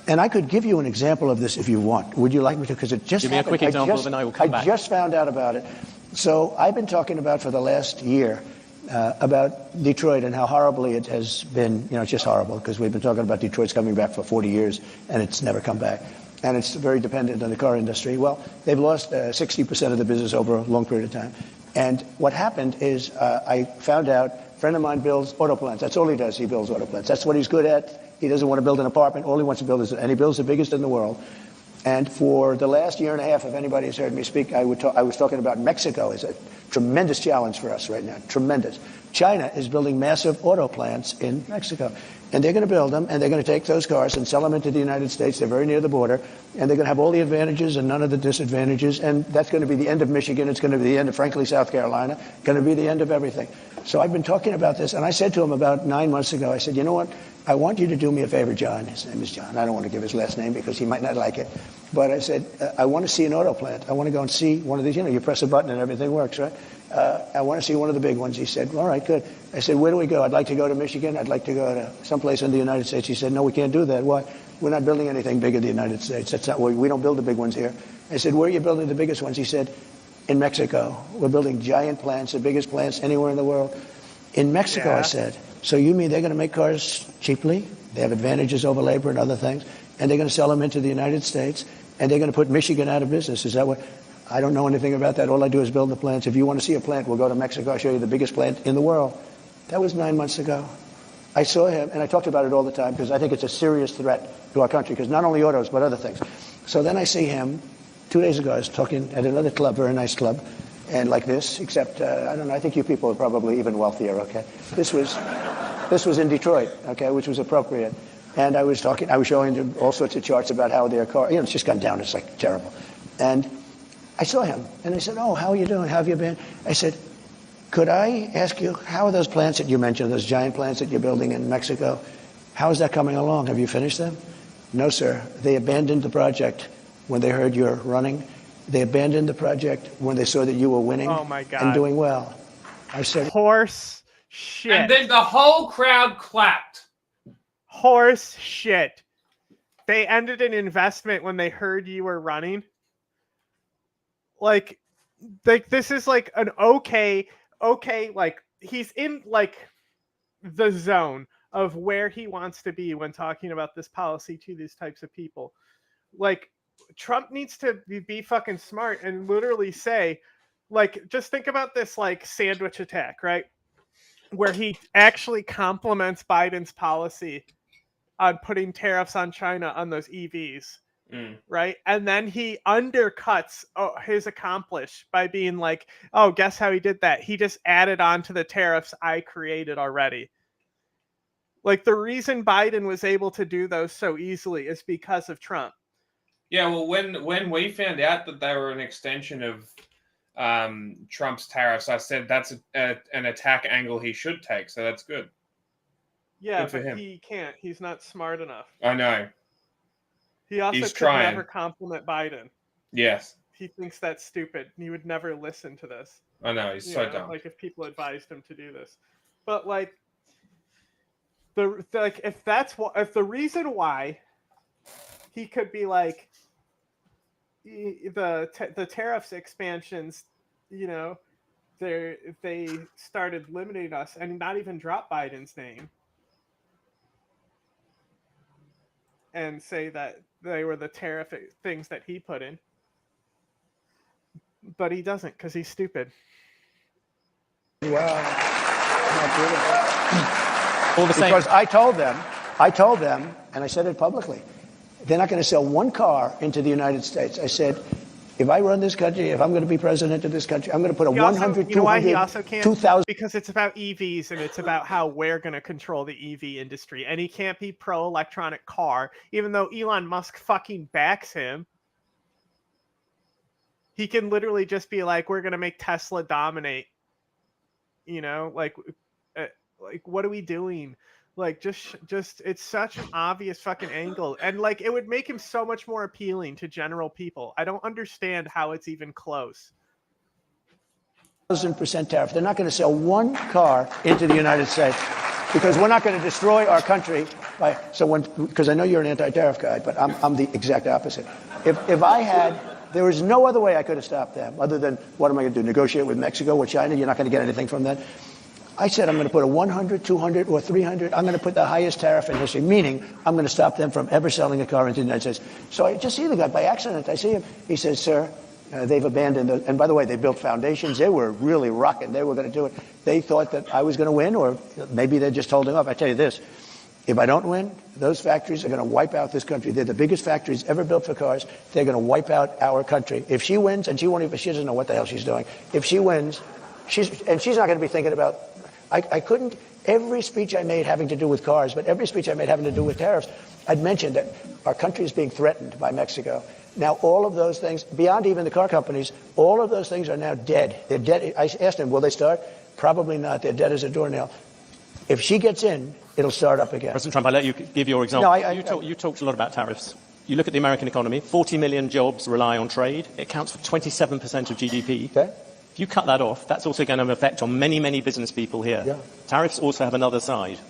And I could give you an example of this if you want. Would you like me to? Because it just Give me a quick example, and I will come back. I just found out about it. So I've been talking about for the last year about Detroit and how horribly it has been. It's just horrible, because we've been talking about Detroit's coming back for 40 years, and it's never come back. And it's very dependent on the car industry. Well, they've lost 60% of the business over a long period of time. And what happened is I found out a friend of mine builds auto plants. That's all he does. He builds auto plants. That's what he's good at. He doesn't want to build an apartment. All he wants to build is, and he builds the biggest in the world. And for the last year and a half, if anybody has heard me speak, I was talking about Mexico is a tremendous challenge for us right now. Tremendous. China is building massive auto plants in Mexico. And they're going to build them, and they're going to take those cars and sell them into the United States. They're very near the border. And they're going to have all the advantages and none of the disadvantages. And that's going to be the end of Michigan. It's going to be the end of, frankly, South Carolina. Going to be the end of everything. So I've been talking about this. And I said to him about 9 months ago, I said, you know what? I want you to do me a favor, John. His name is John. I don't want to give his last name because he might not like it. But I said, I want to see an auto plant. I want to go and see one of these. You press a button and everything works, right? I want to see one of the big ones. He said, all right, good. I said, where do we go? I'd like to go to Michigan. I'd like to go to someplace in the United States. He said, no, we can't do that. Why? We're not building anything big in the United States. That's not we don't build the big ones here. I said, where are you building the biggest ones? He said, in Mexico. We're building giant plants, the biggest plants anywhere in the world. In Mexico, I said. So you mean they're going to make cars cheaply? They have advantages over labor and other things, and they're going to sell them into the United States, and they're going to put Michigan out of business. Is that what? I don't know anything about that. All I do is build the plants. If you want to see a plant, we'll go to Mexico. I'll show you the biggest plant in the world. That was 9 months ago. I saw him, and I talked about it all the time because I think it's a serious threat to our country, because not only autos, but other things. So then I see him 2 days ago. I was talking at another club, very nice club, and like this, except, I don't know, I think you people are probably even wealthier, okay? This was in Detroit, okay, which was appropriate. And I was showing him all sorts of charts about how their car, it's just gone down. It's like terrible. And I saw him, and I said, oh, how are you doing? How have you been? I said, could I ask you, how are those plants that you mentioned, those giant plants that you're building in Mexico, how is that coming along? Have you finished them? No, sir. They abandoned the project when they heard you're running. They abandoned the project when they saw that you were winning and doing well. I said, horse shit. And then the whole crowd clapped. Horse shit. They ended an investment when they heard you were running. Like this is like an okay, like he's in like the zone of where he wants to be when talking about this policy to these types of people. Like Trump needs to be fucking smart and literally say, like, just think about this like sandwich attack, right? Where he actually compliments Biden's policy on putting tariffs on China on those EVs, right? And then he undercuts his accomplish by being like, oh, guess how he did that? He just added on to the tariffs I created already. Like, the reason Biden was able to do those so easily is because of Trump. Yeah, well, when we found out that they were an extension of Trump's tariffs, I said that's an attack angle he should take, so that's good. Yeah, but he can't. He's not smart enough. I know. He also could never compliment Biden. Yes. He thinks that's stupid. He would never listen to this. I know, he's so dumb. Like, if people advised him to do this. But, like, if the reason why he could be like, the tariffs expansions, you know, they started limiting us, and not even drop Biden's name, and say that they were the tariff things that he put in. But he doesn't, because he's stupid. Well, all the same. Because I told them, and I said it publicly, they're not going to sell one car into the United States. I said, if I run this country, if I'm going to be president of this country, I'm going to put a 100, 200, 2,000. Because it's about EVs, and it's about how we're going to control the EV industry. And he can't be pro-electronic car, even though Elon Musk fucking backs him. He can literally just be like, we're going to make Tesla dominate. You know, like what are we doing? Like, just it's such an obvious fucking angle. And like, it would make him so much more appealing to general people. I don't understand how it's even close. 1,000% tariff. They're not going to sell one car into the United States because we're not going to destroy our country by, because I know you're an anti-tariff guy, but I'm the exact opposite. If I had, there was no other way I could have stopped them other than, what am I going to do? Negotiate with Mexico, with China? You're not going to get anything from that. I said I'm going to put a 100, 200, or 300. I'm going to put the highest tariff in history, meaning I'm going to stop them from ever selling a car into the United States. So I just see the guy by accident. I see him. He says, sir, they've abandoned it. And by the way, they built foundations. They were really rocking. They were going to do it. They thought that I was going to win, or maybe they're just holding off. I tell you this, if I don't win, those factories are going to wipe out this country. They're the biggest factories ever built for cars. They're going to wipe out our country. If she wins, and she doesn't know what the hell she's doing. If she wins, she's not going to be thinking about, I couldn't, every speech I made having to do with cars, but every speech I made having to do with tariffs, I'd mentioned that our country is being threatened by Mexico. Now, all of those things, beyond even the car companies, all of those things are now dead. They're dead. I asked him, will they start? Probably not. They're dead as a doornail. If she gets in, it'll start up again. President Trump, I'll let you give your example. No, you talked a lot about tariffs. You look at the American economy, 40 million jobs rely on trade. It accounts for 27% of GDP. Okay. If you cut that off, that's also going to have an effect on many, many business people here. Yeah. Tariffs also have another side.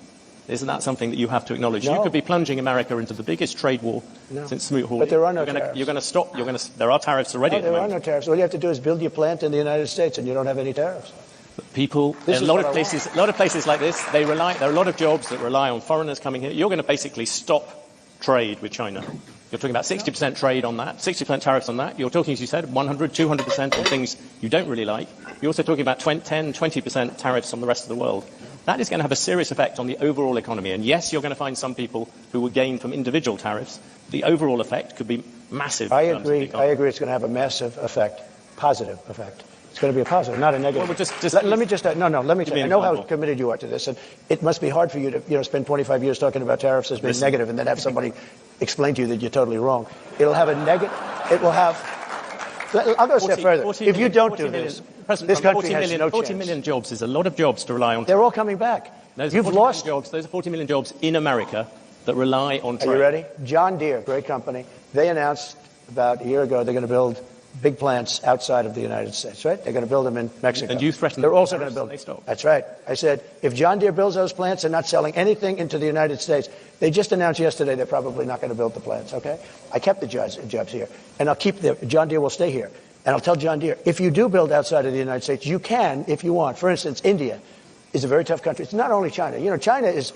Isn't that something that you have to acknowledge? No. You could be plunging America into the biggest trade war since Smoot-Hawley. But there are no tariffs. You're going to stop. There are tariffs already. No, there are no tariffs. All you have to do is build your plant in the United States, and you don't have any tariffs. But people, a lot of places like this, there are a lot of jobs that rely on foreigners coming here. You're going to basically stop trade with China. You're talking about 60% trade on that, 60% tariffs on that. You're talking, as you said, 100, 200% on things you don't really like. You're also talking about 10, 20% tariffs on the rest of the world. That is going to have a serious effect on the overall economy. And yes, you're going to find some people who will gain from individual tariffs. The overall effect could be massive. I agree. It's going to have a massive effect, positive effect. It's going to be a positive, not a negative. Well, let me just I know how committed you are to this, and it must be hard for you to spend 25 years talking about tariffs as being negative, and then have somebody explain to you that you're totally wrong. It'll have a negative. It will have. I'll go a step further. If you don't do this, this country has no chance. 40 million jobs is a lot of jobs to rely on. They're all coming back. You've lost jobs. Those are 40 million jobs in America that rely on trade. Are you ready? John Deere, great company. They announced about a year ago they're going to build big plants outside of the United States, right? They're going to build them in Mexico. And you threatened they're also going to build them. That's right. I said, if John Deere builds those plants, they're not selling anything into the United States. They just announced yesterday they're probably not going to build the plants, okay? I kept the jobs here, and I'll keep John Deere will stay here. And I'll tell John Deere, if you do build outside of the United States, you can if you want. For instance, India is a very tough country. It's not only China. You know, China is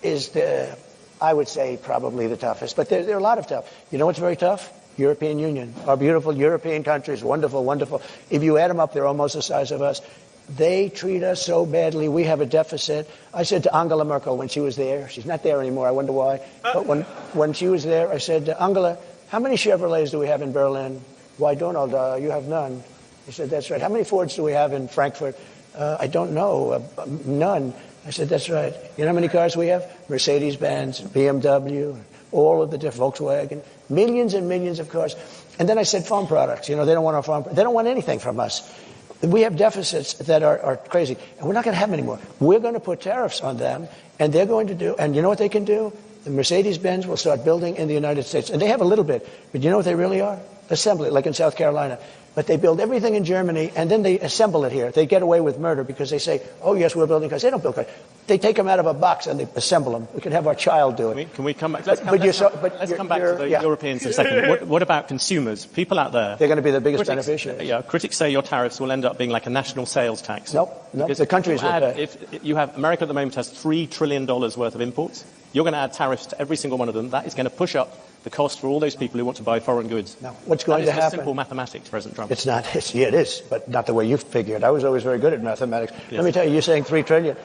the, I would say, probably the toughest. But there are a lot of tough. You know what's very tough? European Union. Our beautiful European countries, wonderful, wonderful. If you add them up, they're almost the size of us. They treat us so badly. We have a deficit. I said to Angela Merkel when she was there, she's not there anymore, I wonder why, but when she was there, I said, Angela, how many Chevrolets do we have in Berlin? Why, Donald, you have none. He said, that's right. How many Fords do we have in Frankfurt? I don't know, none. I said, that's right. You know how many cars we have? Mercedes-Benz, BMW, all of the different Volkswagen, millions and millions of cars. And then I said farm products. You know, they don't want our farm. They don't want anything from us. We have deficits that are crazy, and we're not going to have them anymore. We're going to put tariffs on them, and they're going to do, and you know what they can do? The Mercedes-Benz will start building in the United States. And they have a little bit, but you know what they really are? Assembly, like in South Carolina. But they build everything in Germany, and then they assemble it here. They get away with murder because they say, oh, yes, we're building cars. They don't build cars. They take them out of a box and they assemble them. We can have our child do it. Can we come back? Let's come back to the Europeans in a second. What about consumers? People out there? They're going to be the biggest beneficiaries. Yeah, critics say your tariffs will end up being like a national sales tax. No, the countries will pay. If you have America at the moment has $3 trillion worth of imports, you're going to add tariffs to every single one of them. That is going to push up the cost for all those people who want to buy foreign goods. Now, what's going to happen? It's simple mathematics, President Trump. It's not. Yeah, it is, but not the way you figured. I was always very good at mathematics. Yes. Let me tell you, you're saying $3 trillion.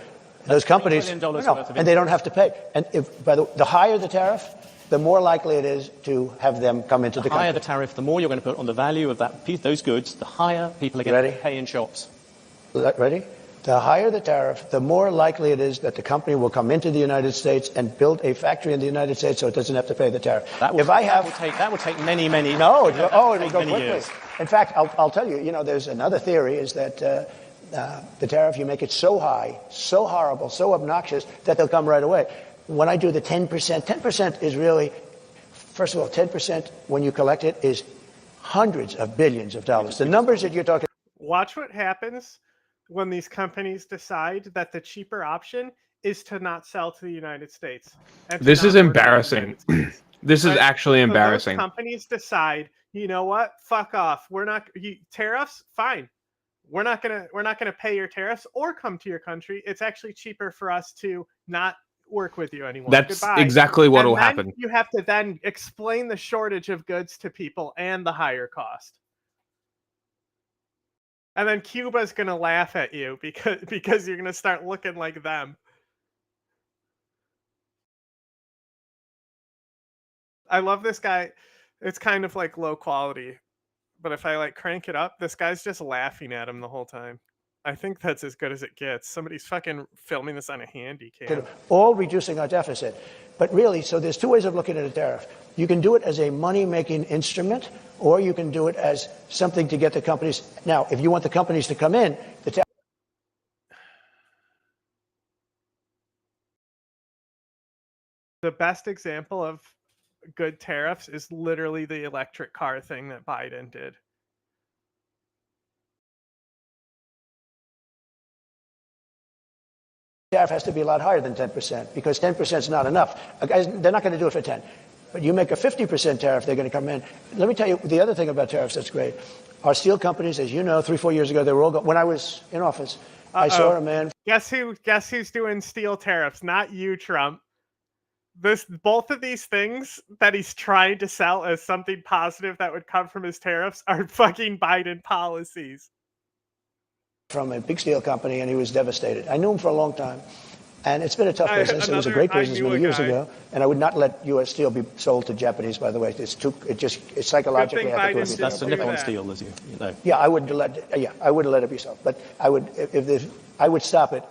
Those companies, and they don't have to pay. And the higher the tariff, the more likely it is to have them come into the country. The higher the tariff, the more you're going to put on the value of those goods, the higher people are going to pay in shops. Ready? The higher the tariff, the more likely it is that the company will come into the United States and build a factory in the United States so it doesn't have to pay the tariff. That will take many. No, it will go quickly. Years. In fact, I'll tell you, there's another theory is that the tariff, you make it so high, so horrible, so obnoxious that they'll come right away. When I do the 10%, 10% is really, first of all, 10% when you collect it is hundreds of billions of dollars. The numbers that you're talking. Watch what happens when these companies decide that the cheaper option is to not sell to the United States. This is embarrassing. This is actually embarrassing. Those companies decide, you know what? Fuck off. We're not tariffs. Fine. We're not gonna pay your tariffs or come to your country. It's actually cheaper for us to not work with you anymore. That's Goodbye. exactly what will happen. You have to then explain the shortage of goods to people and the higher cost. And then Cuba's going to laugh at you because you're going to start looking like them. I love this guy. It's kind of like low quality. But if I crank it up, this guy's just laughing at him the whole time. I think that's as good as it gets. Somebody's fucking filming this on a handy cam. All reducing our deficit. But really, so there's two ways of looking at a tariff. You can do it as a money-making instrument, or you can do it as something to get the companies. Now, if you want the companies to come in, the best example of good tariffs is literally the electric car thing that Biden did. Tariff has to be a lot higher than 10% because 10% is not enough. Guys, they're not going to do it for 10. But you make a 50% tariff, they're going to come in. Let me tell you the other thing about tariffs that's great. Our steel companies, as you know, 3-4 years ago, they were all when I was in office, I saw a man. Guess who's doing steel tariffs? Not you, Trump. Both of these things that he's trying to sell as something positive that would come from his tariffs are fucking Biden policies. From a big steel company, and he was devastated. I knew him for a long time, and it's been a tough business. It was a great business many years ago, and I would not let U.S. steel be sold to Japanese. By the way, it's psychologically. That's the Nippon steel, as you know. Yeah, I wouldn't let it be sold, but I would stop it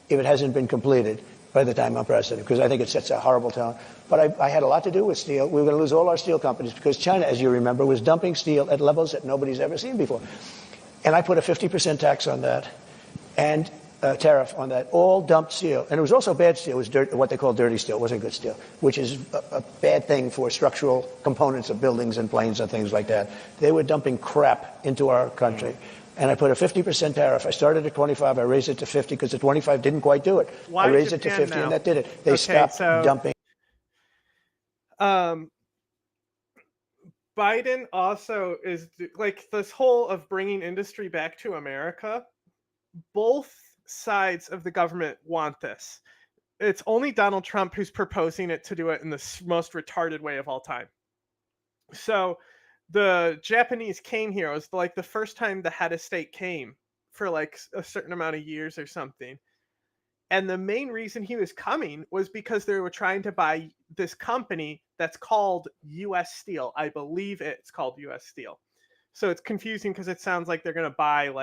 if it hasn't been completed by the time I'm president, because I think it sets a horrible tone. But I had a lot to do with steel. We were going to lose all our steel companies because China, as you remember, was dumping steel at levels that nobody's ever seen before. And I put a 50% tax on that and a tariff on that, all dumped steel. And it was also bad steel. It was what they call dirty steel. It wasn't good steel, which is a bad thing for structural components of buildings and planes and things like that. They were dumping crap into our country. And I put a 50% tariff. I started at 25. I raised it to 50 because the 25 didn't quite do it. I raised it to 50 and that did it. They stopped dumping. Biden also is this whole of bringing industry back to America. Both sides of the government want this. It's only Donald Trump who's proposing it to do it in the most retarded way of all time. So the Japanese came here. It was the first time the head of state came for a certain amount of years or something. And the main reason he was coming was because they were trying to buy this company that's called U.S. Steel. I believe it's called U.S. Steel. So it's confusing because it sounds like they're going to buy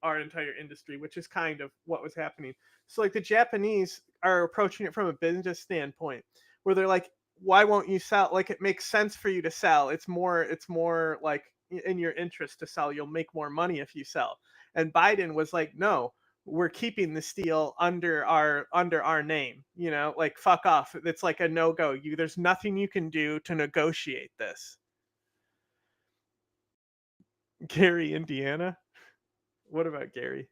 our entire industry, which is kind of what was happening. So the Japanese are approaching it from a business standpoint where they're like, why won't you sell? It makes sense for you to sell. It's more in your interest to sell. You'll make more money if you sell. And Biden was like, no, we're keeping the steel under our name, fuck off. It's a no-go. There's nothing you can do to negotiate this. Gary, Indiana. What about Gary?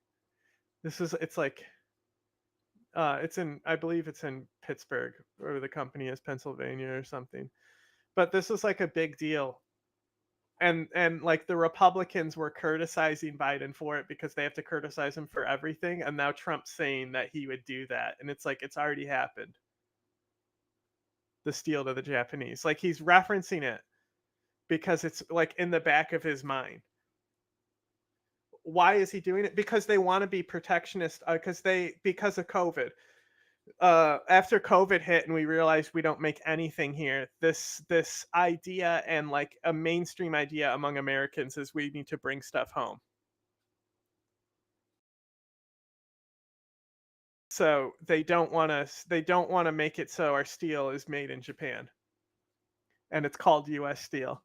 It's like, I believe it's in Pittsburgh, or the company is Pennsylvania or something. But this is like a big deal. And like the Republicans were criticizing Biden for it because they have to criticize him for everything. And now Trump's saying that he would do that. And it's like, it's already happened. The steel to the Japanese. Like, he's referencing it because it's like in the back of his mind. Why is he doing it? Because they want to be protectionist, because of COVID. After COVID hit and we realized we don't make anything here, this idea, and like a mainstream idea among Americans, is we need to bring stuff home. So they don't want to make it so our steel is made in Japan, and it's called U.S. steel.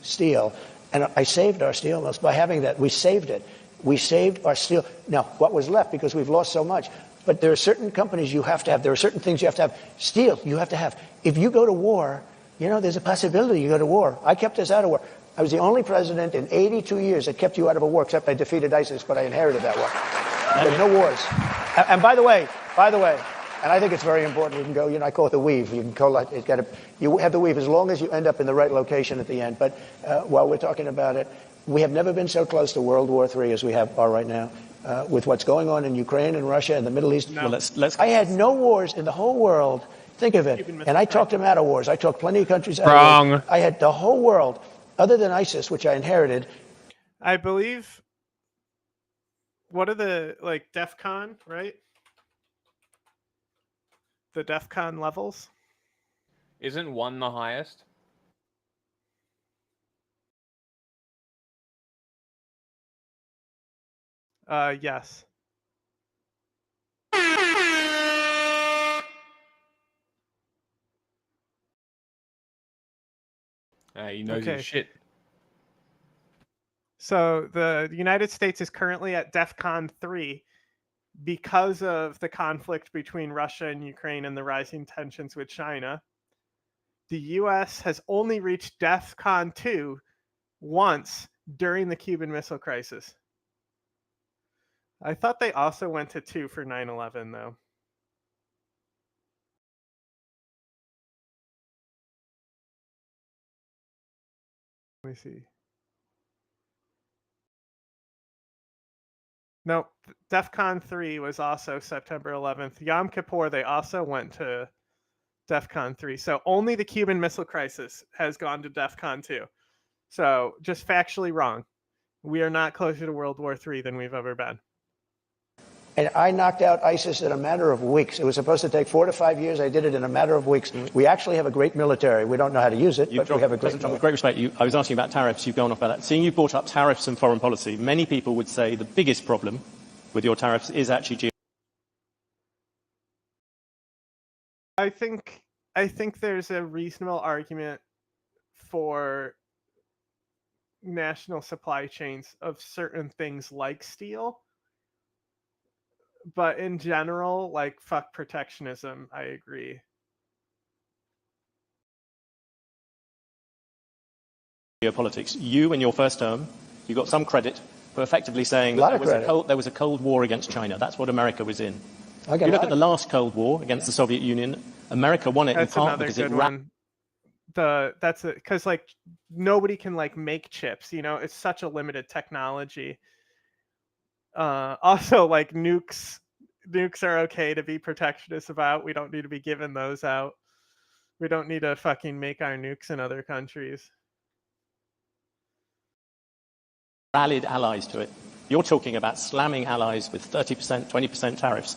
Steel, and I saved our steel by having that. We saved it. We saved our steel. Now, what was left, because we've lost so much, but there are certain companies you have to have. There are certain things you have to have. Steel, you have to have. If you go to war, there's a possibility you go to war. I kept us out of war. I was the only president in 82 years that kept you out of a war, except I defeated ISIS, but I inherited that war. There's no wars. And by the way, and I think it's very important. We can go, I call it the weave. You can call it, you have the weave as long as you end up in the right location at the end. But while we're talking about it, we have never been so close to World War III as we are right now, with what's going on in Ukraine and Russia and the Middle East. No. Well, I had no wars in the whole world. Think of it. And I talked them out of wars. I talked plenty of countries out of wars. I had the whole world, other than ISIS, which I inherited. I believe, what are the, DEFCON, right? The DEFCON levels? Isn't 1 the highest? Yes. You know your shit. So the United States is currently at DEFCON 3 because of the conflict between Russia and Ukraine and the rising tensions with China. The U.S. has only reached DEFCON 2 once during the Cuban Missile Crisis. I thought they also went to 2 for 9/11, though. Let me see. No, DEFCON 3 was also September 11th. Yom Kippur, they also went to DEFCON 3. So only the Cuban Missile Crisis has gone to DEFCON 2. So just factually wrong. We are not closer to World War III than we've ever been. And I knocked out ISIS in a matter of weeks. It was supposed to take 4 to 5 years. I did it in a matter of weeks. We actually have a great military. We don't know how to use it, but we have a great military. With great respect, I was asking about tariffs. You've gone off about that. Seeing you brought up tariffs and foreign policy, many people would say the biggest problem with your tariffs is actually I think there's a reasonable argument for national supply chains of certain things like steel. But in general, fuck protectionism, I agree. Geopolitics. You, in your first term, you got some credit for effectively saying that there was a Cold War against China. That's what America was in. If you look at the last Cold War against the Soviet Union, America won it in part because it ran. That's it, because nobody can make chips. It's such a limited technology. Also, nukes are okay to be protectionist about. We don't need to be giving those out. We don't need to fucking make our nukes in other countries. Rallied allies to it. You're talking about slamming allies with 30%, 20% tariffs.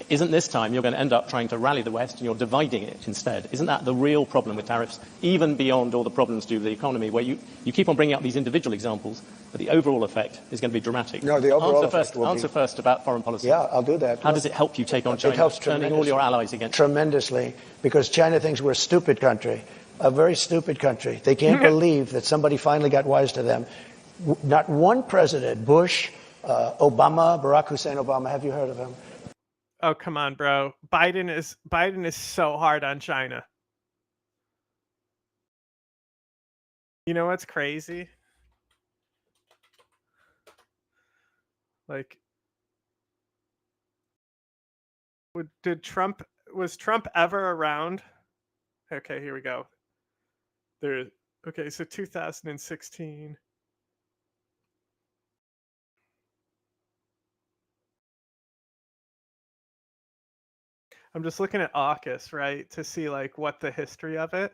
Isn't this time you're going to end up trying to rally the West and you're dividing it instead? Isn't that the real problem with tariffs, even beyond all the problems to do with the economy, where you keep on bringing up these individual examples, but the overall effect is going to be dramatic? No, the overall Answer first about foreign policy. Yeah, I'll do that. How does it help you take on China? It helps turning all your allies against tremendously, because China thinks we're a stupid country, a very stupid country. They can't believe that somebody finally got wise to them. Not one president, Bush, Obama, Barack Hussein Obama, have you heard of him? Oh, come on, bro. Biden is so hard on China. You know what's crazy? Like, was Trump ever around? Okay, here we go. Okay, so 2016. I'm just looking at AUKUS, right, to see like what the history of it.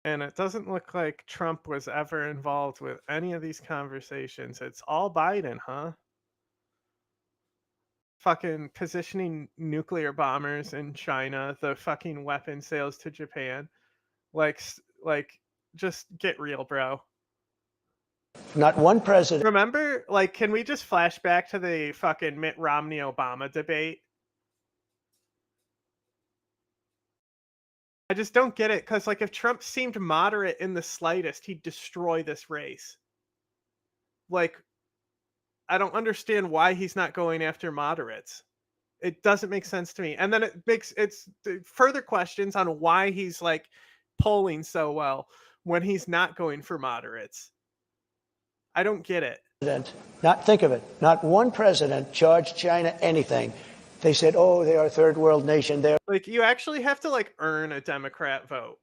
And it doesn't look like Trump was ever involved with any of these conversations. It's all Biden, huh? Fucking positioning nuclear bombers in China, the fucking weapon sales to Japan. Like, just get real, bro. Not one president. Remember, like, can we just flash back to the fucking Mitt Romney-Obama debate? I just don't get it, because, like, if Trump seemed moderate in the slightest, he'd destroy this race. Like, I don't understand why he's not going after moderates. It doesn't make sense to me. And then it's further questions on why he's, like, polling so well when he's not going for moderates. I don't get it. Think of it. Not one president charged China anything. They said, oh, they are a third world nation. They're like, you actually have to like earn a Democrat vote.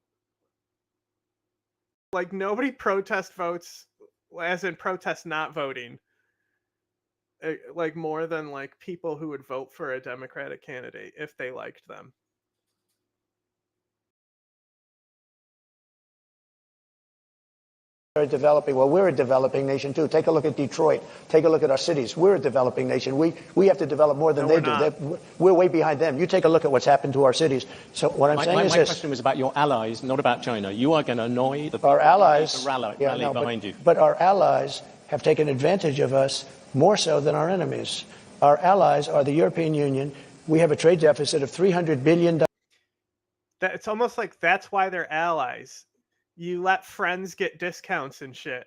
Like, nobody protest votes, as in protest not voting, like more than like people who would vote for a Democratic candidate if they liked them. developing. Well, we're a developing nation too. Take a look at Detroit. Take a look at our cities. We're a developing nation. We have to develop more than they do. We're way behind them. You take a look at what's happened to our cities. So what I'm saying is this. My question was about your allies, not about China. You are going to annoy the our allies rally behind you. But our allies have taken advantage of us more so than our enemies. Our allies are the European Union. We have a trade deficit of $300 billion. It's almost like that's why they're allies. You let friends get discounts and shit.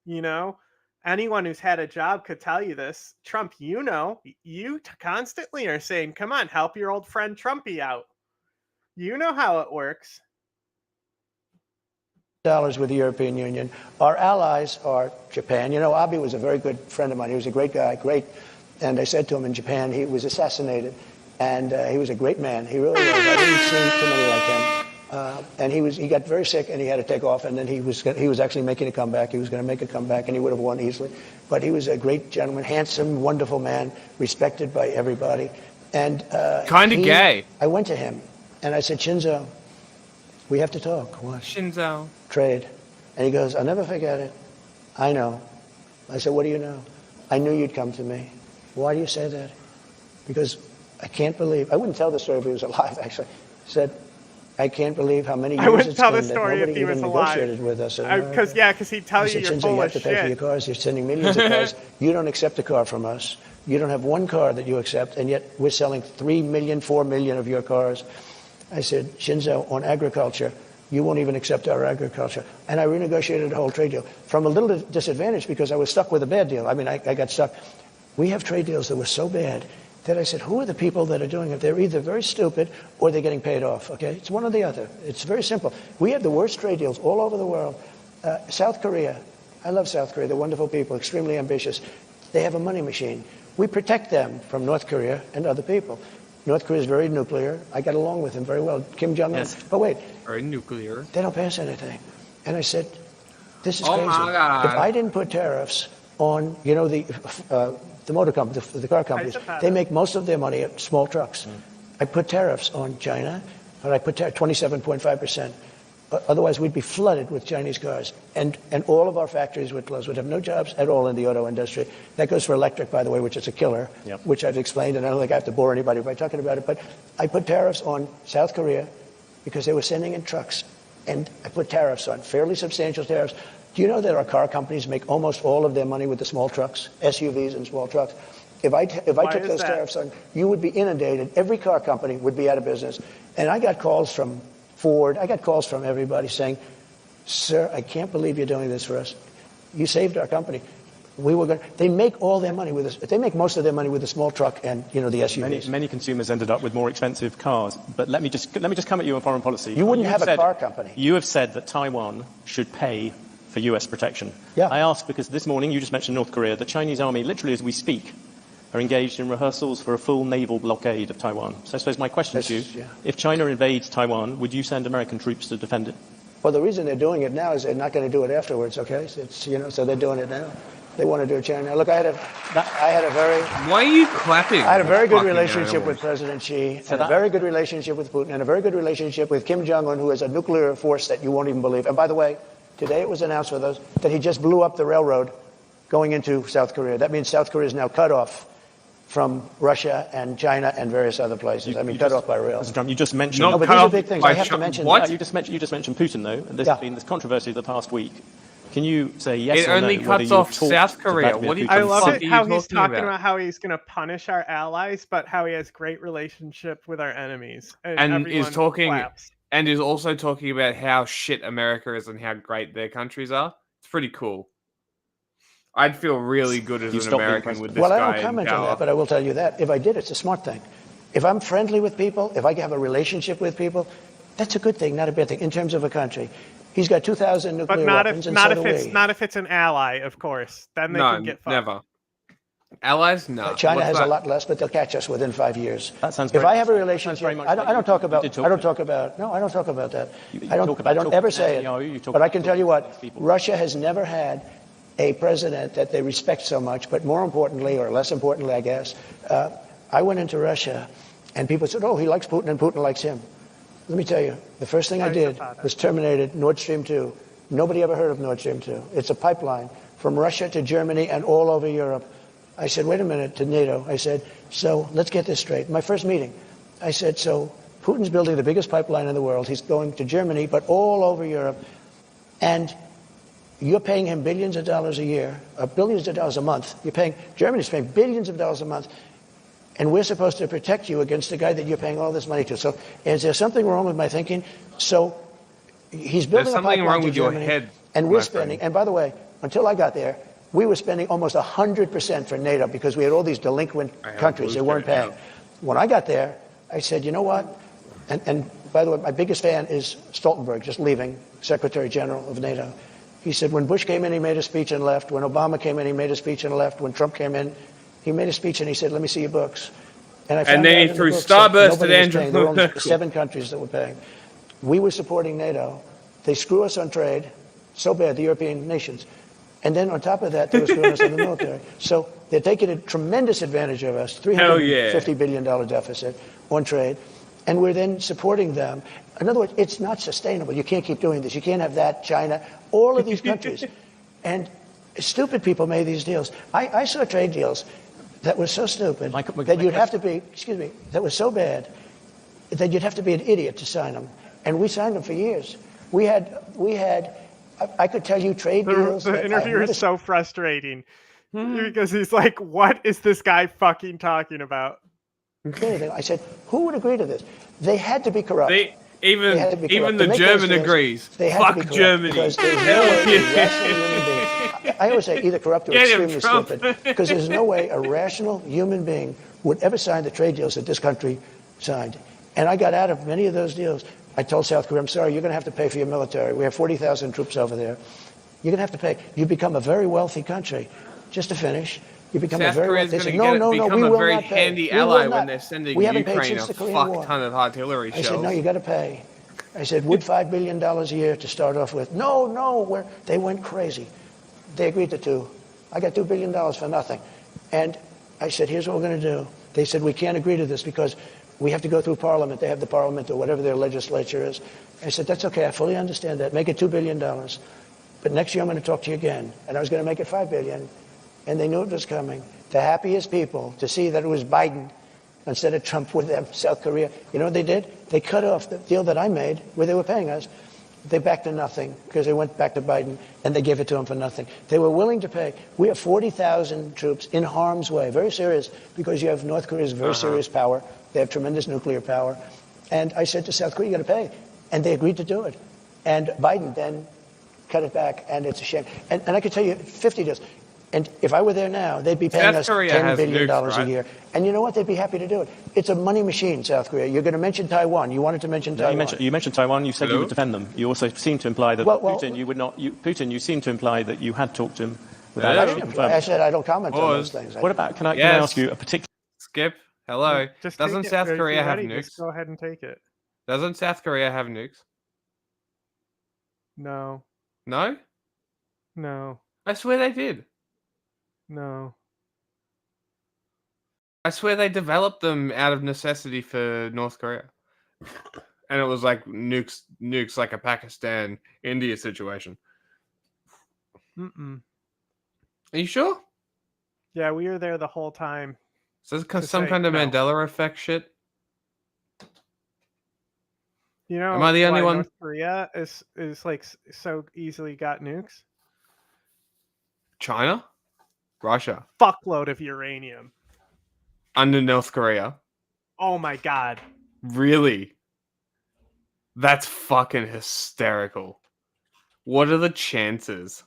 You know? Anyone who's had a job could tell you this. Trump, you know, you constantly are saying, come on, help your old friend Trumpy out. You know how it works. Dollars with the European Union. Our allies are Japan. You know, Abe was a very good friend of mine. He was a great guy, great. And I said to him in Japan, he was assassinated. And he was a great man. He really was. I didn't see too many like him. And he got very sick and he had to take off, and then he was actually making a comeback. He was going to make a comeback and he would have won easily. But he was a great gentleman, handsome, wonderful man, respected by everybody. And kind of gay. I went to him and I said, Shinzo, we have to talk. What? Shinzo. Trade. And he goes, I'll never forget it. I know. I said, what do you know? I knew you'd come to me. Why do you say that? Because I can't believe, I wouldn't tell the story if he was alive, actually. He said, I can't believe how many years it's been that nobody even negotiated with us. Because he'd tell you you're full you have to pay for your cars. You're sending millions of cars. You don't accept a car from us. You don't have one car that you accept, and yet we're selling 3 million, 4 million of your cars. I said, Shinzo, on agriculture, you won't even accept our agriculture. And I renegotiated the whole trade deal from a little disadvantage because I was stuck with a bad deal. I mean, I got stuck. We have trade deals that were so bad that I said, who are the people that are doing it? They're either very stupid or they're getting paid off, okay? It's one or the other. It's very simple. We have the worst trade deals all over the world. South Korea, I love South Korea. They're wonderful people, extremely ambitious. They have a money machine. We protect them from North Korea and other people. North Korea is very nuclear. I got along with him very well. Kim Jong-un. Yes. But wait. Very nuclear. They don't pass anything. And I said, this is crazy. My God. If I didn't put tariffs on, you know, the motor companies, the car companies, they make most of their money at small trucks. I put tariffs on China, but I put 27.5%. Otherwise, we'd be flooded with Chinese cars. And all of our factories would close. We'd have no jobs at all in the auto industry. That goes for electric, by the way, which is a killer, which I've explained, and I don't think I have to bore anybody by talking about it. But I put tariffs on South Korea because they were sending in trucks. And I put tariffs on, fairly substantial tariffs. Do you know that our car companies make almost all of their money with the small trucks, SUVs and small trucks? If I took those tariffs on, you would be inundated. Every car company would be out of business. And I got calls from Ford. I got calls from everybody saying, sir, I can't believe you're doing this for us. You saved our company. They make all their money with this. They make most of their money with the small truck and the SUVs. Many consumers ended up with more expensive cars. But let me just come at you on foreign policy. You wouldn't have a car company. You have said that Taiwan should pay for U.S. protection. Yeah. I ask because this morning you just mentioned North Korea. The Chinese army, literally as we speak, are engaged in rehearsals for a full naval blockade of Taiwan. So I suppose my question to you: if China invades Taiwan, would you send American troops to defend it? Well, the reason they're doing it now is they're not going to do it afterwards. Okay, so so they're doing it now. They want to do it China. Look, I had a very. Why are you clapping? I had a very good relationship with President Xi, and a very good relationship with Putin, and a very good relationship with Kim Jong-un, who has a nuclear force that you won't even believe. And by the way, today it was announced with us that he just blew up the railroad going into South Korea. That means South Korea is now cut off from Russia and China and various other places. Cut off by rail. Mr. Trump, you just mentioned. No, but these are big things. I have to mention. What? You just mentioned Putin, though. And there's been this controversy the past week. Can you say yes or no? It only cuts off South Korea. What do you? I love it how he's talking about how he's going to punish our allies, but how he has great relationship with our enemies, and is talking and is also talking about how shit America is and how great their countries are. It's pretty cool. I'd feel really good as an American with this guy. Well, I don't comment on that, but I will tell you that if I did, it's a smart thing. If I'm friendly with people, if I have a relationship with people, that's a good thing, not a bad thing in terms of a country. He's got 2,000 nuclear weapons, and so do we. Not if it's an ally, of course. Then they can get fucked. Never. Allies, no. China has a lot less, but they'll catch us within 5 years. That sounds. If I have a relationship, I don't talk about that. I don't ever say it. But I can tell you what: Russia has never had a president that they respect so much. But more importantly, or less importantly, I guess, I went into Russia, and people said, "Oh, he likes Putin, and Putin likes him." Let me tell you, the first thing I did was terminated Nord Stream 2. Nobody ever heard of Nord Stream 2. It's a pipeline from Russia to Germany and all over Europe. I said, wait a minute, to NATO. I said, so let's get this straight. My first meeting, I said, so Putin's building the biggest pipeline in the world. He's going to Germany, but all over Europe. And you're paying him billions of dollars a year, or billions of dollars a month. Germany's paying billions of dollars a month. And we're supposed to protect you against the guy that you're paying all this money to. So is there something wrong with my thinking? So he's building a pipeline to Germany, head, and we're spending. And by the way, until I got there, we were spending almost 100% for NATO because we had all these delinquent countries. They weren't paying. When I got there, I said, you know what? And by the way, my biggest fan is Stoltenberg, just leaving, Secretary General of NATO. He said, when Bush came in, he made a speech and left. When Obama came in, he made a speech and left. When Trump came in, he made a speech and he said, let me see your books. And I found then he threw Starburst at Andrew. There were only 7 countries that were paying. We were supporting NATO. They screw us on trade so bad, the European nations. And then on top of that, they were screwing us on the military. So they're taking a tremendous advantage of us, $350 billion deficit on trade. And we're then supporting them. In other words, it's not sustainable. You can't keep doing this. You can't have that, China, all of these countries. And stupid people made these deals. I saw trade deals that were so stupid that you'd have to be, that was so bad that you'd have to be an idiot to sign them. And we signed them for years. We had, I could tell you trade deals. The interviewer is so frustrating because he's like, what is this guy fucking talking about? I said, who would agree to this? They had to be corrupt. Even the German agrees. Fuck Germany. Because there's no way a rational human being, I always say either corrupt or extremely stupid, because there's no way a rational human being would ever sign the trade deals that this country signed. And I got out of many of those deals. I told South Korea, I'm sorry, you're going to have to pay for your military. We have 40,000 troops over there. You're going to have to pay. You become a very wealthy country. Just to finish, you become a very wealthy. They said, no, we will a very not pay. handy ally when they're sending Ukraine a fuck ton of artillery shells. I said, no, you got to pay. I said, would $5 billion a year to start off with? No, they went crazy. They agreed to 2. I got $2 billion for nothing. And I said, here's what we're going to do. They said, we can't agree to this because we have to go through Parliament. They have the Parliament or whatever their legislature is. I said, that's okay. I fully understand that. Make it $2 billion. But next year I'm going to talk to you again. And I was going to make it $5 billion. And they knew it was coming. The happiest people to see that it was Biden instead of Trump with them, South Korea. You know what they did? They cut off the deal that I made where they were paying us. They backed to nothing because they went back to Biden and they gave it to him for nothing. They were willing to pay. We have 40,000 troops in harm's way. Very serious because you have North Korea's very serious power. They have tremendous nuclear power. And I said to South Korea, you got to pay. And they agreed to do it. And Biden then cut it back, and it's a shame. And I can tell you, 50 deals. And if I were there now, they'd be paying South us Korea $10 has billion nukes, right? a year. And you know what? They'd be happy to do it. It's a money machine, South Korea. You're going to mention Taiwan. You wanted to mention No, Taiwan. you mentioned Taiwan. You said you would defend them. You also seem to imply that Putin, you would not. Putin, you seem to imply that you had talked to him without actually confirming. I said I don't comment on those things. What about? Can I ask you a particular? Skip. Hello. Just Doesn't take it. South If you're Korea have ready, nukes? Just go ahead and take it. Doesn't South Korea have nukes? No. No? No. I swear they did. No. I swear they developed them out of necessity for North Korea. And it was like nukes like a Pakistan, India situation. Mm-mm. Are you sure? Yeah, we were there the whole time. So it's some kind of Mandela effect shit? You know, am I the only one? North Korea is like so easily got nukes? China? Russia? Fuckload of uranium. Under North Korea? Oh my god. Really? That's fucking hysterical. What are the chances?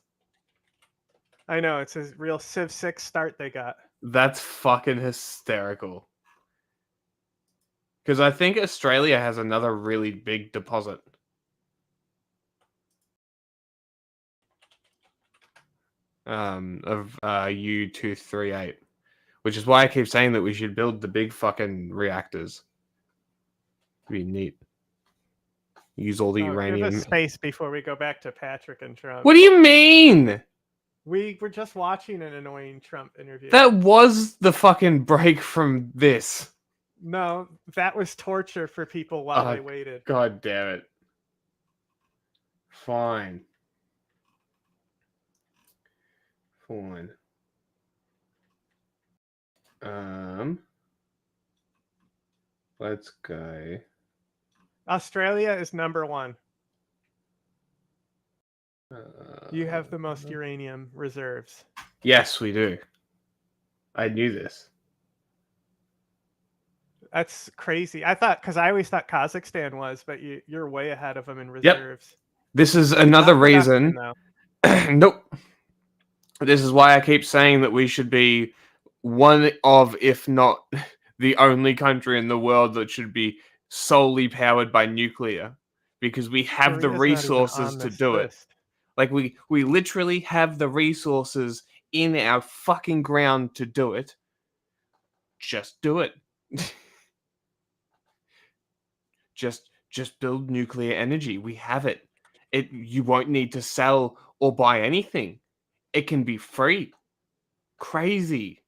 I know, it's a real Civ 6 start they got. That's fucking hysterical. Because I think Australia has another really big deposit. Of U-238. Which is why I keep saying that we should build the big fucking reactors. It'd be neat. Use all the uranium. Give us space before we go back to Patrick and Trump. What do you mean? We were just watching an annoying Trump interview. That was the fucking break from this. No, that was torture for people while they waited. God damn it. Fine. Let's go. Australia is number 1. You have the most uranium reserves. Yes, we do. I knew this. That's crazy. I always thought Kazakhstan was, but you're way ahead of them in reserves. Yep. This is another reason. Nope. This is why I keep saying that we should be one of, if not the only country in the world that should be solely powered by nuclear, because we have the resources to do it. Like we literally have the resources in our fucking ground to do it. Just do it. Just build nuclear energy. We have it. You won't need to sell or buy anything. It can be free. Crazy.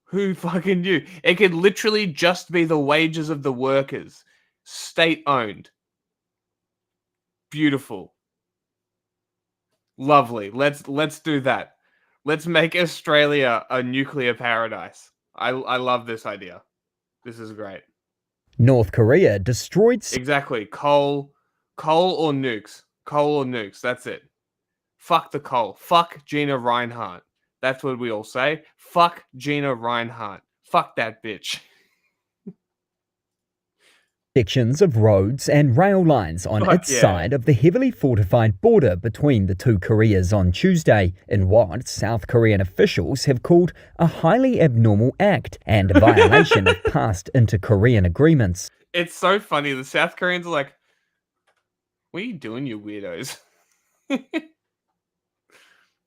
Who fucking knew? It could literally just be the wages of the workers. State-owned. Beautiful. Lovely. Let's do that. Let's make Australia a nuclear paradise. I love this idea. This is great. North Korea destroyed... Exactly. Coal or nukes. Coal or nukes. That's it. Fuck the coal. Fuck Gina Reinhardt. That's what we all say. Fuck Gina Reinhardt. Fuck that bitch. Sections of roads and rail lines on its side of the heavily fortified border between the two Koreas on Tuesday, in what South Korean officials have called a highly abnormal act and a violation of past inter-Korean agreements. It's so funny. The South Koreans are like, what are you doing, you weirdos?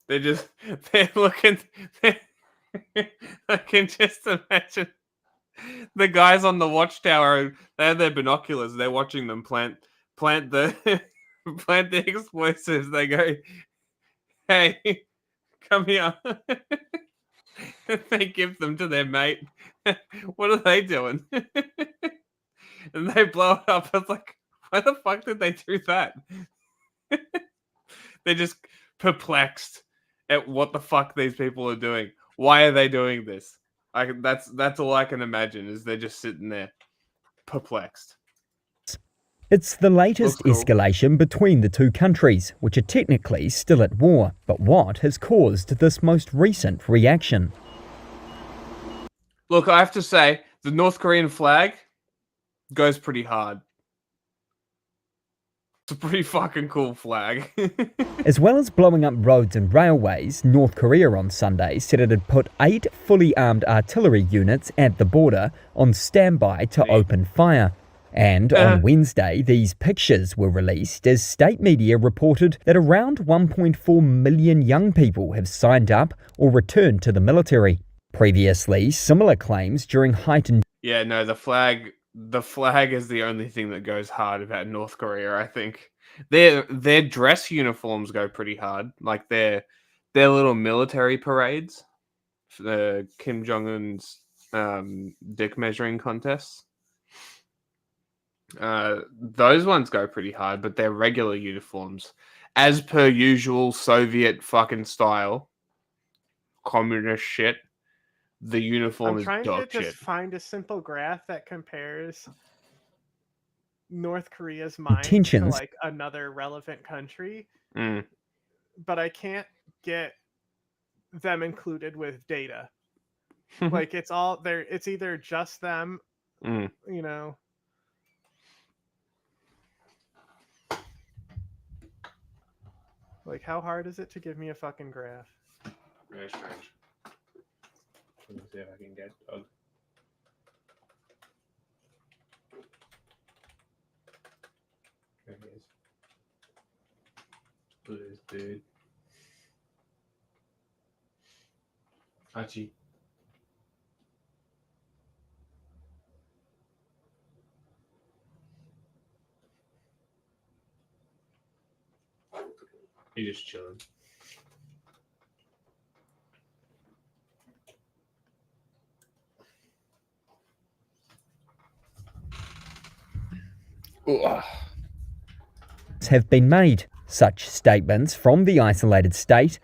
They're looking, I can just imagine the guys on the watchtower, they have their binoculars, they're watching them plant the plant the explosives. They go, hey, come here. They give them to their mate. What are they doing? And they blow it up. It's like, why the fuck did they do that? They're just perplexed at what the fuck these people are doing. Why are they doing this? That's all I can imagine, is they're just sitting there perplexed. It's the latest escalation between the two countries, which are technically still at war. But what has caused this most recent reaction? Look, I have to say, the North Korean flag goes pretty hard. It's a pretty fucking cool flag. As well as blowing up roads and railways, North Korea on Sunday said it had put 8 fully armed artillery units at the border on standby to open fire. And on Wednesday, these pictures were released as state media reported that around 1.4 million young people have signed up or returned to the military. Previously, similar claims during heightened... Yeah, no, the flag is the only thing that goes hard about North Korea, I think. Their dress uniforms go pretty hard. Like their little military parades, the Kim Jong-un's dick measuring contests. Those ones go pretty hard, but their regular uniforms, as per usual Soviet fucking style, communist shit, the uniform is dog shit. I'm trying to just find a simple graph that compares North Korea's mind to like another relevant country, but I can't get them included with data. Like it's all there. It's either just them, you know. Like, how hard is it to give me a fucking graph? Very strange. Let me see if I can get Doug. There he is. Look at this dude. Archie. He's just chilling. have been made. Such statements from the isolated state.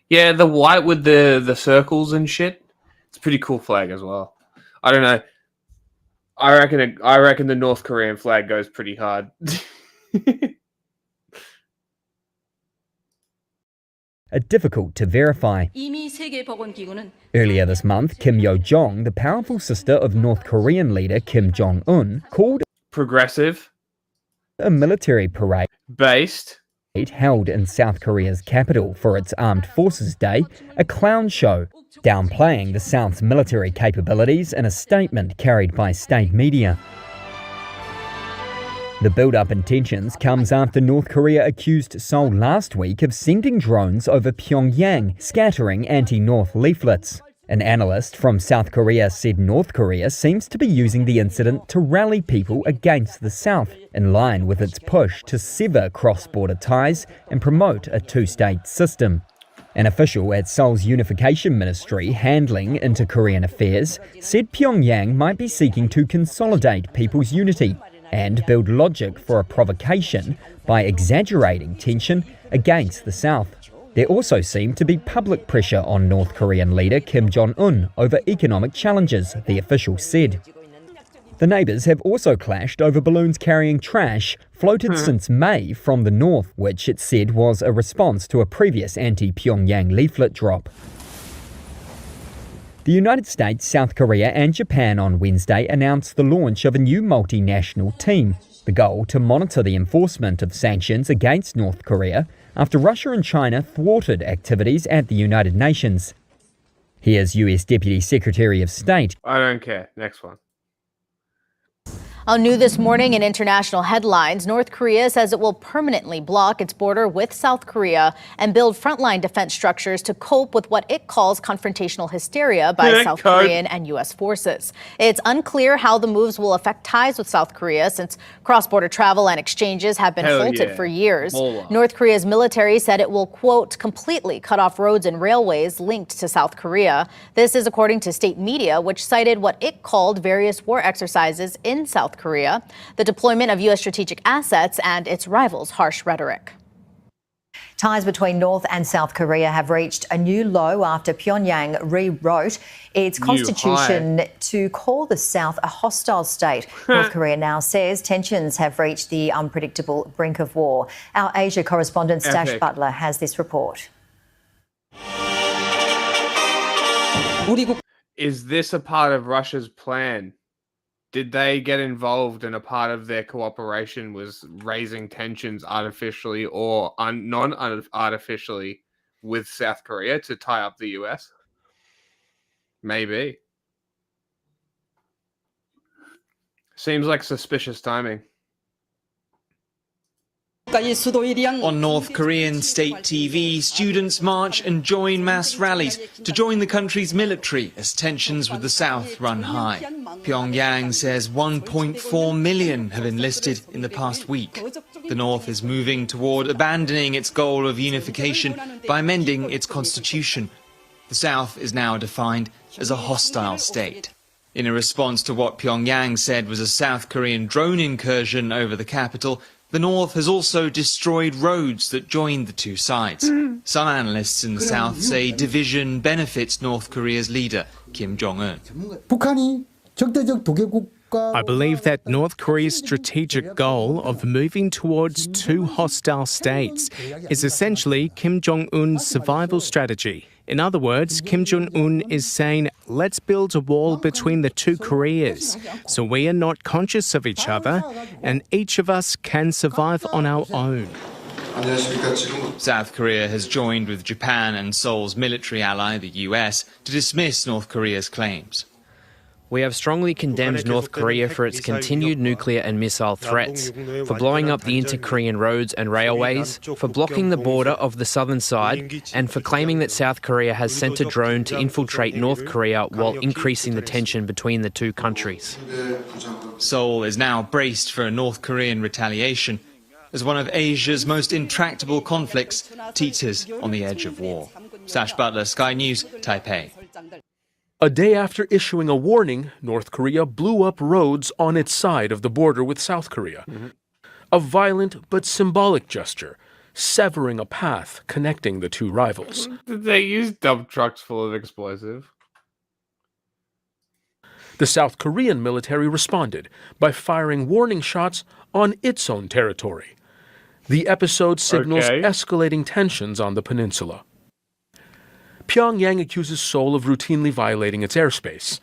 Yeah, the white with the circles and shit. It's a pretty cool flag as well. I don't know. I reckon the North Korean flag goes pretty hard. Difficult to verify. Earlier this month, Kim Yo-jong, the powerful sister of North Korean leader Kim Jong-un, called progressive a military parade held in South Korea's capital for its Armed Forces Day a clown show, downplaying the South's military capabilities in a statement carried by state media. The build-up in tensions comes after North Korea accused Seoul last week of sending drones over Pyongyang, scattering anti-North leaflets. An analyst from South Korea said North Korea seems to be using the incident to rally people against the South, in line with its push to sever cross-border ties and promote a two-state system. An official at Seoul's Unification Ministry handling inter-Korean affairs said Pyongyang might be seeking to consolidate people's unity and build logic for a provocation by exaggerating tension against the South. There also seemed to be public pressure on North Korean leader Kim Jong-un over economic challenges, the official said. The neighbours have also clashed over balloons carrying trash floated since May from the north, which it said was a response to a previous anti-Pyongyang leaflet drop. The United States, South Korea and Japan on Wednesday announced the launch of a new multinational team, the goal to monitor the enforcement of sanctions against North Korea after Russia and China thwarted activities at the United Nations. Here's US Deputy Secretary of State. I don't care. Next one. New this morning in international headlines, North Korea says it will permanently block its border with South Korea and build frontline defense structures to cope with what it calls confrontational hysteria by South Korean and U.S. forces. It's unclear how the moves will affect ties with South Korea since cross-border travel and exchanges have been halted for years. North Korea's military said it will, quote, completely cut off roads and railways linked to South Korea. This is according to state media, which cited what it called various war exercises in South Korea, the deployment of U.S. strategic assets, and its rivals' harsh rhetoric. Ties between North and South Korea have reached a new low after Pyongyang rewrote its constitution to call the South a hostile state. North Korea now says tensions have reached the unpredictable brink of war. Our Asia correspondent Stash Butler has this report. Is this a part of Russia's plan Did they get involved and a part of their cooperation was raising tensions artificially or non-artificially with South Korea to tie up the US? Maybe. Seems like suspicious timing. On North Korean state TV, students march and join mass rallies to join the country's military as tensions with the South run high. Pyongyang says 1.4 million have enlisted in the past week. The North is moving toward abandoning its goal of unification by amending its constitution. The South is now defined as a hostile state. In a response to what Pyongyang said was a South Korean drone incursion over the capital, the North has also destroyed roads that joined the two sides. Some analysts in the South say division benefits North Korea's leader, Kim Jong-un. I believe that North Korea's strategic goal of moving towards two hostile states is essentially Kim Jong-un's survival strategy. In other words, Kim Jong-un is saying, let's build a wall between the two Koreas so we are not conscious of each other and each of us can survive on our own. South Korea has joined with Japan and Seoul's military ally, the US, to dismiss North Korea's claims. We have strongly condemned North Korea for its continued nuclear and missile threats, for blowing up the inter-Korean roads and railways, for blocking the border of the southern side, and for claiming that South Korea has sent a drone to infiltrate North Korea while increasing the tension between the two countries. Seoul is now braced for a North Korean retaliation as one of Asia's most intractable conflicts teeters on the edge of war. Sash Butler, Sky News, Taipei. A day after issuing a warning, North Korea blew up roads on its side of the border with South Korea. A violent but symbolic gesture, severing a path connecting the two rivals. Did they use dump trucks full of explosive? The South Korean military responded by firing warning shots on its own territory. The episode signals escalating tensions on the peninsula. Pyongyang accuses Seoul of routinely violating its airspace.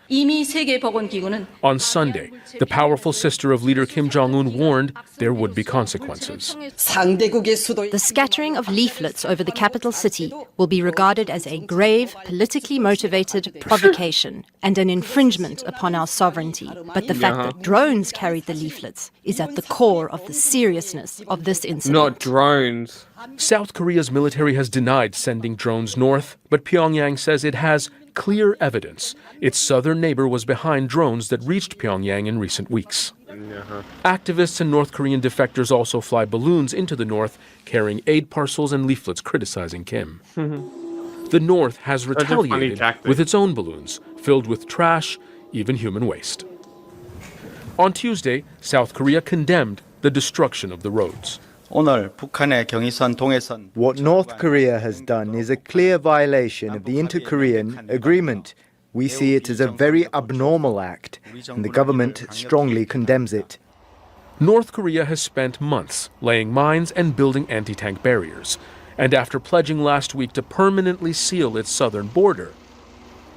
On Sunday, the powerful sister of leader Kim Jong-un warned there would be consequences. The scattering of leaflets over the capital city will be regarded as a grave, politically motivated provocation and an infringement upon our sovereignty. But the fact that drones carried the leaflets is at the core of the seriousness of this incident. Not drones. South Korea's military has denied sending drones north, but Pyongyang says it has clear evidence its southern neighbor was behind drones that reached Pyongyang in recent weeks. Activists and North Korean defectors also fly balloons into the north, carrying aid parcels and leaflets criticizing Kim. The north has retaliated with its own balloons, filled with trash, even human waste. On Tuesday, South Korea condemned the destruction of the roads. What North Korea has done is a clear violation of the inter-Korean agreement. We see it as a very abnormal act, and the government strongly condemns it. North Korea has spent months laying mines and building anti-tank barriers, and after pledging last week to permanently seal its southern border,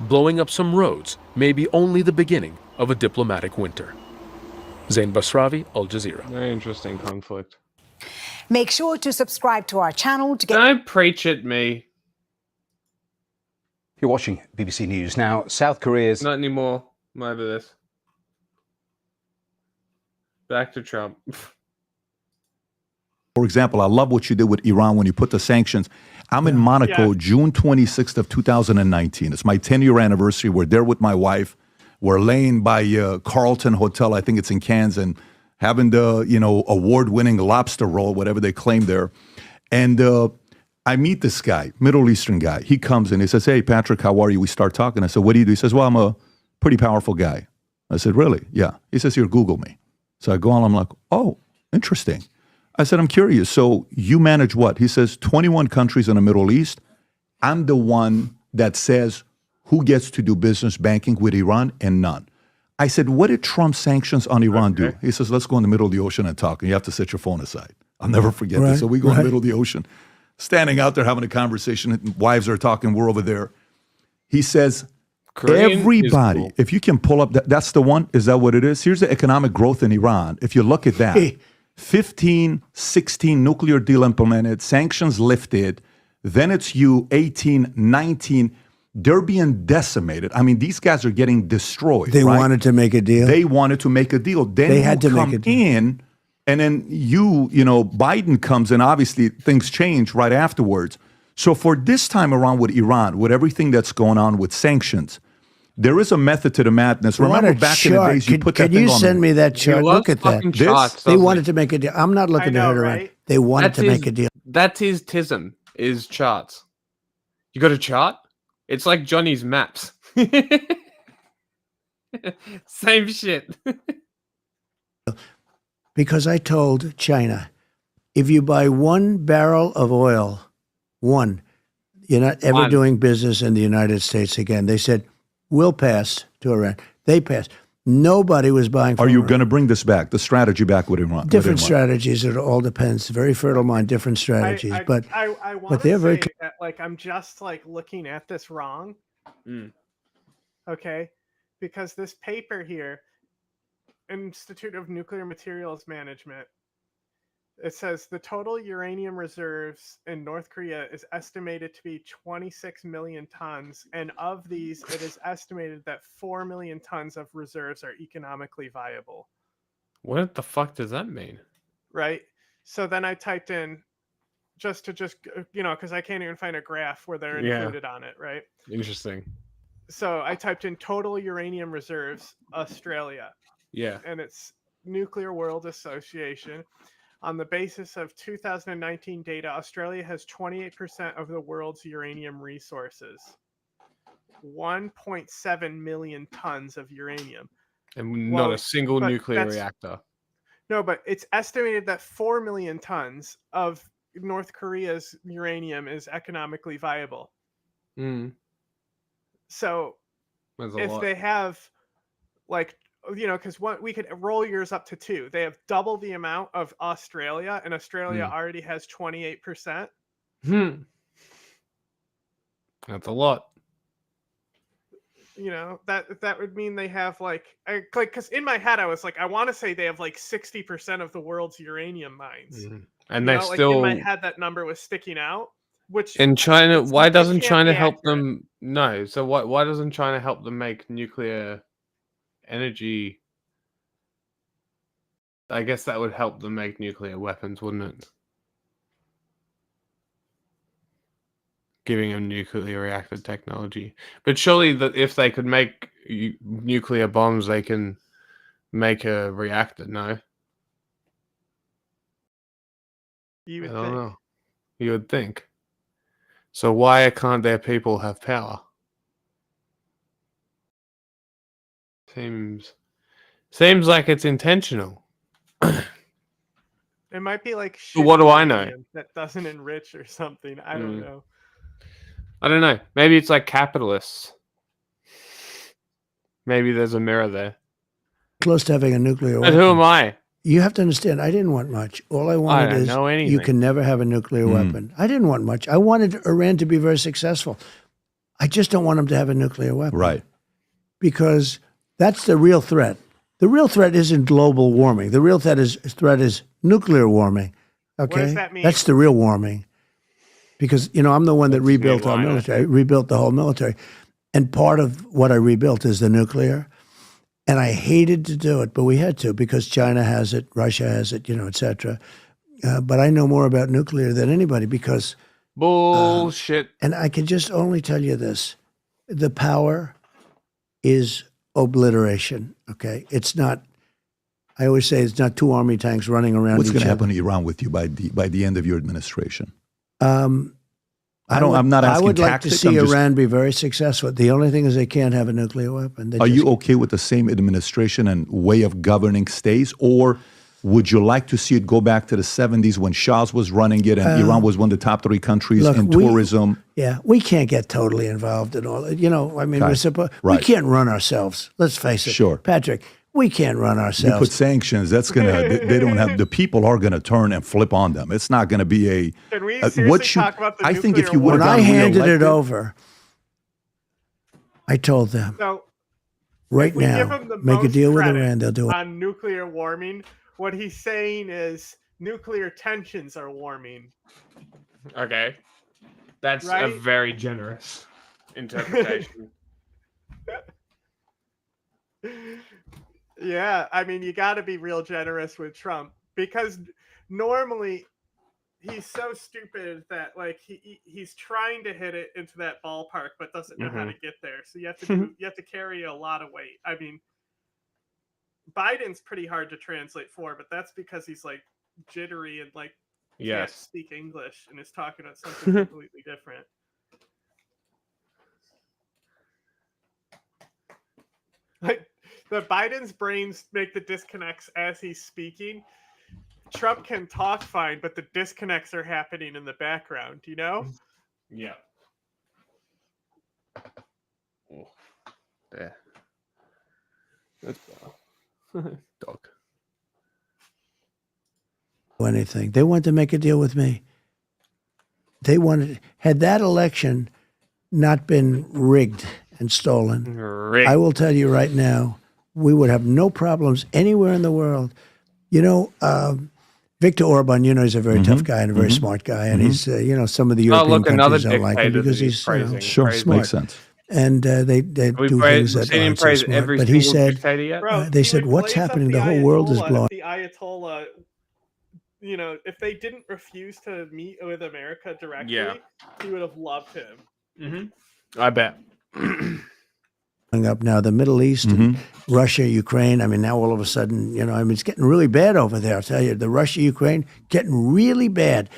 blowing up some roads may be only the beginning of a diplomatic winter. Zain Basravi, Al Jazeera. Very interesting conflict. Make sure to subscribe to our channel to get... Don't preach at me. You're watching BBC News. Now, South Korea's... Not anymore. I'm over this. Back to Trump. For example, I love what you did with Iran when you put the sanctions. I'm in Monaco, June 26th of 2019. It's my 10-year anniversary. We're there with my wife. We're laying by Carlton Hotel, I think it's in Cannes, and having the, award-winning lobster roll, whatever they claim there. And I meet this guy, Middle Eastern guy. He comes and he says, hey, Patrick, how are you? We start talking. I said, what do you do? He says, well, I'm a pretty powerful guy. I said, really? Yeah. He says, here, Google me. So I go on, I'm like, oh, interesting. I said, I'm curious. So you manage what? He says, 21 countries in the Middle East. I'm the one that says who gets to do business banking with Iran and none. I said, what did Trump's sanctions on Iran do? He says, let's go in the middle of the ocean and talk. And you have to set your phone aside. I'll never forget this. So we go in the middle of the ocean, standing out there having a conversation. Wives are talking. We're over there. He says, Everybody, if you can pull up, that's the one. Is that what it is? Here's the economic growth in Iran. If you look at that, 15, 16 nuclear deal implemented, sanctions lifted, then it's 18, 19. They're being decimated. I mean, these guys are getting destroyed. They wanted to make a deal. They wanted to make a deal. Then they had to come make a deal. in, and then Biden comes in. Obviously, things change right afterwards. So for this time around with Iran, with everything that's going on with sanctions, there is a method to the madness. Remember back in the days, you put that thing on. Can you send me that chart? Look at that. Charts, they wanted to make a deal. I'm not looking to hurt around. They wanted to make a deal. That's his tism, is charts. You got a chart? It's like Johnny's maps. Same shit. Because I told China, if you buy 1 barrel of oil, you're not ever doing business in the United States again. They said, we'll pass to Iran. They passed. Nobody was buying from Are you Iran. going to bring this back, the strategy back with Iran? Different strategies. It all depends. Very fertile mind, different strategies. But they're very say that, like, I'm just like looking at this wrong. Okay? Because this paper here, Institute of Nuclear Materials Management, it says the total uranium reserves in North Korea is estimated to be 26 million tons. And of these, it is estimated that 4 million tons of reserves are economically viable. What the fuck does that mean? Right? So then I typed in, because I can't even find a graph where they're included on it, right? Interesting. So I typed in total uranium reserves, Australia. Yeah. And it's Nuclear World Association. On the basis of 2019 data, Australia has 28% of the world's uranium resources. 1.7 million tons of uranium. And not a single nuclear reactor. No, but it's estimated that 4 million tons of North Korea's uranium is economically viable. So if they have, like, because we could roll yours up to 2. They have double the amount of Australia, and Australia already has 28%. That's a lot. That would mean they have because in my head I was like, I want to say they have like 60% of the world's uranium mines, and they still in my head that number was sticking out. Which in China, why doesn't China help them? No, so why doesn't China help them make nuclear energy? I guess that would help them make nuclear weapons, wouldn't it? Giving them nuclear reactor technology. But surely if they could make nuclear bombs, they can make a reactor, no? I don't know. You would think. So why can't their people have power? Seems like it's intentional. It might be like But what do I know? That doesn't enrich or something. I don't know. I don't know. Maybe it's like capitalists. Maybe there's a mirror there. Close to having a nuclear weapon. And who am I? You have to understand, I didn't want much. All I wanted is you can never have a nuclear weapon. I didn't want much. I wanted Iran to be very successful. I just don't want them to have a nuclear weapon. Right. Because that's the real threat. The real threat isn't global warming. The real threat is nuclear warming. Okay? What does that mean? That's the real warming. Because, I'm the one that rebuilt our military. I rebuilt the whole military. And part of what I rebuilt is the nuclear. And I hated to do it, but we had to because China has it, Russia has it, et cetera. But I know more about nuclear than anybody because... Bullshit. And I can just only tell you this. The power is obliteration, okay? It's not... I always say it's not 2 army tanks running around What's each going to other. happen to Iran with you by the end of your administration? I'm not asking I would like to see Iran be very successful. The only thing is they can't have a nuclear weapon. Are you okay with the same administration and way of governing stays, or would you like to see it go back to the 70s when Shah's was running it and Iran was one of the top 3 countries in tourism? We can't get totally involved in all. We can't run ourselves. Let's face it. Sure. Patrick, we can't run ourselves. You put sanctions, that's they don't have, the people are going to turn and flip on them. It's not going to be a... Can we seriously talk about the I think if you would When I handed it over, I told them, So right if we give now, him the make a most deal with credit Iran, they'll do it. on nuclear warming, what he's saying is nuclear tensions are warming. Okay. That's a Right? very generous interpretation. Yeah, I mean, you got to be real generous with Trump because normally he's so stupid that like he's trying to hit it into that ballpark but doesn't know how to get there. So you have to carry a lot of weight. I mean, Biden's pretty hard to translate for, but that's because he's like jittery and like can't speak English and is talking about something completely different. Like the Biden's brains make the disconnects as he's speaking. Trump can talk fine, but the disconnects are happening in the background, you know? Yeah. Oh. There. That's better. Dog. Anything. They wanted to make a deal with me. They wanted, had that election not been rigged and stolen, I will tell you right now, we would have no problems anywhere in the world. You know, Viktor Orban, you know, he's a very tough guy and a very smart guy. And he's, you know, some of the European countries don't like him because he's smart. Makes sense. And they do things that aren't so smart. But he said, they said, what's happening? The whole world is blowing. The Ayatollah, you know, if they didn't refuse to meet with America directly, he would have loved him. I bet. Up now, the Middle East, and Russia, Ukraine. I mean, now all of a sudden, you know, I mean, it's getting really bad over there. I'll tell you, the Russia, Ukraine, getting really bad.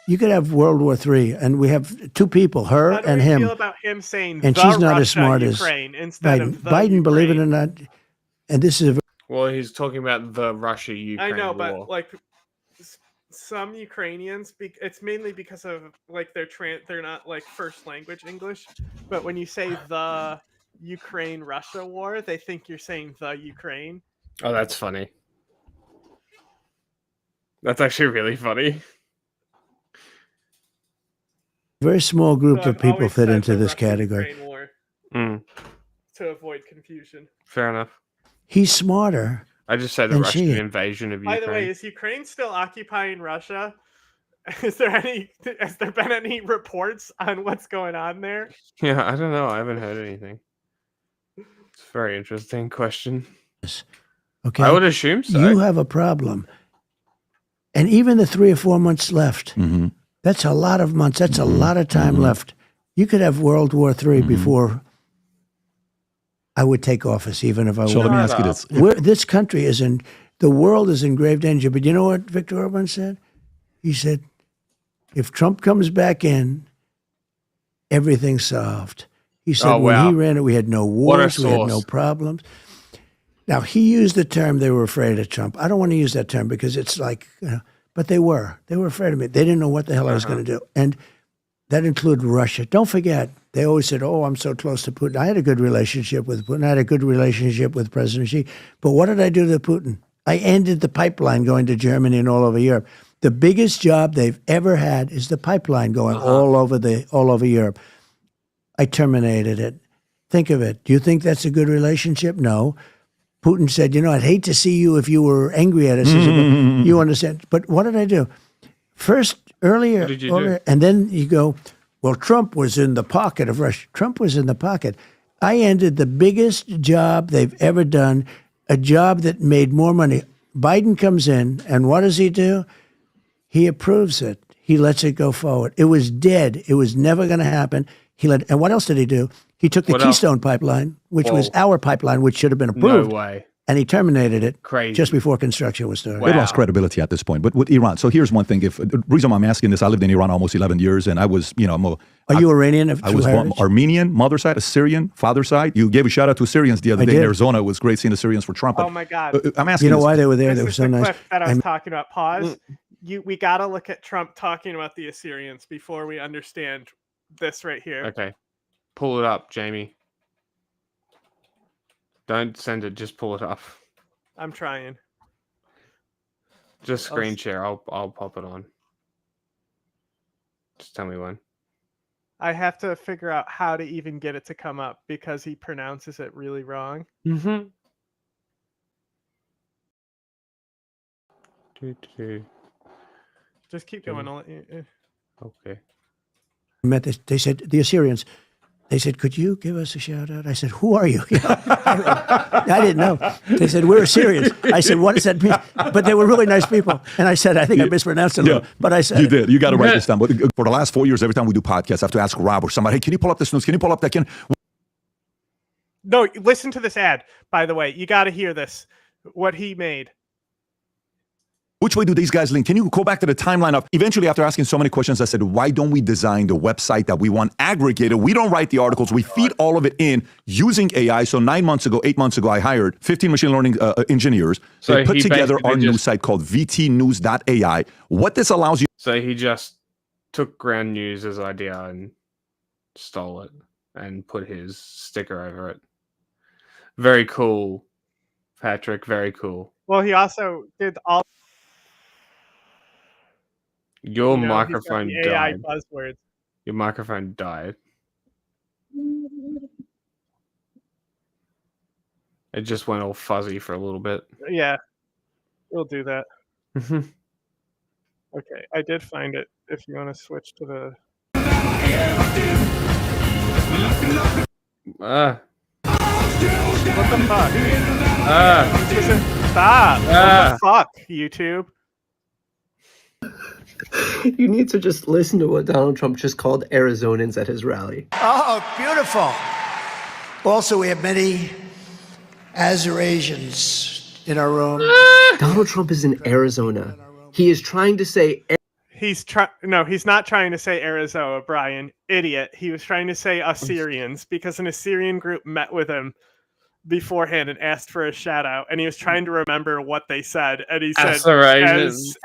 You could have World War III, and we have two people, her and him. Feel about him saying, and she's not as smart as Biden. Biden, believe it or not, and this is. Well, he's talking about the Russia-Ukraine I know, war. but like some Ukrainians, it's mainly because of like they're not like first language English. But when you say the Ukraine-Russia war, they think you're saying the Ukraine. Oh, that's funny. That's actually really funny. Very small group of people fit into this category. War, to avoid confusion. Fair enough. He's smarter. I just said the Russian invasion of Ukraine. By the way, is Ukraine still occupying Russia? Has there been any reports on what's going on there? Yeah, I don't know. I haven't heard anything. It's a very interesting question. Okay, I would assume so. You have a problem. And even the 3 or 4 months left, that's a lot of months. That's a lot of time left. You could have World War III before I would take office, even if I were. So let me ask you this. This country is in, the world is in grave danger. But you know what Viktor Orban said? He said, if Trump comes back in, everything's solved. He said when he ran it, we had no wars, we had no problems. Now, he used the term they were afraid of Trump. I don't want to use that term because it's like, you know, but they were. They were afraid of me. They didn't know what the hell I was going to do. And that included Russia. Don't forget, they always said, oh, I'm so close to Putin. I had a good relationship with Putin. I had a good relationship with President Xi. But what did I do to Putin? I ended the pipeline going to Germany and all over Europe. The biggest job they've ever had is the pipeline going all over Europe. I terminated it. Think of it. Do you think that's a good relationship? No. Putin said, you know, I'd hate to see you if you were angry at us. You understand? But what did I do? First, earlier, and then you go, well, Trump was in the pocket of Russia. Trump was in the pocket. I ended the biggest job they've ever done, a job that made more money. Biden comes in, and what does he do? He approves it. He lets it go forward. It was dead. It was never going to happen. And what else did he do? He took the Keystone pipeline, which was our pipeline, which should have been approved. No way. And he terminated it just before construction was started. Wow. It lost credibility at this point. But with Iran, so here's one thing. The reason why I'm asking this, I lived in Iran almost 11 years, and I was, you know, Are you Iranian? I was Armenian, mother side, Assyrian, father side. You gave a shout out to Assyrians the other day in Arizona. It was great seeing Assyrians for Trump. Oh my God! I'm asking. You know why they were there? They were This so is the nice. clip that I was talking about. Pause. We got to look at Trump talking about the Assyrians before we understand this right here. Okay, pull it up, Jamie. Don't send it. Just pull it up. I'm trying. Just screen share. I'll pop it on. Just tell me when. I have to figure out how to even get it to come up because he pronounces it really wrong. Mm-hmm. Just keep going. I'll let you. Okay. They said, the Assyrians, they said, could you give us a shout out? I said, who are you? I didn't know. They said, we're Assyrians. I said, what does that mean? But they were really nice people. And I said, I think I mispronounced it a little. But I said, you did. You got to write this down. But for the last 4 years, every time we do podcasts, I have to ask Rob or somebody, hey, can you pull up this news? Can you pull up that? No, listen to this ad, by the way. You got to hear this, what he made. Which way do these guys link? Can you go back to the timeline of, eventually after asking so many questions, I said, why don't we design the website that we want aggregated? We don't write the articles. We feed all of it in using AI. So 8 months ago, I hired 15 machine learning engineers. So they put together our news site called vtnews.ai. What this allows you. So he just took Ground News' idea and stole it and put his sticker over it. Very cool, Patrick. Very cool. Well, he also did all. Your microphone died. AI buzzwords. Your microphone died. It just went all fuzzy for a little bit. Yeah, we'll do that. Okay, I did find it. If you want to switch to the. What the fuck? Stop! What the fuck, YouTube? You need to just listen to what Donald Trump just called Arizonans at his rally. oh, beautiful. Also, we have many Azerasians in our room. Donald Trump is in Arizona. He is trying to say... He's not trying to say Arizona, Brian. Idiot. He was trying to say Assyrians because an Assyrian group met with him beforehand and asked for a shout out, and he was trying to remember what they said, and he said Assyrians.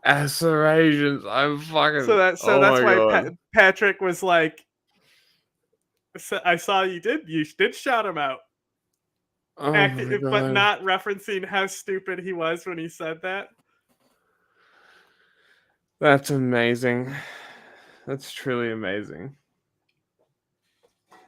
I'm fucking. So that's why Patrick was like, I saw you did shout him out, but not referencing how stupid he was when he said that. That's amazing. That's truly amazing.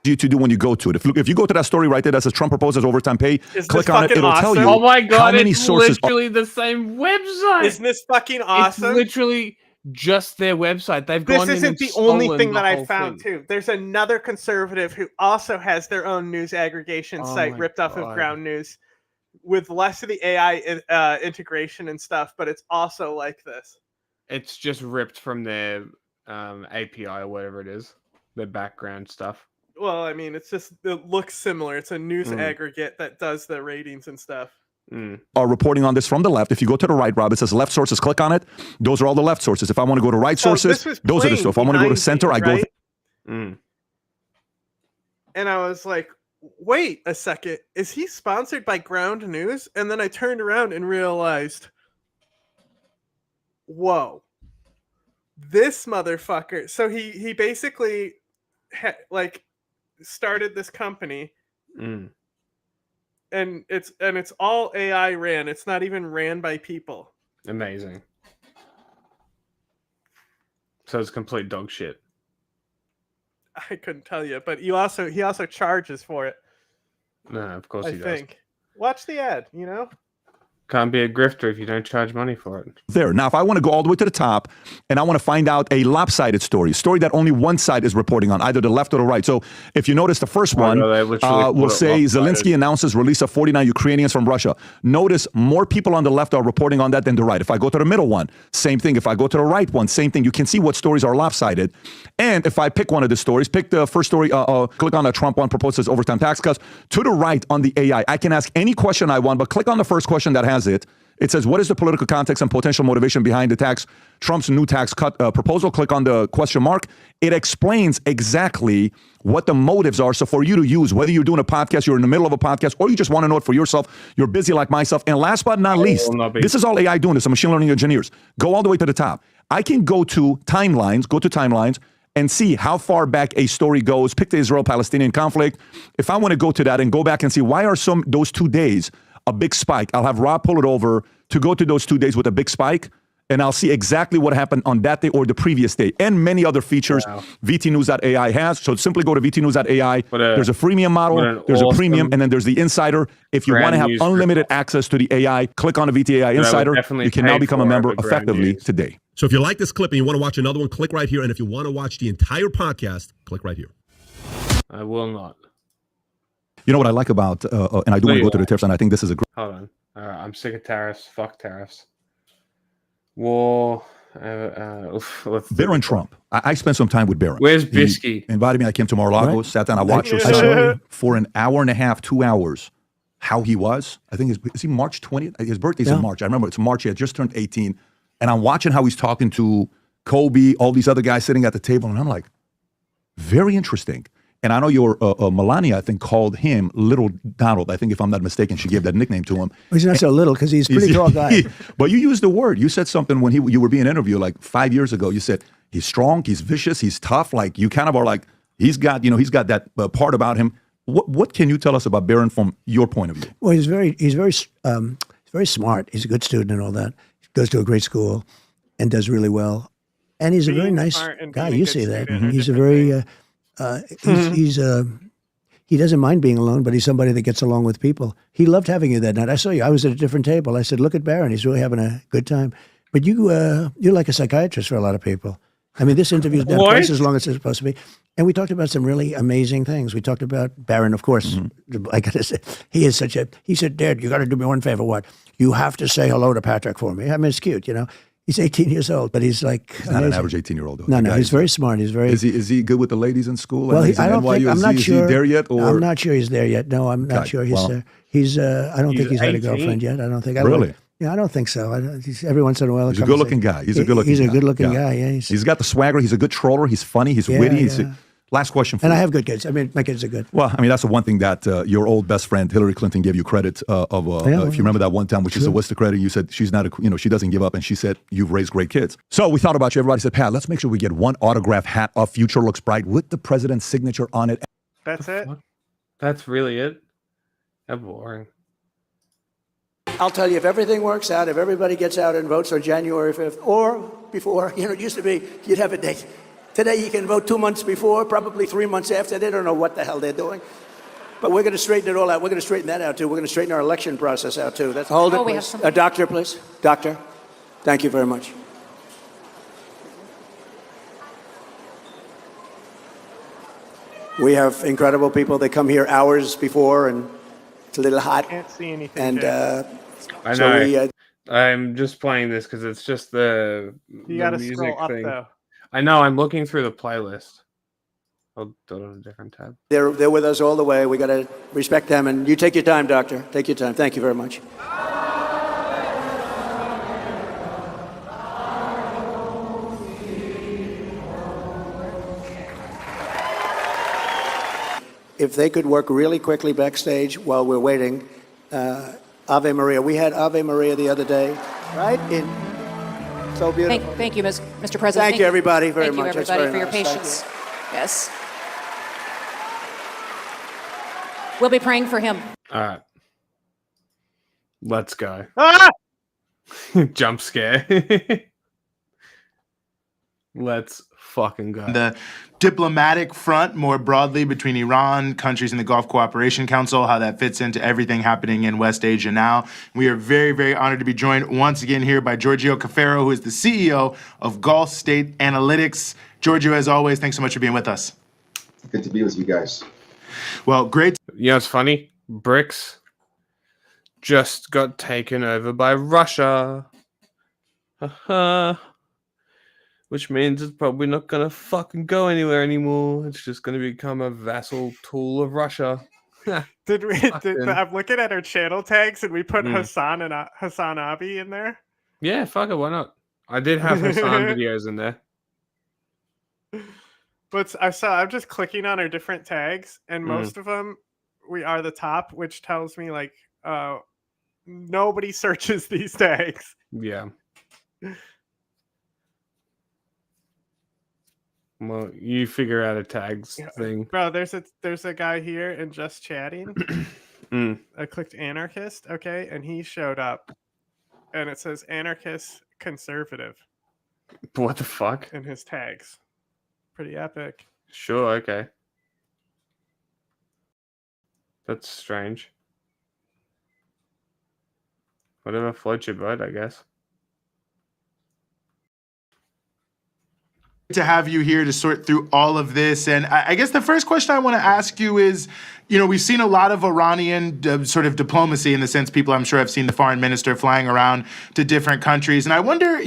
You to do when you go to it. If you go to that story right there that says Trump proposes overtime pay, click on it. It'll tell you. Oh my god! How many it's sources literally the same website. Isn't this fucking awesome? It's literally just their website. They've gone. This isn't the only thing that I found too. There's another conservative who also has their own news aggregation site ripped off of Ground News, with less of the AI integration and stuff, but it's also like this. It's just ripped from their API or whatever it is, their background stuff. Well, I mean, it looks similar. It's a news aggregate that does the ratings and stuff. Are reporting on this from the left. If you go to the right, Rob, it says left sources. Click on it. Those are all the left sources. If I want to go to right sources, those are the stuff. If I want to go to center, I go. And I was like, wait a second. Is he sponsored by Ground News? And then I turned around and realized, whoa, this motherfucker. So he basically started this company, and it's all AI ran. It's not even ran by people. Amazing. So it's complete dog shit. I couldn't tell you, but he also charges for it. No, of course he does. I think. Watch the ad. You know. Can't be a grifter if you don't charge money for it. There. Now, if I want to go all the way to the top and I want to find out a lopsided story that only one side is reporting on, either the left or the right. So if you notice the first one, will say Zelensky announces release of 49 Ukrainians from Russia. Notice more people on the left are reporting on that than the right. If I go to the middle one, same thing. If I go to the right one, same thing. You can see what stories are lopsided. And if I pick one of the stories, pick the first story, click on the Trump one, proposes overtime tax cuts. To the right on the AI, I can ask any question I want, but click on the first question that has it. It says, what is the political context and potential motivation behind the Trump's new tax cut proposal? Click on the question mark. It explains exactly what the motives are. So for you to use, whether you're doing a podcast, you're in the middle of a podcast, or you just want to know it for yourself, you're busy like myself. And last but not least, this is all AI doing this, some machine learning engineers. Go all the way to the top. I can go to timelines, and see how far back a story goes. Pick the Israel-Palestinian conflict. If I want to go to that and go back and see why are those 2 days a big spike, I'll have Rob pull it over to go to those 2 days with a big spike and I'll see exactly what happened on that day or the previous day, and many other features VTnews.ai has. So simply go to VTnews.ai. There's a freemium model, there's a premium, and then there's the insider. If you want to have unlimited access to the AI, click on the VTAI Insider. You can now become a member effectively today. So if you like this clip and you want to watch another one, click right here. And if you want to watch the entire podcast, click right here. I will not. You know what I like about, and I do want to go to the tariffs, and I think this is a great. Hold on. All right, I'm sick of tariffs. Fuck tariffs. War. Barron Trump. I spent some time with Barron. Where's Bisky? He invited me. I came to Mar-a-Lago, sat down, I watched him for an hour and a half, 2 hours. How he was. I think is he March 20th? His birthday's in March. I remember it's March. He had just turned 18. And I'm watching how he's talking to Kobe, all these other guys sitting at the table. And I'm like, very interesting. And I know your Melania, I think, called him Little Donald. I think, if I'm not mistaken, she gave that nickname to him. Well, he's not so little because he's a pretty tall guy. But you used the word. You said something when you were being interviewed like 5 years ago. You said he's strong, he's vicious, he's tough. Like you kind of are like he's got that part about him. What can you tell us about Barron from your point of view? Well, he's very smart. He's a good student and all that. He goes to a great school and does really well. And he's a very nice guy. You see that? He's a very he doesn't mind being alone, but he's somebody that gets along with people. He loved having you that night. I saw you. I was at a different table. I said, "Look at Barron. He's really having a good time." But you're like a psychiatrist for a lot of people. I mean, this interview's been twice as long as it's supposed to be. And we talked about some really amazing things. We talked about Barron, of course. I got to say, he said, "Dad, you got to do me one favor. What? You have to say hello to Patrick for me." I mean, it's cute, you know. He's 18 years old, but he's like he's not an average 18-year-old. No, he's very smart. He's very. Is he good with the ladies in school? Well, I'm not sure. Is he there yet? Or? I'm not sure he's there yet. No, I'm not sure he's there. I don't think he's had a girlfriend yet. I don't think. Really? Yeah, I don't think so. Every once in a while, he's a good-looking guy. He's a good-looking guy. Yeah, he's got the swagger. He's a good troller. He's funny. He's witty. Last question for you. And I have good kids. I mean, my kids are good. Well, I mean, that's the one thing that your old best friend Hillary Clinton gave you credit of. If you remember that one time, which is what's the credit? You said she's not, she doesn't give up, and she said you've raised great kids. So we thought about you. Everybody said, Pat, let's make sure we get one autograph hat of Future Looks Bright with the president's signature on it. That's it. That's really it. That's boring. I'll tell you, if everything works out, if everybody gets out and votes on January 5th or before, it used to be you'd have a date. Today you can vote 2 months before, probably 3 months after. They don't know what the hell they're doing. But we're going to straighten it all out. We're going to straighten that out, too. We're going to straighten our election process out, too. Hold it, please. A doctor, please. Doctor, thank you very much. We have incredible people. They come here hours before, and it's a little hot. I can't see anything. And I know. I'm just playing this because it's just the got to music scroll up, thing. though. I know. I'm looking through the playlist. I'll go to a different tab. They're with us all the way. We got to respect them. And you take your time, doctor. Take your time. Thank you very much. If they could work really quickly backstage while we're waiting, Ave Maria. We had Ave Maria the other day, right? So beautiful. Thank you, Mr. President. Thank you, everybody, very much. Thank you, everybody, for your patience. Yes. We'll be praying for him. All right. Let's go. Ah! Jump scare. Let's fucking go. The diplomatic front more broadly between Iran, countries in the Gulf Cooperation Council, how that fits into everything happening in West Asia now. We are very, very honored to be joined once again here by Giorgio Caffaro, who is the CEO of Gulf State Analytics. Giorgio, as always, thanks so much for being with us. Good to be with you guys. Well, great. You know, it's funny. BRICS just got taken over by Russia. Which means it's probably not going to fucking go anywhere anymore. It's just going to become a vassal tool of Russia. I'm looking at our channel tags and we put Hassan Abi in there. Yeah, fuck it, why not? I did have Hassan videos in there. But I'm just clicking on our different tags, and most of them we are the top, which tells me like nobody searches these tags. Yeah. Well, you figure out a tags thing. Bro, there's a guy here in Just Chatting. I clicked anarchist, okay, and he showed up. And it says anarchist conservative What the fuck? in his tags. Pretty epic. Sure, okay. That's strange. Whatever floats your boat, I guess. To have you here to sort through all of this. And I guess the first question I want to ask you is, we've seen a lot of Iranian sort of diplomacy, in the sense people I'm sure have seen the foreign minister flying around to different countries. And I wonder,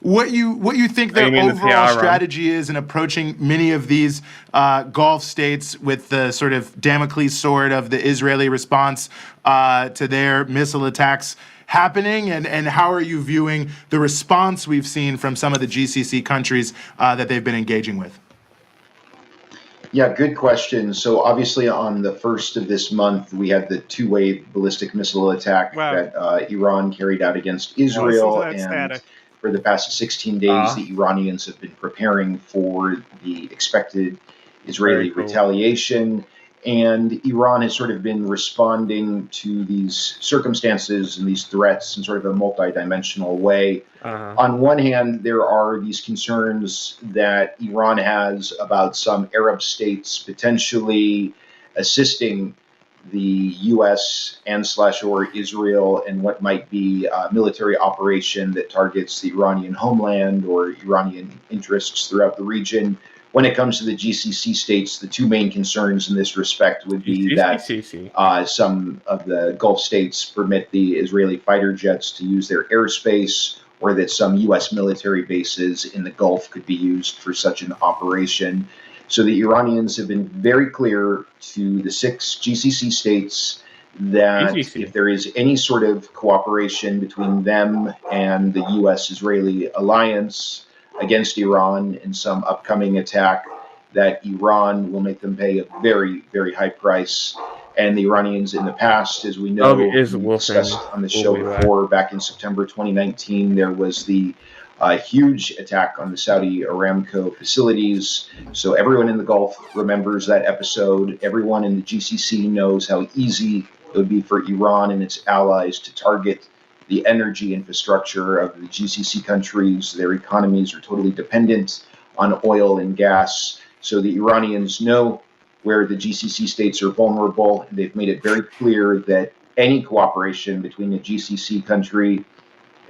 what you think their overall strategy is in approaching many of these Gulf states with the sort of Damocles sword of the Israeli response to their missile attacks happening, and how are you viewing the response we've seen from some of the GCC countries that they've been engaging with? Yeah, good question. So obviously on the 1st of this month, we had the two-wave ballistic missile attack that Iran carried out against Israel. And for the past 16 days, the Iranians have been preparing for the expected Israeli retaliation. And Iran has sort of been responding to these circumstances and these threats in sort of a multidimensional way. On one hand, there are these concerns that Iran has about some Arab states potentially assisting the U.S. and/or Israel in what might be a military operation that targets the Iranian homeland or Iranian interests throughout the region. When it comes to the GCC states, the two main concerns in this respect would be that some of the Gulf states permit the Israeli fighter jets to use their airspace, or that some U.S. military bases in the Gulf could be used for such an operation. So the Iranians have been very clear to the 6 GCC states that if there is any sort of cooperation between them and the U.S.-Israeli alliance against Iran in some upcoming attack, that Iran will make them pay a very, very high price. And the Iranians in the past, as we know, we discussed on the show before, back in September 2019, there was the huge attack on the Saudi Aramco facilities. So everyone in the Gulf remembers that episode. Everyone in the GCC knows how easy it would be for Iran and its allies to target the energy infrastructure of the GCC countries. Their economies are totally dependent on oil and gas. So the Iranians know where the GCC states are vulnerable. They've made it very clear that any cooperation between a GCC country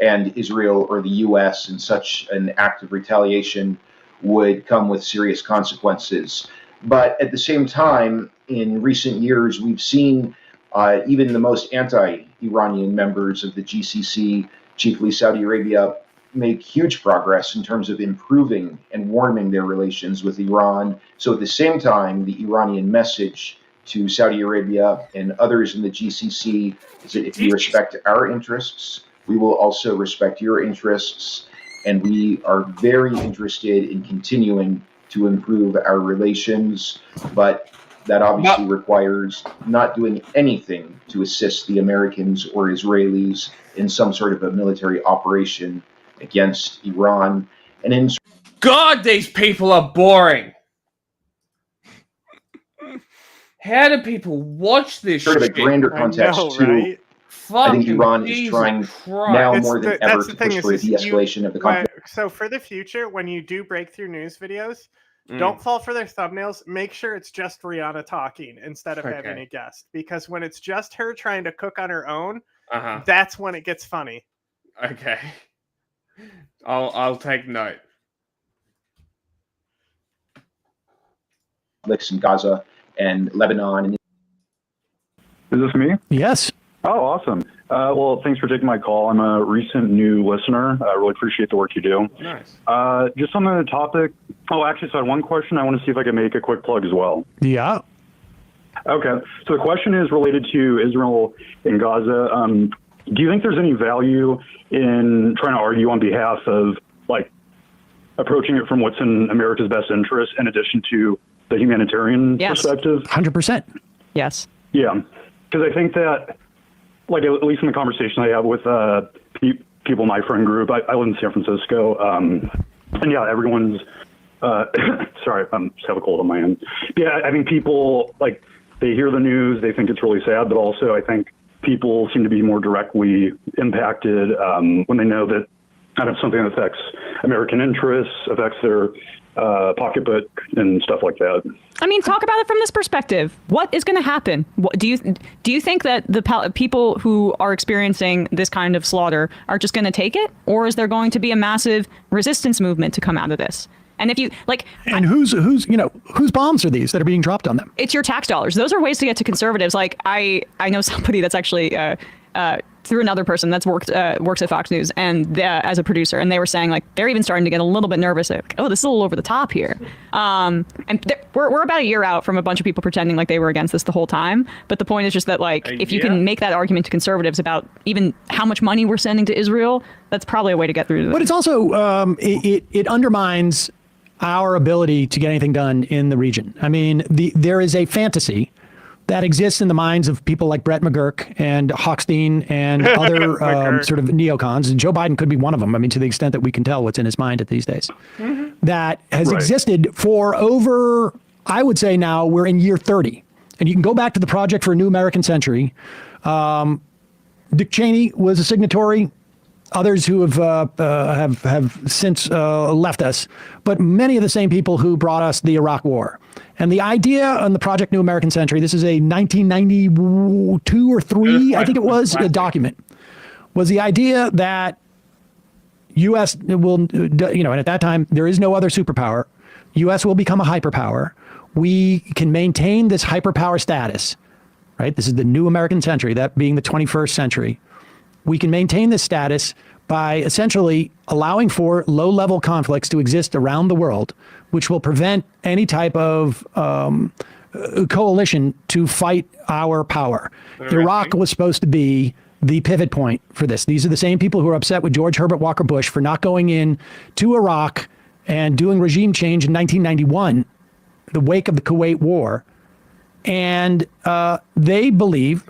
and Israel or the U.S. in such an act of retaliation would come with serious consequences. But at the same time, in recent years, we've seen even the most anti-Iranian members of the GCC, chiefly Saudi Arabia, make huge progress in terms of improving and warming their relations with Iran. So at the same time, the Iranian message to Saudi Arabia and others in the GCC is that if you respect our interests, we will also respect your interests. And we are very interested in continuing to improve our relations. But that obviously requires not doing anything to assist the Americans or Israelis in some sort of a military operation against Iran. And in God, these people are boring. How do people watch this sort of a grander context too? I think Iran is trying now more than ever to push for a de-escalation of the conflict. So for the future, when you do breakthrough news videos, don't fall for their thumbnails. Make sure it's just Rihanna talking instead of having a guest. Because when it's just her trying to cook on her own, that's when it gets funny. Okay. I'll take note. In Gaza and Lebanon. Is this me? Yes. Oh, awesome. Well, thanks for taking my call. I'm a recent new listener. I really appreciate the work you do. Nice. Just on the topic. Oh, actually, so I had one question. I want to see if I can make a quick plug as well. Yeah. Okay. So the question is related to Israel and Gaza. Do you think there's any value in trying to argue on behalf of, like, approaching it from what's in America's best interest in addition to the humanitarian perspective? 100%. Yes. Yeah. Because I think that, like, at least in the conversation I have with people in my friend group, I live in San Francisco, and yeah, everyone's, sorry, I just have a cold on my end. Yeah, I think people, like, they hear the news, they think it's really sad, but also I think people seem to be more directly impacted when they know that kind of something that affects American interests, affects their pocketbook and stuff like that. I mean, talk about it from this perspective. What is going to happen? Do you think that the people who are experiencing this kind of slaughter are just going to take it, or is there going to be a massive resistance movement to come out of this? And if you like, and whose bombs are these that are being dropped on them? It's your tax dollars. Those are ways to get to conservatives. Like I know somebody that's actually through another person that's works at Fox News and as a producer, and they were saying like they're even starting to get a little bit nervous. Like, oh, this is a little over the top here. And we're about a year out from a bunch of people pretending like they were against this the whole time. But the point is just that like if you can make that argument to conservatives about even how much money we're sending to Israel, that's probably a way to get through this. But it's also it undermines our ability to get anything done in the region. I mean, there is a fantasy that exists in the minds of people like Brett McGurk and Hochstein and other sort of neocons, and Joe Biden could be one of them. I mean, to the extent that we can tell what's in his mind at these days, that has existed for over, I would say now we're in year 30. And you can go back to the Project for a New American Century. Dick Cheney was a signatory. Others who have since left us, but many of the same people who brought us the Iraq War. And the idea on the Project New American Century, this is a 1992 or 3, I think it was, a document, was the idea that U.S. will, and at that time, there is no other superpower. U.S. will become a hyperpower. We can maintain this hyperpower status, right? This is the New American Century, that being the 21st century. We can maintain this status by essentially allowing for low-level conflicts to exist around the world, which will prevent any type of coalition to fight our power. Iraq was supposed to be the pivot point for this. These are the same people who are upset with George Herbert Walker Bush for not going in to Iraq and doing regime change in 1991, the wake of the Kuwait War. And they believe,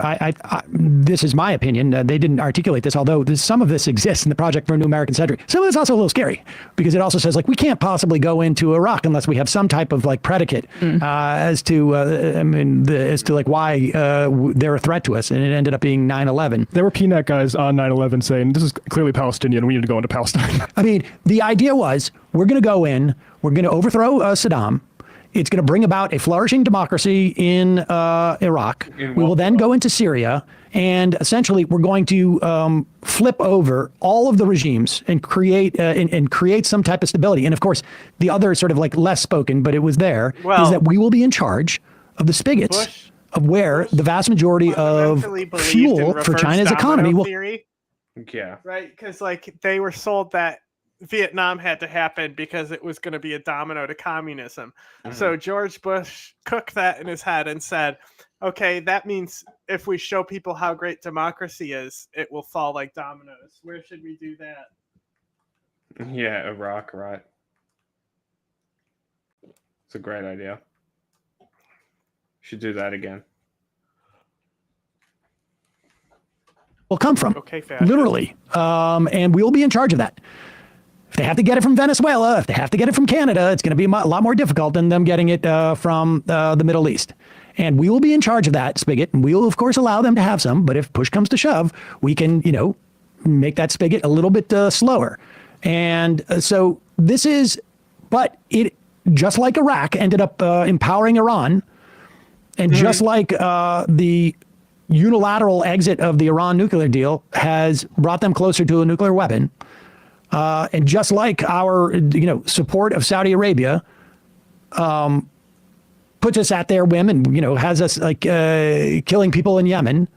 this is my opinion, they didn't articulate this, although some of this exists in the Project for a New American Century. Some of it's also a little scary because it also says like we can't possibly go into Iraq unless we have some type of like predicate as to like why they're a threat to us. And it ended up being 9/11. There were PNET guys on 9/11 saying this is clearly Palestinian. We need to go into Palestine. I mean, the idea was we're going to go in, we're going to overthrow Saddam. It's going to bring about a flourishing democracy in Iraq. We will then go into Syria, and essentially we're going to flip over all of the regimes and create some type of stability. And of course, the other sort of like less spoken, but it was there, is that we will be in charge of the spigots of where the vast majority of fuel for China's economy will. Yeah. Right, because like they were sold that Vietnam had to happen because it was going to be a domino to communism. So George Bush cooked that in his head and said, okay, that means if we show people how great democracy is, it will fall like dominoes. Where should we do that? Yeah, Iraq, right. It's a great idea. Should do that again. Will come from, literally. And we'll be in charge of that. If they have to get it from Venezuela, if they have to get it from Canada, it's going to be a lot more difficult than them getting it from the Middle East. And we will be in charge of that spigot. And we will, of course, allow them to have some. But if push comes to shove, we can, make that spigot a little bit slower. And so this is, but it, just like Iraq, ended up empowering Iran. And just like the unilateral exit of the Iran nuclear deal has brought them closer to a nuclear weapon. And just like our, support of Saudi Arabia puts us at their whim and, has us like killing people in Yemen,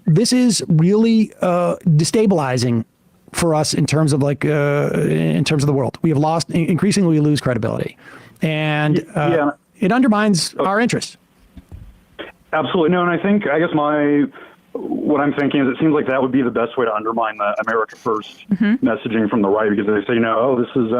this is really destabilizing for us in terms of the world. We have lost, increasingly we lose credibility. And it undermines our interests. Absolutely. No, and I guess what I'm thinking is it seems like that would be the best way to undermine the America First messaging from the right, because they say, this is,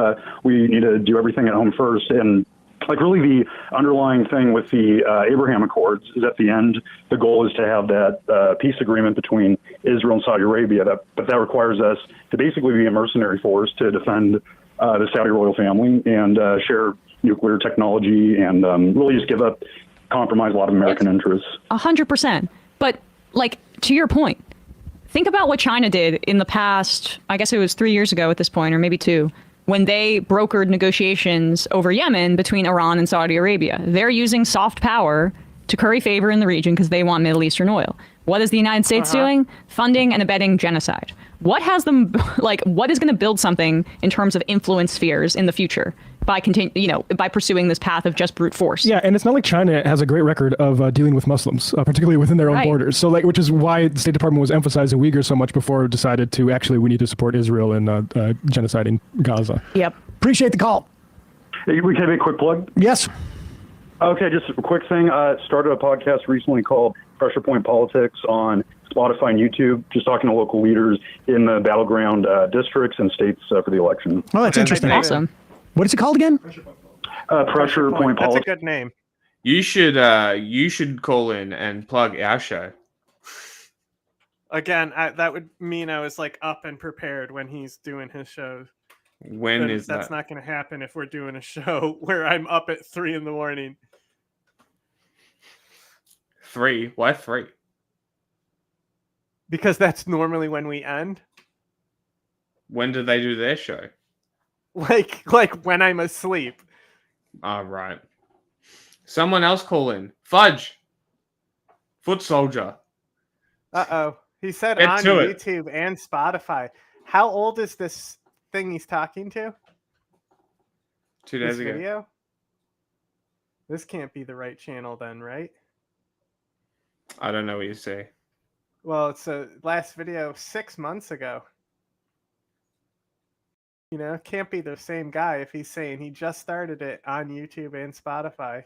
we need to do everything at home first. And like really the underlying thing with the Abraham Accords is at the end, the goal is to have that peace agreement between Israel and Saudi Arabia. But that requires us to basically be a mercenary force to defend the Saudi royal family and share nuclear technology and really just compromise a lot of American interests. 100%. But like, to your point, think about what China did in the past, I guess it was 3 years ago at this point, or maybe 2, when they brokered negotiations over Yemen between Iran and Saudi Arabia. They're using soft power to curry favor in the region because they want Middle Eastern oil. What is the United States doing? Funding and abetting genocide. What has them, like, what is going to build something in terms of influence spheres in the future by by pursuing this path of just brute force? Yeah, and it's not like China has a great record of dealing with Muslims, particularly within their own borders. So, like, which is why the State Department was emphasizing Uyghurs so much before it decided to we need to support Israel in genocide in Gaza. Yep. Appreciate the call. Hey, we can have a quick plug? Yes. Okay, just a quick thing. Started a podcast recently called Pressure Point Politics on Spotify and YouTube, just talking to local leaders in the battleground districts and states for the election. Oh, that's interesting. Awesome. What is it called again? Pressure Point That's Politics. a good name. You should call in and plug our show. Again, that would mean I was like up and prepared when he's doing his show. That's not going to happen if we're doing a show where I'm up at 3 a.m. 3? Why 3? Because that's normally when we end. When do they do their show? Like when I'm asleep. Oh, right. Someone else call in. Fudge. Foot soldier. Uh-oh. He said Get on to it. YouTube and Spotify. How old is this thing he's talking to? 2 days This ago. video? This can't be the right channel then, right? I don't know what you say. Well, it's a last video 6 months ago. You know, can't be the same guy if he's saying he just started it on YouTube and Spotify.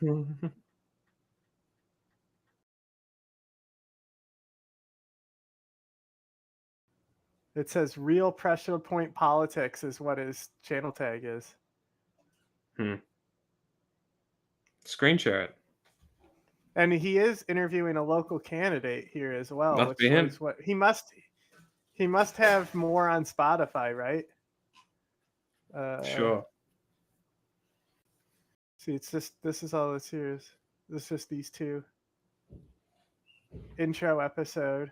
It says Real Pressure Point Politics is what his channel tag is. Screen share it. And he is interviewing a local candidate here as well. Must be him. What he must have more on Spotify, right? Sure. See, it's just this is all this here is. This is just these two. Intro episode.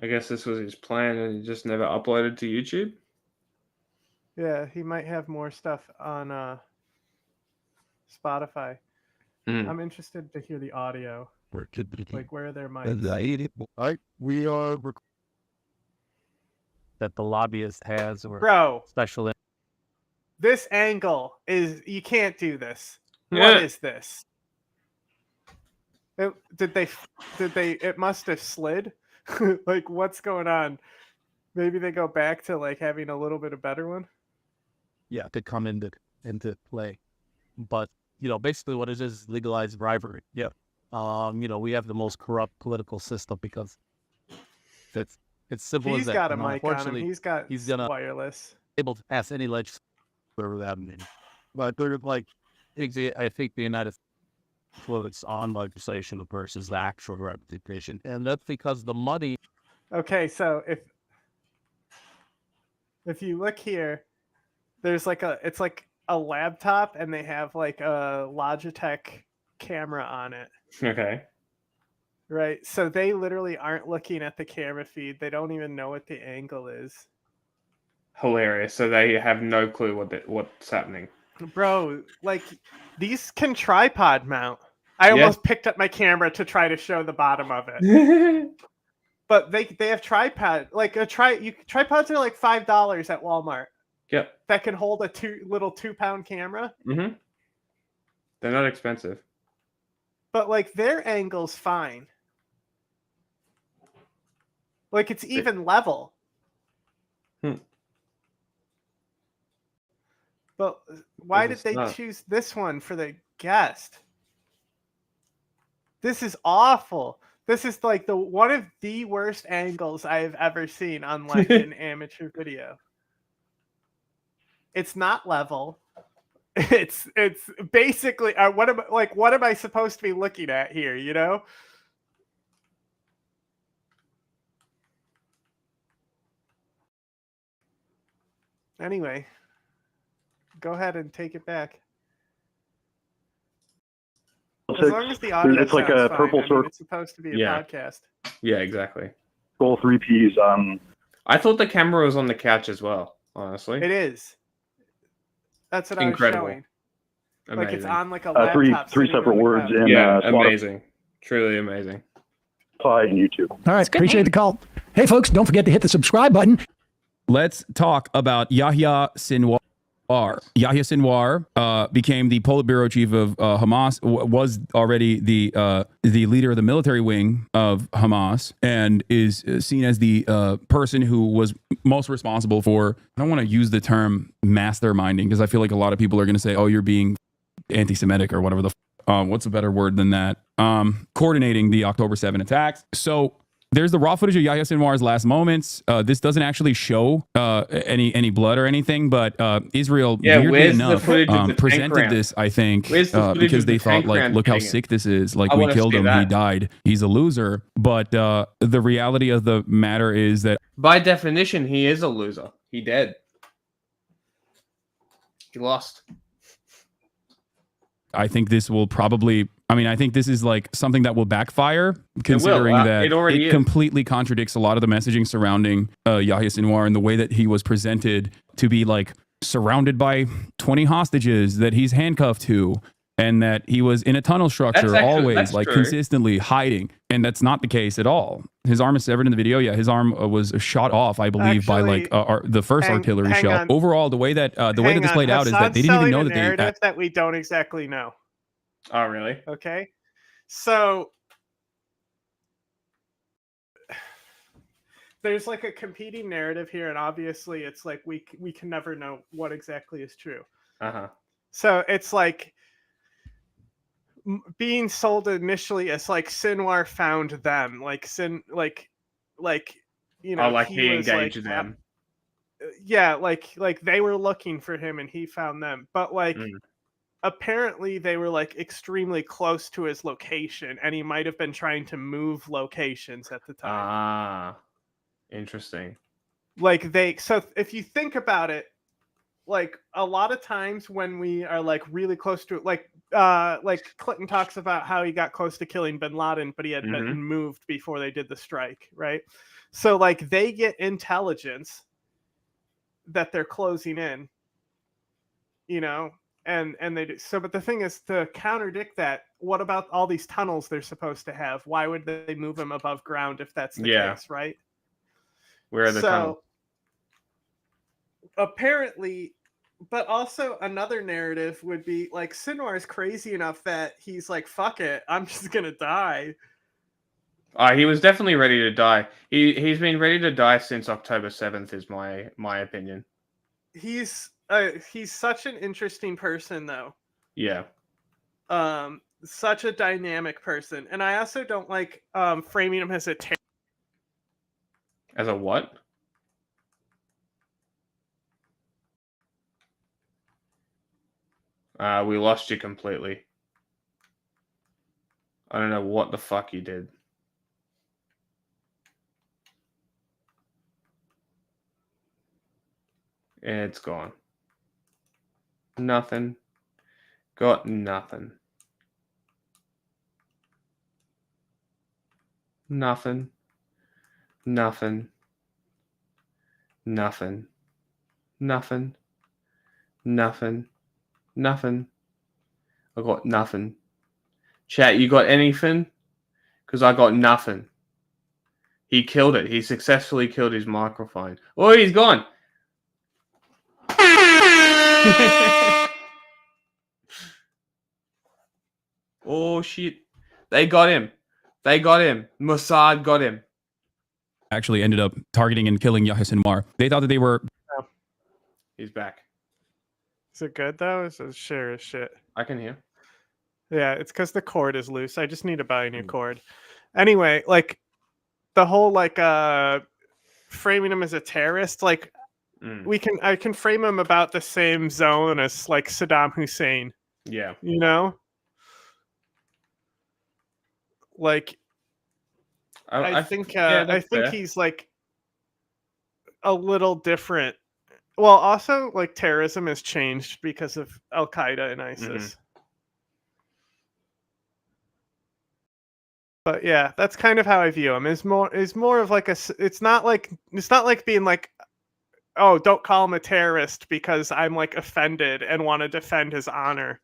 I guess this was his plan and he just never uploaded to YouTube. Yeah, he might have more stuff on Spotify. I'm interested to hear the audio. Like, where are their mics? We are that the lobbyist has or Bro, special. this angle is you can't do this. Yeah. What is this? Did they? It must have slid. Like, what's going on? Maybe they go back to like having a little bit of better one. Yeah, to come into play, but basically what it is legalized bribery. Yeah, we have the most corrupt political system because it's simple as that. He's got a mic on him. He's gonna wireless. Able to pass any legislation whatever that means. But they're like, I think the United States focus on legislation versus the actual representation, and that's because the money. Okay, so if you look here, there's it's like a laptop, and they have like a Logitech camera on it. Okay. Right, so they literally aren't looking at the camera feed. They don't even know what the angle is. Hilarious. So they have no clue what's happening. Bro, like, these can tripod mount. I almost picked up my camera to try to show the bottom of it. But they have tripod. Like, tripods are like $5 at Walmart. Yep. That can hold a little 2-pound camera. Mm-hmm. They're not expensive. But, like, their angle's fine. Like, it's even level. But why did they choose this one for the guest? This is awful. This is like one of the worst angles I have ever seen on like an amateur video. It's not level. It's basically what am I supposed to be looking at here, you know? Anyway, go ahead and take it back. As long as the audio it's like a purple circle. It's supposed to be a podcast. Yeah, exactly. Goal 3Ps. I thought the camera was on the couch as well, honestly. It is. That's what Incredible. I was showing. Amazing. Like it's on like a laptop. Three separate words in amazing. Truly amazing. Spotify and YouTube. All right, appreciate the call. Hey, folks, don't forget to hit the subscribe button. Let's talk about Yahya Sinwar. Yahya Sinwar became the Politburo chief of Hamas, was already the leader of the military wing of Hamas, and is seen as the person who was most responsible for, I don't want to use the term masterminding, because I feel like a lot of people are going to say, oh, you're being anti-Semitic or whatever what's a better word than that? Coordinating the October 7 attacks. So there's the raw footage of Yahya Sinwar's last moments. This doesn't actually show any blood or anything, but Israel, weirdly enough, presented this, I think, because they thought, like, look how sick this is. Like, we killed him. He died. He's a loser. But the reality of the matter is that, by definition, he is a loser. He dead. He lost. I think this will probably, I think this is like something that will backfire, considering that it completely contradicts a lot of the messaging surrounding Yahya Sinwar and the way that he was presented to be like surrounded by 20 hostages that he's handcuffed to, and that he was in a tunnel structure always, like, consistently hiding. And that's not the case at all. His arm is severed in the video. Yeah, his arm was shot off, I believe, by like the first artillery shell. Overall, the way that this played out is that they didn't even know that narrative that we don't exactly know. Oh, really? Okay, so there's like a competing narrative here, and obviously, it's like we can never know what exactly is true. So it's like being sold initially as like Sinwar found them, like you know, like he engaged them. Yeah, like they were looking for him and he found them, but like apparently they were like extremely close to his location, and he might have been trying to move locations at the time. Interesting. Like so if you think about it, like a lot of times when we are like really close to it, like Clinton talks about how he got close to killing bin Laden, but he had been moved before they did the strike, right? So like they get intelligence that they're closing in, you know, and they do. So, but the thing is, to contradict that, what about all these tunnels they're supposed to have? Why would they move them above ground if that's the case, right? Where are the tunnels? Apparently, but also another narrative would be like Sinwar is crazy enough that he's like, fuck it, I'm just gonna die. He was definitely ready to die. He's been ready to die since October 7th, is my opinion. He's such an interesting person, though. Yeah. Such a dynamic person, and I also don't like framing him as a as a what? We lost you completely. I don't know what the fuck you did. It's gone. Nothing. Got nothing. Nothing. Nothing. Nothing. Nothing. Nothing. Nothing. I got nothing. Chat, you got anything? Because I got nothing. He killed it. He successfully killed his microphone. Oh, he's gone. Oh, shit. They got him. They got him. Mossad got him. Actually ended up targeting and killing Yahya Sinwar. They thought that they were... He's back. Is it good, though? Is it share as shit? I can hear. Yeah, it's because the cord is loose. I just need to buy a new cord. Anyway, like, the whole, like, framing him as a terrorist, like, I can frame him about the same zone as, like, Saddam Hussein. Yeah. You know? Like, I think he's, like, a little different. Well, also, like, terrorism has changed because of Al-qeada and ISIS. But yeah, that's kind of how I view him. Is more of like it's not like being like, oh, don't call him a terrorist because I'm like offended and want to defend his honor.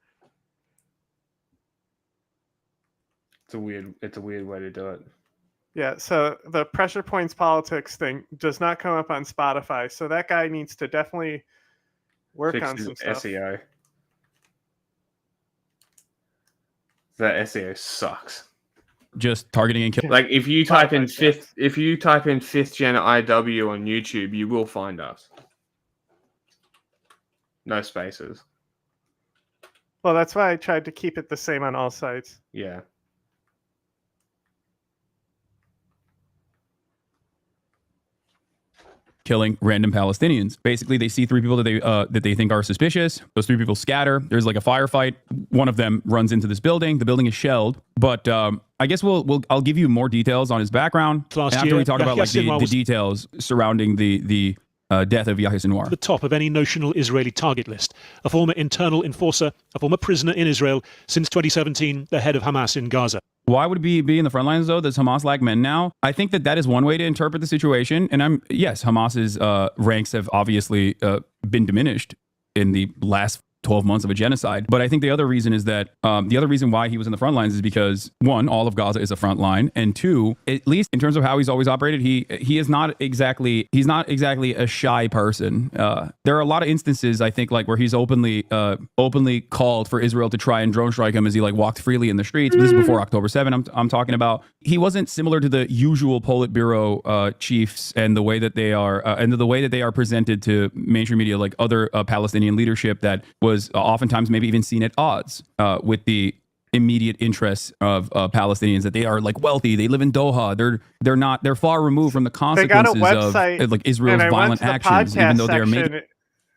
It's a weird way to do it. Yeah, so the pressure points politics thing does not come up on Spotify. So that guy needs to definitely work on some stuff. SEO. That SEO sucks. Just targeting and killing. Like if you type in fifth gen IW on YouTube, you will find us. No spaces. Well, that's why I tried to keep it the same on all sites. Yeah. Killing random Palestinians. Basically, they see 3 people that they think are suspicious. Those 3 people scatter. There's like a firefight. One of them runs into this building. The building is shelled. But I guess I'll give you more details on his background after we talk about like the details surrounding the death of Yahya Sinwar. The top of any notional Israeli target list. A former internal enforcer, a former prisoner in Israel, since 2017, the head of Hamas in Gaza. Why would he be in the front lines, though? Does Hamas lack men now? I think that is one way to interpret the situation. And yes, Hamas's ranks have obviously been diminished in the last 12 months of a genocide. But I think the other reason is that the other reason why he was in the front lines is because, one, all of Gaza is a front line, and two, at least in terms of how he's always operated, he is not exactly a shy person. There are a lot of instances, I think, like where he's openly called for Israel to try and drone strike him as he like walked freely in the streets. This is before October 7. I'm talking about. He wasn't similar to the usual Politburo chiefs and the way that they are presented to mainstream media, like other Palestinian leadership that was oftentimes maybe even seen at odds with the immediate interests of Palestinians, that they are like wealthy, they live in Doha, they're far removed from the consequences of like Israel's violent actions, even though they are making.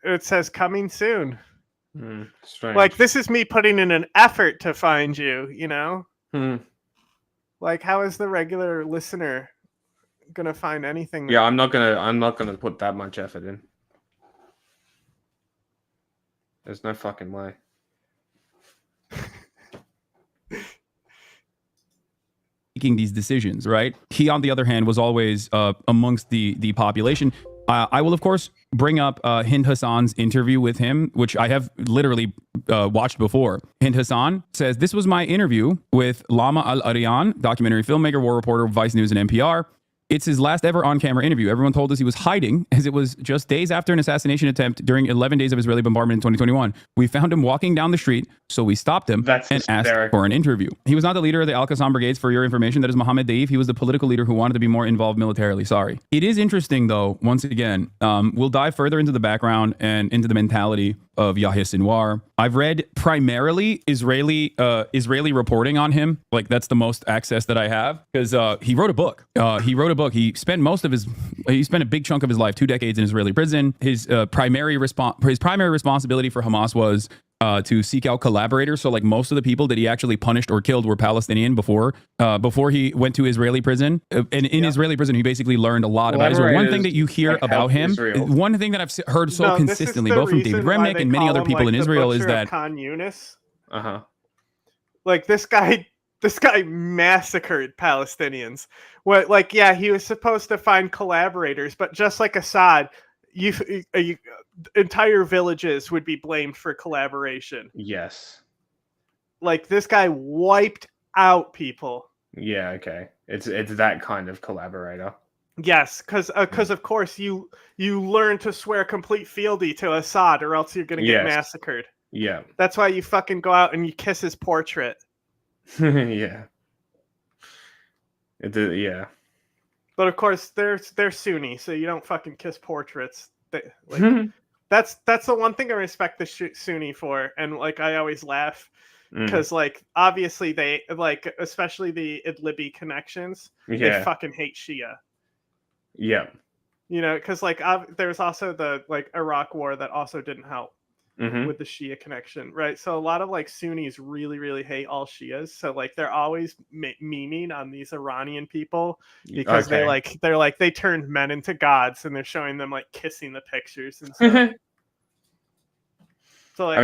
It says coming soon. Like this is me putting in an effort to find you. You know, like how is the regular listener gonna find anything? Yeah, I'm not gonna put that much effort in. There's no fucking way. Making these decisions, right? He, on the other hand, was always amongst the population. I will, of course, bring up Hind Hassan's interview with him, which I have literally watched before. Hind Hassan says, "This was my interview with Lama Al-Arian, documentary filmmaker, war reporter, Vice News, and NPR. It's his last ever on-camera interview. Everyone told us he was hiding, as it was just days after an assassination attempt during 11 days of Israeli bombardment in 2021. We found him walking down the street, so we stopped him and asked for an interview. He was not the leader of the Al-Qassam brigades, for your information. That is Mohammed Daif. He was the political leader who wanted to be more involved militarily. Sorry." It is interesting, though, once again, we'll dive further into the background and into the mentality of Yahya Sinwar. I've read primarily Israeli reporting on him. Like that's the most access that I have, because he wrote a book. He spent a big chunk of his life, 2 decades in Israeli prison. His primary responsibility for Hamas was to seek out collaborators. So like most of the people that he actually punished or killed were Palestinian before he went to Israeli prison. And in Israeli prison, he basically learned a lot about Israel. One thing that you hear about him, one thing that I've heard so consistently, both from David Remnick and many other people in Israel, is that Khan Yunis. Like this guy massacred Palestinians. What, like, yeah, he was supposed to find collaborators, but just like Assad, entire villages would be blamed for collaboration. Yes. Like this guy wiped out people. Yeah, okay. It's that kind of collaborator. Yes, because of course you learn to swear complete fealty to Assad, or else you're gonna get massacred. Yeah. That's why you fucking go out and you kiss his portrait. Yeah. Yeah. But of course they're Sunni, so you don't fucking kiss portraits. That's the one thing I respect the Sunni for, and like I always laugh because like obviously they like, especially the Idlibi connections, they fucking hate Shia. Yeah. You know, because like there's also the like Iraq war that also didn't help with the Shia connection, right? So a lot of like Sunnis really, really hate all Shias. So like they're always memeing on these Iranian people because they turned men into gods, and they're showing them like kissing the pictures and stuff. So like,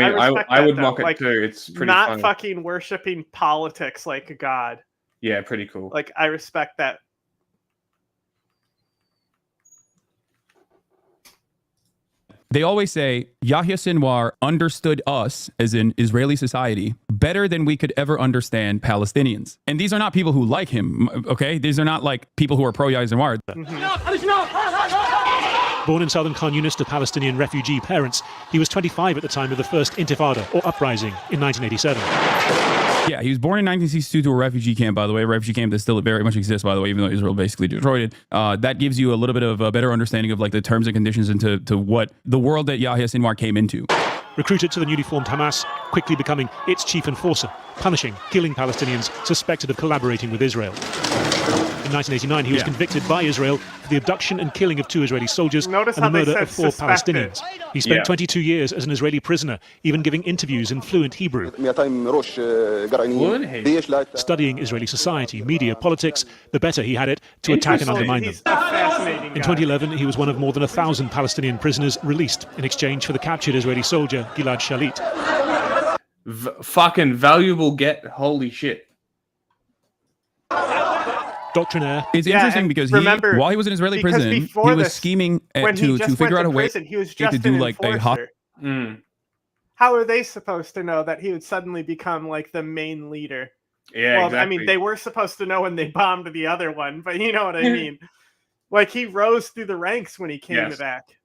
I would mock it too. It's pretty not funny. Fucking worshiping politics like a god. Yeah, pretty cool. Like, I respect that. They always say Yahya Sinwar understood us, as in Israeli society, better than we could ever understand Palestinians. And these are not people who like him, okay? These are not like people who are pro-Yahya Sinwar. Born in southern Khan Yunis to Palestinian refugee parents, he was 25 at the time of the first Intifada, or uprising, in 1987. Yeah, he was born in 1962 to a refugee camp, by the way, a refugee camp that still very much exists, by the way, even though Israel basically destroyed it. That gives you a little bit of a better understanding of like the terms and conditions into what the world that Yahya Sinwar came into. Recruited to the newly formed Hamas, quickly becoming its chief enforcer, punishing, killing Palestinians suspected of collaborating with Israel. In 1989, he was convicted by Israel for the abduction and killing of 2 Israeli soldiers and the murder of 4 Palestinians. He spent 22 years as an Israeli prisoner, even giving interviews in fluent Hebrew. Studying Israeli society, media, politics, the better he had it to attack and undermine them. In 2011, he was one of more than 1,000 Palestinian prisoners released in exchange for the captured Israeli soldier Gilad Shalit. Fucking valuable get. Holy shit. Doctrinaire. It's interesting because while he was in Israeli prison, he was scheming to figure out a way to do like a hot. How are they supposed to know that he would suddenly become like the main leader? Yeah, well, exactly. I mean, they were supposed to know when they bombed the other one, but you know what I mean. Like, he rose through the ranks when he came back.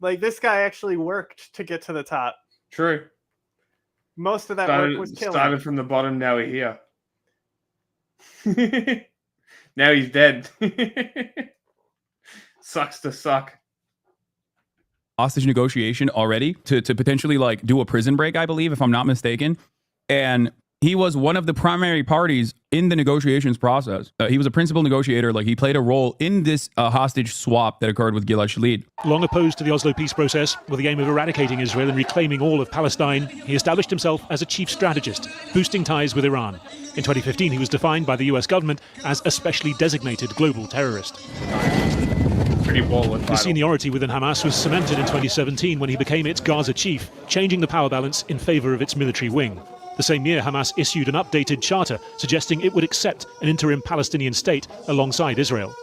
Like, this guy actually worked to get to the top. True. Most of that work was killing. Started from the bottom, now we're here. Now he's dead. Sucks to suck. Hostage negotiation already to potentially like do a prison break, I believe, if I'm not mistaken. And he was one of the primary parties in the negotiations process. He was a principal negotiator. Like, he played a role in this hostage swap that occurred with Gilad Shalit. Long opposed to the Oslo peace process, with the aim of eradicating Israel and reclaiming all of Palestine, he established himself as a chief strategist, boosting ties with Iran. In 2015, he was defined by the US government as a specially designated global terrorist. His seniority within Hamas was cemented in 2017 when he became its Gaza chief, changing the power balance in favor of its military wing. The same year, Hamas issued an updated charter suggesting it would accept an interim Palestinian state alongside Israel.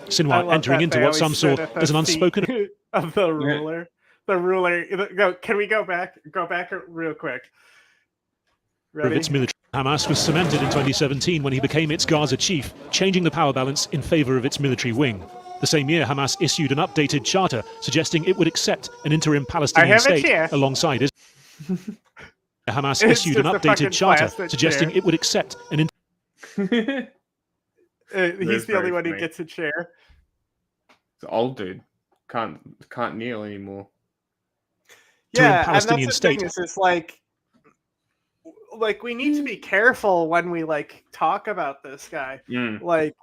Sinwar entering into what some saw as an unspoken... of the ruler. The ruler. Can we go back real quick? Of its military. Hamas was cemented in 2017 when he became its Gaza chief, changing the power balance in favor of its military wing. The same year, Hamas issued an updated charter suggesting it would accept an interim Palestinian state alongside Israel. Hamas issued an updated charter suggesting it would accept an... He's the only one who gets a chair. It's an old dude. Can't kneel anymore. Yeah, and that's the thing is, it's like we need to be careful when we like talk about this guy. Like,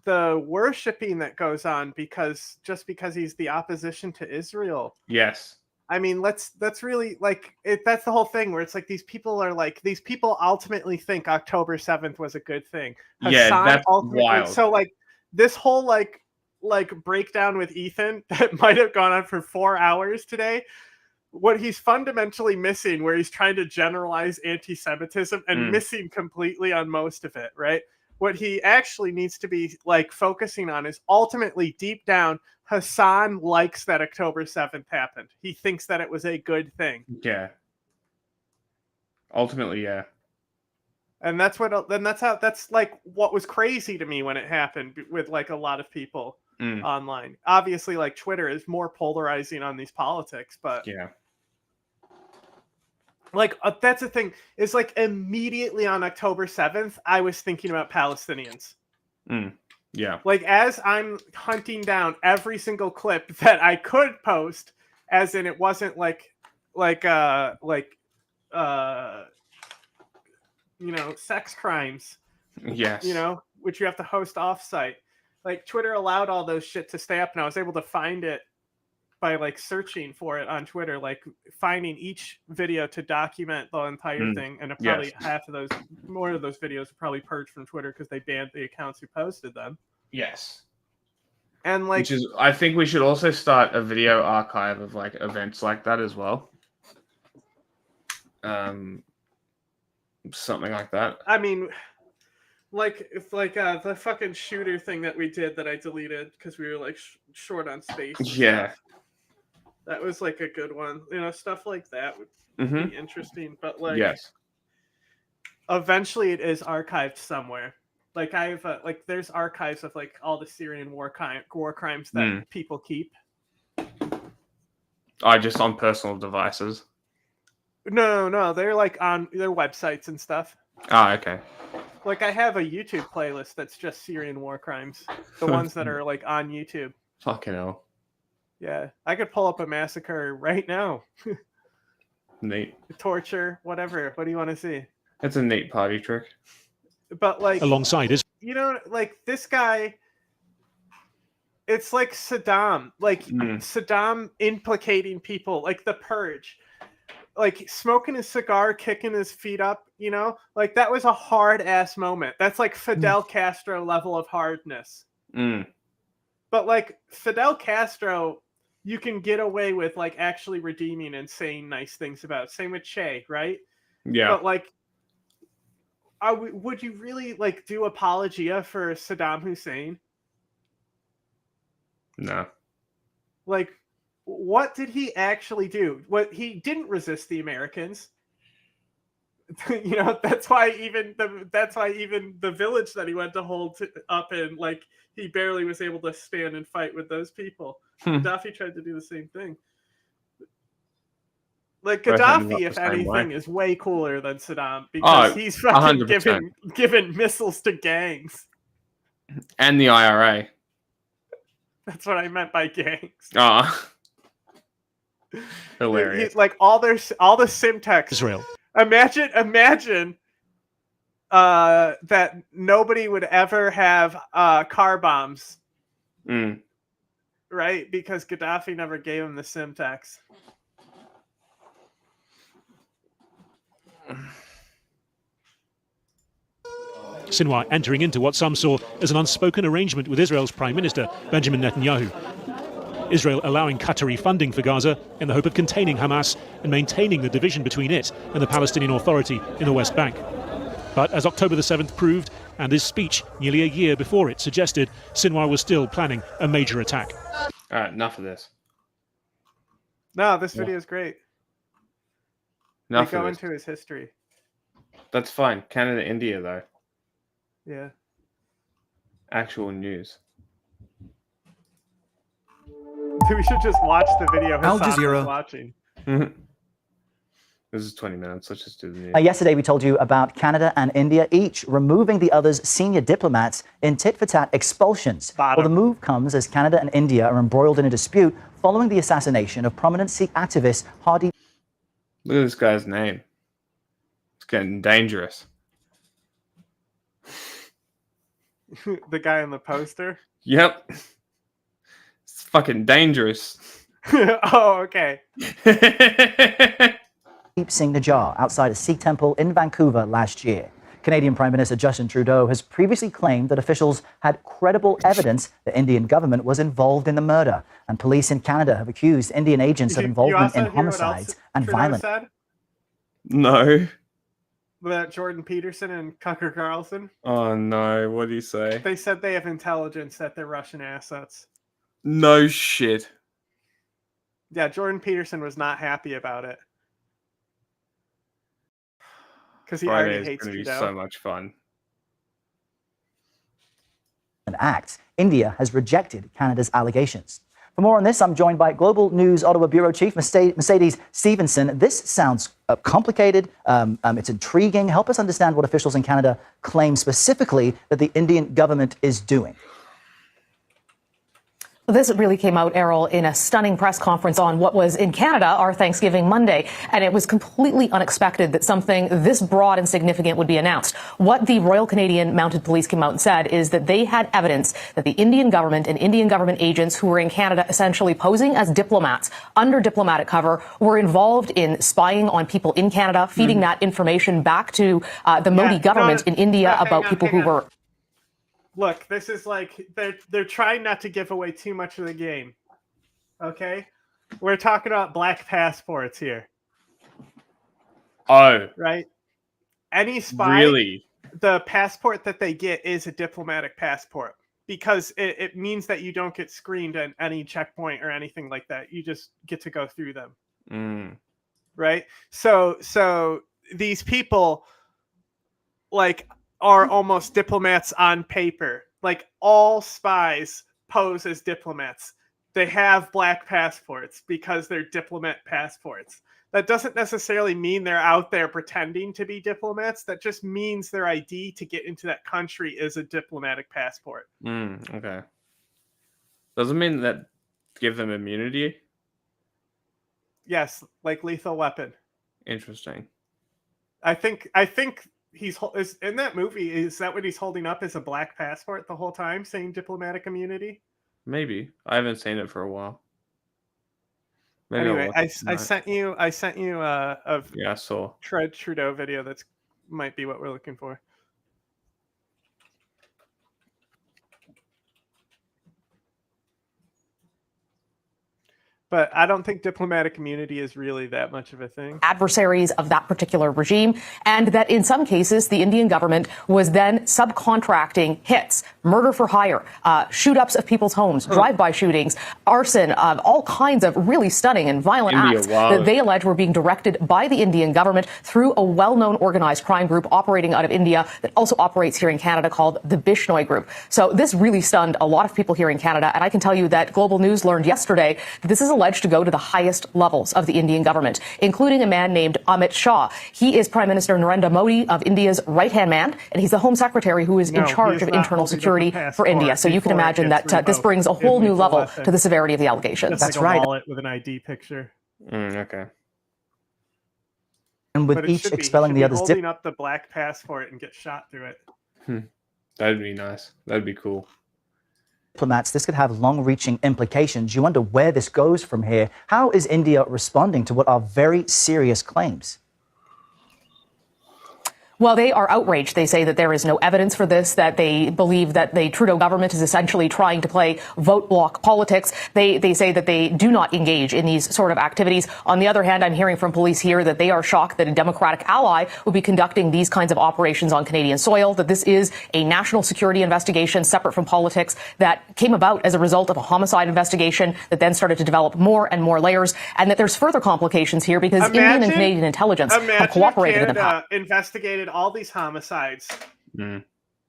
the worshiping that goes on because he's the opposition to Israel. Yes. I mean, let's really like it. That's the whole thing where it's like these people ultimately think October 7th was a good thing. Yeah, that's wild. So like this whole like breakdown with Ethan that might have gone on for 4 hours today. What he's fundamentally missing, where he's trying to generalize anti-Semitism and missing completely on most of it, right? What he actually needs to be like focusing on is ultimately deep down, Hassan likes that October 7th happened. He thinks that it was a good thing. Yeah. Ultimately, yeah. And that's like what was crazy to me when it happened with like a lot of people online. Obviously, like Twitter is more polarizing on these politics, but yeah. Like, that's the thing, is like immediately on October 7th, I was thinking about Palestinians. Yeah. Like, as I'm hunting down every single clip that I could post, as in it wasn't sex crimes. Yes. Which you have to host offsite. Like, Twitter allowed all those shit to stay up, and I was able to find it by like searching for it on Twitter, like finding each video to document the entire thing, and probably more of those videos are probably purged from Twitter because they banned the accounts who posted them. Yes. And like, I think we should also start a video archive of like events like that as well. Something like that. I mean, Like it's like the fucking shooter thing that we did that I deleted because we were like short on space. Yeah. Stuff. That was like a good one. You know, stuff like that would be interesting. But like, yes, eventually it is archived somewhere. Like I have like there's archives of like all the Syrian war crimes that people keep. Just on personal devices. No, they're like on their websites and stuff. Okay. Like I have a YouTube playlist that's just Syrian war crimes, the ones that are like on YouTube. Fucking hell. Yeah, I could pull up a massacre right now. Neat. Torture, whatever. What do you want to see? It's a neat party trick. But like, alongside is, you know, like this guy. It's like Saddam, Saddam implicating people, like the Purge. Like smoking his cigar, kicking his feet up, you know, like that was a hard ass moment. That's like Fidel Castro level of hardness. But like Fidel Castro, you can get away with like actually redeeming and saying nice things about. Same with Che, right? Yeah. But like, would you really like do Apologia for Saddam Hussein? No. Like, what did he actually do? What he didn't resist the Americans. You know, that's why even the village that he went to hold up in, like, he barely was able to stand and fight with those people. Gaddafi tried to do the same thing. Like Gaddafi, if anything, is way cooler than Saddam because he's fucking giving missiles to gangs. And the IRA. That's what I meant by gangs. Hilarious. Like all the Simtex. Israel. Imagine that nobody would ever have car bombs. Right? Because Gaddafi never gave him the Simtex. Sinwar entering into what some saw as an unspoken arrangement with Israel's Prime Minister, Benjamin Netanyahu. Israel allowing Qatari funding for Gaza in the hope of containing Hamas and maintaining the division between it and the Palestinian Authority in the West Bank. But as October the 7th proved, and his speech nearly a year before it suggested, Sinwar was still planning a major attack. All right, enough of this. No, this video is great. Enough they go of this. into his history. That's fine. Canada, India, though. Yeah. Actual news. We should just watch the video Al Hassan Jazeera. was watching. This is 20 minutes. Let's just do the news. Yesterday, we told you about Canada and India each removing the other's senior diplomats in tit-for-tat expulsions. Well, the move comes as Canada and India are embroiled in a dispute following the assassination of prominent Sikh activist Hardy. Look at this guy's name. It's getting dangerous. The guy on the poster? Yep. It's fucking dangerous. Oh, okay. Deep Singh Najar outside a Sikh temple in Vancouver last year. Canadian Prime Minister Justin Trudeau has previously claimed that officials had credible evidence the Indian government was involved in the murder, and police in Canada have accused Indian agents of involvement in homicides and violence. No. About Jordan Peterson and Tucker Carlson? Oh no, what do you say? They said they have intelligence that they're Russian assets. No shit. Yeah, Jordan Peterson was not happy about it. Because he already hates Friday is Trudeau. going to be so much fun. Acts. India has rejected Canada's allegations. For more on this, I'm joined by Global News Ottawa Bureau Chief Mercedes Stevenson. This sounds complicated. It's intriguing. Help us understand what officials in Canada claim specifically that the Indian government is doing. This really came out, Errol, in a stunning press conference on what was in Canada our Thanksgiving Monday. And it was completely unexpected that something this broad and significant would be announced. What the Royal Canadian Mounted Police came out and said is that they had evidence that the Indian government and Indian government agents who were in Canada essentially posing as diplomats under diplomatic cover were involved in spying on people in Canada, feeding that information back to the Modi government in India about people who were... Look, this is like they're trying not to give away too much of the game. Okay? We're talking about black passports here. Oh. Right? Any spy Really? the passport that they get is a diplomatic passport because it means that you don't get screened at any checkpoint or anything like that. You just get to go through them. Right? So these people like are almost diplomats on paper. Like all spies pose as diplomats. They have black passports because they're diplomat passports. That doesn't necessarily mean they're out there pretending to be diplomats. That just means their ID to get into that country is a diplomatic passport. Okay. Doesn't mean that give them immunity? Yes, like Lethal Weapon. Interesting. I think he's in that movie. Is that what he's holding up as a black passport the whole time, saying diplomatic immunity? Maybe. I haven't seen it for a while. Maybe Anyway, I sent you a I saw Trudeau video. That's might be what we're looking for. But I don't think diplomatic immunity is really that much of a thing. Adversaries of that particular regime, and that in some cases, the Indian government was then subcontracting hits, murder for hire, shoot-ups of people's homes, drive-by shootings, arson, all kinds of really stunning and violent acts that they allege were being directed by the Indian government through a well-known organized crime group operating out of India that also operates here in Canada called the Bishnoi Group. So this really stunned a lot of people here in Canada, and I can tell you that Global News learned yesterday that this is alleged to go to the highest levels of the Indian government, including a man named Amit Shah. He is Prime Minister Narendra Modi of India's right-hand man, and he's the Home Secretary who is in charge of internal security for India. So you can imagine that this brings a whole new level to the severity of the allegations. That's like a wallet with an ID picture. Okay. And with each expelling the other's holding up the black passport and get shot through it. That'd be nice. That'd be cool. diplomats, this could have long-reaching implications. You wonder where this goes from here. How is India responding to what are very serious claims? Well, they are outraged. They say that there is no evidence for this, that they believe that the Trudeau government is essentially trying to play vote block politics. They say that they do not engage in these sort of activities. On the other hand, I'm hearing from police here that they are shocked that a Democratic ally would be conducting these kinds of operations on Canadian soil, that this is a national security investigation separate from politics that came about as a result of a homicide investigation that then started to develop more and more layers, and that there's further complications here because Indian and Canadian intelligence have cooperated in the past. Investigated all these homicides.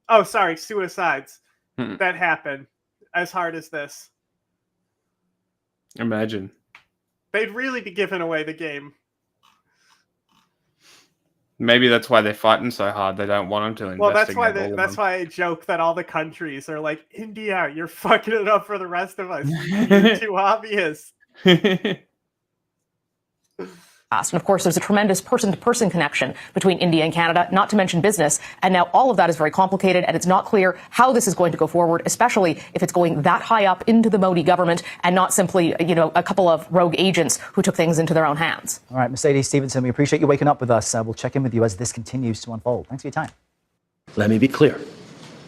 Oh, sorry, suicides that happen as hard as this. Imagine. They'd really be giving away the game. Maybe that's why they're fighting so hard. They don't want them to investigate. Well, that's why I joke that all the countries are like, India, you're fucking it up for the rest of us. You're too obvious. And of course, there's a tremendous person-to-person connection between India and Canada, not to mention business. And now all of that is very complicated, and it's not clear how this is going to go forward, especially if it's going that high up into the Modi government and not simply, a couple of rogue agents who took things into their own hands. All right, Mercedes Stephenson, we appreciate you waking up with us. We'll check in with you as this continues to unfold. Thanks for your time. Let me be clear.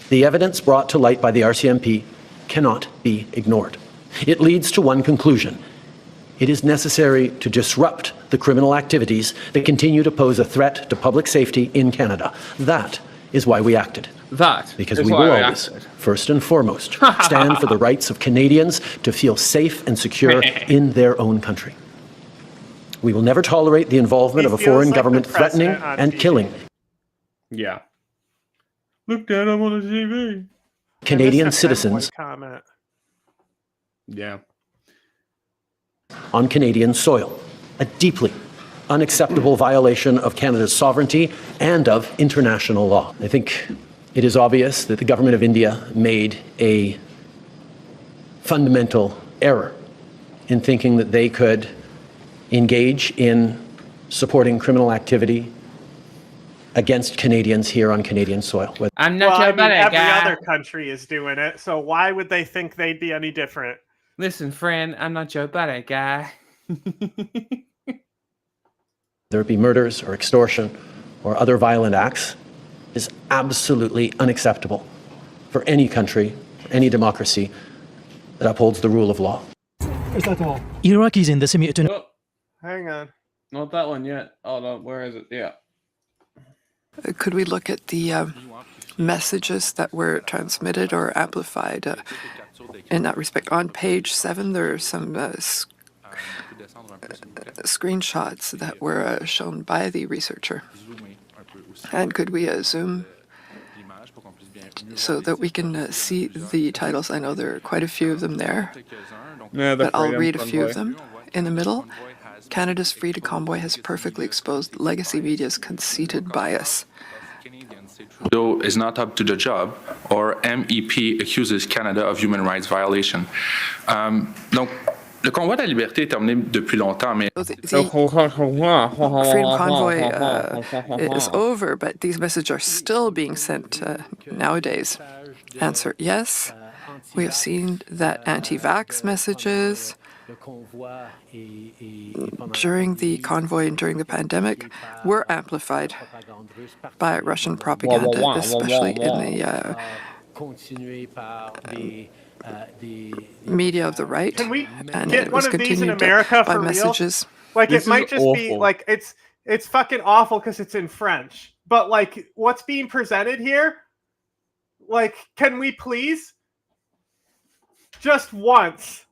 The evidence brought to light by the RCMP cannot be ignored. It leads to one conclusion. It is necessary to disrupt the criminal activities that continue to pose a threat to public safety in Canada. That is why we acted. Because we will always, first and foremost, stand for the rights of Canadians to feel safe and secure in their own country. We will never tolerate the involvement of a foreign government threatening and killing. Yeah. Looked at him on the TV. Canadian citizens. Yeah. On Canadian soil, a deeply unacceptable violation of Canada's sovereignty and of international law. I think it is obvious that the government of India made a fundamental error in thinking that they could engage in supporting criminal activity against Canadians here on Canadian soil. Every other country is doing it, so why would they think they'd be any different? Listen, friend, I'm not your buddy, guy. There be murders or extortion or other violent acts is absolutely unacceptable for any country, any democracy that upholds the rule of law. Iraqis in the semi-autonomous. Hang on. Not that one yet. Oh no, where is it? Yeah. Could we look at the messages that were transmitted or amplified in that respect? On page 7, there are some screenshots that were shown by the researcher. And could we zoom so that we can see the titles? I know there are quite a few of them there, but I'll read a few of them. In the middle, Canada's Freedom Convoy has perfectly exposed legacy media's conceited bias. Trudeau is not up to the job, or MEP accuses Canada of human rights violation. Donc, le convoi de la liberté est terminé depuis longtemps, mais... Freedom Convoy is over, but these messages are still being sent nowadays. Answer, yes. We have seen that anti-vax messages during the convoy and during the pandemic were amplified by Russian propaganda, especially in the media of the right. Can we and get it one was of these in continued America by for messages. real? Like, This it might is just be awful. like it's fucking awful because it's in French. But like, what's being presented here? Like, can we please just once?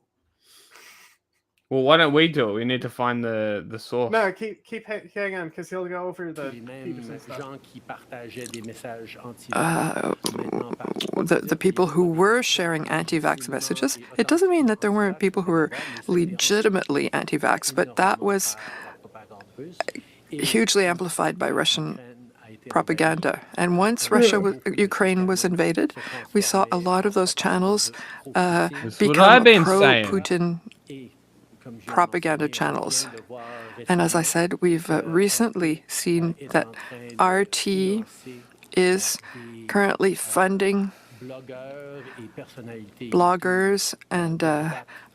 Well, why don't we do it? We need to find the source. No, keep hang on, because he'll go over the Peterson stuff. The people who were sharing anti-vax messages, it doesn't mean that there weren't people who were legitimately anti-vax, but that was hugely amplified by Russian propaganda. And once Ukraine was invaded, we saw a lot of those channels become pro-Putin propaganda channels. And as I said, we've recently seen that RT is currently funding bloggers and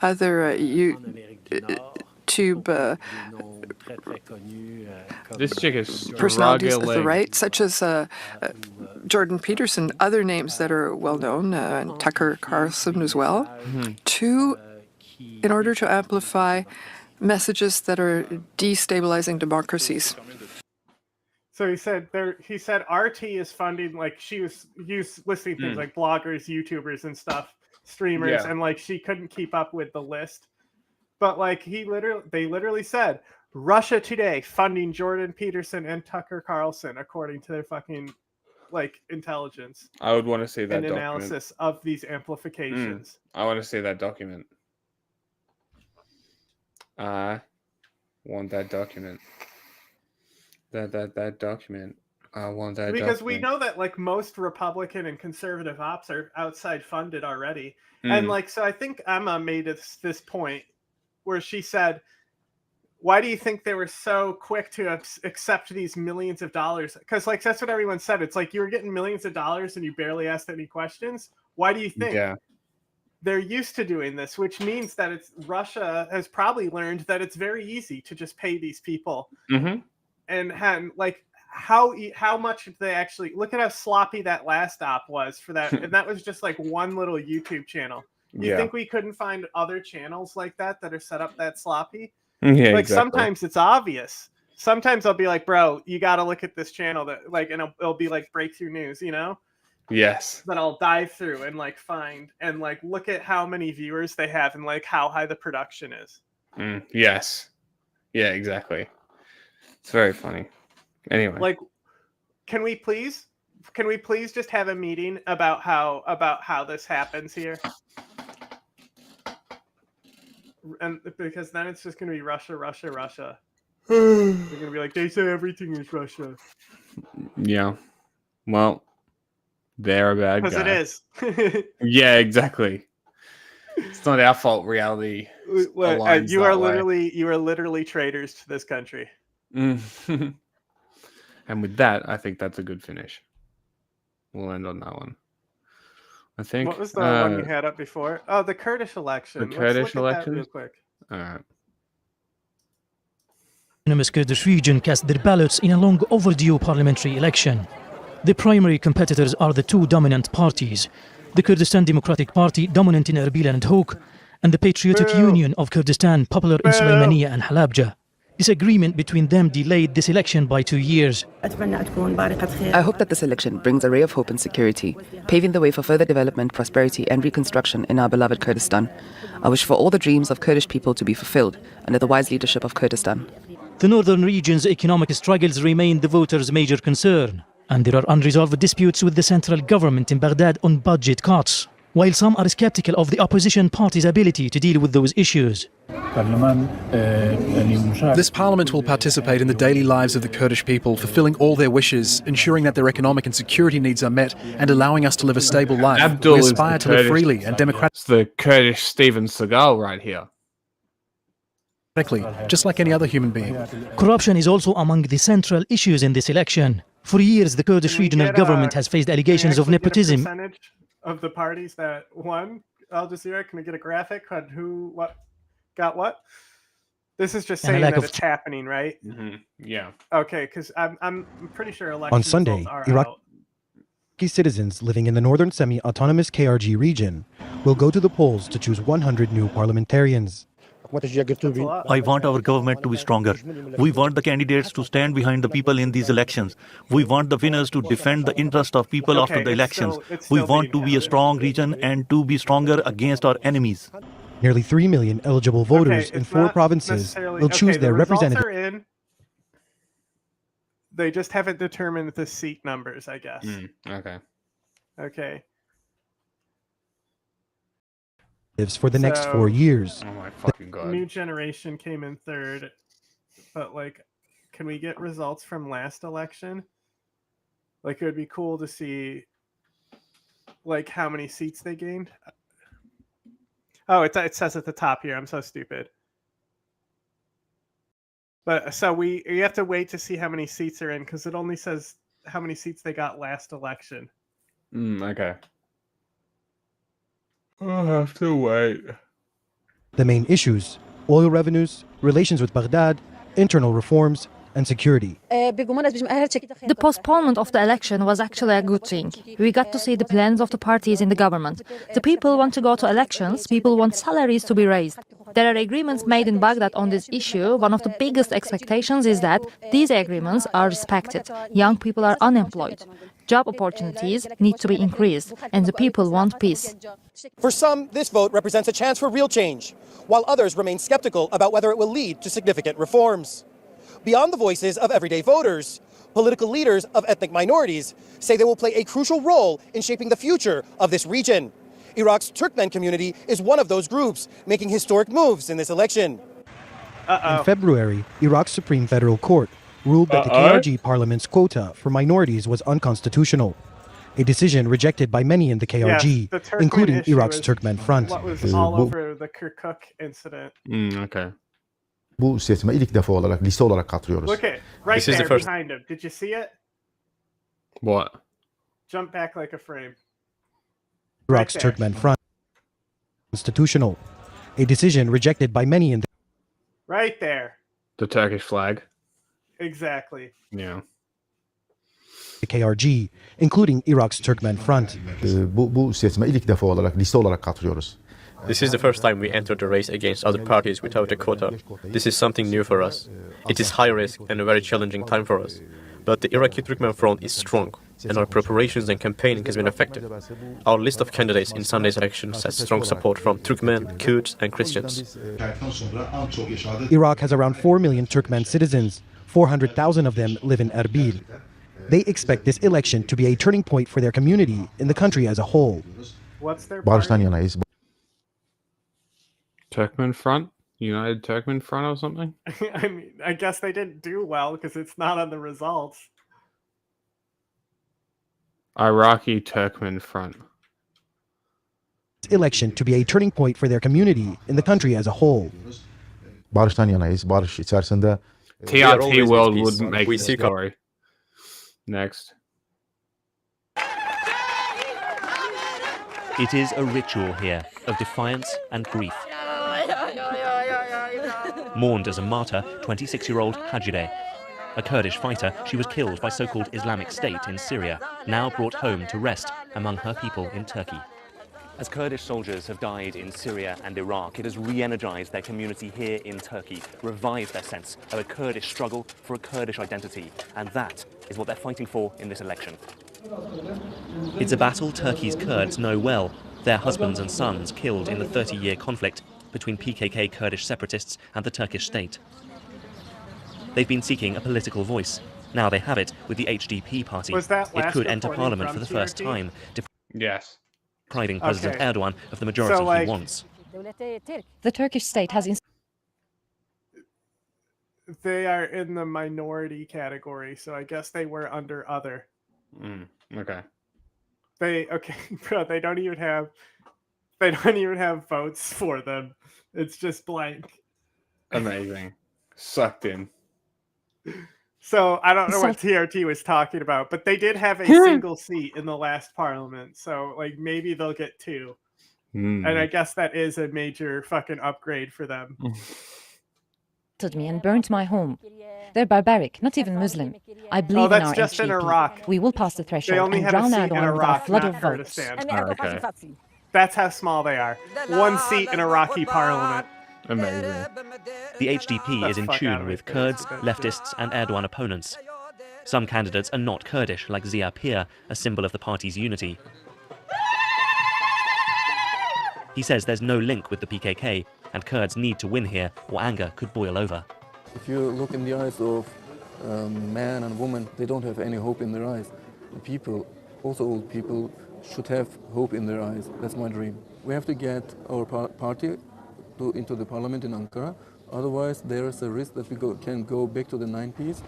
other YouTube This chick is personalities of the struggling. right, such as Jordan Peterson, other names that are well known, and Tucker Carlson as well, in order to amplify messages that are destabilizing democracies. So he said RT is funding, like, she was listing things like bloggers, YouTubers and stuff, streamers, and like she couldn't keep up with the list. But like they literally said Russia Today funding Jordan Peterson and Tucker Carlson according to their fucking like intelligence. I would want to see that and document. analysis of these amplifications. I want to see that document. I want that document. That document. I want that because document. we know that like most Republican and conservative ops are outside funded already. And like, so I think Emma made this point where she said, why do you think they were so quick to accept these millions of dollars? Because like, that's what everyone said. It's like, you were getting millions of dollars and you barely asked any questions. Why do you think? Yeah. They're used to doing this, which means that Russia has probably learned that it's very easy to just pay these people. And like, how much did they actually look at how sloppy that last op was for that? And that was just like one little YouTube channel. You think we couldn't find other channels like that are set up that sloppy? Yeah, like exactly. Sometimes it's obvious. Sometimes I'll be like, bro, you got to look at this channel that like, and it'll be like breakthrough news, you know? Yes. That I'll dive through and like find and like look at how many viewers they have and like how high the production is. Yes. Yeah, exactly. It's very funny. Anyway. Like, can we please just have a meeting about how this happens here? And because then it's just going to be Russia. They're going to be like, they say everything is Russia. Yeah. Well, they're a bad guy. Because it is. Yeah, exactly. It's not our fault. Reality. You are literally traitors to this country. And with that, I think that's a good finish. We'll end on that one. I think. What was the one you had up before? Oh, the Kurdish election. The Kurdish Let's look at election. that real quick. All right. autonomous Kurdish region cast their ballots in a long overdue parliamentary election. The primary competitors are the two dominant parties, the Kurdistan Democratic Party, dominant in Erbil and Houk, and the Patriotic Union of Kurdistan, popular in Sulaymaniyah and Halabja. Disagreement between them delayed this election by 2 years. I hope that this election brings a ray of hope and security, paving the way for further development, prosperity and reconstruction in our beloved Kurdistan. I wish for all the dreams of Kurdish people to be fulfilled under the wise leadership of Kurdistan. The northern region's economic struggles remain the voters' major concern, and there are unresolved disputes with the central government in Baghdad on budget cuts, while some are skeptical of the opposition party's ability to deal with those issues. This parliament will participate in the daily lives of the Kurdish people, fulfilling all their wishes, ensuring that their economic and security needs are met, and allowing us to live a stable life. Abdul We is aspire the to live Kurdish- freely and democratically, It's the Kurdish Steven Seagal right here. just like any other human being. Corruption is also among the central issues in this election. For years, the Kurdish regional government has faced allegations of nepotism. Percentage of the parties that won Al Jazeera. Can we get a graphic on who what got what? This is just And a saying lack that of it's happening, right? Yeah. Okay, because I'm pretty sure election On Sunday, results are Iraqi out. citizens living in the northern semi-autonomous KRG region will go to the polls to choose 100 new parliamentarians. I want our government to be stronger. We want the candidates to stand behind the people in these elections. We want the winners to defend the interest of people after the elections. We want to be a strong region and to be stronger against our enemies. Nearly 3 million eligible voters in 4 provinces Necessarily- will choose okay, their the results representative. are in. They just haven't determined the seat numbers, I guess. Okay. Okay. For the next 4 years. Oh my fucking god. New Generation came in third, but like, can we get results from last election? Like, it would be cool to see, like, how many seats they gained. Oh, it says at the top here. I'm so stupid. But so you have to wait to see how many seats are in because it only says how many seats they got last election. Okay. I'll have to wait. The main issues: oil revenues, relations with Baghdad, internal reforms, and security. The postponement of the election was actually a good thing. We got to see the plans of the parties in the government. The people want to go to elections, people want salaries to be raised. There are agreements made in Baghdad on this issue. One of the biggest expectations is that these agreements are respected. Young people are unemployed. Job opportunities need to be increased, and the people want peace. For some, this vote represents a chance for real change, while others remain skeptical about whether it will lead to significant reforms. Beyond the voices of everyday voters, political leaders of ethnic minorities say they will play a crucial role in shaping the future of this region. Iraq's Turkmen community is one of those groups making historic moves in this election. In February, Iraq's Supreme Federal Court ruled that the KRG parliament's quota for minorities was unconstitutional, a decision rejected by many in the KRG, Yes, the Turkmen including issue Iraq's is Turkmen Front. What was all over the Kirkuk incident. Okay. Bu seçime ilk defa olarak lise olarak katılıyoruz. Look at right there behind him. Did you see it? What? Jump back like a frame. Iraq's Right there. Turkmen Front constitutional, a decision rejected by many in Right there. The Turkish flag. Exactly. Yeah. the KRG, including Iraq's Turkmen Front. Bu seçime ilk defa olarak lise olarak katılıyoruz. This is the first time we entered the race against other parties without a quota. This is something new for us. It is high risk and a very challenging time for us. But the Iraqi Turkmen Front is strong, and our preparations and campaigning has been effective. Our list of candidates in Sunday's elections has strong support from Turkmen, Kurds, and Christians. Iraq has around 4 million Turkmen citizens. 400,000 of them live in Erbil. They expect this election to be a turning point for their community in the country as a whole. What's their Barıştan yanayız. Turkmen Front? United Turkmen Front or something? I mean, I guess they didn't do well because it's not on the results. Iraqi Turkmen Front. This election to be a turning point for their community in the country as a whole. Barıştan yanayız. Barış içerisinde TRT World wouldn't make this story. Next. It is a ritual here of defiance and grief. Mourned as a martyr, 26-year-old Hajideh. A Kurdish fighter, she was killed by so-called Islamic State in Syria, now brought home to rest among her people in Turkey. As Kurdish soldiers have died in Syria and Iraq, it has re-energized their community here in Turkey, revived their sense of a Kurdish struggle for a Kurdish identity, and that is what they're fighting for in this election. It's a battle Turkey's Kurds know well, their husbands and sons killed in the 30-year conflict between PKK Kurdish separatists and the Turkish state. They've been seeking a political voice. Now they have it with the HDP party. It could enter parliament for the first time, depriving President Erdogan of the majority he wants. The Turkish state has they are in the minority category, so I guess they were under other. Okay. Bro, they don't even have votes for them. It's just blank. Amazing. Sucked in. So I don't know what TRT was talking about, but they did have a single seat in the last parliament. So like maybe they'll get 2. And I guess that is a major fucking upgrade for them. Me and burnt my home. They're barbaric, not even Muslim. I believe in our just HDP. in Iraq. We will pass the They threshold only and have a drown seat in Erdogan with Iraq, a flood not of votes. Kurdistan. That's how small they are. 1 seat in Iraqi parliament. Amazing. The HDP is in tune with Kurds, leftists and Erdogan opponents. Some candidates are not Kurdish, like Ziya Pir, a symbol of the party's unity. He says there's no link with the PKK, and Kurds need to win here, or anger could boil over. If you look in the eyes of man and woman, they don't have any hope in their eyes. The people, also old people, should have hope in their eyes. That's my dream. We have to get our party into the parliament in Ankara. Otherwise, there is a risk that we can go back to the 90s.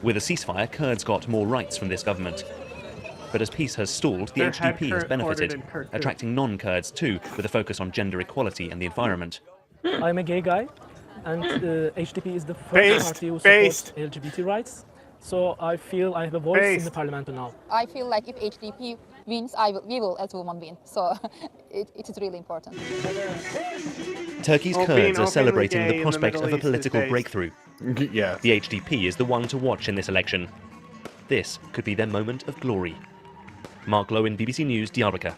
With a ceasefire, Kurds got more rights from this government. But as peace has stalled, the HDP has benefited, attracting non-Kurds too, with a focus on gender equality and the environment. I'm a gay guy, and HDP is the first party who supports LGBT rights. So I feel I have a voice in the parliament now. I feel like if HDP wins, we will as women win. So it is really important. Turkey's Kurds are celebrating the prospect of a political breakthrough. Yeah. The HDP is the one to watch in this election. This could be their moment of glory. Mark Lowen, BBC News, Diyarbakir.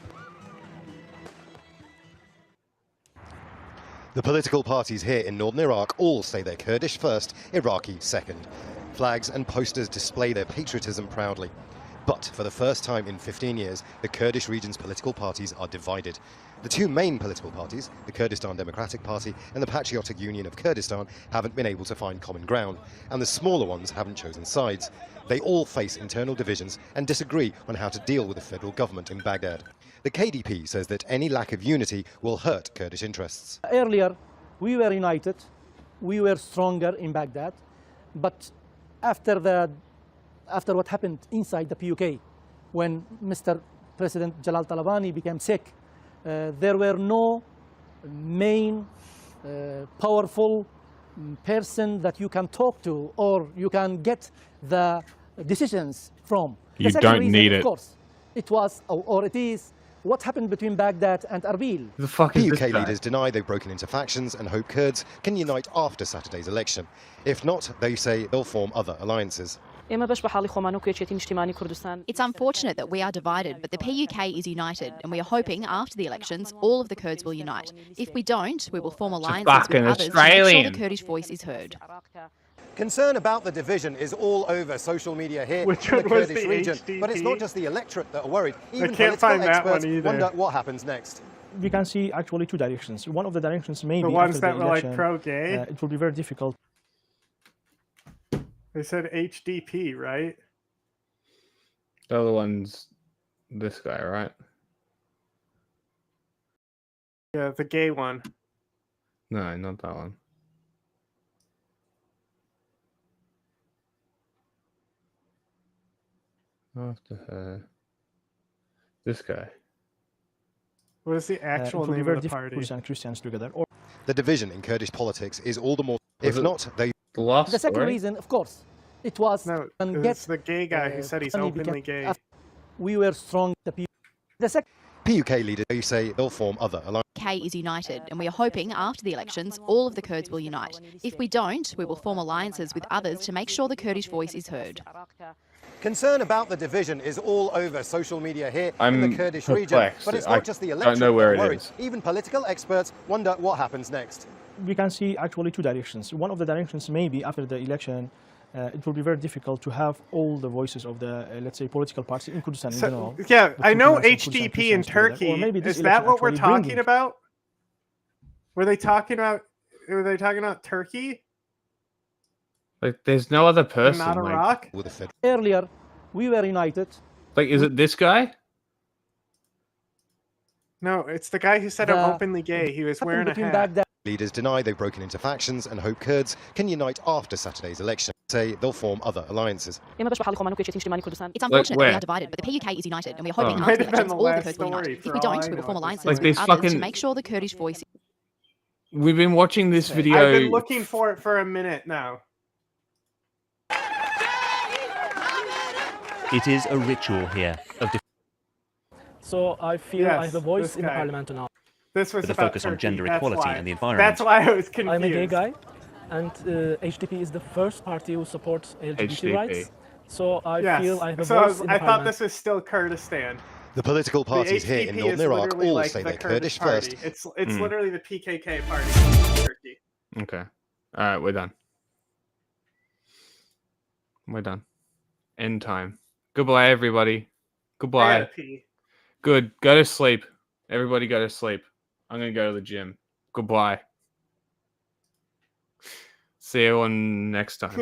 The political parties here in northern Iraq all say they're Kurdish first, Iraqi second. Flags and posters display their patriotism proudly. But for the first time in 15 years, the Kurdish region's political parties are divided. The 2 main political parties, the Kurdistan Democratic Party and the Patriotic Union of Kurdistan, haven't been able to find common ground, and the smaller ones haven't chosen sides. They all face internal divisions and disagree on how to deal with the federal government in Baghdad. The KDP says that any lack of unity will hurt Kurdish interests. Earlier, we were united, we were stronger in Baghdad, but after what happened inside the PUK, when Mr. President Jalal Talabani became sick, there were no main powerful person that you can talk to or you can get the decisions from. You don't need it. Of course, it was or it is what happened between Baghdad and Erbil. The fuck is PUK leaders deny they've broken into factions and hope Kurds can unite after Saturday's election. If not, they say they'll form other alliances. It's unfortunate that we are divided, but the PUK is united, and we are hoping after the elections all of the Kurds will unite. If we don't, we will form alliances with others to make sure the Kurdish voice is heard. Concern about the division is all over social media here in the Kurdish region, but it's not just the electorate that are worried. Even political experts wonder what happens next. We can see actually 2 directions. One of the directions may be the ones after that the were election, like pro-gay. It will be very difficult. They said HDP, right? The other one's this guy, right? Yeah, the gay one. No, not that one. After her. This guy. What is the actual name of the party? And Christians together. The division in Kurdish politics is all the more... If not, they... The second reason, of course, it was... No, it's the gay guy who said he's openly gay. We were strong. The second... PUK leaders say they'll form other alliances. PUK is united, and we are hoping after the elections all of the Kurds will unite. If we don't, we will form alliances with others to make sure the Kurdish voice is heard. Concern about the division is all over social media here in I'm the Kurdish region. perplexed. But it's I not just the election don't know where that it worries. is. Even political experts wonder what happens next. We can see actually two directions. One of the directions maybe after the election, it will be very difficult to have all the voices of the, let's say, political parties in Kurdistan in general. Yeah, I know HDP in Turkey. Is that what we're talking about? Were they talking about Turkey? Like, there's no other person. Not Iraq? Earlier, we were united. Like, is it this guy? No, it's the guy who said I'm openly gay. He was wearing a hat. Leaders deny they've broken into factions and hope Kurds can unite after Saturday's election. Say they'll form other alliances. It's unfortunate that we are divided, but the PUK is united, and we are hoping after the elections all the Kurds will unite. If we don't, we will form alliances with others to make sure the Kurdish voice. We've been watching this video. I've been looking for it for a minute now. It is a ritual here of So I feel I have a voice in the parliament now. This was with a focus on gender equality and the environment. That's why I was confused. I'm a gay guy, and HDP is the first party who supports LGBT rights. So I feel I have a voice in the I thought this was still Kurdistan. The political parties here in northern Iraq all like say the they're Kurdish first. It's literally the PKK party in Turkey. Okay. All right, we're done. We're done. End time. Goodbye, everybody. Goodbye. I gotta pee. Good. Go to sleep. Everybody go to sleep. I'm going to go to the gym. Goodbye. See you on next time.